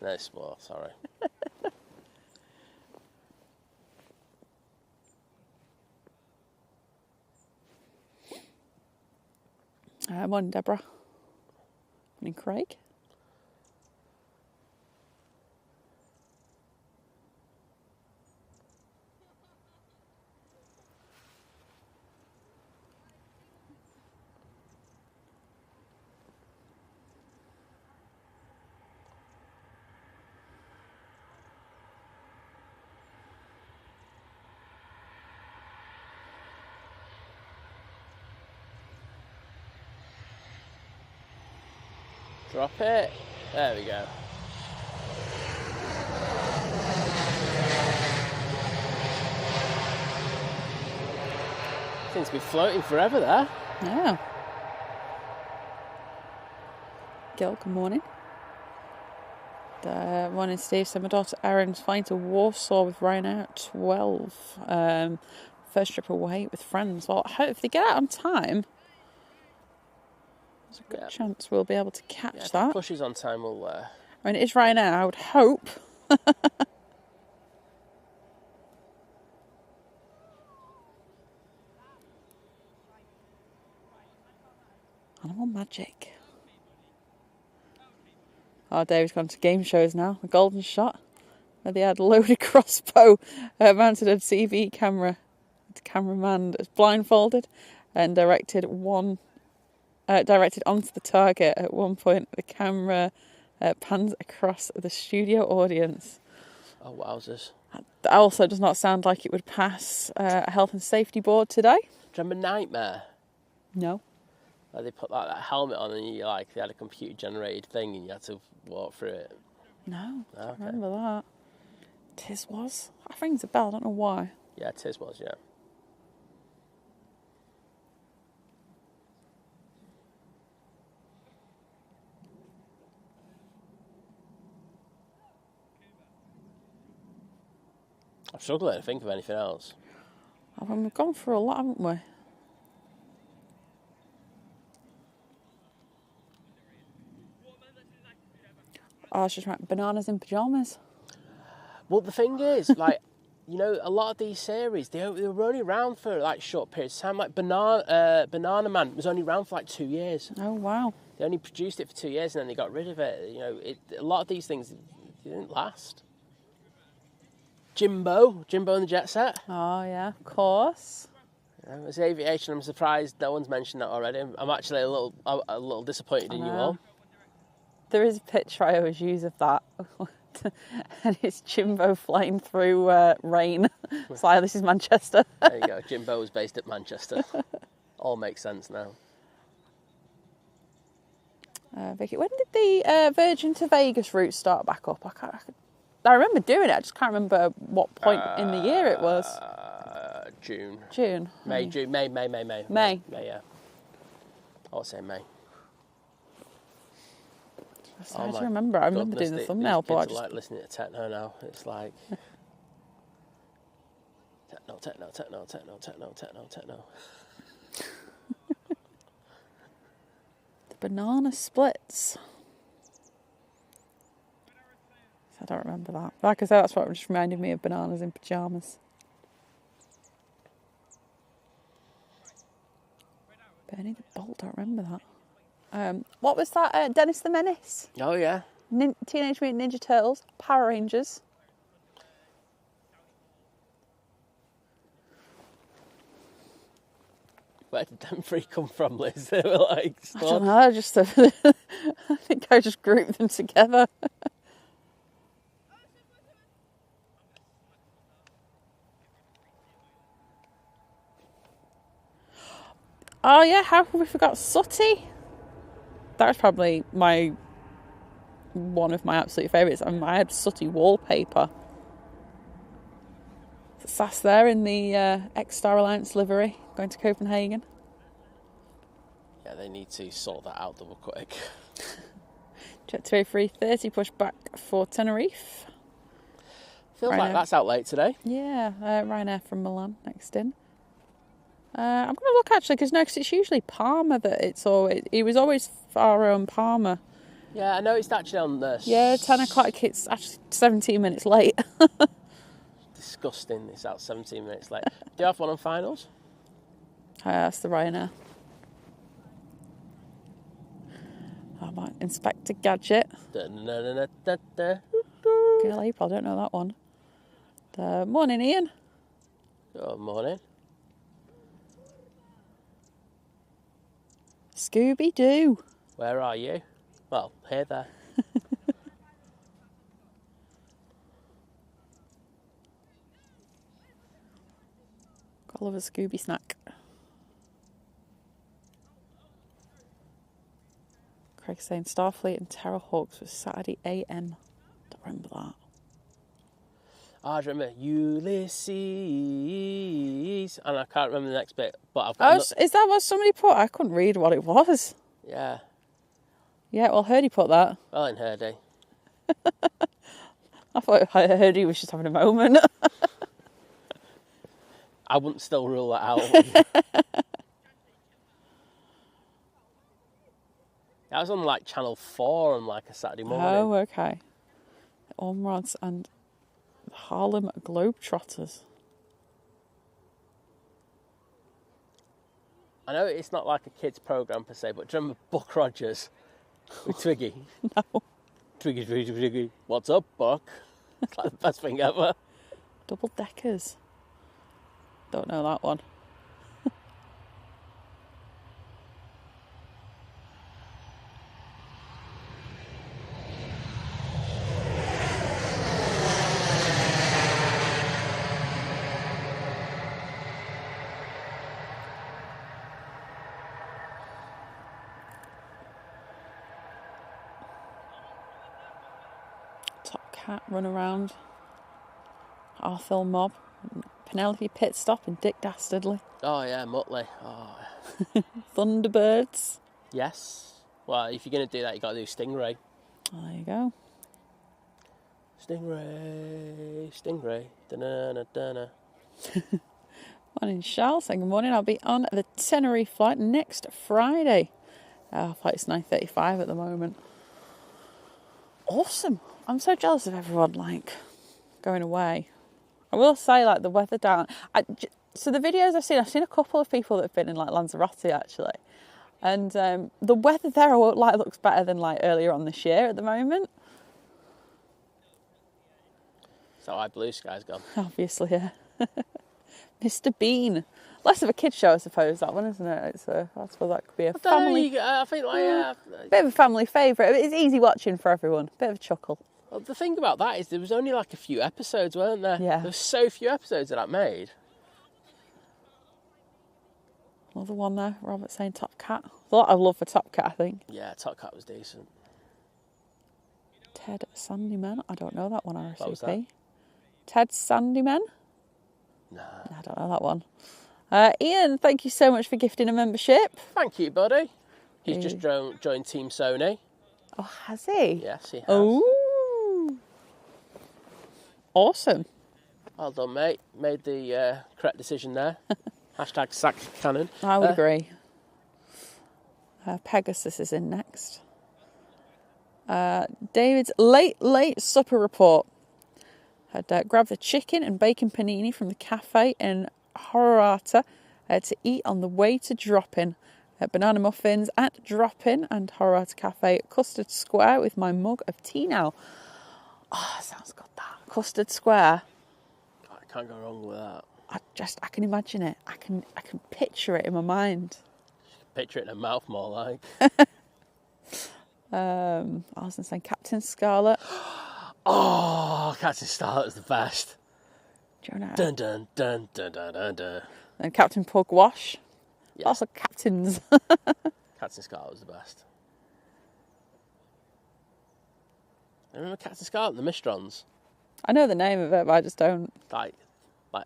S2: No, small, sorry.
S1: Morning, Deborah. Morning, Craig.
S2: Drop it. There we go. Seems to be floating forever there.
S1: Yeah. Gil, good morning. Morning, Steve. So my daughter Erin's flying to Warsaw with Ryanair at 12. First trip away with friends. Well, I hope if they get out on time, there's a good chance we'll be able to catch that.
S2: If it pushes on time, we'll...
S1: I mean, it is Ryanair, I would hope. Animal magic. Oh, Dave's gone to game shows now. The Golden Shot, where they had a loaded crossbow mounted a TV camera. The cameraman is blindfolded and directed onto the target. At one point, the camera pans across the studio audience.
S2: Oh, wowzers.
S1: That also does not sound like it would pass a health and safety board today.
S2: Do you remember Nightmare?
S1: No.
S2: Like they put that helmet on and they had a computer generated thing and you had to walk through it.
S1: No, I don't remember that. Tiz was? That rings a bell, I don't know why.
S2: Yeah, Tiz was, yeah. I'm struggling to think of anything else.
S1: I mean, we've gone through a lot, haven't we? Oh, I was just right. Bananas in pyjamas.
S2: Well, the thing is, like, you know, a lot of these series, they were only around for, like, short periods of time. Like, Banana Man was only around for, like, 2 years.
S1: Oh, wow.
S2: They only produced it for 2 years and then they got rid of it. You know, a lot of these things, they didn't last. Jimbo and the Jet Set.
S1: Oh, yeah, of course.
S2: It was Aviation. I'm surprised no one's mentioned that already. I'm actually a little disappointed in you all.
S1: There is a picture I always use of that. And it's Jimbo flying through rain. It's like, this is Manchester.
S2: There you go. Jimbo was based at Manchester. All makes sense now.
S1: Vicky, when did the Virgin to Vegas route start back up? I remember doing it. I just can't remember what point in the year it was.
S2: June.
S1: June.
S2: May,
S1: May,
S2: yeah. I'll say May.
S1: I do remember. I remember doing the thumbnail, but I just...
S2: like listening to techno now. It's like... techno.
S1: The banana splits. I don't remember that. Like I said, that's what just reminded me of bananas in pyjamas. Bernie the Bolt, don't remember that. What was that? Dennis the Menace?
S2: Oh, yeah.
S1: Teenage Mutant Ninja Turtles, Power Rangers.
S2: Where did them three come from, Liz? They were like...
S1: I don't know, I think I just grouped them together. Oh yeah, how could we forgot Sooty? That was probably one of my absolute favourites. I mean, I had Sooty wallpaper. Sass there in the X-Star Alliance livery, going to Copenhagen.
S2: Yeah, they need to sort that out double quick.
S1: Jet to A330, push back for Tenerife.
S2: Feels like that's out late today.
S1: Yeah, Ryanair from Milan next in. I'm going to look actually, because it's usually Parma that it was always Faro and Parma.
S2: Yeah, I noticed actually on the...
S1: Yeah, 10 o'clock, it's actually 17 minutes late.
S2: Disgusting, it's out 17 minutes late. Do you have one on finals?
S1: That's the Ryanair. Oh, my Inspector Gadget. Girl April, I don't know that one. Morning, Ian.
S2: Good morning.
S1: Scooby-Doo.
S2: Where are you? Well, here, there.
S1: Got love a Scooby snack. Craig saying Starfleet and Terrorhawks was Saturday AM. Don't remember that.
S2: I remember Ulysses, and I can't remember the next bit. But I've
S1: Oh,
S2: got
S1: is that what somebody put? I couldn't read what it was.
S2: yeah.
S1: Yeah, well, Herdy put that.
S2: Well, in her day.
S1: I thought Herdy was just having a moment.
S2: I wouldn't still rule that out. That was on like Channel 4 on like a Saturday morning.
S1: Oh, okay. Ormrods and the Harlem Globetrotters.
S2: I know it's not like a kids' programme per se, but do you remember Buck Rogers with Twiggy?
S1: No.
S2: Twiggy, Twiggy, Twiggy. What's up, Buck? It's like the best thing ever.
S1: Double deckers. Don't know that one. Top Cat run around. Arthur Mob. Penelope Pit Stop and Dick Dastardly.
S2: Oh, yeah, Muttley. Oh.
S1: Thunderbirds.
S2: Yes. Well, if you're going to do that, you've got to do Stingray.
S1: There you go.
S2: Stingray, Stingray. Da-na-na-da-na.
S1: Morning, Charles. Saying good morning. I'll be on the Tenerife flight next Friday. Flight's 9:35 at the moment. Awesome. I'm so jealous of everyone, like, going away. I will say, like, the weather down... So the videos I've seen a couple of people that have been in, like, Lanzarote, actually. And the weather there, like, looks better than, like, earlier on this year at the moment.
S2: So why Blue Sky's gone?
S1: Obviously, yeah. Mr. Bean. Less of a kid's show, I suppose, that one, isn't it? I suppose that could be a family...
S2: I think, like,
S1: bit of a family favourite. It's easy watching for everyone. Bit of a chuckle.
S2: Well, the thing about that is there was only, like, a few episodes, weren't there?
S1: Yeah.
S2: There were so few episodes that made.
S1: Another one there, Robert saying Top Cat. A lot of love for Top Cat, I think.
S2: Yeah, Top Cat was decent.
S1: Ted Sandyman. I don't know that one, RCP.
S2: What was that?
S1: Ted Sandyman?
S2: Nah.
S1: I don't know that one. Ian, thank you so much for gifting a membership.
S2: Thank you, buddy. He's just joined Team Sony.
S1: Oh, has he?
S2: Yes, he has.
S1: Oh. Awesome.
S2: Well done, mate. Made the correct decision there. Hashtag sack cannon.
S1: I would agree. Pegasus is in next. David's late supper report. Had grabbed the chicken and bacon panini from the cafe in Horata to eat on the way to drop-in. Banana muffins at drop-in and Horata Cafe at Custard Square with my mug of tea now. Oh, sounds good, that. Custard Square.
S2: I can't go wrong with that.
S1: I can imagine it. I can picture it in my mind.
S2: Picture it in a mouth more like.
S1: I was going to say Captain Scarlet.
S2: Oh, Captain Scarlet is the best.
S1: Jonah.
S2: Dun dun dun dun dun dun dun.
S1: And Captain Pugwash.
S2: Yeah.
S1: Lots of captains.
S2: Captain Scarlet was the best. I remember Captain Scarlet and the Mistrons.
S1: I know the name of it, but I just don't.
S2: Like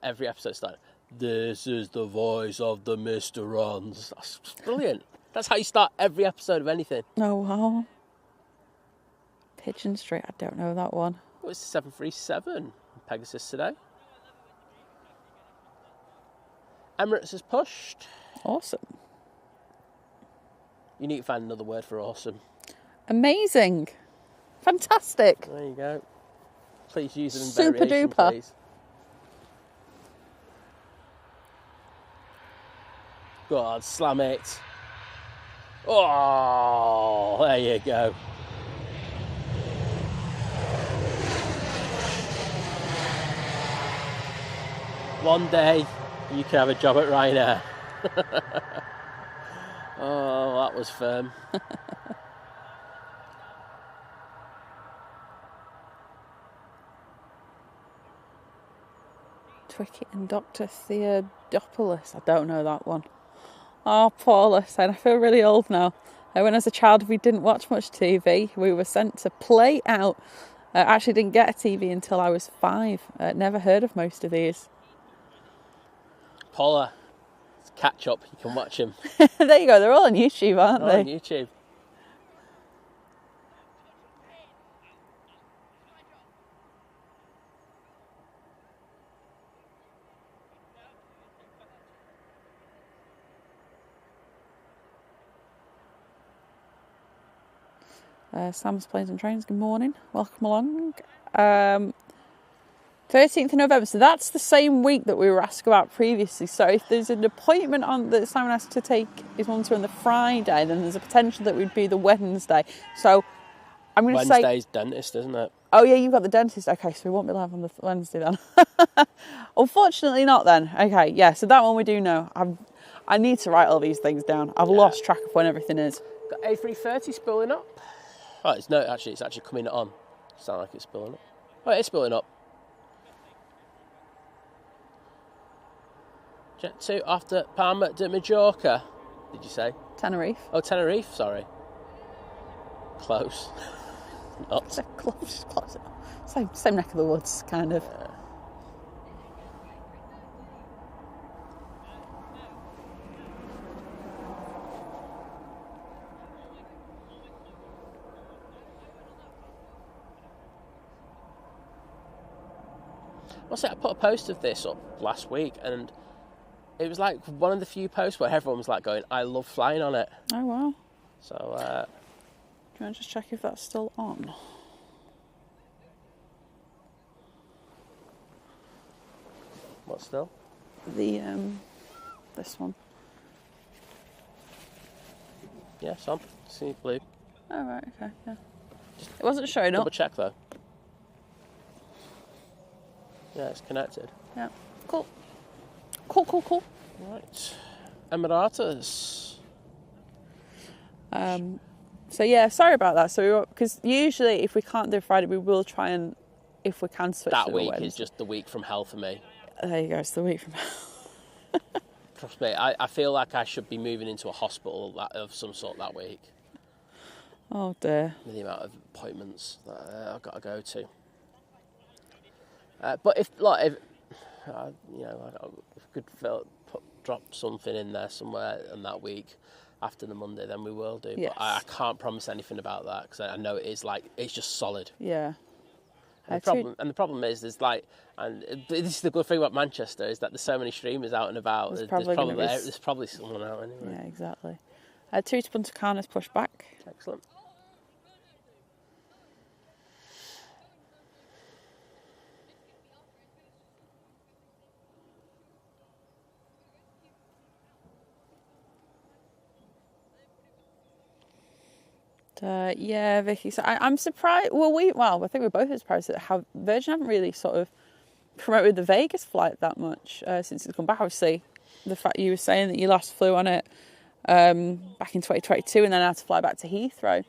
S2: every episode started, "This is the voice of the Mistrons." That's brilliant. That's how you start every episode of anything.
S1: Oh, wow. Pigeon Street, I don't know that one.
S2: It was 737 Pegasus today. Emirates has pushed.
S1: Awesome.
S2: You need to find another word for awesome.
S1: Amazing. Fantastic.
S2: There you go. Please use it in
S1: Super
S2: variation,
S1: duper.
S2: please. God, slam it. Oh, there you go. One day, you can have a job at Ryanair. Oh, that was firm.
S1: Twicket and Dr. Theodopoulos. I don't know that one. Oh, Paula saying I feel really old now. When as a child we didn't watch much TV. We were sent to play out. I actually didn't get a TV until I was 5. Never heard of most of these.
S2: Paula, it's catch up. You can watch them.
S1: There you go. They're all on YouTube, aren't
S2: They're
S1: they?
S2: on YouTube.
S1: Sam's Planes and Trains, good morning. Welcome along. 13th of November, so that's the same week that we were asked about previously. So if there's an appointment on that Simon has to take his mum to on the Friday, then there's a potential that would be the Wednesday. So I'm going to say...
S2: Wednesday's dentist, isn't it?
S1: Oh yeah, you've got the dentist. Okay, so we won't be live on the Wednesday then. Unfortunately not then. Okay, yeah, so that one we do know. I need to write all these things down. I've lost track of when everything is.
S2: Got A330 spooling up. Oh, it's actually coming on. Sound like it's spooling up. Oh, it's spooling up. Jet 2 after Palma de Majorca, did you say?
S1: Tenerife.
S2: Oh, Tenerife, sorry. Close. Not.
S1: Close. Same neck of the woods, kind of.
S2: Yeah. I put a post of this up last week, and it was like one of the few posts where everyone was like going, I love flying on it.
S1: Oh, wow.
S2: So,
S1: do you want to just check if that's still on?
S2: what still?
S1: The, this one.
S2: Yeah, it's on. See blue.
S1: Oh, right, okay, yeah. It wasn't showing up.
S2: Double check though. Yeah, it's connected.
S1: Yeah. Cool. Cool.
S2: Right. Emirates.
S1: So yeah, sorry about that. So because usually if we can't do Friday, we will try and, if we can, switch
S2: That
S1: to the
S2: week
S1: Wednesday.
S2: is just the week from hell for me.
S1: There you go. It's the week from.
S2: Trust me, I feel like I should be moving into a hospital of some sort that week.
S1: Oh dear.
S2: With the amount of appointments that I've got to go to. But if I could drop something in there somewhere on that week after the Monday, then we will do.
S1: Yes.
S2: But I can't promise anything about that because I know it is it's just solid.
S1: Yeah.
S2: And the problem is, this is the good thing about Manchester, is that there's so many streamers out and about. There's probably someone out anyway.
S1: Yeah, exactly. 2 to Punta Cana's pushed back.
S2: Excellent.
S1: Yeah, Vicky. So I'm surprised. I think we're both surprised at how Virgin haven't really sort of promoted the Vegas flight that much since it's come back. Obviously, the fact you were saying that you last flew on it back in 2022 and then had to fly back to Heathrow.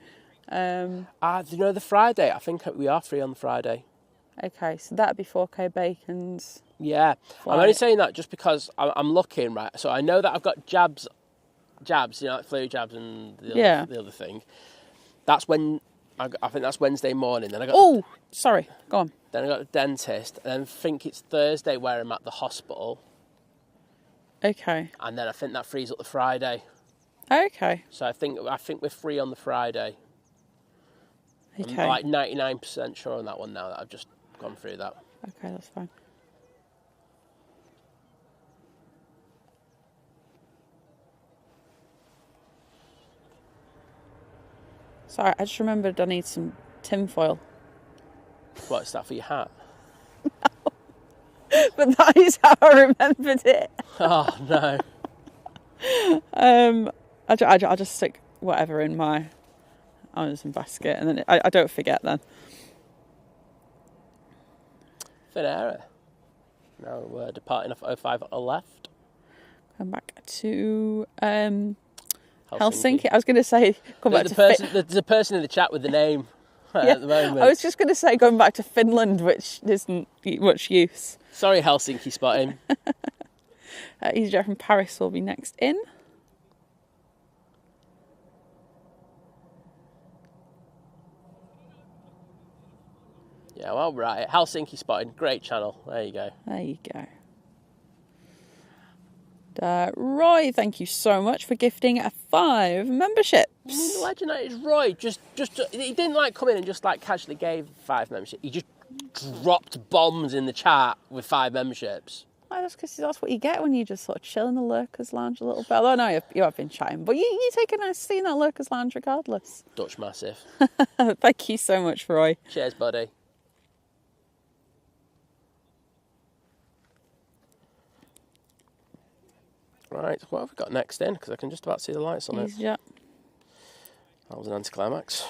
S2: Do you know the Friday? I think we are free on the Friday.
S1: Okay, so that'd be 4K Bacon's.
S2: Yeah,
S1: flight.
S2: I'm only saying that just because I'm looking, right? So I know that I've got jabs, like flu jabs and the other thing. That's when I think that's Wednesday morning. Then I got.
S1: Oh, sorry. Go on.
S2: Then I got the dentist, and then I think it's Thursday where I'm at the hospital.
S1: Okay.
S2: And then I think that frees up the Friday.
S1: Okay.
S2: So I think we're free on the Friday.
S1: Okay.
S2: I'm like 99% sure on that one now that I've just gone through that.
S1: Okay, that's fine. Sorry, I just remembered I need some tinfoil.
S2: What's that for your hat?
S1: But that is how I remembered it.
S2: Oh no.
S1: I'll just stick whatever in my Amazon basket, and then I don't forget then.
S2: Finera. Now we're departing off 05 on the left.
S1: Come back to Helsinki. I was going to say
S2: There's a person in the chat with the name at the moment.
S1: I was just going to say going back to Finland, which isn't much use.
S2: Sorry, Helsinki spotting.
S1: EasyJet from Paris will be next in.
S2: Yeah, well, right. Helsinki spotting. Great channel. There you go.
S1: There you go. Roy, thank you so much for gifting 5 memberships.
S2: You mean the legend that is Roy? He didn't like come in and just like casually gave 5 memberships. He just dropped bombs in the chat with 5 memberships.
S1: Well, that's because that's what you get when you just sort of chill in the Lurkers Lounge a little bit. Although no, you have been chatting, but you take a nice seat in that Lurkers Lounge regardless.
S2: Dutch massive.
S1: Thank you so much, Roy.
S2: Cheers, buddy. Right, what have we got next then? Because I can just about see the lights on it.
S1: Yeah.
S2: That was an anticlimax.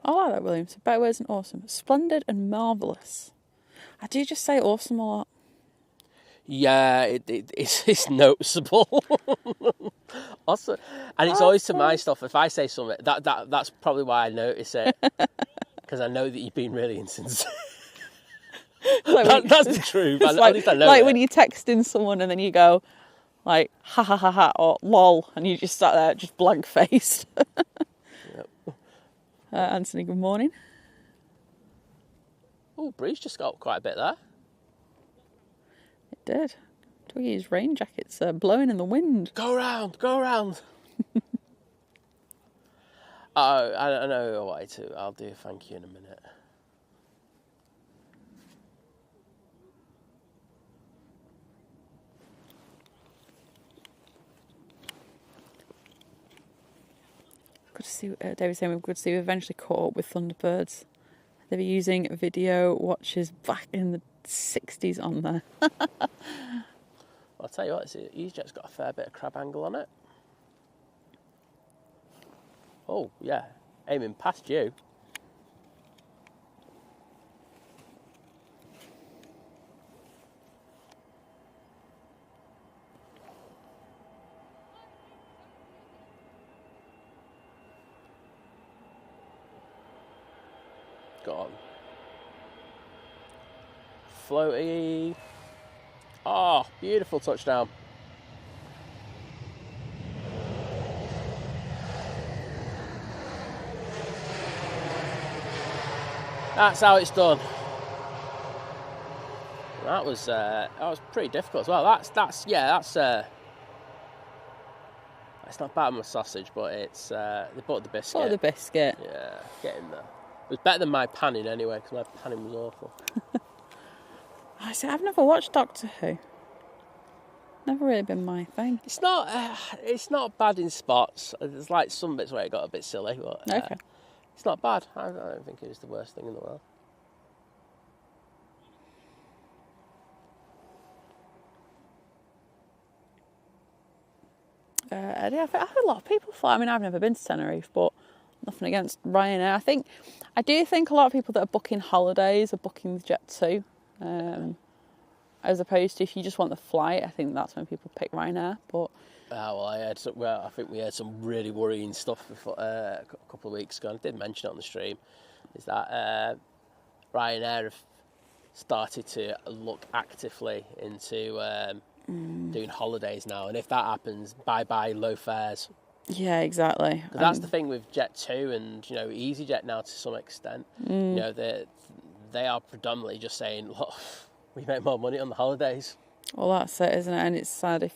S1: I like that, Williams. Better words than awesome. Splendid and marvellous. I do just say awesome a lot.
S2: Yeah, it's noticeable. Also, and it's always to my stuff. If I say something, that's probably why I notice it. Because I know that you've been really insincere. That's the truth. At least I know
S1: like
S2: it.
S1: when you're texting someone and then you go, like, ha ha ha ha, or lol, and you just sat there just blank faced.
S2: Yep.
S1: Anthony, good morning.
S2: Oh, breeze just got up quite a bit there.
S1: It did. Twiggy's rain jacket's blowing in the wind.
S2: Go round, go round. Oh, I know what to. I'll do a thank you in a minute.
S1: Good to see. David's saying we've good to see. We eventually caught up with Thunderbirds. They were using video watches back in the 60s on there.
S2: I'll tell you what, EasyJet's got a fair bit of crab angle on it. Oh, yeah, aiming past you. Go on. Floaty. Oh, beautiful touchdown. That's how it's done. That was pretty difficult as well. That's not bad on my sausage, but it's they bought the biscuit.
S1: Bought the biscuit.
S2: Yeah, get in there. It was better than my panning anyway, because my panning was awful.
S1: I see. I've never watched Doctor Who. Never really been my thing.
S2: It's not bad in spots. There's like some bits where it got a bit silly, but
S1: Okay.
S2: It's not bad. I don't think it was the worst thing in the world.
S1: Eddie, I've had a lot of people fly. I mean, I've never been to Tenerife, but nothing against Ryanair. I do think a lot of people that are booking holidays are booking with Jet 2. As opposed to if you just want the flight, I think that's when people pick Ryanair. But
S2: I think we had some really worrying stuff before, a couple of weeks ago. And I did mention it on the stream. Is that Ryanair have started to look actively into doing holidays now, and if that happens, bye low fares.
S1: Yeah, exactly.
S2: Because that's the thing with Jet 2 and EasyJet now to some extent. They are predominantly just saying, look, we make more money on the holidays.
S1: Well, that's it, isn't it? And it's sad if,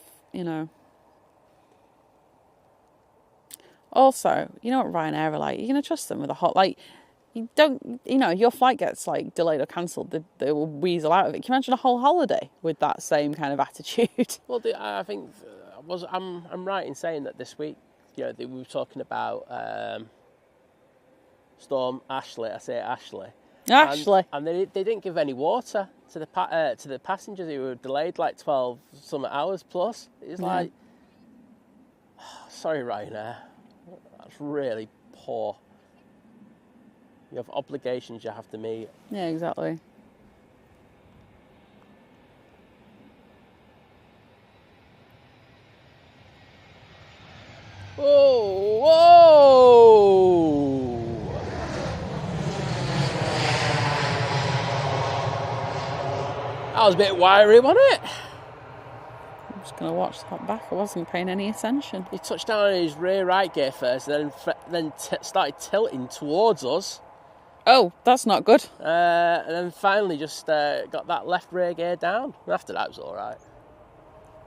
S1: Also, you know what Ryanair are like? You're going to trust them with a you don't, your flight gets delayed or cancelled, they will weasel out of it. Can you imagine a whole holiday with that same kind of attitude?
S2: Well, I think, I'm right in saying that this week, we were talking about Storm Ashley, I say Ashley.
S1: Ashley.
S2: And they didn't give any water to the passengers who were delayed 12 some hours plus. It's sorry Ryanair, that's really poor. You have obligations you have to meet.
S1: Yeah, exactly.
S2: Whoa! That was a bit wiry, wasn't it?
S1: I'm just going to watch that back. I wasn't paying any attention.
S2: He touched down on his rear right gear first, and then started tilting towards us.
S1: Oh, that's not good.
S2: And then finally just got that left rear gear down. And after that, it was all right.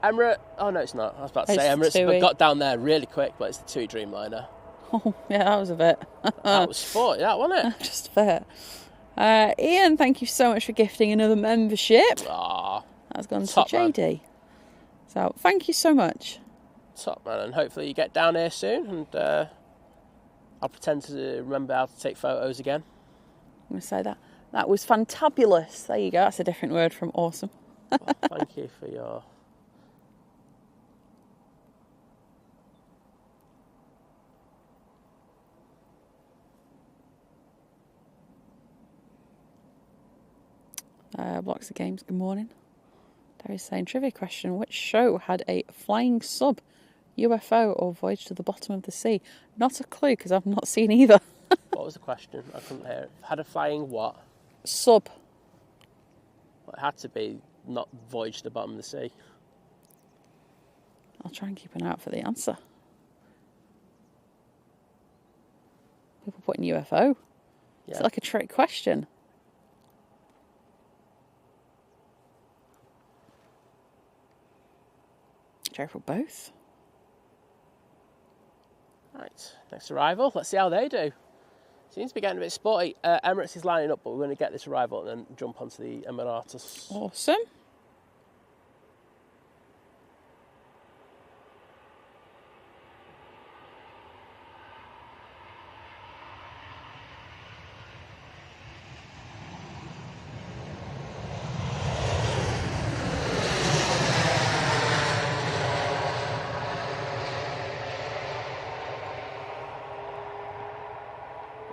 S2: Emirates, oh no, it's not. I was about to say Emirates got down there really quick, but it's the TUI Dreamliner.
S1: Oh, yeah, that was a bit.
S2: That was sporty, that wasn't it?
S1: Just a bit. Ian, thank you so much for gifting another membership.
S2: Aww.
S1: That's gone to
S2: Top
S1: JD. Man. So, thank you so much.
S2: Top man, and hopefully you get down here soon, and I'll pretend to remember how to take photos again.
S1: I'm going to say that. That was fantabulous. There you go. That's a different word from awesome.
S2: Well, thank you for your...
S1: Blocks of Games, good morning. Terry's saying, trivia question, which show had a flying sub, UFO or Voyage to the Bottom of the Sea? Not a clue, because I've not seen either.
S2: What was the question? I couldn't hear it. Had a flying what?
S1: Sub.
S2: Well, it had to be not Voyage to the Bottom of the Sea.
S1: I'll try and keep an eye out for the answer. People putting UFO. Yeah. Is it like a trick question? Go for both.
S2: Right, next arrival. Let's see how they do. Seems to be getting a bit sporty. Emirates is lining up, but we're going to get this arrival and then jump onto the Emiratus.
S1: Awesome.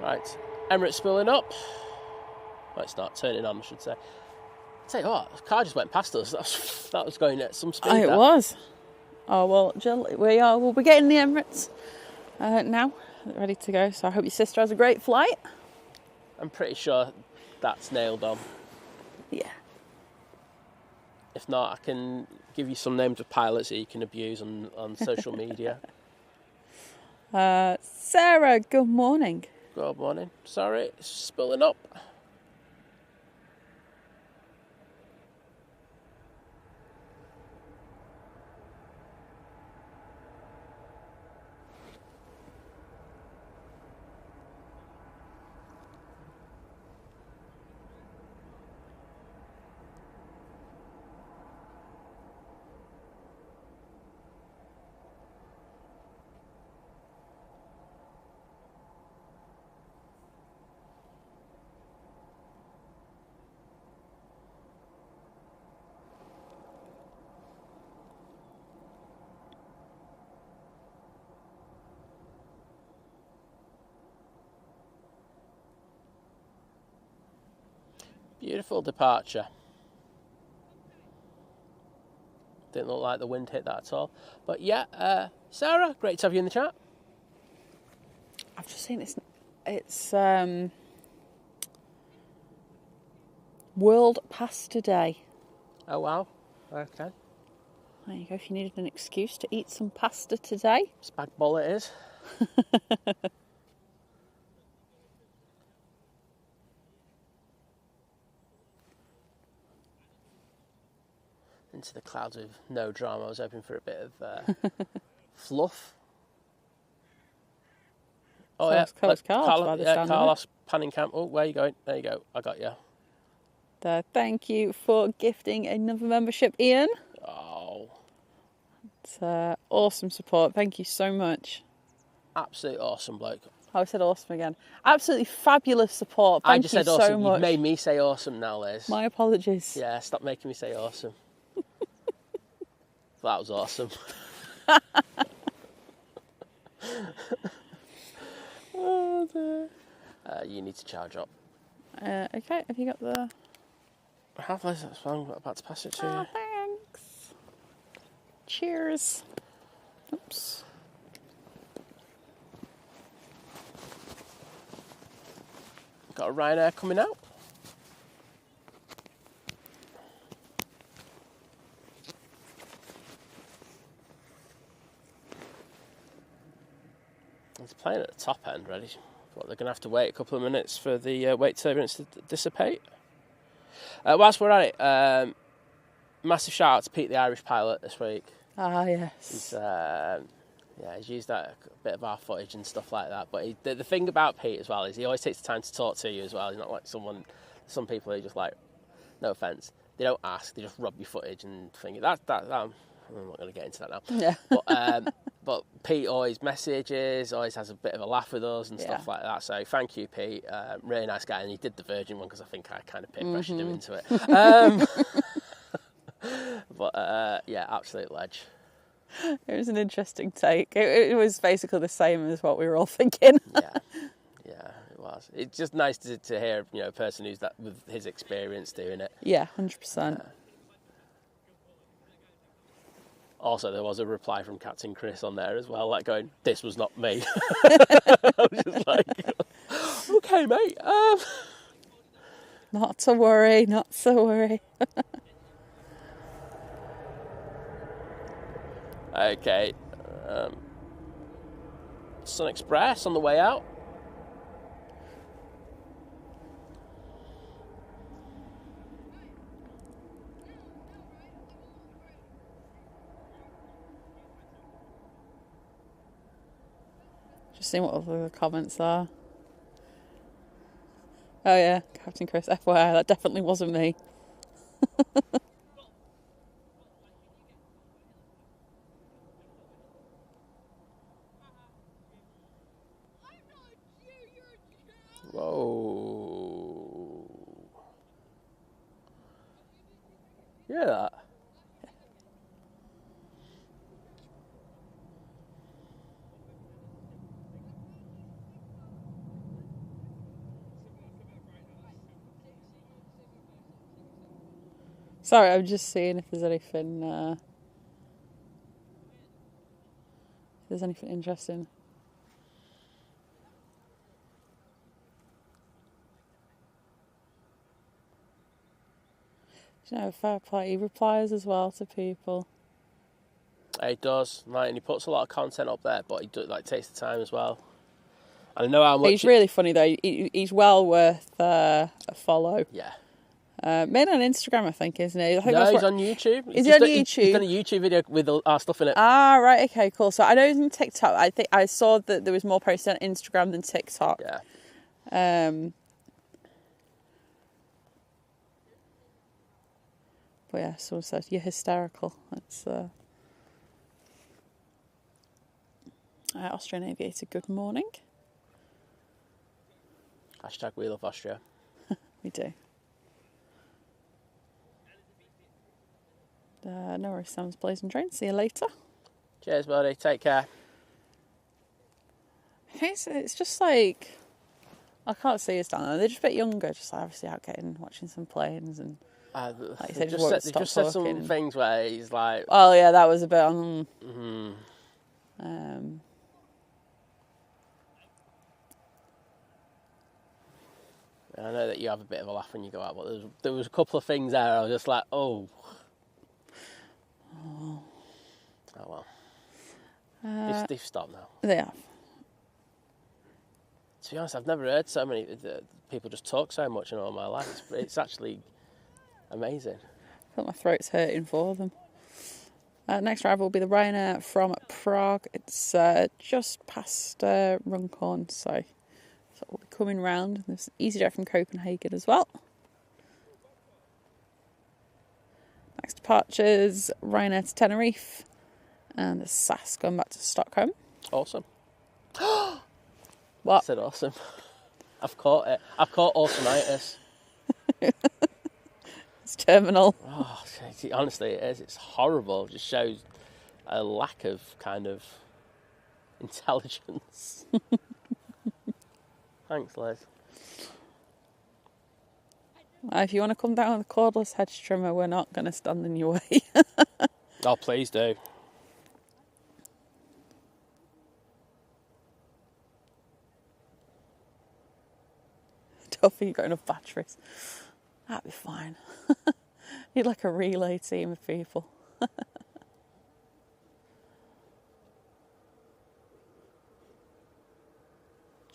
S2: Right, Emirates spooling up. Well, it's not turning on, I should say. Tell you what, the car just went past us. That was going at some speed.
S1: It was. Oh, well, Jill, we'll be getting the Emirates now, ready to go. So I hope your sister has a great flight.
S2: I'm pretty sure that's nailed on.
S1: Yeah.
S2: If not, I can give you some names of pilots that you can abuse on social media.
S1: Sarah, good morning.
S2: Good morning. Sorry, it's spilling up. Beautiful departure. Didn't look like the wind hit that at all. But yeah, Sarah, great to have you in the chat.
S1: I've just seen it's World Pasta Day.
S2: Oh wow, okay.
S1: There you go, if you needed an excuse to eat some pasta today.
S2: Spag bol it is. Into the clouds with no drama. I was hoping for a bit of fluff. Oh yeah, Carlos panning camp. Oh, where are you going? There you go. I got you.
S1: Thank you for gifting another membership, Ian.
S2: Oh,
S1: it's awesome support. Thank you so much.
S2: Absolutely awesome, bloke.
S1: I said awesome again. Absolutely fabulous support. Thank you
S2: said
S1: so
S2: awesome.
S1: much.
S2: You've made me say awesome now, Liz.
S1: My apologies.
S2: Yeah, stop making me say awesome. That was awesome.
S1: Oh dear.
S2: You need to charge up.
S1: Okay, have you got the...
S2: I have, Liz, that's fine. I'm about to pass it to you.
S1: Thanks. Cheers. Oops.
S2: Got a Ryanair coming out. It's playing at the top end, ready they're going to have to wait a couple of minutes for the wake turbulence to dissipate. Whilst we're at it, massive shout out to Pete, the Irish pilot, this week.
S1: Ah, yes.
S2: He's used that a bit of our footage and stuff like that. But the thing about Pete as well is he always takes the time to talk to you as well. He's not like some people who just like, no offence, they don't ask, they just rub your footage and think that. I'm not going to get into that now.
S1: Yeah.
S2: But Pete always messages, always has a bit of a laugh with us and stuff like that. So thank you, Pete. Really nice guy. And he did the Virgin one because I think I kind of peer pressured him into it. But absolute ledge.
S1: It was an interesting take. It was basically the same as what we were all thinking.
S2: Yeah, it was. It's just nice to hear, a person who's that with his experience doing it.
S1: Yeah, 100%.
S2: Also, there was a reply from Captain Chris on there as well, like going, "This was not me." I was just like, "Okay, mate."
S1: Not to worry, not to worry.
S2: Okay. Sun Express on the way out.
S1: Just seeing what other comments are. Oh yeah, Captain Chris, FYI, that definitely wasn't me.
S2: Whoa. You hear that?
S1: Sorry, I'm just seeing if there's anything interesting. Fair play. He replies as well to people.
S2: He does, and he puts a lot of content up there, but he takes the time as well. And I know how much.
S1: He's really funny though. He's well worth a follow.
S2: Yeah.
S1: Mainly on Instagram, I think, isn't he?
S2: No, he's on YouTube.
S1: Is he on YouTube?
S2: He's done a YouTube video with our stuff in it.
S1: Ah, right. Okay, cool. So I know he's on TikTok. I think I saw that there was more posted on Instagram than TikTok.
S2: Yeah.
S1: But yeah, someone said, "You're hysterical." That's Austrian Aviator, good morning.
S2: # we love Austria.
S1: We do. No worries, Sam's Blazing Train. See you later.
S2: Cheers, buddy. Take care.
S1: It's just like, I can't see us down there. They're just a bit younger, just like obviously out watching some planes and like you say,
S2: they just said some things where he's like,
S1: oh yeah, that was a bit
S2: I know that you have a bit of a laugh when you go out, but there was a couple of things there I was just like, oh well. They've stopped now.
S1: They have.
S2: To be honest, I've never heard so many people just talk so much in all my life. It's actually amazing.
S1: I feel my throat's hurting for them. Next drive will be the Ryanair from Prague. It's just past Runcorn, so we'll be coming round. There's an EasyJet from Copenhagen as well. Next departures, Ryanair to Tenerife, and the SAS going back to Stockholm.
S2: Awesome.
S1: What?
S2: I said awesome. I've caught it. I've caught awesomitis.
S1: It's terminal.
S2: Oh, honestly, it is. It's horrible. It just shows a lack of kind of intelligence. Thanks, Liz.
S1: If you want to come down with a cordless hedge trimmer, we're not going to stand in your way.
S2: Oh, please do.
S1: Don't think you've got enough batteries. That'd be fine. Need like a relay team of people.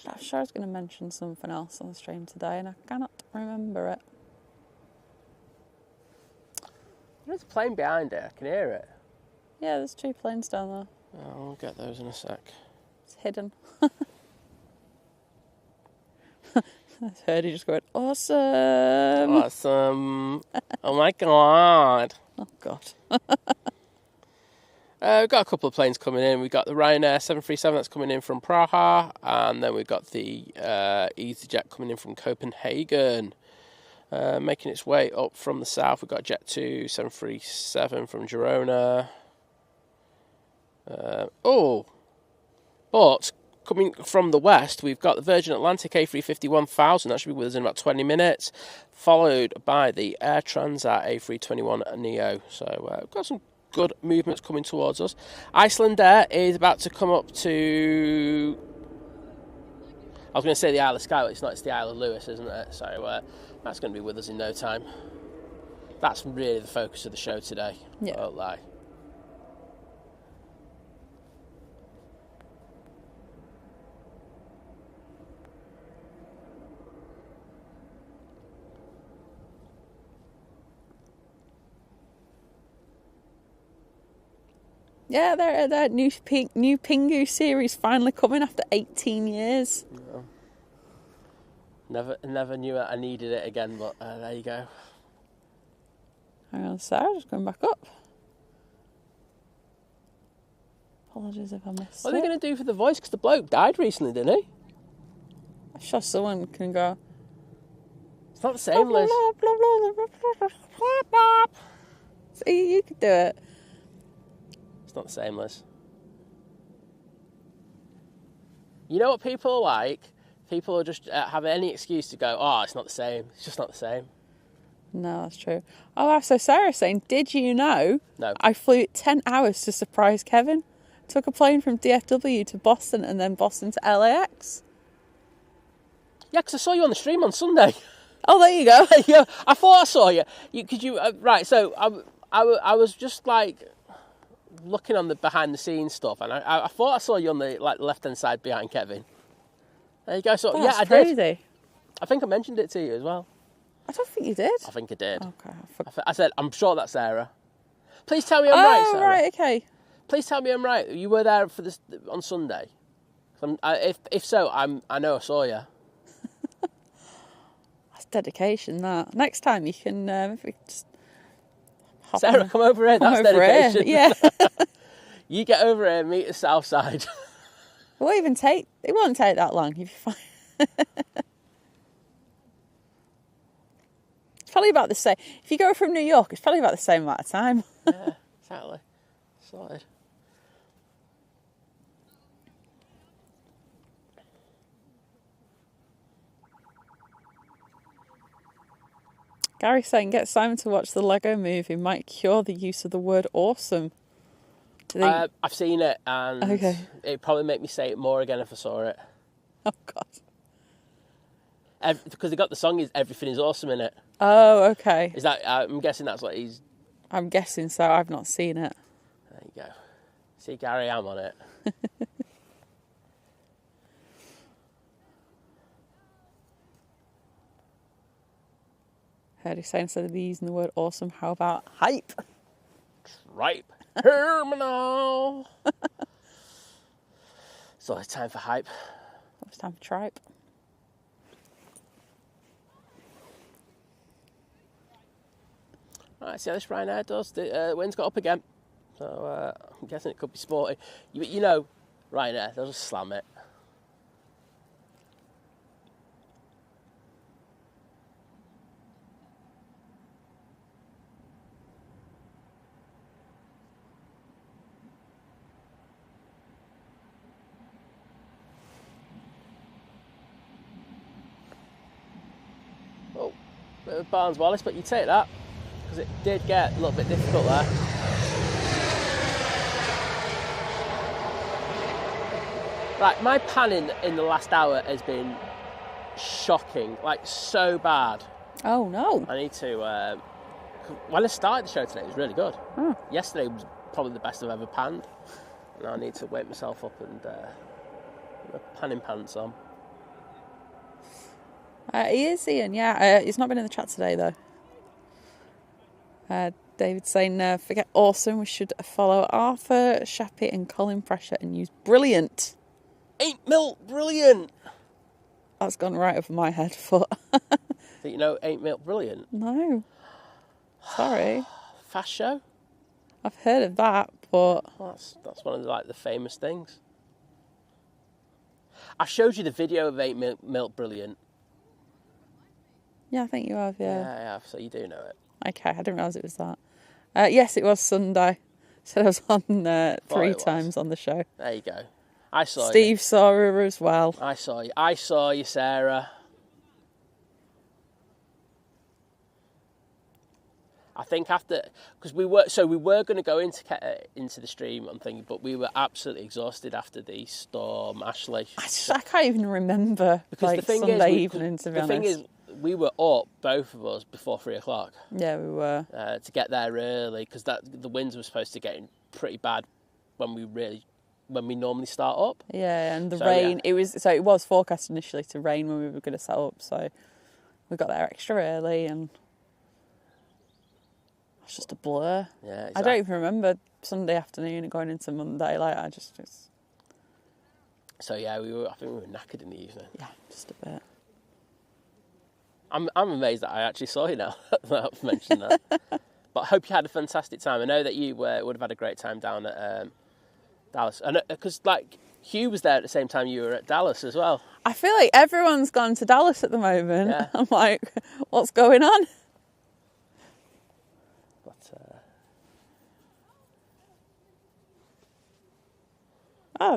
S1: I'm sure I was going to mention something else on the stream today, and I cannot remember it.
S2: There's a plane behind it. I can hear it.
S1: Yeah, there's 2 planes down there.
S2: Oh, I'll get those in a sec.
S1: It's hidden. I heard he just going, awesome.
S2: Awesome. Oh my god.
S1: Oh, God.
S2: We've got a couple of planes coming in. We've got the Ryanair 737 that's coming in from Praha, and then we've got the EasyJet coming in from Copenhagen. Making its way up from the south, we've got Jet 2 737 from Girona. But coming from the west, we've got the Virgin Atlantic A350-1000. That should be with us in about 20 minutes, followed by the Air Transat A321neo. So we've got some good movements coming towards us. Icelandair is about to come up to... I was going to say the Isle of Skye, but it's not. It's the Isle of Lewis, isn't it? So that's going to be with us in no time. That's really the focus of the show today.
S1: Yeah.
S2: I won't lie.
S1: Yeah, their new Pingu series finally coming after 18 years.
S2: No. Never knew I needed it again, but there you go.
S1: Hang on, Sarah, just going back up. Apologies if I missed
S2: What are
S1: it.
S2: they going to do for the voice? Because the bloke died recently, didn't he?
S1: I'm sure someone can go...
S2: It's not the same, Liz.
S1: See, you could do it.
S2: It's not the same, Liz. You know what people are like? People are just have any excuse to go, oh, it's not the same. It's just not the same.
S1: No, that's true. Oh, so Sarah's saying, did you know
S2: No.
S1: I flew 10 hours to surprise Kevin? Took a plane from DFW to Boston and then Boston to LAX.
S2: Yeah, because I saw you on the stream on Sunday.
S1: Oh, there you go.
S2: Yeah, I thought I saw you. Right, so I was just like looking on the behind the scenes stuff, and I thought I saw you on the left hand side behind Kevin. There you go. So
S1: That's
S2: yeah, I
S1: crazy.
S2: did. I think I mentioned it to you as well.
S1: I don't think you did.
S2: I think I did.
S1: Okay.
S2: I said, I'm sure that's Sarah. Please tell me I'm right, Sarah.
S1: Oh, right, okay.
S2: Please tell me I'm right. You were there for this on Sunday. If so, I know I saw you.
S1: That's dedication, that. Next time you can... if we just hop
S2: Sarah,
S1: on-
S2: come over here.
S1: come
S2: That's
S1: over
S2: dedication.
S1: here. Yeah.
S2: You get over here and meet the south side.
S1: It won't take that long. You'll be fine. It's probably about the same. If you go from New York, it's probably about the same amount of time.
S2: Yeah, exactly. Sorted.
S1: Gary's saying, get Simon to watch the Lego movie. Might cure the use of the word awesome. Do you think...
S2: I've seen it, and
S1: Okay.
S2: it'd probably make me say it more again if I saw it.
S1: Oh, God.
S2: Because they got the song, Everything is Awesome in it.
S1: Oh, okay.
S2: Is that? I'm guessing that's what he's...
S1: I'm guessing so. I've not seen it.
S2: There you go. See, Gary, I'm on it.
S1: Heard he saying, instead of using the word awesome, how about hype?
S2: Tripe. Terminal. So it's time for hype.
S1: It's time for tripe.
S2: Right, see how this Ryanair does. The wind's got up again. So I'm guessing it could be sporty. You know, Ryanair, they'll just slam it. Oh, bit of Barnes Wallace, but you take that. Because it did get a little bit difficult there. Right, my panning in the last hour has been shocking, like so bad.
S1: Oh, no.
S2: I need to... when I started the show today, it was really good.
S1: Oh.
S2: Yesterday was probably the best I've ever panned. And I need to wake myself up and put my panning pants on.
S1: He is, Ian, yeah. He's not been in the chat today, though. David's saying, forget awesome. We should follow Arthur, Shappy and Colin Pressure and use brilliant.
S2: 8 mil, brilliant.
S1: That's gone right over my head, but...
S2: Do you know 8 mil, brilliant?
S1: No. Sorry.
S2: Fast show?
S1: I've heard of that, but...
S2: Well, that's one of the famous things. I showed you the video of 8 mil, brilliant.
S1: Yeah, I think you have, yeah.
S2: Yeah, I have, so you do know it.
S1: Okay, I didn't realise it was that. Yes, it was Sunday. So I was on 3 times on the show.
S2: There you go. I saw
S1: Steve saw her as well.
S2: I saw you. I saw you, Sarah. I think after, because we were going to go into the stream, I'm thinking, but we were absolutely exhausted after the storm, Ashley.
S1: I can't even remember because
S2: the thing
S1: Sunday
S2: is,
S1: evening, to be honest.
S2: The thing is, we were up, both of us, before 3 o'clock.
S1: Yeah, we were.
S2: To get there early, because the winds were supposed to get pretty bad when we normally start up.
S1: Yeah, and the rain. Yeah. It was forecast initially to rain when we were going to set up, so we got there extra early, and it's just a blur.
S2: Yeah, exactly.
S1: I don't even remember Sunday afternoon and going into Monday.
S2: So yeah, I think we were knackered in the evening.
S1: Yeah, just a bit.
S2: I'm amazed that I actually saw you now that I've mentioned that. But I hope you had a fantastic time. I know that you would have had a great time down at Dallas. And because Hugh was there at the same time you were at Dallas as well.
S1: I feel like everyone's gone to Dallas at the moment.
S2: Yeah.
S1: I'm like, what's going on? But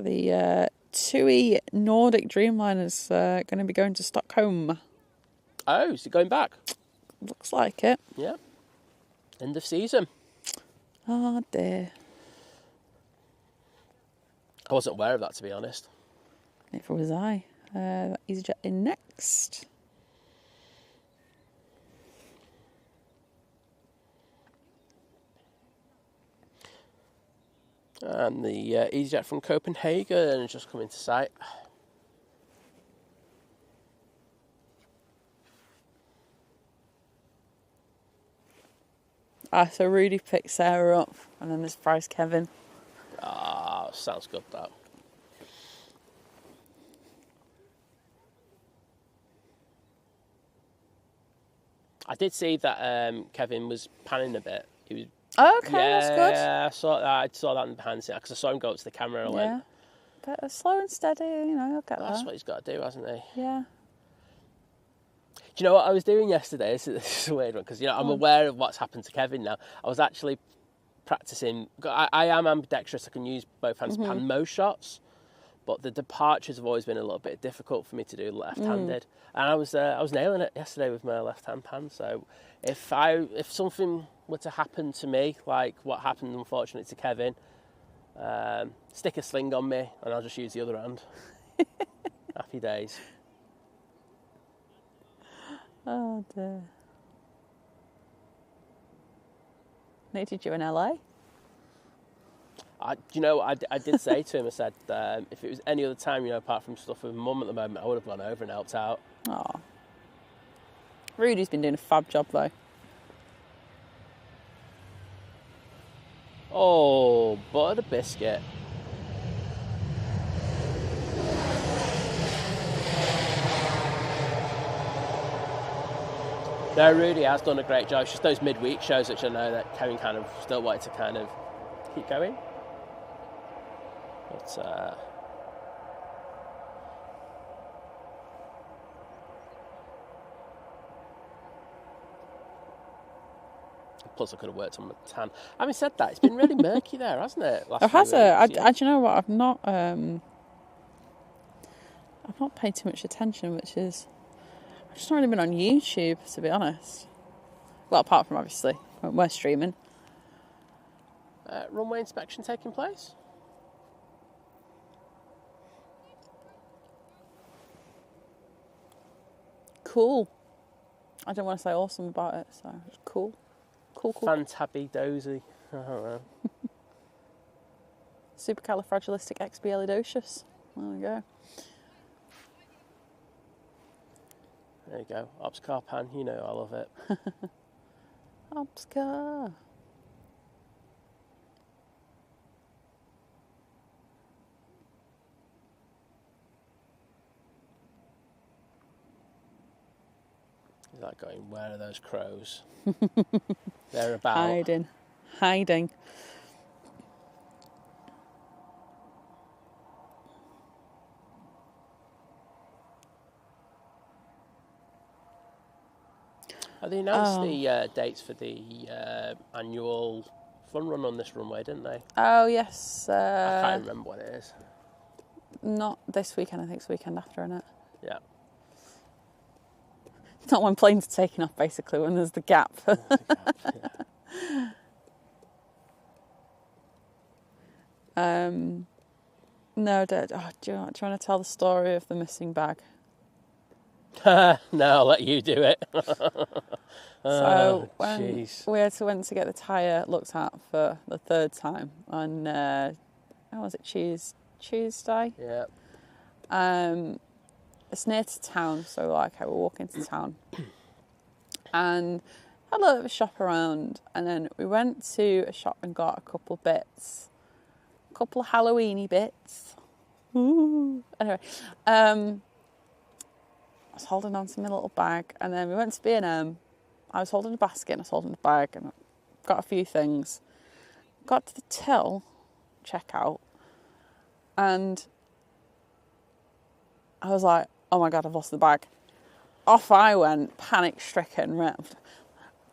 S1: the TUI Nordic Dreamliner is going to be going to Stockholm.
S2: Oh, is it going back?
S1: Looks like it.
S2: Yeah. End of season.
S1: Oh dear.
S2: I wasn't aware of that, to be honest.
S1: Neither was I. EasyJet in next.
S2: And the EasyJet from Copenhagen has just come into sight.
S1: So Rudy picked Sarah up, and then there's Price Kevin.
S2: Sounds good, that. I did see that Kevin was panning a bit. He was.
S1: Okay, that's good.
S2: Yeah, I saw that in the behind scene because I saw him go up to the camera and I went.
S1: But slow and steady, I'll get
S2: That's what he's got to do, hasn't he?
S1: Yeah.
S2: Do you know what I was doing yesterday? This is a weird one because I'm aware of what's happened to Kevin now. I was actually practicing. I am ambidextrous. I can use both hands to pan most shots, but the departures have always been a little bit difficult for me to do left-handed. And I was nailing it yesterday with my left-hand pan. So if something were to happen to me, like what happened unfortunately to Kevin, stick a sling on me and I'll just use the other hand. Happy days.
S1: Oh dear. Needed you in LA?
S2: I did say to him, I said, if it was any other time, apart from stuff with Mum at the moment, I would have gone over and helped out.
S1: Oh. Rudy's been doing a fab job though.
S2: Oh, butter the biscuit. No, Rudy has done a great job. It's just those midweek shows which I know that Kevin kind of still wanted to kind of keep going. But plus I could have worked on my tan. Having said that, it's been really murky there, hasn't it?
S1: Do you know what? I've not paid too much attention, which is I've just not really been on YouTube, to be honest. Well, apart from obviously when we're streaming.
S2: Runway inspection taking place.
S1: Cool. I don't want to say awesome about it, so it's cool. Cool.
S2: Fantabby dozy. I don't know.
S1: Supercalifragilisticexpialidocious. There we go.
S2: There you go. RyanSCARE pan, you know I love it.
S1: RyanSCARE.
S2: He's like going, where are those crows? They're about.
S1: Hiding.
S2: Have they announced the dates for the annual fun run on this runway, didn't they?
S1: Oh, yes.
S2: I can't remember what it is.
S1: Not this weekend, I think it's the weekend after, isn't it?
S2: Yeah.
S1: It's not when planes are taking off, basically, when there's the gap. No, do you want to tell the story of the missing bag?
S2: No, I'll let you do it.
S1: So when we went to get the tyre looked at for the third time on, how was it, Tuesday?
S2: Yeah.
S1: It's near to town, so like I will walk into town and had a little bit of a shop around, and then we went to a shop and got a couple of Halloweeny bits. Ooh. Anyway, I was holding on to my little bag, and then we went to B&M. I was holding a basket and I was holding a bag, and I got a few things. Got to the till checkout, and I was like, oh my God, I've lost the bag. Off I went, panic-stricken,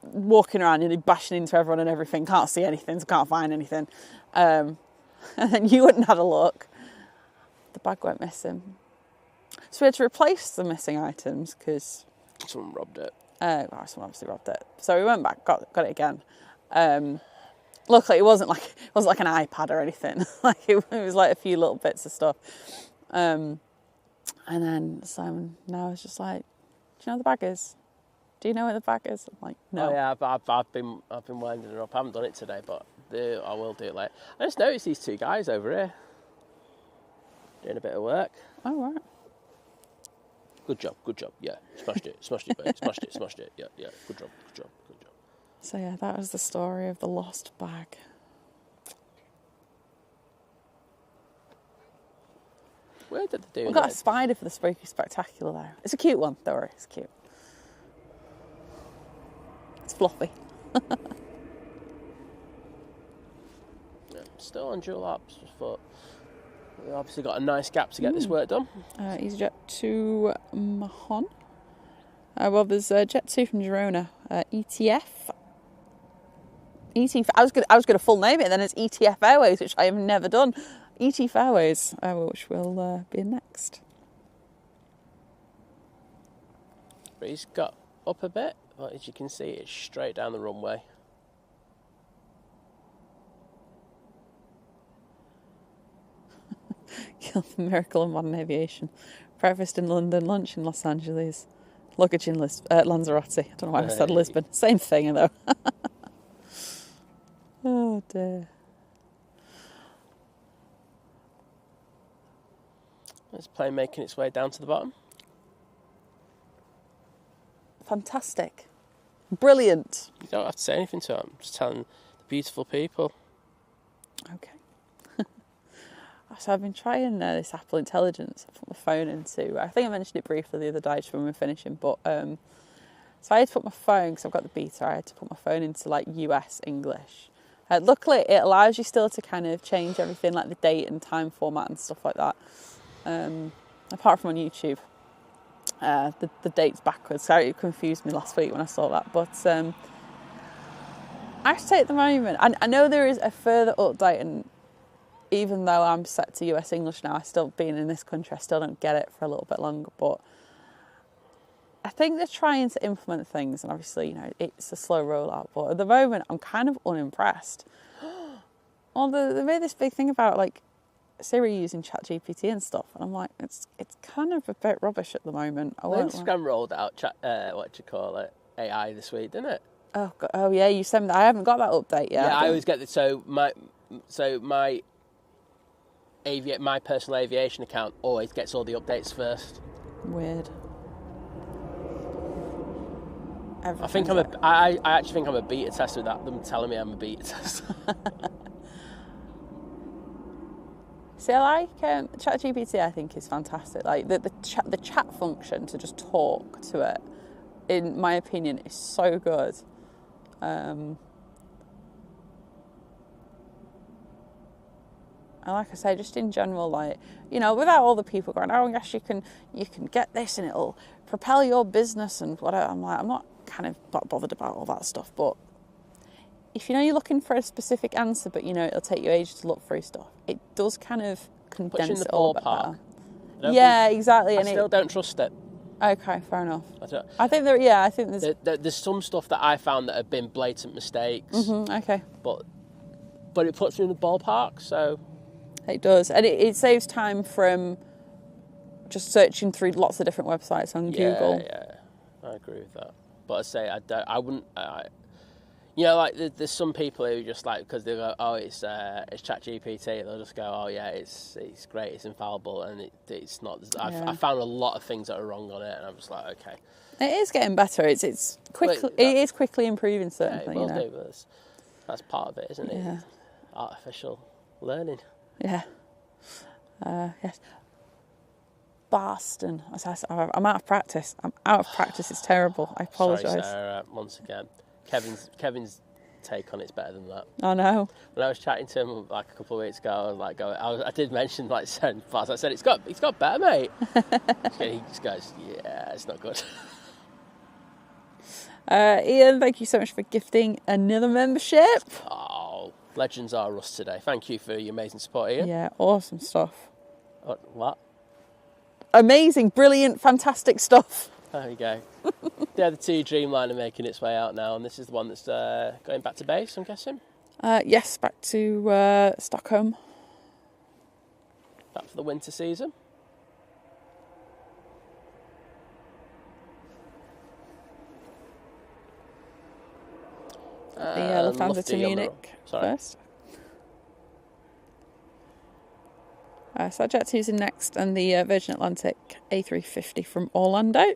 S1: walking around, nearly bashing into everyone and everything. Can't see anything, so can't find anything. And then you went and had a look. The bag went missing. So we had to replace the missing items because
S2: someone robbed it.
S1: Someone obviously robbed it. So we went back, got it again. Luckily, it wasn't like an iPad or anything. Like it was like a few little bits of stuff. And then Simon now is just like, do you know where the bag is? Do you know where the bag is? I'm like, no.
S2: Oh yeah, I've been winding her up. I haven't done it today, but I will do it later. I just noticed these two guys over here doing a bit of work.
S1: Oh right.
S2: Good job. Yeah, smashed it, babe. Smashed it. Yeah. Good job.
S1: So yeah, that was the story of the lost bag.
S2: Where did they do?
S1: We got a spider for the spooky spectacular there. It's a cute one, don't worry, it's cute. It's fluffy.
S2: Yeah, still on dual ops, but we've obviously got a nice gap to get this work done.
S1: EasyJet to Mahon. Well, there's Jet 2 from Girona. ETF. I was going to full name it, and then it's ETF Airways, which I have never done. ETF Airways, which will be next.
S2: Breeze got up a bit, but as you can see, it's straight down the runway.
S1: The miracle of modern aviation. Breakfast in London, lunch in Los Angeles, luggage in Lanzarote. I don't know why I said Lisbon. Same thing, though. Oh dear.
S2: This plane making its way down to the bottom.
S1: Fantastic. Brilliant.
S2: You don't have to say anything to them. Just telling the beautiful people.
S1: Okay. So I've been trying this Apple Intelligence. I put my phone into. I think I mentioned it briefly the other day just when we were finishing. But so I had to put my phone, because I've got the beta. I had to put my phone into like US English. Luckily, it allows you still to kind of change everything, like the date and time format and stuff like that. Apart from on YouTube, the date's backwards. So it confused me last week when I saw that. But I have to say at the moment, I know there is a further update, and even though I'm set to US English now, I still, being in this country, I still don't get it for a little bit longer. But I think they're trying to implement things, and obviously, you know, it's a slow rollout. But at the moment, I'm kind of unimpressed. Well, they made this big thing about like Siri using ChatGPT and stuff, and I'm like, it's kind of a bit rubbish at the moment.
S2: Instagram rolled out AI this week, didn't it?
S1: Oh God, oh yeah, you sent me that. I haven't got that update yet.
S2: Yeah, I always get this. My personal aviation account always gets all the updates first.
S1: Weird. everything.
S2: I think I actually think I'm a beta tester without them telling me I'm a beta tester.
S1: See, I like ChatGPT. I think is fantastic. Like the chat function to just talk to it, in my opinion, is so good. And like I say, just in general, like, you know, without all the people going, oh, yes, you can get this and it'll propel your business and whatever. I'm like, I'm not kind of bothered about all that stuff. But if you know you're looking for a specific answer, but you know it'll take you ages to look through stuff, it does kind of condense it all a bit better. Yeah, exactly.
S2: I still don't trust it.
S1: Okay, fair enough. I think there's
S2: some stuff that I found that have been blatant mistakes.
S1: Okay.
S2: But it puts me in the ballpark, so.
S1: It does, and it saves time from just searching through lots of different websites on Google.
S2: Yeah, I agree with that. But I say I wouldn't. You know, like there's some people who just like, because they go, oh, it's ChatGPT. They'll just go, oh yeah, it's great, it's infallible, and it's not. I found a lot of things that are wrong on it, and I'm just like, okay.
S1: It is getting better. It's quickly. It is quickly improving certainly.
S2: Yeah, it will do. That's part of it, isn't it?
S1: Yeah.
S2: Artificial learning.
S1: Yeah. Yes. Boston. I'm out of practice. It's terrible. I apologise.
S2: Sorry, Sarah, once again. Kevin's take on it's better than that.
S1: I know.
S2: When I was chatting to him like a couple of weeks ago, I did mention like certain parts. I said it's got better, mate. He just goes, yeah, it's not good.
S1: Ian, thank you so much for gifting another membership.
S2: Oh, legends are us today. Thank you for your amazing support, Ian.
S1: Yeah, awesome stuff.
S2: What?
S1: Amazing, brilliant, fantastic stuff.
S2: There you go. The other two Dreamliner making its way out now, and this is the one that's going back to base, I'm guessing?
S1: Yes, back to Stockholm.
S2: Back for the winter season.
S1: The Lufthansa to Munich first. So Jet2's in next, and the Virgin Atlantic A350 from Orlando.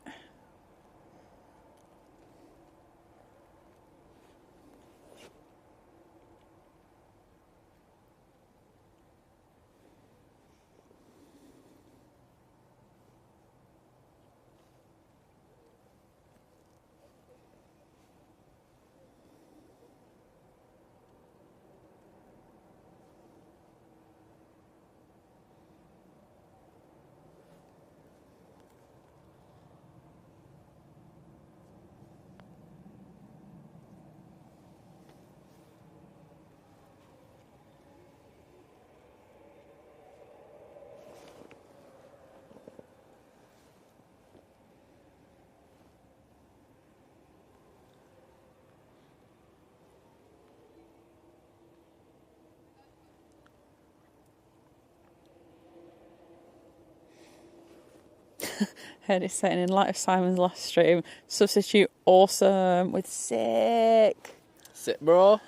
S1: Heard it saying in light of Simon's last stream, substitute awesome with sick.
S2: Sick, bro.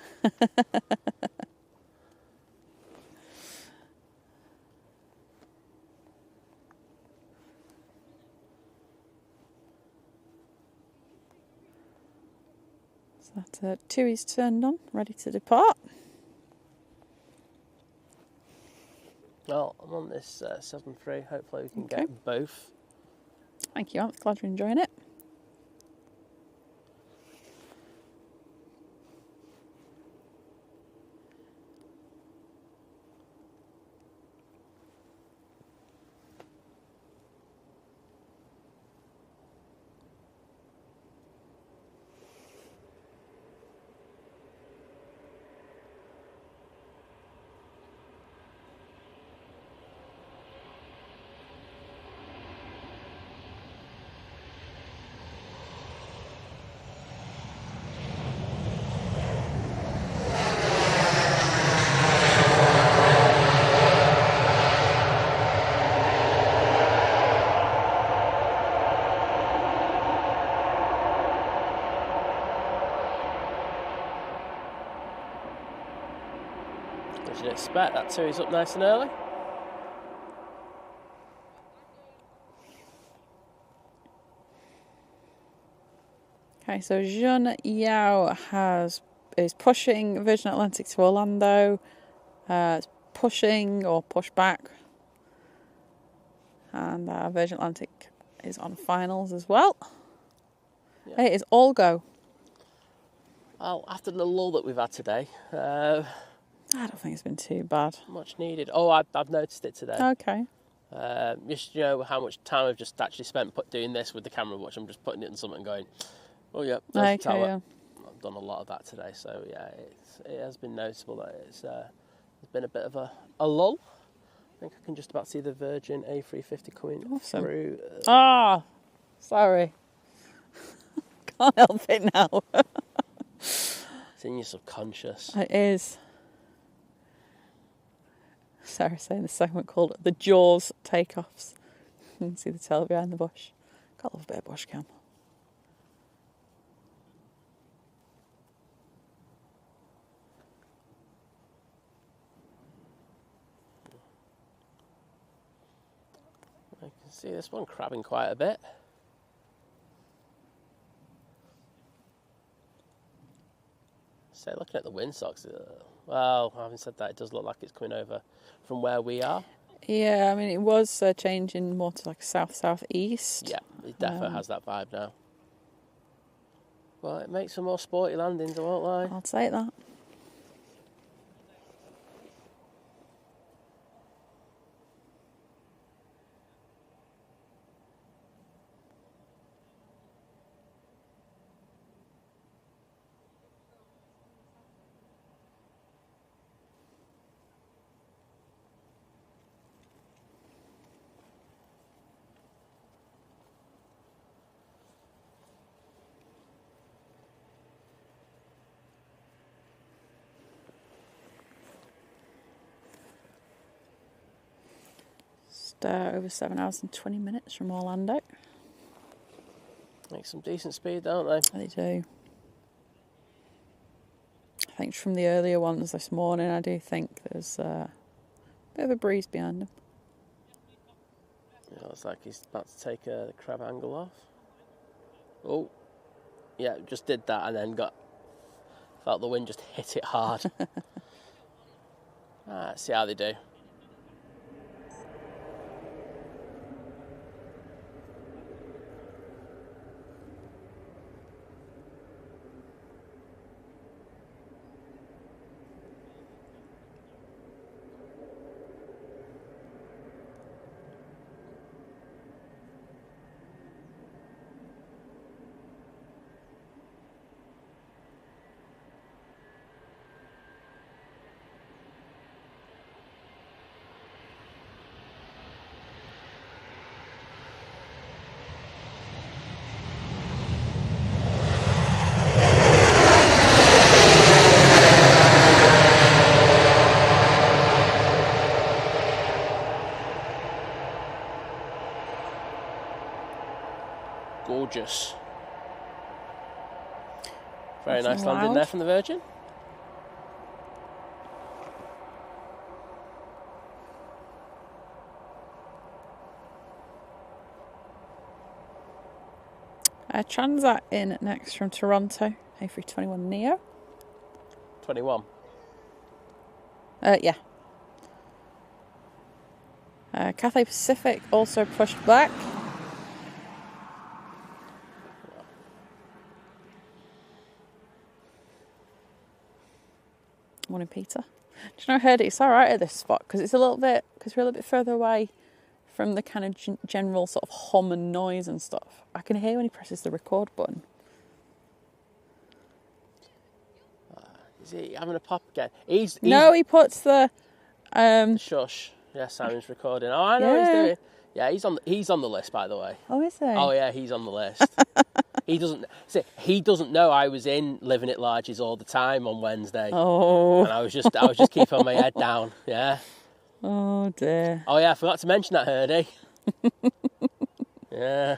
S1: So that TUI's turned on, ready to depart.
S2: Well, I'm on this 7-3. Hopefully we can get both.
S1: Thank you, I'm glad you're enjoying it.
S2: As you'd expect, that TUI's up nice and early.
S1: Okay, so Jun Yao is pushing Virgin Atlantic to Orlando. It's pushing or push back. And Virgin Atlantic is on finals as well.
S2: Yeah.
S1: Hey, it's all go.
S2: Well, after the lull that we've had today,
S1: I don't think it's been too bad.
S2: much needed. Oh, I've noticed it today.
S1: Okay.
S2: Just how much time I've just actually spent doing this with the camera watch. I'm just putting it in something and going, oh yeah, there's the tower.
S1: Yeah.
S2: I've done a lot of that today, so yeah, it has been noticeable that there's been a bit of a lull. I think I can just about see the Virgin A350 coming through.
S1: Sorry. Can't help it now.
S2: It's in your subconscious.
S1: It is. Sarah's saying the segment called The Jaws Takeoffs. You can see the tail behind the bush. Gotta love a bit of bush cam.
S2: I can see this one crabbing quite a bit. So looking at the windsocks, well, having said that, it does look like it's coming over from where we are.
S1: Yeah, I mean, it was changing more to like south-southeast.
S2: Yeah, it definitely has that vibe now. Well, it makes for more sporty landings, I won't lie.
S1: I'll take that. Over 7 hours and 20 minutes from Orlando.
S2: Make some decent speed, don't they?
S1: They do. I think from the earlier ones this morning, I do think there's a bit of a breeze behind them.
S2: Yeah, looks like he's about to take the crab angle off. Oh, yeah, just did that and then felt the wind just hit it hard. Let's see how they do. Gorgeous. Very nice landing there from the Virgin.
S1: Transat in next from Toronto, A321neo.
S2: 21.
S1: Yeah. Cathay Pacific also pushed back. Morning, Peter. Do you know, I heard it's all right at this spot because we're a little bit further away from the kind of general sort of hum and noise and stuff. I can hear when he presses the record button.
S2: Is he having a pop again?
S1: No, he puts the
S2: shush. Yeah, Simon's recording. Oh, I know what he's doing. Yeah, he's on the list, by the way.
S1: Oh, is he?
S2: Oh yeah, he's on the list. He doesn't know I was in Living It Larges all the time on Wednesday.
S1: Oh.
S2: And I was just keeping my head down. Yeah.
S1: Oh dear.
S2: Oh yeah, I forgot to mention that, Herdy. Yeah.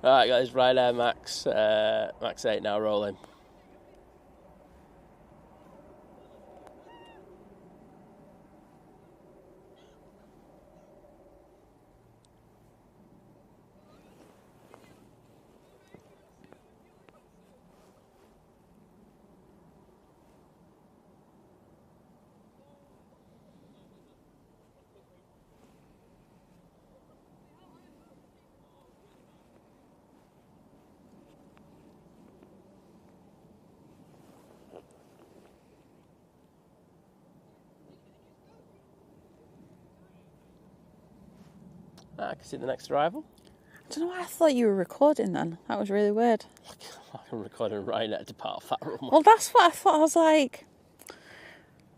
S2: Alright guys, right there, Max 8 now rolling. I can see the next arrival.
S1: I don't know why I thought you were recording then. That was really weird.
S2: I'm recording Ryanair depart off that runway.
S1: Well, that's what I thought. I was like,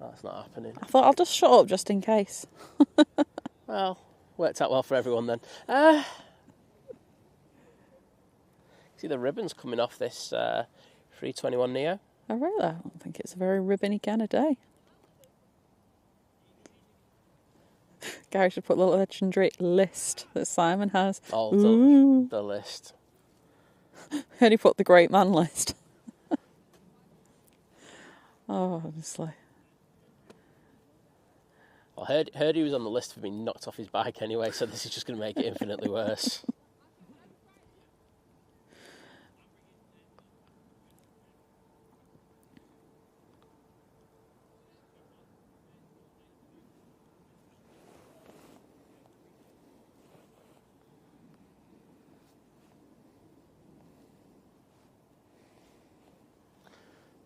S2: That's not happening.
S1: I thought I'll just shut up just in case.
S2: Well, worked out well for everyone then. See the ribbons coming off this 321 Neo.
S1: Oh, really? I don't think it's a very ribbony kind of day. Gary should put the legendary list that Simon has.
S2: Oh, the list.
S1: Heard he put the great man list. Oh, honestly.
S2: Well, heard he was on the list for being knocked off his bike anyway, so this is just going to make it infinitely worse.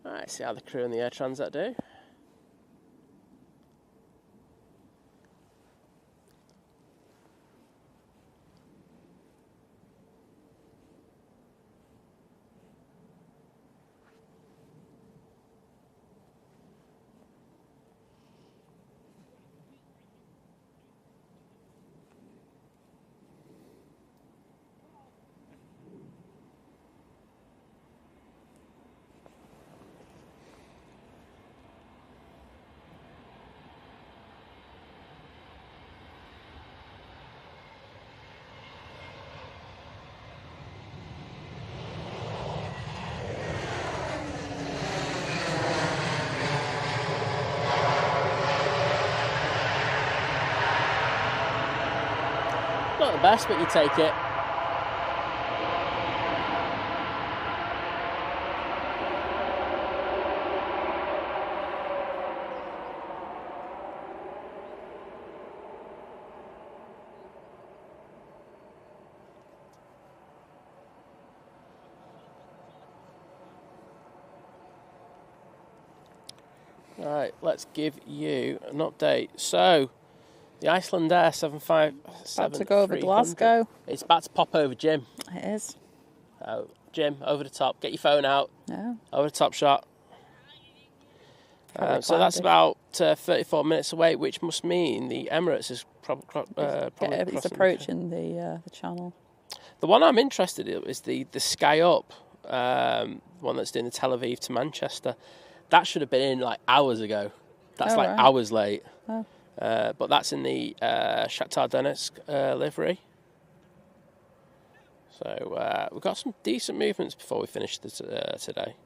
S2: Alright, see how the crew and the Air Transat do. Not the best, but you take it. Right, let's give you an update. So, the Icelandair 757.
S1: About to go over Glasgow.
S2: It's about to pop over Jim.
S1: It is.
S2: So, Jim, over the top. Get your phone out.
S1: Yeah.
S2: Over the top shot. So that's about 34 minutes away, which must mean the Emirates is probably
S1: It's approaching the channel.
S2: The one I'm interested in is the Sky Up, one that's doing the Tel Aviv to Manchester. That should have been in like hours ago. That's
S1: right.
S2: hours late.
S1: Oh.
S2: But that's in the Shakhtar Donetsk livery. So we've got some decent movements before we finish this, today.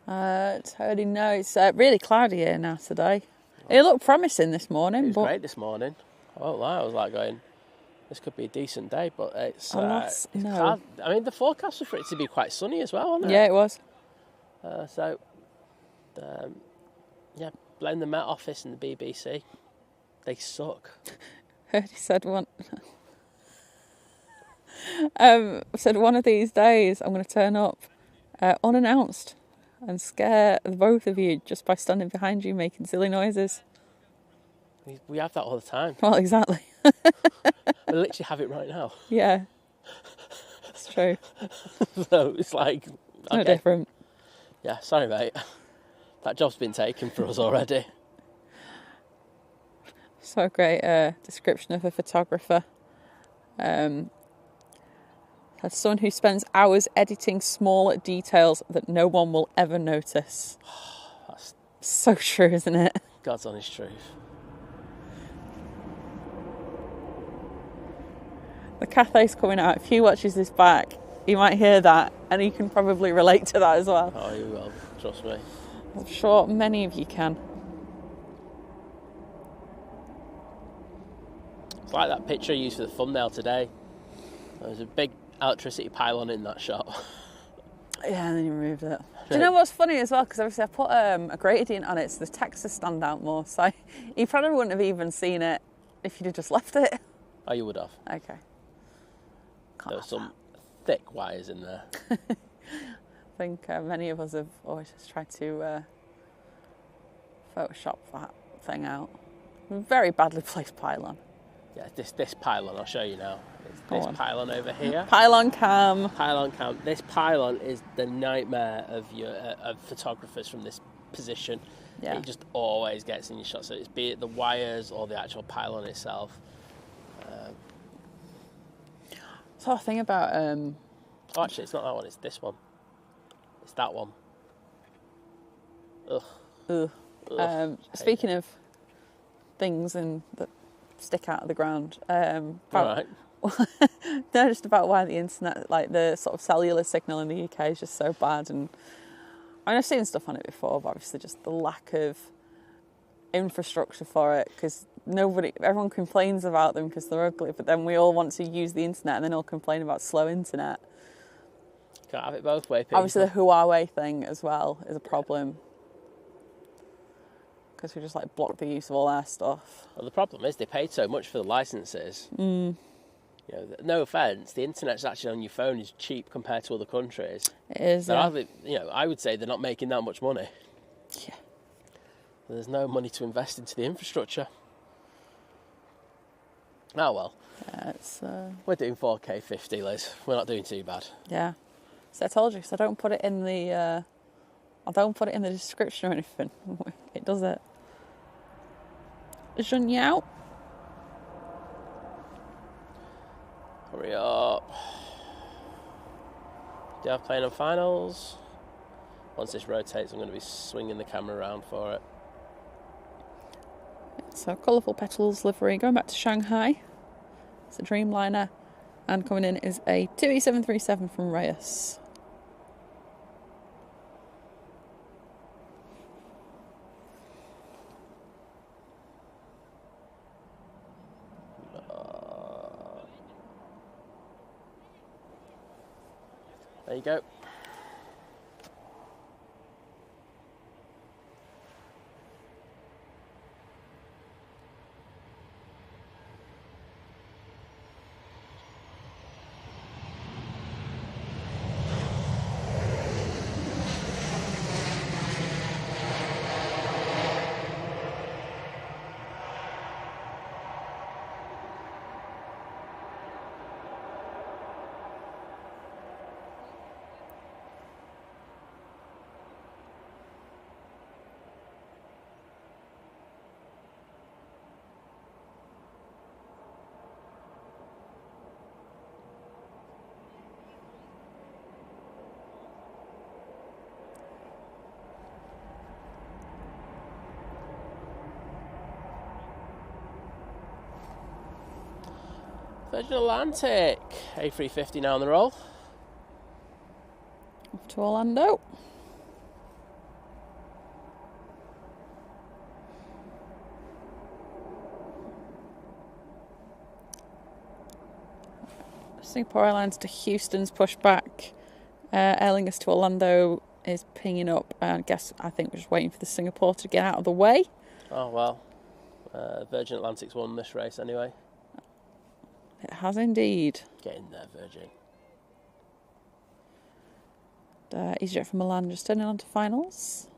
S1: Totally no. It's really cloudy here now today. It looked promising this morning.
S2: It was great this morning. I won't lie, I was like going, this could be a decent day, but it's
S1: no.
S2: cloud. I mean, the forecast was for it to be quite sunny as well, wasn't it?
S1: Yeah, it was.
S2: Yeah, blame the Met Office and the BBC. They suck.
S1: Heard he said one. Said one of these days I'm going to turn up unannounced and scare the both of you just by standing behind you making silly noises.
S2: We have that all the time.
S1: Well, exactly.
S2: We literally have it right now.
S1: Yeah, it's true.
S2: So it's like...
S1: It's no different.
S2: Yeah, sorry mate. That job's been taken for us already.
S1: So great description of a photographer. As someone who spends hours editing small details that no one will ever notice.
S2: That's
S1: so true, isn't it?
S2: God's honest truth.
S1: The Cathay's coming out. If he watches this back, he might hear that, and he can probably relate to that as well.
S2: Oh, you will. Trust me.
S1: I'm sure many of you can.
S2: It's like that picture I used for the thumbnail today. There was a big electricity pylon in that shot.
S1: Yeah, and then you removed it. Do you know what's funny as well? Because obviously I put a gradient on it so the textures stand out more. So you probably wouldn't have even seen it if you'd have just left it.
S2: Oh, you would have.
S1: Okay.
S2: There were some thick wires in there.
S1: I think many of us have always just tried to Photoshop that thing out. Very badly placed pylon.
S2: Yeah, this pylon, I'll show you now. It's
S1: Go
S2: this
S1: on.
S2: pylon over here.
S1: Pylon cam.
S2: Pylon cam. This pylon is the nightmare of of photographers from this position.
S1: Yeah.
S2: It just always gets in your shot. So it's be it the wires or the actual pylon itself.
S1: So the thing about
S2: Oh, actually, it's not that one. It's this one. It's that one. Ugh.
S1: speaking of things that stick out of the ground,
S2: Right.
S1: no, just about why the internet, like the sort of cellular signal in the UK is just so bad. And I mean, I've seen stuff on it before, but obviously just the lack of infrastructure for it, because everyone complains about them because they're ugly, but then we all want to use the internet and then all complain about slow internet.
S2: Can't have it both ways, people.
S1: Obviously the Huawei thing as well is a problem, because we just like block the use of all our stuff.
S2: Well, the problem is they paid so much for the licenses. You know, no offence, the internet's actually on your phone is cheap compared to other countries.
S1: It is.
S2: I would say they're not making that much money.
S1: Yeah.
S2: There's no money to invest into the infrastructure. Oh well.
S1: Yeah, it's
S2: We're doing 4K 50, Liz. We're not doing too bad.
S1: yeah. So I told you, because I don't put it in the description or anything. It does it. Shouldn't you out?
S2: Hurry up. Do you have playing on finals? Once this rotates, I'm going to be swinging the camera around for it.
S1: So colourful petals livery going back to Shanghai. It's a Dreamliner, and coming in is a 2E737 from Reyes.
S2: There you go. Virgin Atlantic, A350 now on the roll.
S1: Off to Orlando. Singapore Airlines to Houston's pushed back. Aer Lingus to Orlando is pinging up. I think we're just waiting for the Singapore to get out of the way.
S2: Oh well. Virgin Atlantic's won this race anyway.
S1: It has indeed.
S2: Get in there, Virgin.
S1: EasyJet from Milan just turning on to finals.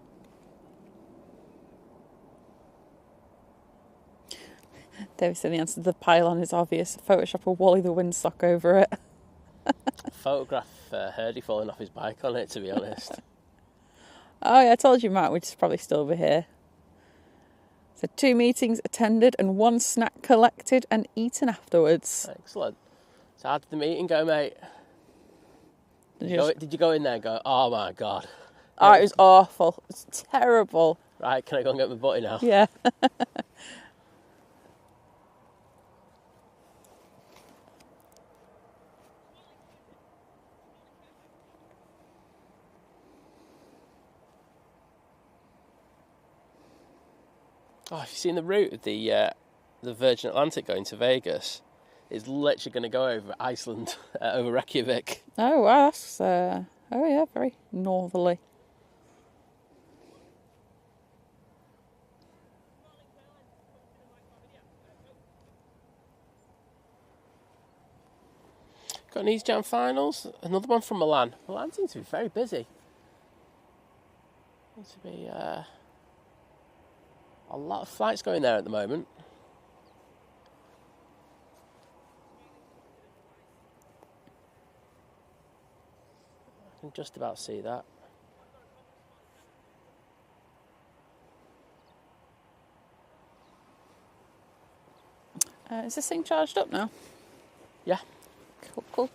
S1: David said the answer to the pylon is obvious. Photoshop a Wally the Windsock over it.
S2: Photograph Hurdy falling off his bike on it, to be honest.
S1: Oh yeah, I told you, Matt, we'd probably still be here. So 2 meetings attended and 1 snack collected and eaten afterwards.
S2: Excellent. So how did the meeting go, mate? Did you go in there and go, oh my God?
S1: Oh, it was awful. It was terrible.
S2: Right, can I go and get my butty now?
S1: Yeah.
S2: Oh, have you seen the route of the Virgin Atlantic going to Vegas? It's literally going to go over Iceland, over Reykjavik.
S1: Oh, wow, that's, very northerly.
S2: Got an East Jam finals, another one from Milan. Milan seems to be very busy. Seems to be A lot of flights going there at the moment. I can just about see that.
S1: Is this thing charged up now?
S2: Yeah.
S1: Cool.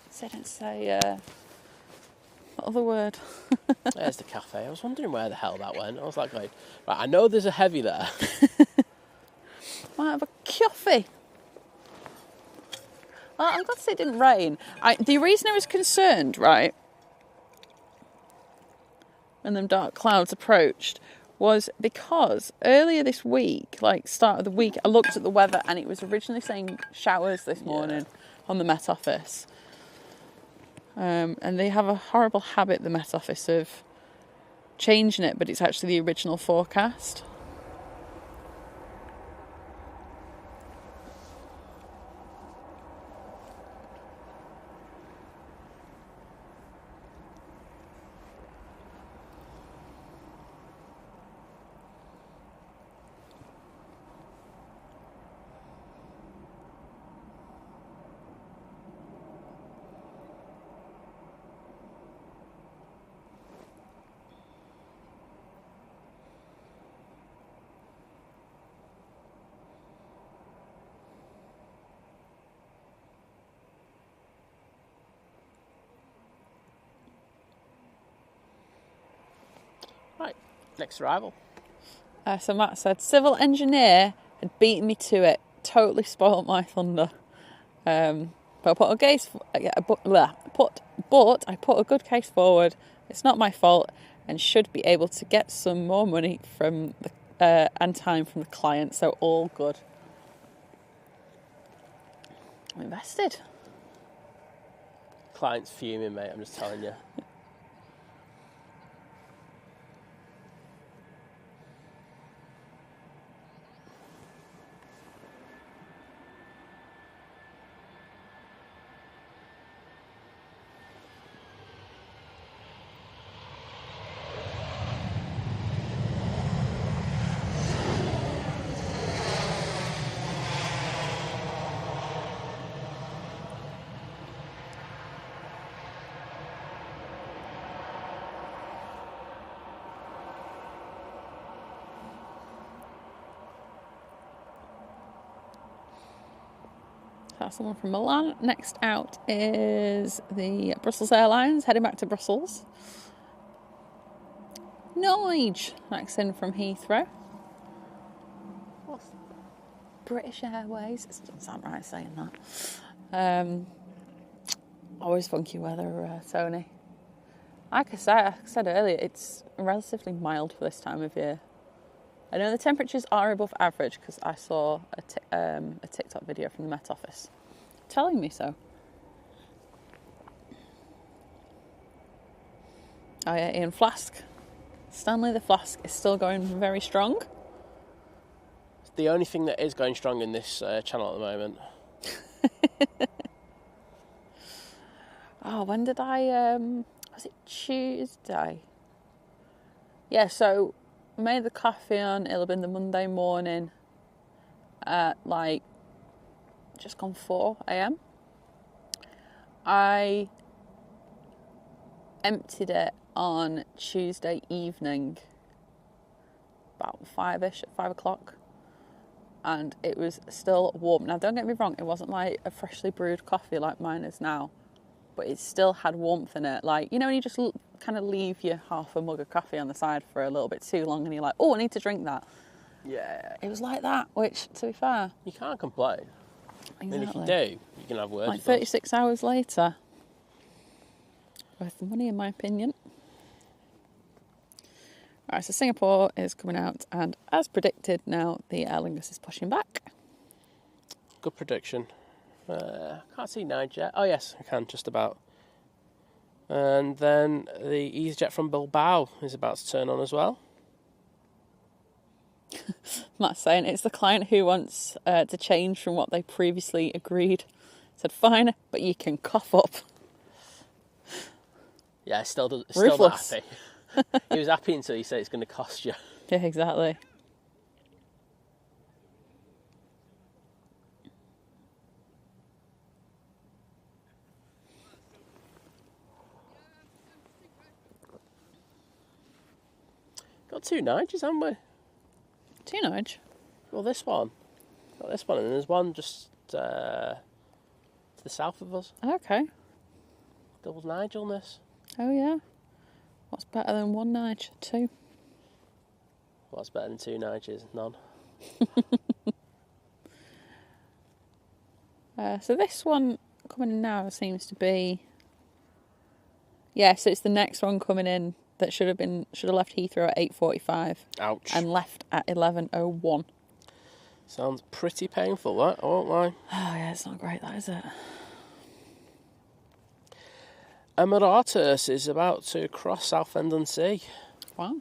S1: So I didn't say what other word.
S2: There's the cafe. I was wondering where the hell that went. I was like, right, I know there's a heavy there.
S1: Might have a coffee. Well, I'm glad to say it didn't rain. The reason I was concerned, right, when them dark clouds approached, was because earlier this week, like start of the week, I looked at the weather and it was originally saying showers this morning on the Met Office. And they have a horrible habit, the Met Office, of changing it, but it's actually the original forecast.
S2: Right, next arrival.
S1: So Matt said, civil engineer had beaten me to it. Totally spoilt my thunder. But I put a case. But I put a good case forward. It's not my fault, and should be able to get some more money from the and time from the client. So all good. I'm invested.
S2: Client's fuming, mate. I'm just telling you.
S1: That's someone from Milan. Next out is the Brussels Airlines, heading back to Brussels. Nige, next in from Heathrow. British Airways. It doesn't sound right saying that. Always funky weather, Tony. Like I said earlier, it's relatively mild for this time of year. I know the temperatures are above average because I saw a TikTok video from the Met Office telling me so. Oh yeah, Ian Flask. Stanley the Flask is still going very strong.
S2: It's the only thing that is going strong in this channel at the moment.
S1: Oh, when did I... was it Tuesday? Yeah, so I made the coffee on, it'll have been the Monday morning at like just gone 4 a.m. I emptied it on Tuesday evening, about 5 o'clock, and it was still warm. Now, don't get me wrong, it wasn't like a freshly brewed coffee like mine is now, but it still had warmth in it. Like, you know, when you just kind of leave your half a mug of coffee on the side for a little bit too long and you're like, oh, I need to drink that.
S2: Yeah.
S1: It was like that, which, to be fair...
S2: You can't complain.
S1: Exactly.
S2: I mean, if you do, you can have words.
S1: Like 36 hours later. Worth the money, in my opinion. Right, so Singapore is coming out, and as predicted, now the Aer Lingus is pushing back.
S2: Good prediction. Can't see Nige yet. Oh yes, I can, just about. And then the EasyJet from Bilbao is about to turn on as well.
S1: Matt's saying it's the client who wants to change from what they previously agreed. Said, fine, but you can cough up.
S2: Yeah, still not happy. He was happy until he said it's going to cost you.
S1: Yeah, exactly.
S2: got 2 Nigers, haven't we?
S1: 2 Nige?
S2: Well, this one. Got this one, and there's one just to the south of us.
S1: Okay.
S2: Double Nige on this.
S1: Oh, yeah. What's better than 1 Nige? 2.
S2: What's better than 2 Nigers? None.
S1: So this one coming in now seems to be... Yeah, so it's the next one coming in that should have left Heathrow at 8:45.
S2: Ouch.
S1: And left at 11:01.
S2: Sounds pretty painful, that, I won't lie.
S1: Oh, yeah, it's not great, that, is it?
S2: Emiratus is about to cross Southend-on-Sea.
S1: Wow.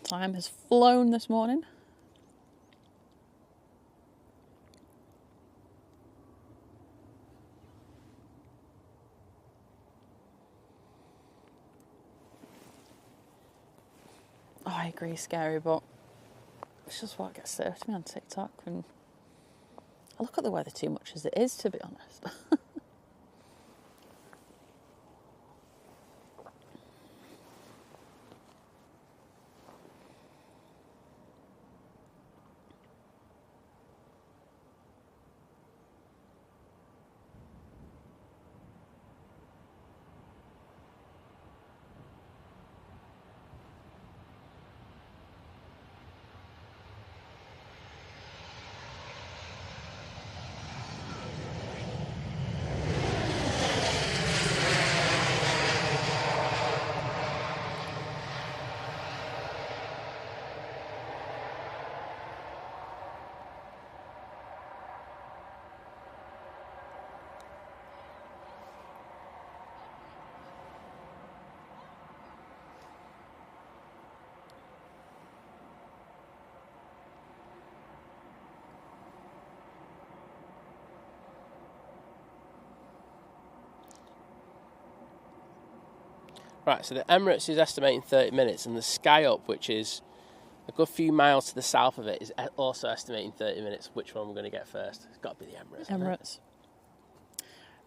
S1: Time has flown this morning. Oh, I agree, scary, but it's just what gets served to me on TikTok, and I look at the weather too much as it is, to be honest.
S2: Right, so the Emirates is estimating 30 minutes, and the Sky Up, which is a good few miles to the south of it, is also estimating 30 minutes. Which one we're going to get first? It's got to be the Emirates.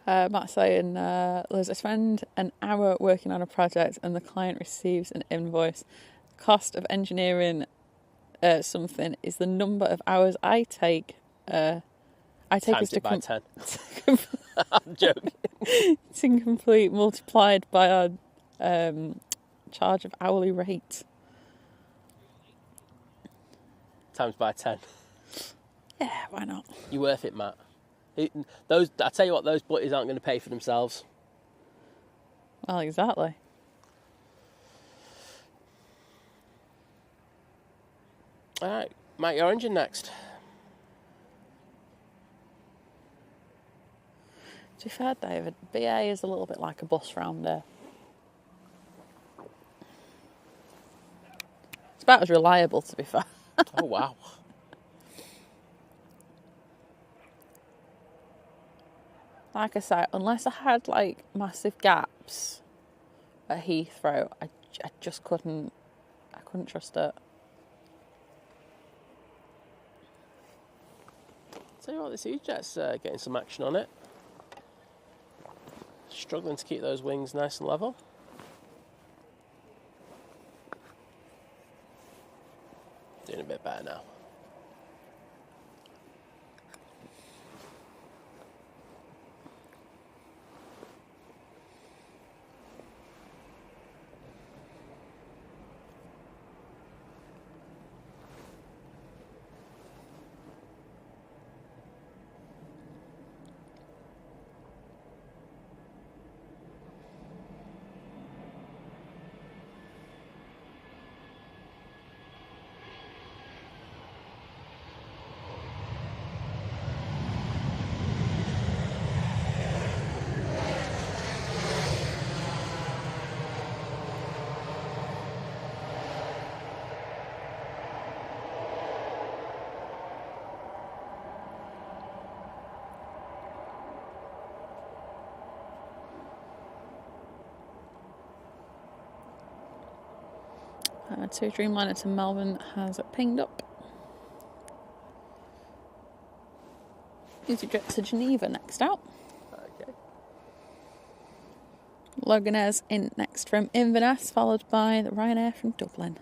S1: Emirates. Matt's saying, Liz, I spend an hour working on a project and the client receives an invoice. Cost of engineering something is the number of hours I take. I take
S2: Times
S1: us to
S2: it by 10. I'm joking.
S1: It's incomplete, multiplied by our charge of hourly rate.
S2: Times by 10.
S1: Yeah, why not?
S2: You're worth it, Matt. I tell you what, those butties aren't going to pay for themselves.
S1: Well, exactly.
S2: All right, Matt, your engine next.
S1: To be fair, David, BA is a little bit like a bus round there. It's about as reliable, to be fair.
S2: Oh, wow.
S1: Like I say, unless I had like massive gaps at Heathrow, I just couldn't trust it.
S2: Tell you what, this E-Jet's getting some action on it. Struggling to keep those wings nice and level. Doing a bit better now.
S1: To Dreamliner to Melbourne has pinged up. EasyJet to Geneva next out.
S2: Okay.
S1: Loganair's in next from Inverness, followed by the Ryanair from Dublin.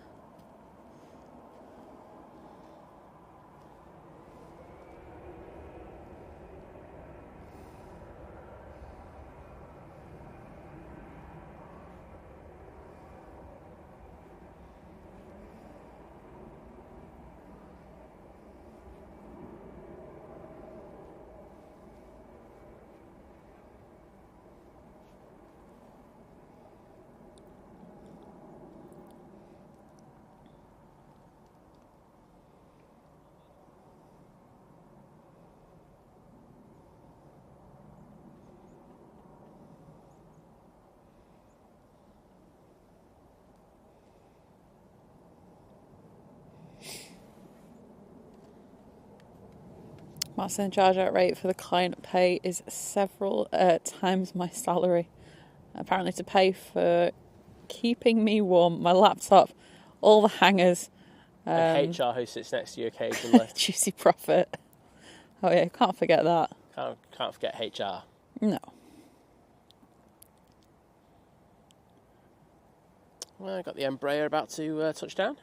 S1: Maximum charge out rate for the client pay is several times my salary. Apparently to pay for keeping me warm, my laptop, all the hangers.
S2: And HR who sits next to you occasionally.
S1: Juicy profit. Oh yeah, can't forget that.
S2: Can't forget HR.
S1: No.
S2: Well, I got the Embraer about to touch down.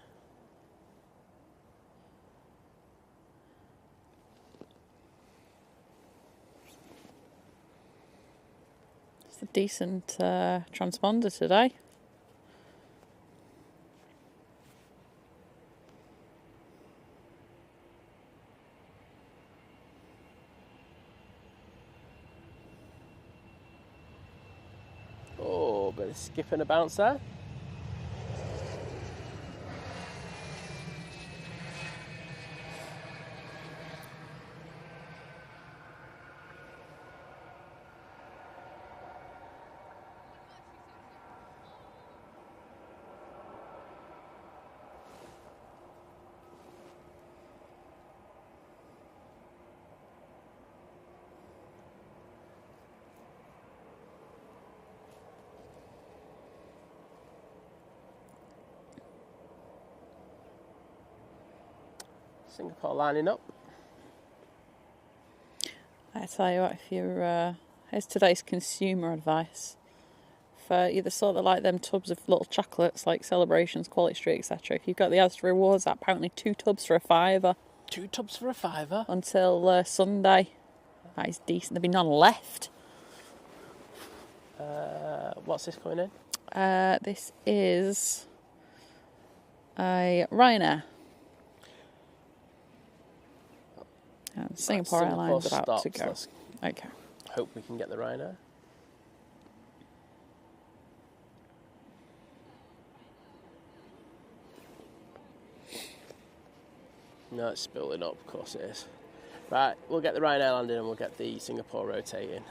S1: It's a decent transponder today.
S2: Oh, bit of skip and a bounce there. Singapore lining up.
S1: I tell you what, if you're here's today's consumer advice. For you the sort that like them tubs of little chocolates like Celebrations, Quality Street, etc. If you've got the Asda Rewards app, apparently 2 tubs for a £5.
S2: 2 tubs for a £5
S1: until Sunday. That is decent. There'll be none left.
S2: What's this coming in?
S1: This is a Ryanair. Singapore Airlines about to go. Okay.
S2: Hope we can get the Ryanair. No, it's spilling up, of course it is. Right, we'll get the Ryanair landing and we'll get the Singapore rotating.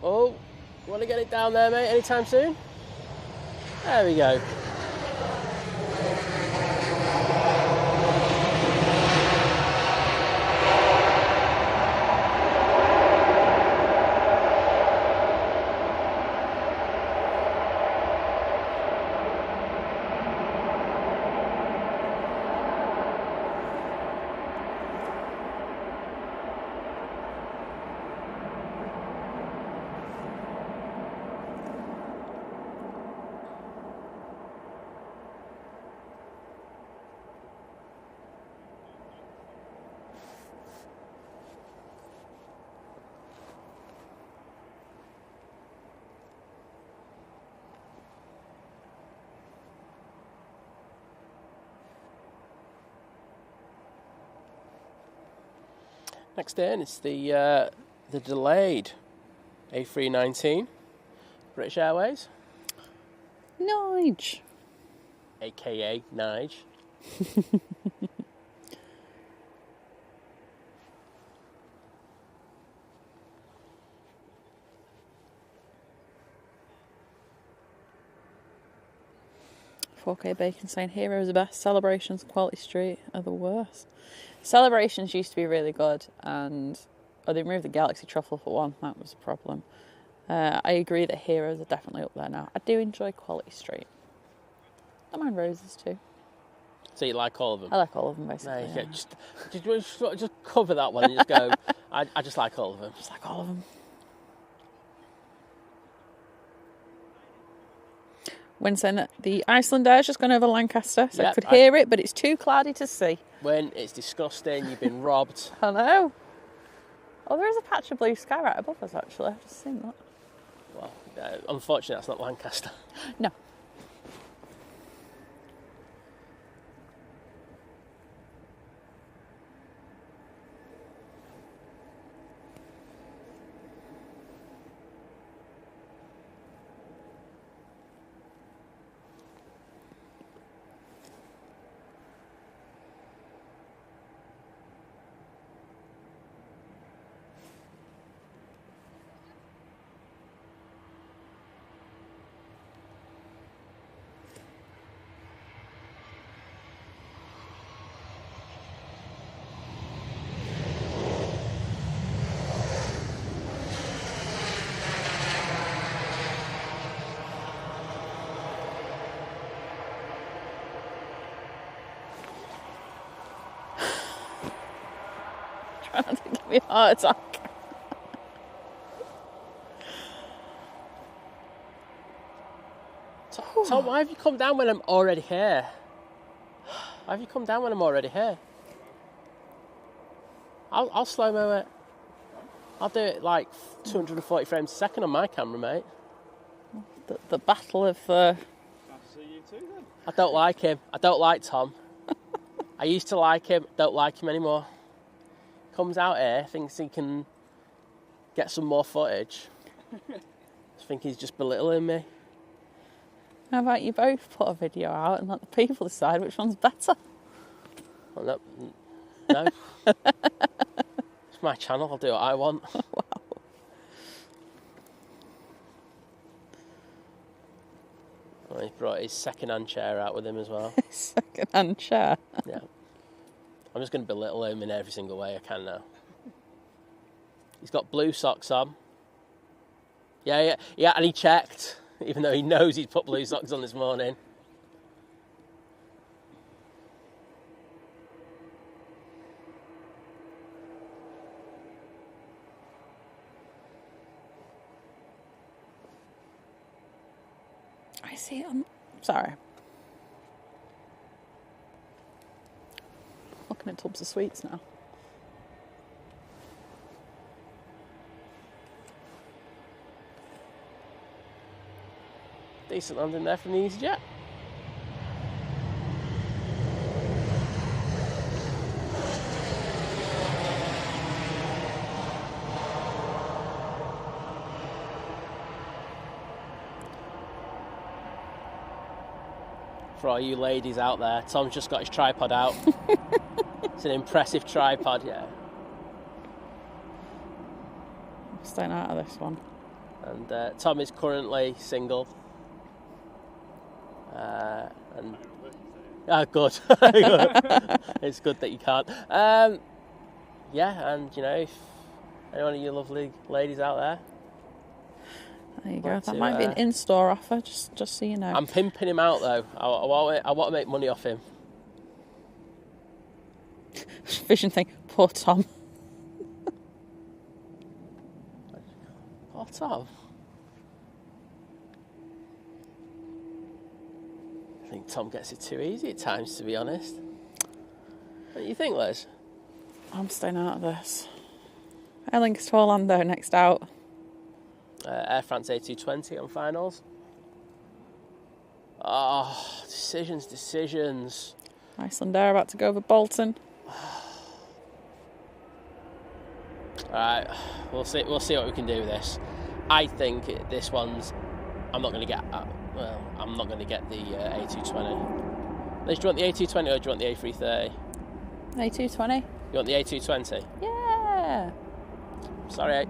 S2: Oh, want to get it down there, mate, anytime soon? There we go. Next in is the delayed A319, British Airways.
S1: Nige.
S2: AKA Nige.
S1: $4K Bacon saying Hero is the best, Celebrations, Quality Street are the worst. Celebrations used to be really good, and Oh, they removed the Galaxy Truffle for one. That was a problem. I agree that Heroes are definitely up there now. I do enjoy Quality Street. I don't mind Roses too.
S2: So you like all of them?
S1: I like all of them, basically.
S2: No,
S1: yeah.
S2: just cover that one and just go, I just like all of them.
S1: Just like all of them. When saying that the Icelander has just gone over Lancaster, so I could hear it, but it's too cloudy to see.
S2: When it's disgusting, you've been robbed.
S1: I know. Oh, there is a patch of blue sky right above us, actually. I've just seen that.
S2: Well, unfortunately, that's not Lancaster.
S1: No. Trying not to give me a heart attack.
S2: Tom, why have you come down when I'm already here? Why have you come down when I'm already here? I'll slow-mo it. I'll do it like 240 frames a second on my camera, mate.
S1: The battle of...
S4: Nice to see you too, then.
S2: I don't like him. I don't like Tom. I used to like him. Don't like him anymore. Comes out here, thinks he can get some more footage. I think he's just belittling me.
S1: How about you both put a video out and let the people decide which one's better?
S2: Well, no. It's my channel. I'll do what I want.
S1: Wow.
S2: Well, he brought his second-hand chair out with him as well.
S1: Second-hand chair.
S2: Yeah. I'm just going to belittle him in every single way I can now. He's got blue socks on. Yeah, and he checked, even though he knows he's put blue socks on this morning.
S1: I see. Sorry. Looking at tubs of sweets now.
S2: Decent landing there from the EasyJet. For all you ladies out there, Tom's just got his tripod out. It's an impressive tripod, yeah.
S1: I'm staying out of this one.
S2: And Tom is currently single. Good. It's good that you can't. Yeah, and you know, if anyone of you lovely ladies out there.
S1: There you go. That might be an in-store offer, just so you know.
S2: I'm pimping him out though. I want to make money off him.
S1: Vision thing. Poor Tom.
S2: Poor Tom. I think Tom gets it too easy at times, to be honest. What do you think, Liz?
S1: I'm staying out of this. Aer Lingus to Orlando next out.
S2: Air France A220 on finals. Oh, decisions.
S1: Icelander about to go over Bolton.
S2: Alright, we'll see what we can do with this. I think this one's... I'm not going to get the A220. Liz, do you want the A220 or do you want the A330?
S1: A220.
S2: You want the A220?
S1: Yeah.
S2: Sorry,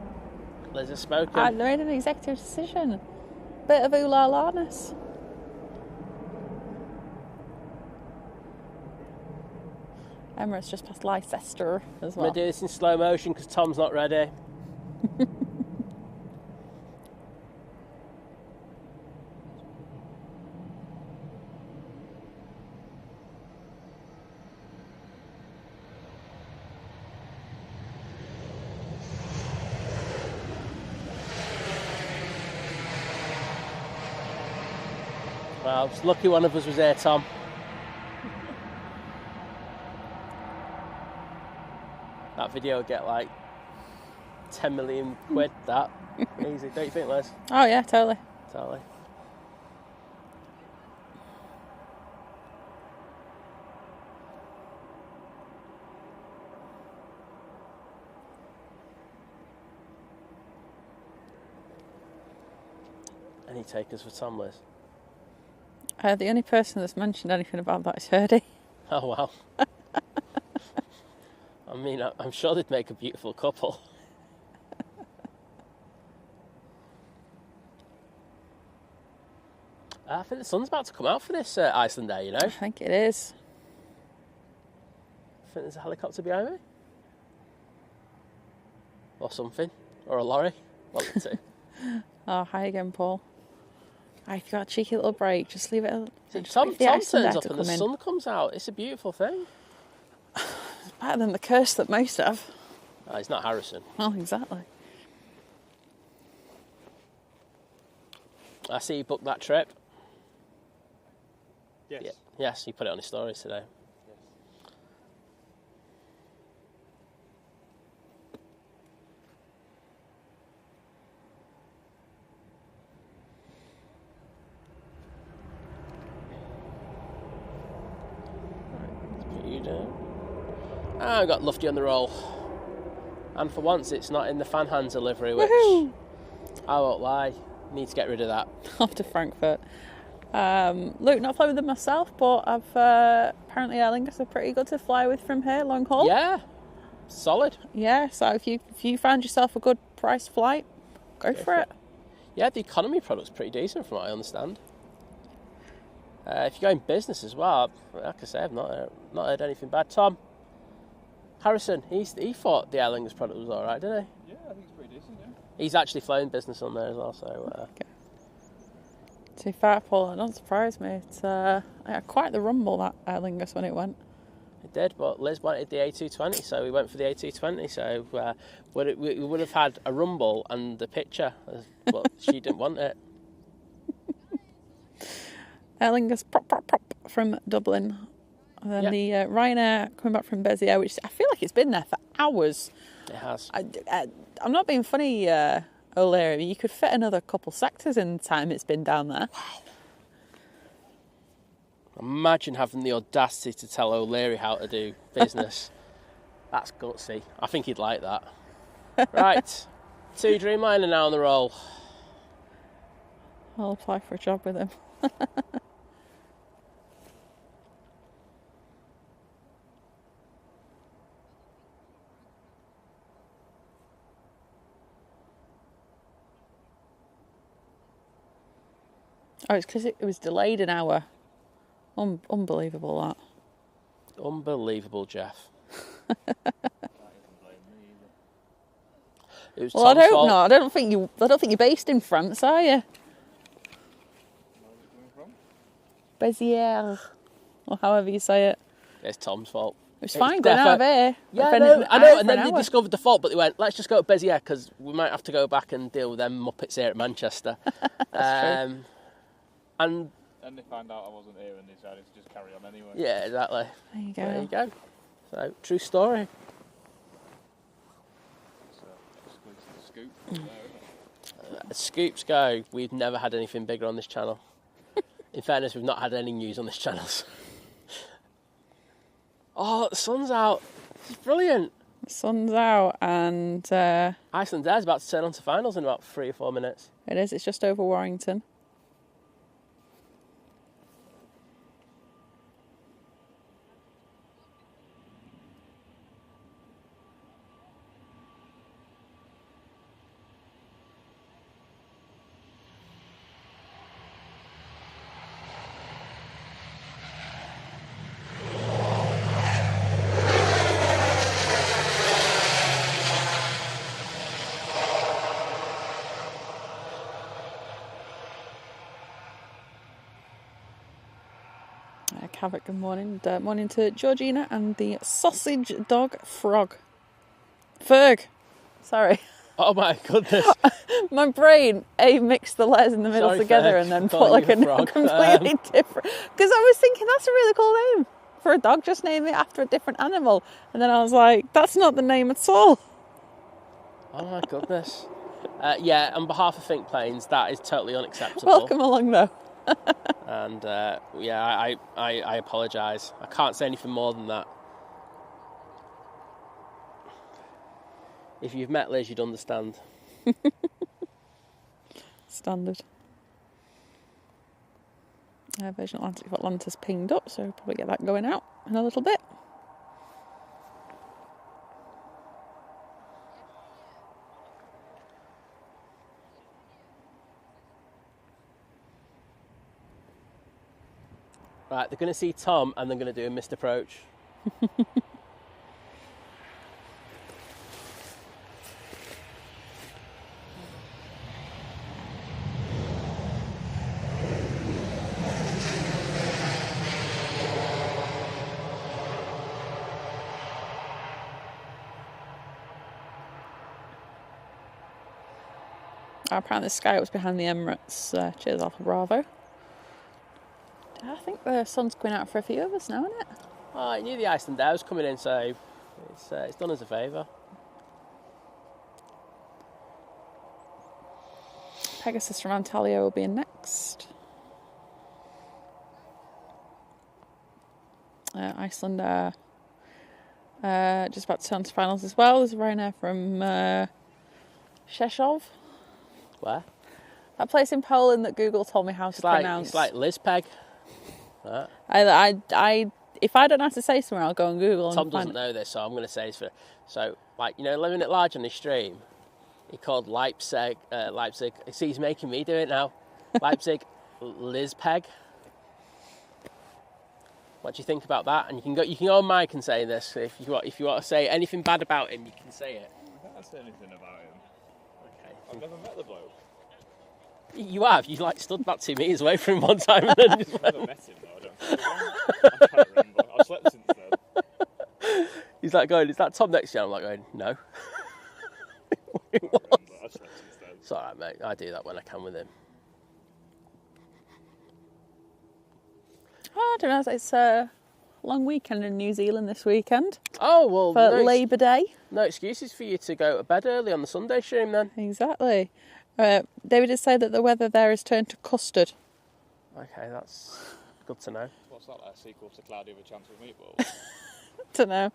S2: Liz has spoken.
S1: I made an executive decision. Bit of ooh-la-la-ness. Emirates just past Leicester as
S2: I'm
S1: well.
S2: going to do this in slow motion because Tom's not ready. Well, it's lucky one of us was here, Tom. That video would get like 10 million quid, that. Easy, don't you think, Liz?
S1: Oh yeah, totally.
S2: Totally. Any takers for Tom, Liz?
S1: The only person that's mentioned anything about that is Herdy.
S2: Oh, wow. I mean, I'm sure they'd make a beautiful couple. I think the sun's about to come out for this Iceland Day, you know?
S1: I think it is.
S2: I think there's a helicopter behind me. Or something. Or a lorry. One of the two.
S1: Oh, hi again, Paul. If you've got a cheeky little break, just leave it. Just
S2: Tom
S1: wait for the Iceland
S2: turns
S1: Day
S2: up
S1: to
S2: and the
S1: come in.
S2: sun comes out. It's a beautiful thing.
S1: It's better than the curse that most have.
S2: Oh, it's not Harrison.
S1: Well, exactly.
S2: I see you booked that trip.
S4: Yes.
S2: Yeah. Yes, you put it on his stories today. I've got Lufty on the roll. And for once it's not in the fan hand delivery, which
S1: Woohoo!
S2: I won't lie, need to get rid of that.
S1: Off to Frankfurt. Look, not fly with them myself, but I've apparently Aer Lingus are pretty good to fly with from here, long haul.
S2: Yeah, solid.
S1: Yeah, so if you found yourself a good price flight, go for it.
S2: Yeah, the economy product's pretty decent from what I understand. If you're going business as well, like I say, I've not heard anything bad. Tom, Harrison, he thought the Aer Lingus product was alright, didn't he?
S4: Yeah, I think it's pretty decent, yeah.
S2: He's actually flown business on there as well, so...
S1: Okay. To be fair, Paul, it don't surprise me. It's I had quite the rumble, that Aer Lingus, when it went.
S2: It did, but Liz wanted the A220, so we went for the A220, so we would have had a rumble and a picture, but she didn't want it.
S1: Aer Lingus prop from Dublin. And then the Ryanair coming back from Béziers, which I feel like it's been there for hours.
S2: It has.
S1: I'm not being funny, O'Leary. You could fit another couple sectors in the time it's been down there.
S2: Wow. Imagine having the audacity to tell O'Leary how to do business. That's gutsy. I think he'd like that. Right. 2 Dreamliner now on the roll.
S1: I'll apply for a job with him. Oh, it's because it was delayed an hour. Unbelievable, that.
S2: Unbelievable, Jeff. It was
S1: Well, I
S2: Tom's
S1: don't
S2: fault.
S1: know. I don't think you're based in France, are you? Béziers, or however you say it.
S2: It's Tom's fault.
S1: It's fine going out of here.
S2: Yeah,
S1: I've been
S2: no, I know.
S1: out
S2: And
S1: for
S2: then
S1: an
S2: they
S1: hour.
S2: discovered the fault, but they went, let's just go to Béziers because we might have to go back and deal with them muppets here at Manchester.
S1: That's true.
S2: And
S4: they found out I wasn't here and decided to just carry on anyway.
S2: yeah, exactly.
S1: There you go.
S2: There you go. So, true story.
S4: So, just scoop from there, isn't it?
S2: As scoops go, we've never had anything bigger on this channel. In fairness, we've not had any news on this channel. Oh, the sun's out. This is brilliant.
S1: The sun's out, and
S2: Iceland Air's about to turn on to finals in about 3 or 4 minutes.
S1: it is. It's just over Warrington. Cavett, good morning. Morning to Georgina and the sausage dog Ferg. Sorry.
S2: Oh my goodness.
S1: My brain mixed the letters in the middle together
S2: Ferg,
S1: and then put
S2: calling
S1: like
S2: you
S1: a
S2: frog.
S1: completely different. Because I was thinking that's a really cool name for a dog. Just name it after a different animal. And then I was like, that's not the name at all.
S2: Oh my goodness. Yeah, on behalf of Think Planes, that is totally unacceptable.
S1: Welcome along though.
S2: And yeah, I apologise. I can't say anything more than that. If you've met Liz, you'd understand.
S1: Standard. Virgin Atlantic for Atlanta's pinged up, so we'll probably get that going out in a little bit.
S2: Right, they're going to see Tom and they're going to do a missed approach.
S1: Apparently the sky was behind the Emirates. Cheers, Alpha Bravo. I think the sun's going out for a few of us now, isn't it?
S2: Oh, I knew the Iceland Air was coming in, so it's done us a favour.
S1: Pegasus from Antalya will be in next. Iceland Air just about to turn to finals as well. There's a Ryanair from Rzeszów.
S2: Where?
S1: That place in Poland that Google told me how to pronounce.
S2: It's like Lizpeg. Right.
S1: I if I don't know how to say somewhere, I'll go on Google.
S2: Tom
S1: and
S2: doesn't know this, so I'm going to say this so, like, you know, living at large on his stream, he called Leipzig. See, he's making me do it now. Leipzig, Lizpeg. What do you think about that? And you can go on mic and say this if you want to say anything bad about him, you can say it.
S4: I can't say anything about him.
S2: Okay.
S4: I've never met the bloke.
S2: You have. You like stood about 2 metres away from him one time and then just
S4: I've never met him though. I can't remember. I've slept since then.
S2: He's like going, is that Tom next to you? I'm like going, no. It was.
S4: I've slept since then.
S2: It's alright, mate. I do that when I can with him.
S1: Oh, I don't know. It's a long weekend in New Zealand this weekend
S2: Oh, well,
S1: for Labour Day.
S2: No excuses for you to go to bed early on the Sunday stream then.
S1: Exactly. David did say that the weather there has turned to custard.
S2: Okay, that's good to know.
S4: What's that, like a sequel to Cloudy with a Chance of Meatballs?
S1: Don't know.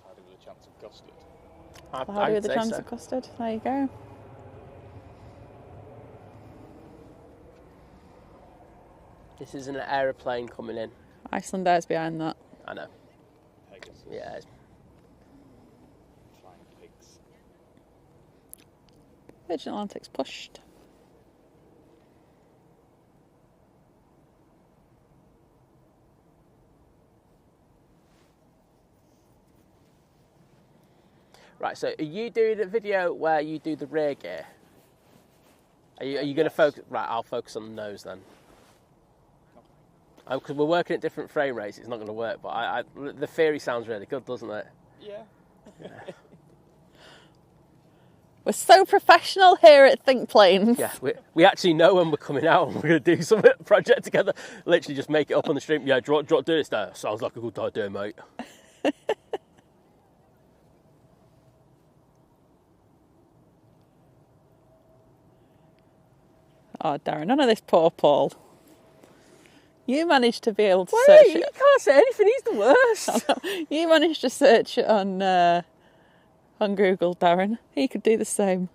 S4: Cloudy with a Chance of Custard.
S1: Cloudy with a chance of custard. There you go.
S2: This isn't an aeroplane coming in.
S1: Iceland Air's behind that.
S2: I know.
S4: Pegasus.
S2: Yeah.
S4: Flying pigs.
S1: Virgin Atlantic's pushed.
S2: Right, so are you doing a video where you do the rear gear? Are you going to focus? Right, I'll focus on the nose then. Because we're working at different frame rates, it's not going to work. But the theory sounds really good, doesn't it?
S4: Yeah.
S1: We're so professional here at Think Planes.
S2: Yeah, we actually know when we're coming out and we're going to do some project together. Literally just make it up on the stream. Yeah, do you want to do this there? Sounds like a good idea, mate.
S1: Oh, Darren, none of this poor Paul. You managed to be able to
S2: Wait,
S1: search
S2: you
S1: it.
S2: can't say anything, he's the worst.
S1: You managed to search it on Google, Darren. He could do the same.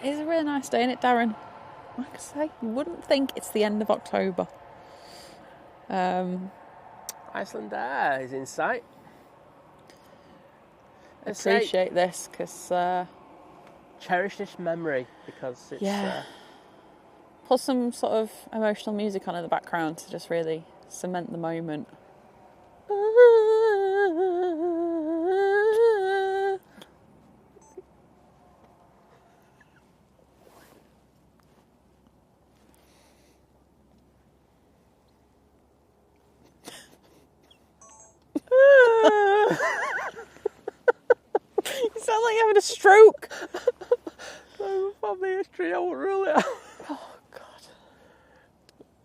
S1: It's a really nice day, isn't it, Darren? like I say, you wouldn't think it's the end of October.
S2: Iceland Air is in sight.
S1: Appreciate this because
S2: cherish this memory because it's
S1: put some sort of emotional music on in the background to just really cement the moment. You sound like you're having a stroke.
S2: Family history, I won't rule it out.
S1: Oh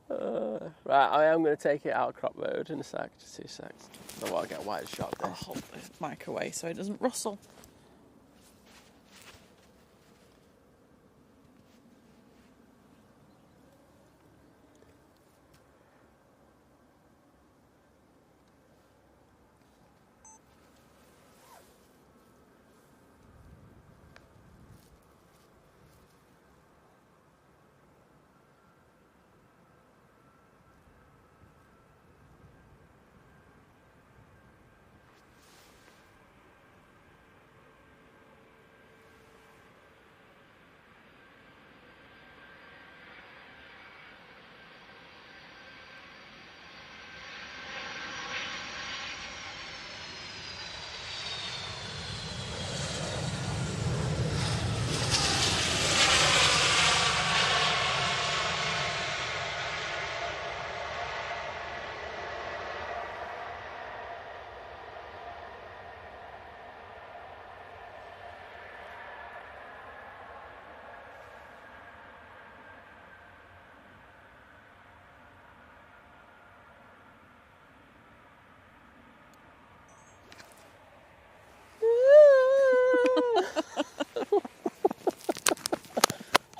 S1: God.
S2: Right, I am going to take it out of crop mode in a sec, just 2 secs. I want to get a wider shot of
S1: I'll
S2: this.
S1: hold the mic away so it doesn't rustle.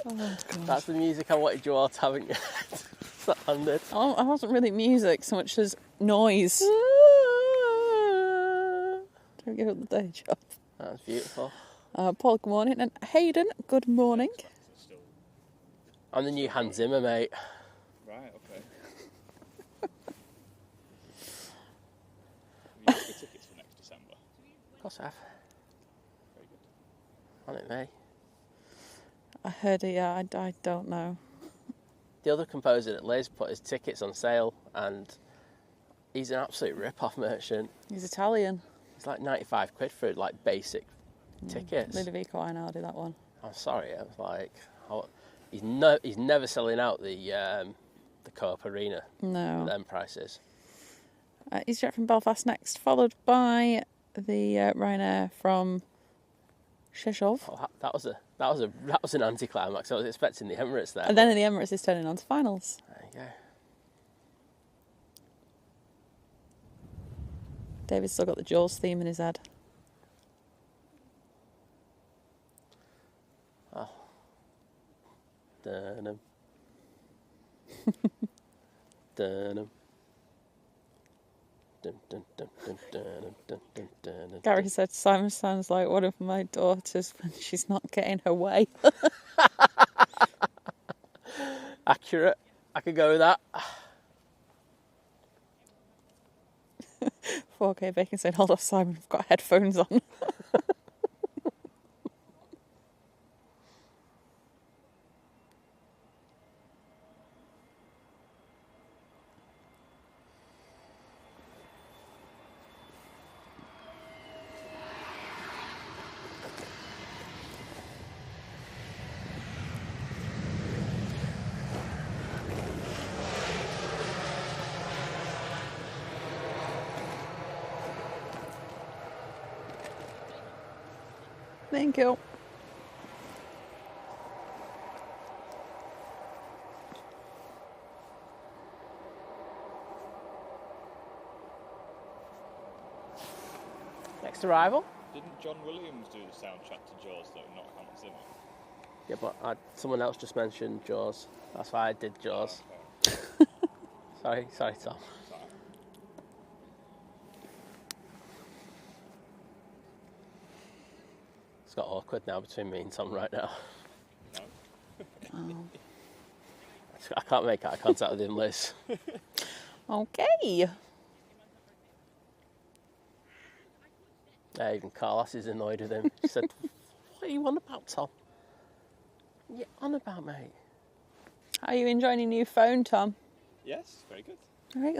S1: Oh, God.
S2: That's the music I wanted you all to have in your head. Standard.
S1: Oh, I wasn't really music so much as noise. Don't give up the day job.
S2: That's beautiful.
S1: Paul, good morning. And Hayden, good morning.
S4: Still.
S2: I'm the new Hans Zimmer, mate.
S4: Right, okay. Have you got the tickets for next December?
S2: Of course I have.
S4: Very good.
S2: On it, mate.
S1: I heard it, yeah, I don't know.
S2: The other composer that Liz put his tickets on sale, and he's an absolute rip-off merchant.
S1: He's Italian.
S2: It's like 95 quid for like basic tickets.
S1: Ludovico Einaudi, that one.
S2: I'm sorry, I was like, he's never selling out the Co-op Arena
S1: No.
S2: at them prices.
S1: He's jet from Belfast next, followed by the Ryanair from Sheshov.
S2: Oh, that was an anticlimax. I was expecting the Emirates there.
S1: And then in the Emirates is turning on to finals.
S2: There you go.
S1: David's still got the Jaws theme in his head.
S2: Oh. Dun-dum. Dun-dum. Dun, dun, dun, dun, dun, dun, dun, dun, dun.
S1: Gary said Simon sounds like one of my daughters when she's not getting her way.
S2: Accurate. I could go with that.
S1: 4K Bacon saying, hold off Simon, I've got headphones on. Thank you.
S2: Next arrival.
S4: Didn't John Williams do the soundtrack to Jaws though, not Hans Zimmer?
S2: Yeah, but someone else just mentioned Jaws. That's why I did Jaws. Sorry, Tom.
S4: Sorry.
S2: It's got awkward now between me and Tom right now.
S4: No?
S1: Oh.
S2: I can't make eye contact with him, Liz.
S1: Okay.
S2: Even Carlos is annoyed with him. He said, "What are you on about, Tom? What are you on about, mate?"
S1: Are you enjoying your new phone, Tom?
S4: Yes, very good.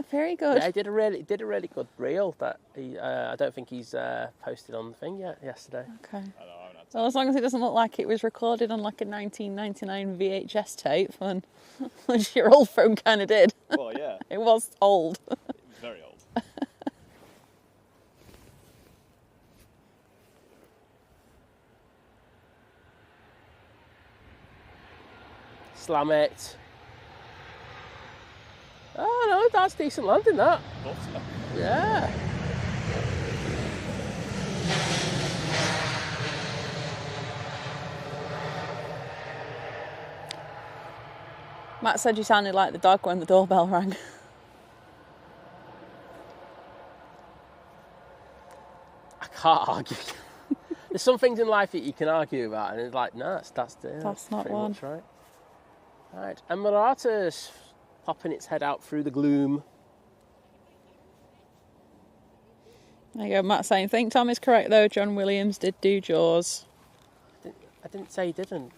S1: Very good.
S2: Yeah, he did a really good reel that he. I don't think he's posted on the thing yet yesterday.
S1: Okay.
S4: I know, I haven't had
S1: Well, as long as it doesn't look like it was recorded on like a 1999 VHS tape, then which your old phone kind of did.
S4: Well, yeah,
S1: It was old.
S4: it was very old.
S2: Slam it. Oh no, that's decent landing, that.
S4: Thought so.
S2: Yeah.
S1: Matt said you sounded like the dog when the doorbell rang.
S2: I can't argue. There's some things in life that you can argue about, and it's like, no, that's
S1: not
S2: pretty
S1: one.
S2: much right. Right, and Marata's popping its head out through the gloom.
S1: There you go, Matt saying, think Tom is correct though, John Williams did do Jaws.
S2: I didn't say he didn't.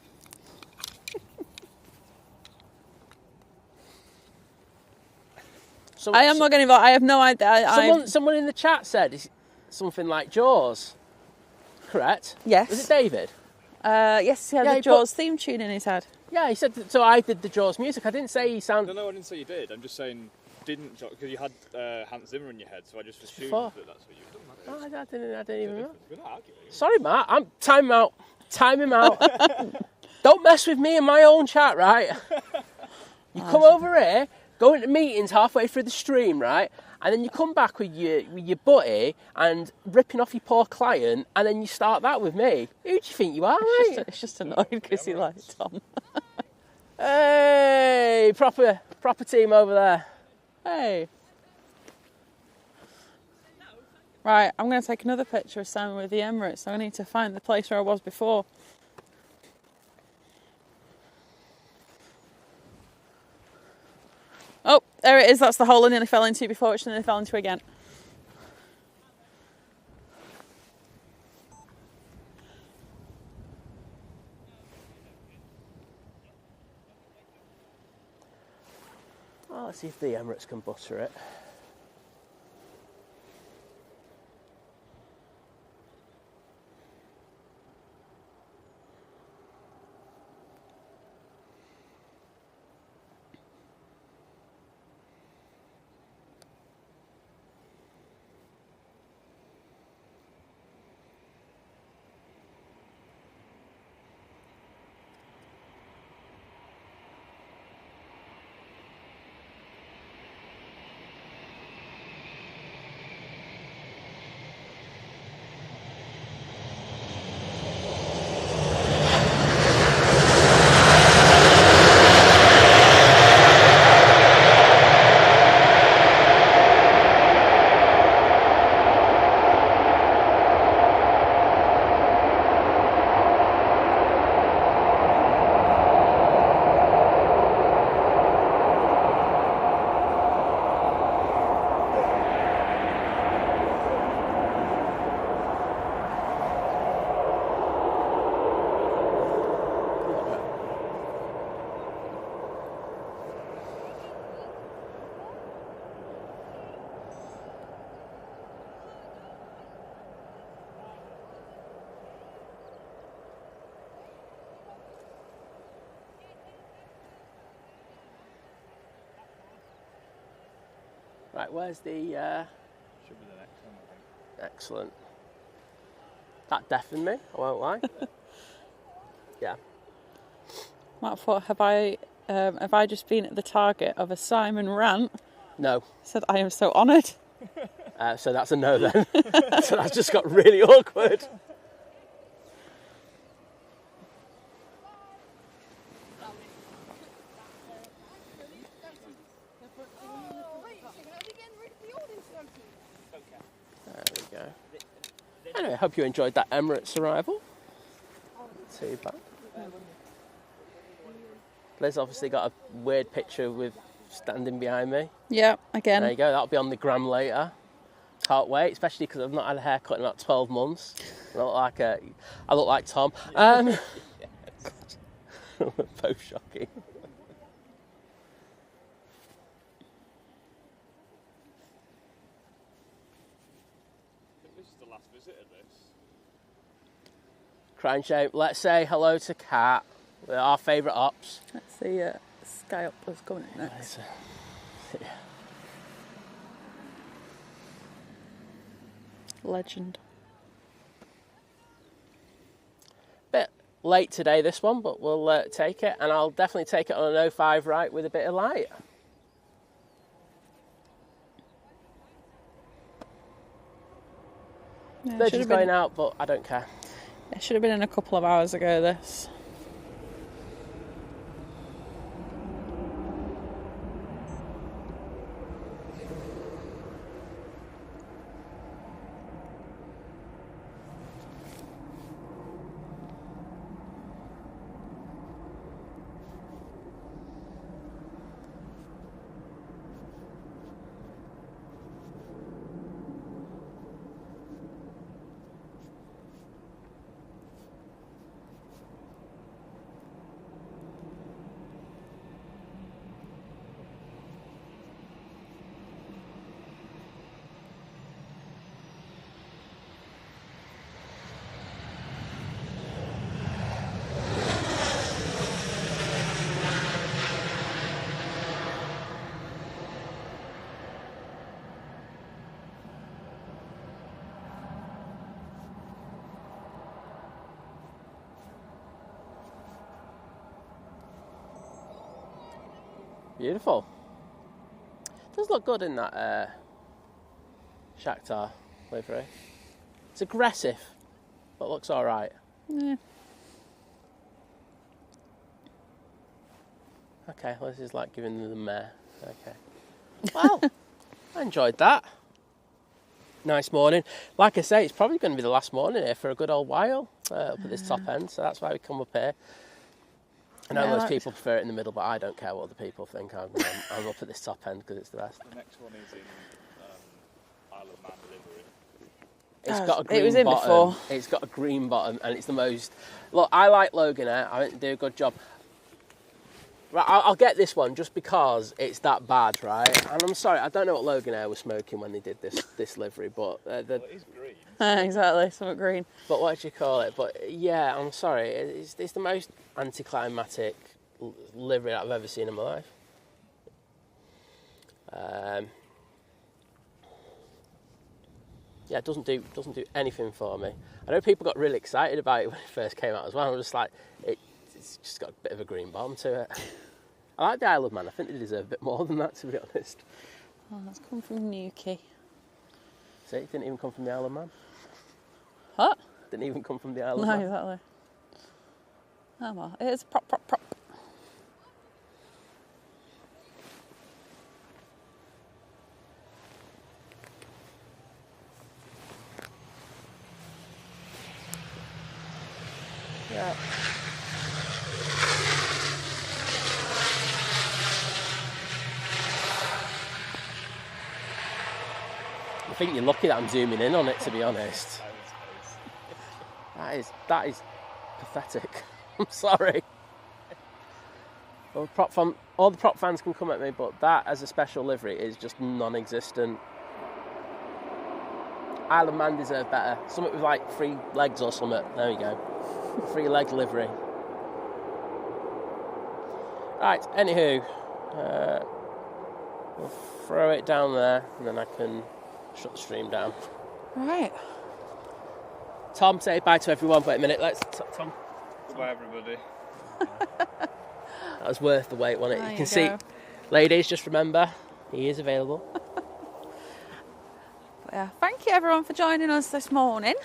S1: I am not getting involved. I have no idea.
S2: Someone in the chat said something like Jaws. Correct?
S1: Yes.
S2: Was it David?
S1: Yes, he had the
S2: he
S1: Jaws theme tune in his head.
S2: Yeah, he said, so I did the Jaws music. I didn't say he sounded...
S4: No, I didn't say you did. I'm just saying, didn't, because you had Hans Zimmer in your head, so I just assumed
S2: before.
S4: that that's what you did.
S2: No, I didn't even know.
S4: We're not arguing.
S2: Sorry, Matt. Time him out. Time him out. Don't mess with me in my own chat, right? You come over here, go into meetings halfway through the stream, right? And then you come back with your buddy and ripping off your poor client, and then you start that with me. Who do you think you are, mate?
S1: It's just annoyed because he liked Tom.
S2: Hey, proper team over there.
S1: Hey. Right, I'm going to take another picture of Simon with the Emirates. So I need to find the place where I was before. Oh, there it is. That's the hole I nearly fell into before, which I nearly fell into again.
S2: Well, let's see if the Emirates can butter it. Right, where's the...
S4: Should be the next one, I think.
S2: Excellent. That deafened me, I won't lie. Yeah.
S1: Matt thought, have I just been at the target of a Simon rant?
S2: No.
S1: Said, I am so honoured.
S2: So that's a no then. So that's just got really awkward. There we go. Anyway, I hope you enjoyed that Emirates arrival. Too bad. Liz obviously got a weird picture with standing behind me.
S1: Yeah, again.
S2: There you go. That'll be on the gram later. Can't wait, especially because I've not had a haircut in like 12 months. I look like Tom. Both shocking.
S4: This is the last visit of this.
S2: Crying shame. Let's say hello to Kat. We're our favourite ops.
S1: Let's see, Sky Up was coming next.
S2: Yeah.
S1: Legend.
S2: Bit late today, this one, but we'll take it. And I'll definitely take it on an 05 right with a bit of light.
S1: Yeah,
S2: They're just going out, but I don't care.
S1: It should have been in a couple of hours ago, this.
S2: Beautiful. Does look good in that Shakhtar livery. It's aggressive, but looks all right.
S1: Yeah.
S2: Okay, well, this is like giving them the mare. Okay. Well, I enjoyed that. Nice morning. Like I say, it's probably going to be the last morning here for a good old while up at this top end, so that's why we come up here. I know most people prefer it in the middle, but I don't care what other people think. I'm up at this top end because it's the best.
S4: The next one is in Isle of Man livery.
S2: It's got a green
S1: it was in
S2: bottom.
S1: before.
S2: It's got a green bottom, and it's the most. Look, I like Loganair. I think they do a good job. Right, I'll get this one just because it's that bad, right? And I'm sorry, I don't know what Loganair was smoking when they did this livery, but
S4: Well, it is green.
S1: Exactly, something green.
S2: But what do you call it? But yeah, I'm sorry, it's the most anticlimactic livery that I've ever seen in my life. Yeah, it doesn't do anything for me. I know people got really excited about it when it first came out as well. I'm just like, it's just got a bit of a green bottom to it. I like the Isle of Man. I think they deserve a bit more than that, to be honest.
S1: Oh, that's come from Newquay.
S2: See, it didn't even come from the Isle of Man.
S1: What?
S2: Didn't even come from the Isle of
S1: No,
S2: Man.
S1: exactly. Oh well, it is prop.
S2: Yeah. I think you're lucky that I'm zooming in on it, to be honest. That is pathetic. I'm sorry. Well, all the prop fans can come at me, but that as a special livery is just non-existent. Isle of Man deserve better. Something with like 3 legs or something. There we go. 3-leg livery. Right, anywho. We'll throw it down there and then I can shut the stream down.
S1: Right.
S2: Tom, say bye to everyone. Wait a minute, Tom.
S4: Goodbye, everybody.
S2: That was worth the wait, wasn't it?
S1: There
S2: You can
S1: you
S2: see,
S1: go.
S2: ladies, just remember, he is available.
S1: Yeah, thank you everyone for joining us this morning.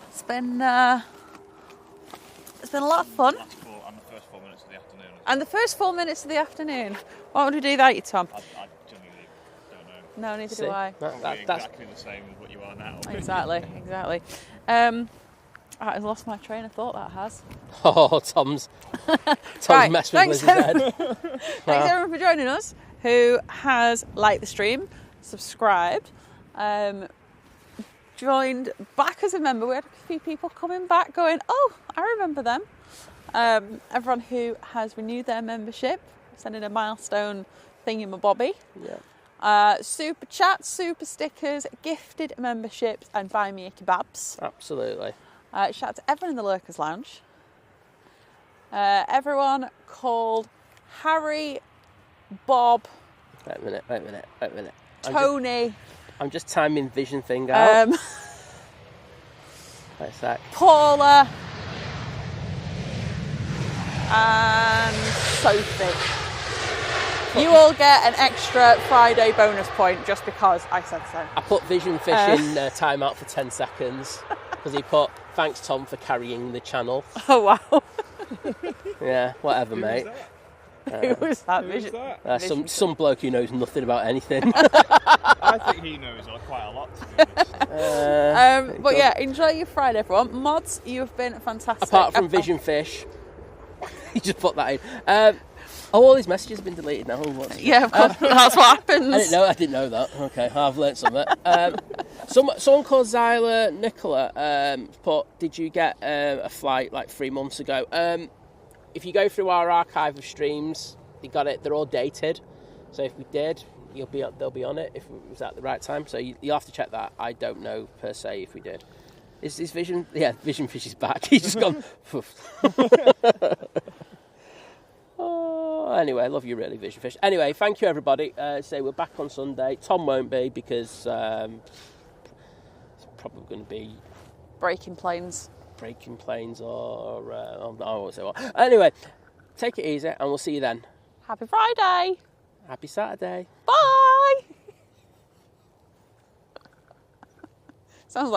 S1: It's been a lot of fun.
S4: And the first 4 minutes of the afternoon.
S1: And the first 4 minutes of the afternoon. What would we do that, you Tom?
S4: I genuinely don't know.
S1: No, neither
S2: See?
S1: do I.
S4: Probably
S2: That's
S4: exactly the same as what you are now.
S1: Exactly. I lost my train of thought, that has.
S2: Oh, Tom's
S1: Right,
S2: messed with
S1: thanks,
S2: Liz's head.
S1: Thanks everyone for joining us who has liked the stream, subscribed, joined back as a member. We had a few people coming back going, oh, I remember them. Everyone who has renewed their membership, sending a milestone thingy-mabobby.
S2: Yeah.
S1: Super chats, super stickers, gifted memberships, and buy me a kebabs.
S2: Absolutely.
S1: Shout out to everyone in the Lurkers Lounge. Everyone called Harry, Bob,
S2: Wait a minute.
S1: Tony,
S2: I'm just timing Vision thing out. Wait a sec.
S1: Paula, and Sophie. You all get an extra Friday bonus point just because I said so.
S2: I put Vision Fish in timeout for 10 seconds because he put, thanks Tom for carrying the channel.
S1: Oh wow.
S2: Yeah, whatever, mate.
S1: Who was that?
S4: Who's
S1: Vision?
S4: that?
S2: Some bloke who knows nothing about anything.
S4: I think he knows quite a lot, to be honest.
S1: But yeah, enjoy your Friday, everyone. Mods, you've been fantastic.
S2: Apart from Vision Fish. You just put that in. All these messages have been deleted now.
S1: Yeah, of course. That's what happens.
S2: I didn't know that. Okay, I've learnt something. Someone called Zyla Nicola put, did you get a flight like 3 months ago? If you go through our archive of streams, you got it. They're all dated. So if we did, they'll be on it if it was at the right time. So you'll have to check that. I don't know per se if we did. Is Vision? Yeah, Vision Fish is back. He's just gone. Oh, anyway, I love you really, Vision Fish. Anyway, thank you everybody. We're back on Sunday. Tom won't be because it's probably going to be
S1: Breaking planes
S2: or I won't say what. Anyway, take it easy and we'll see you then.
S1: Happy Friday.
S2: Happy Saturday.
S1: Bye. Sounds like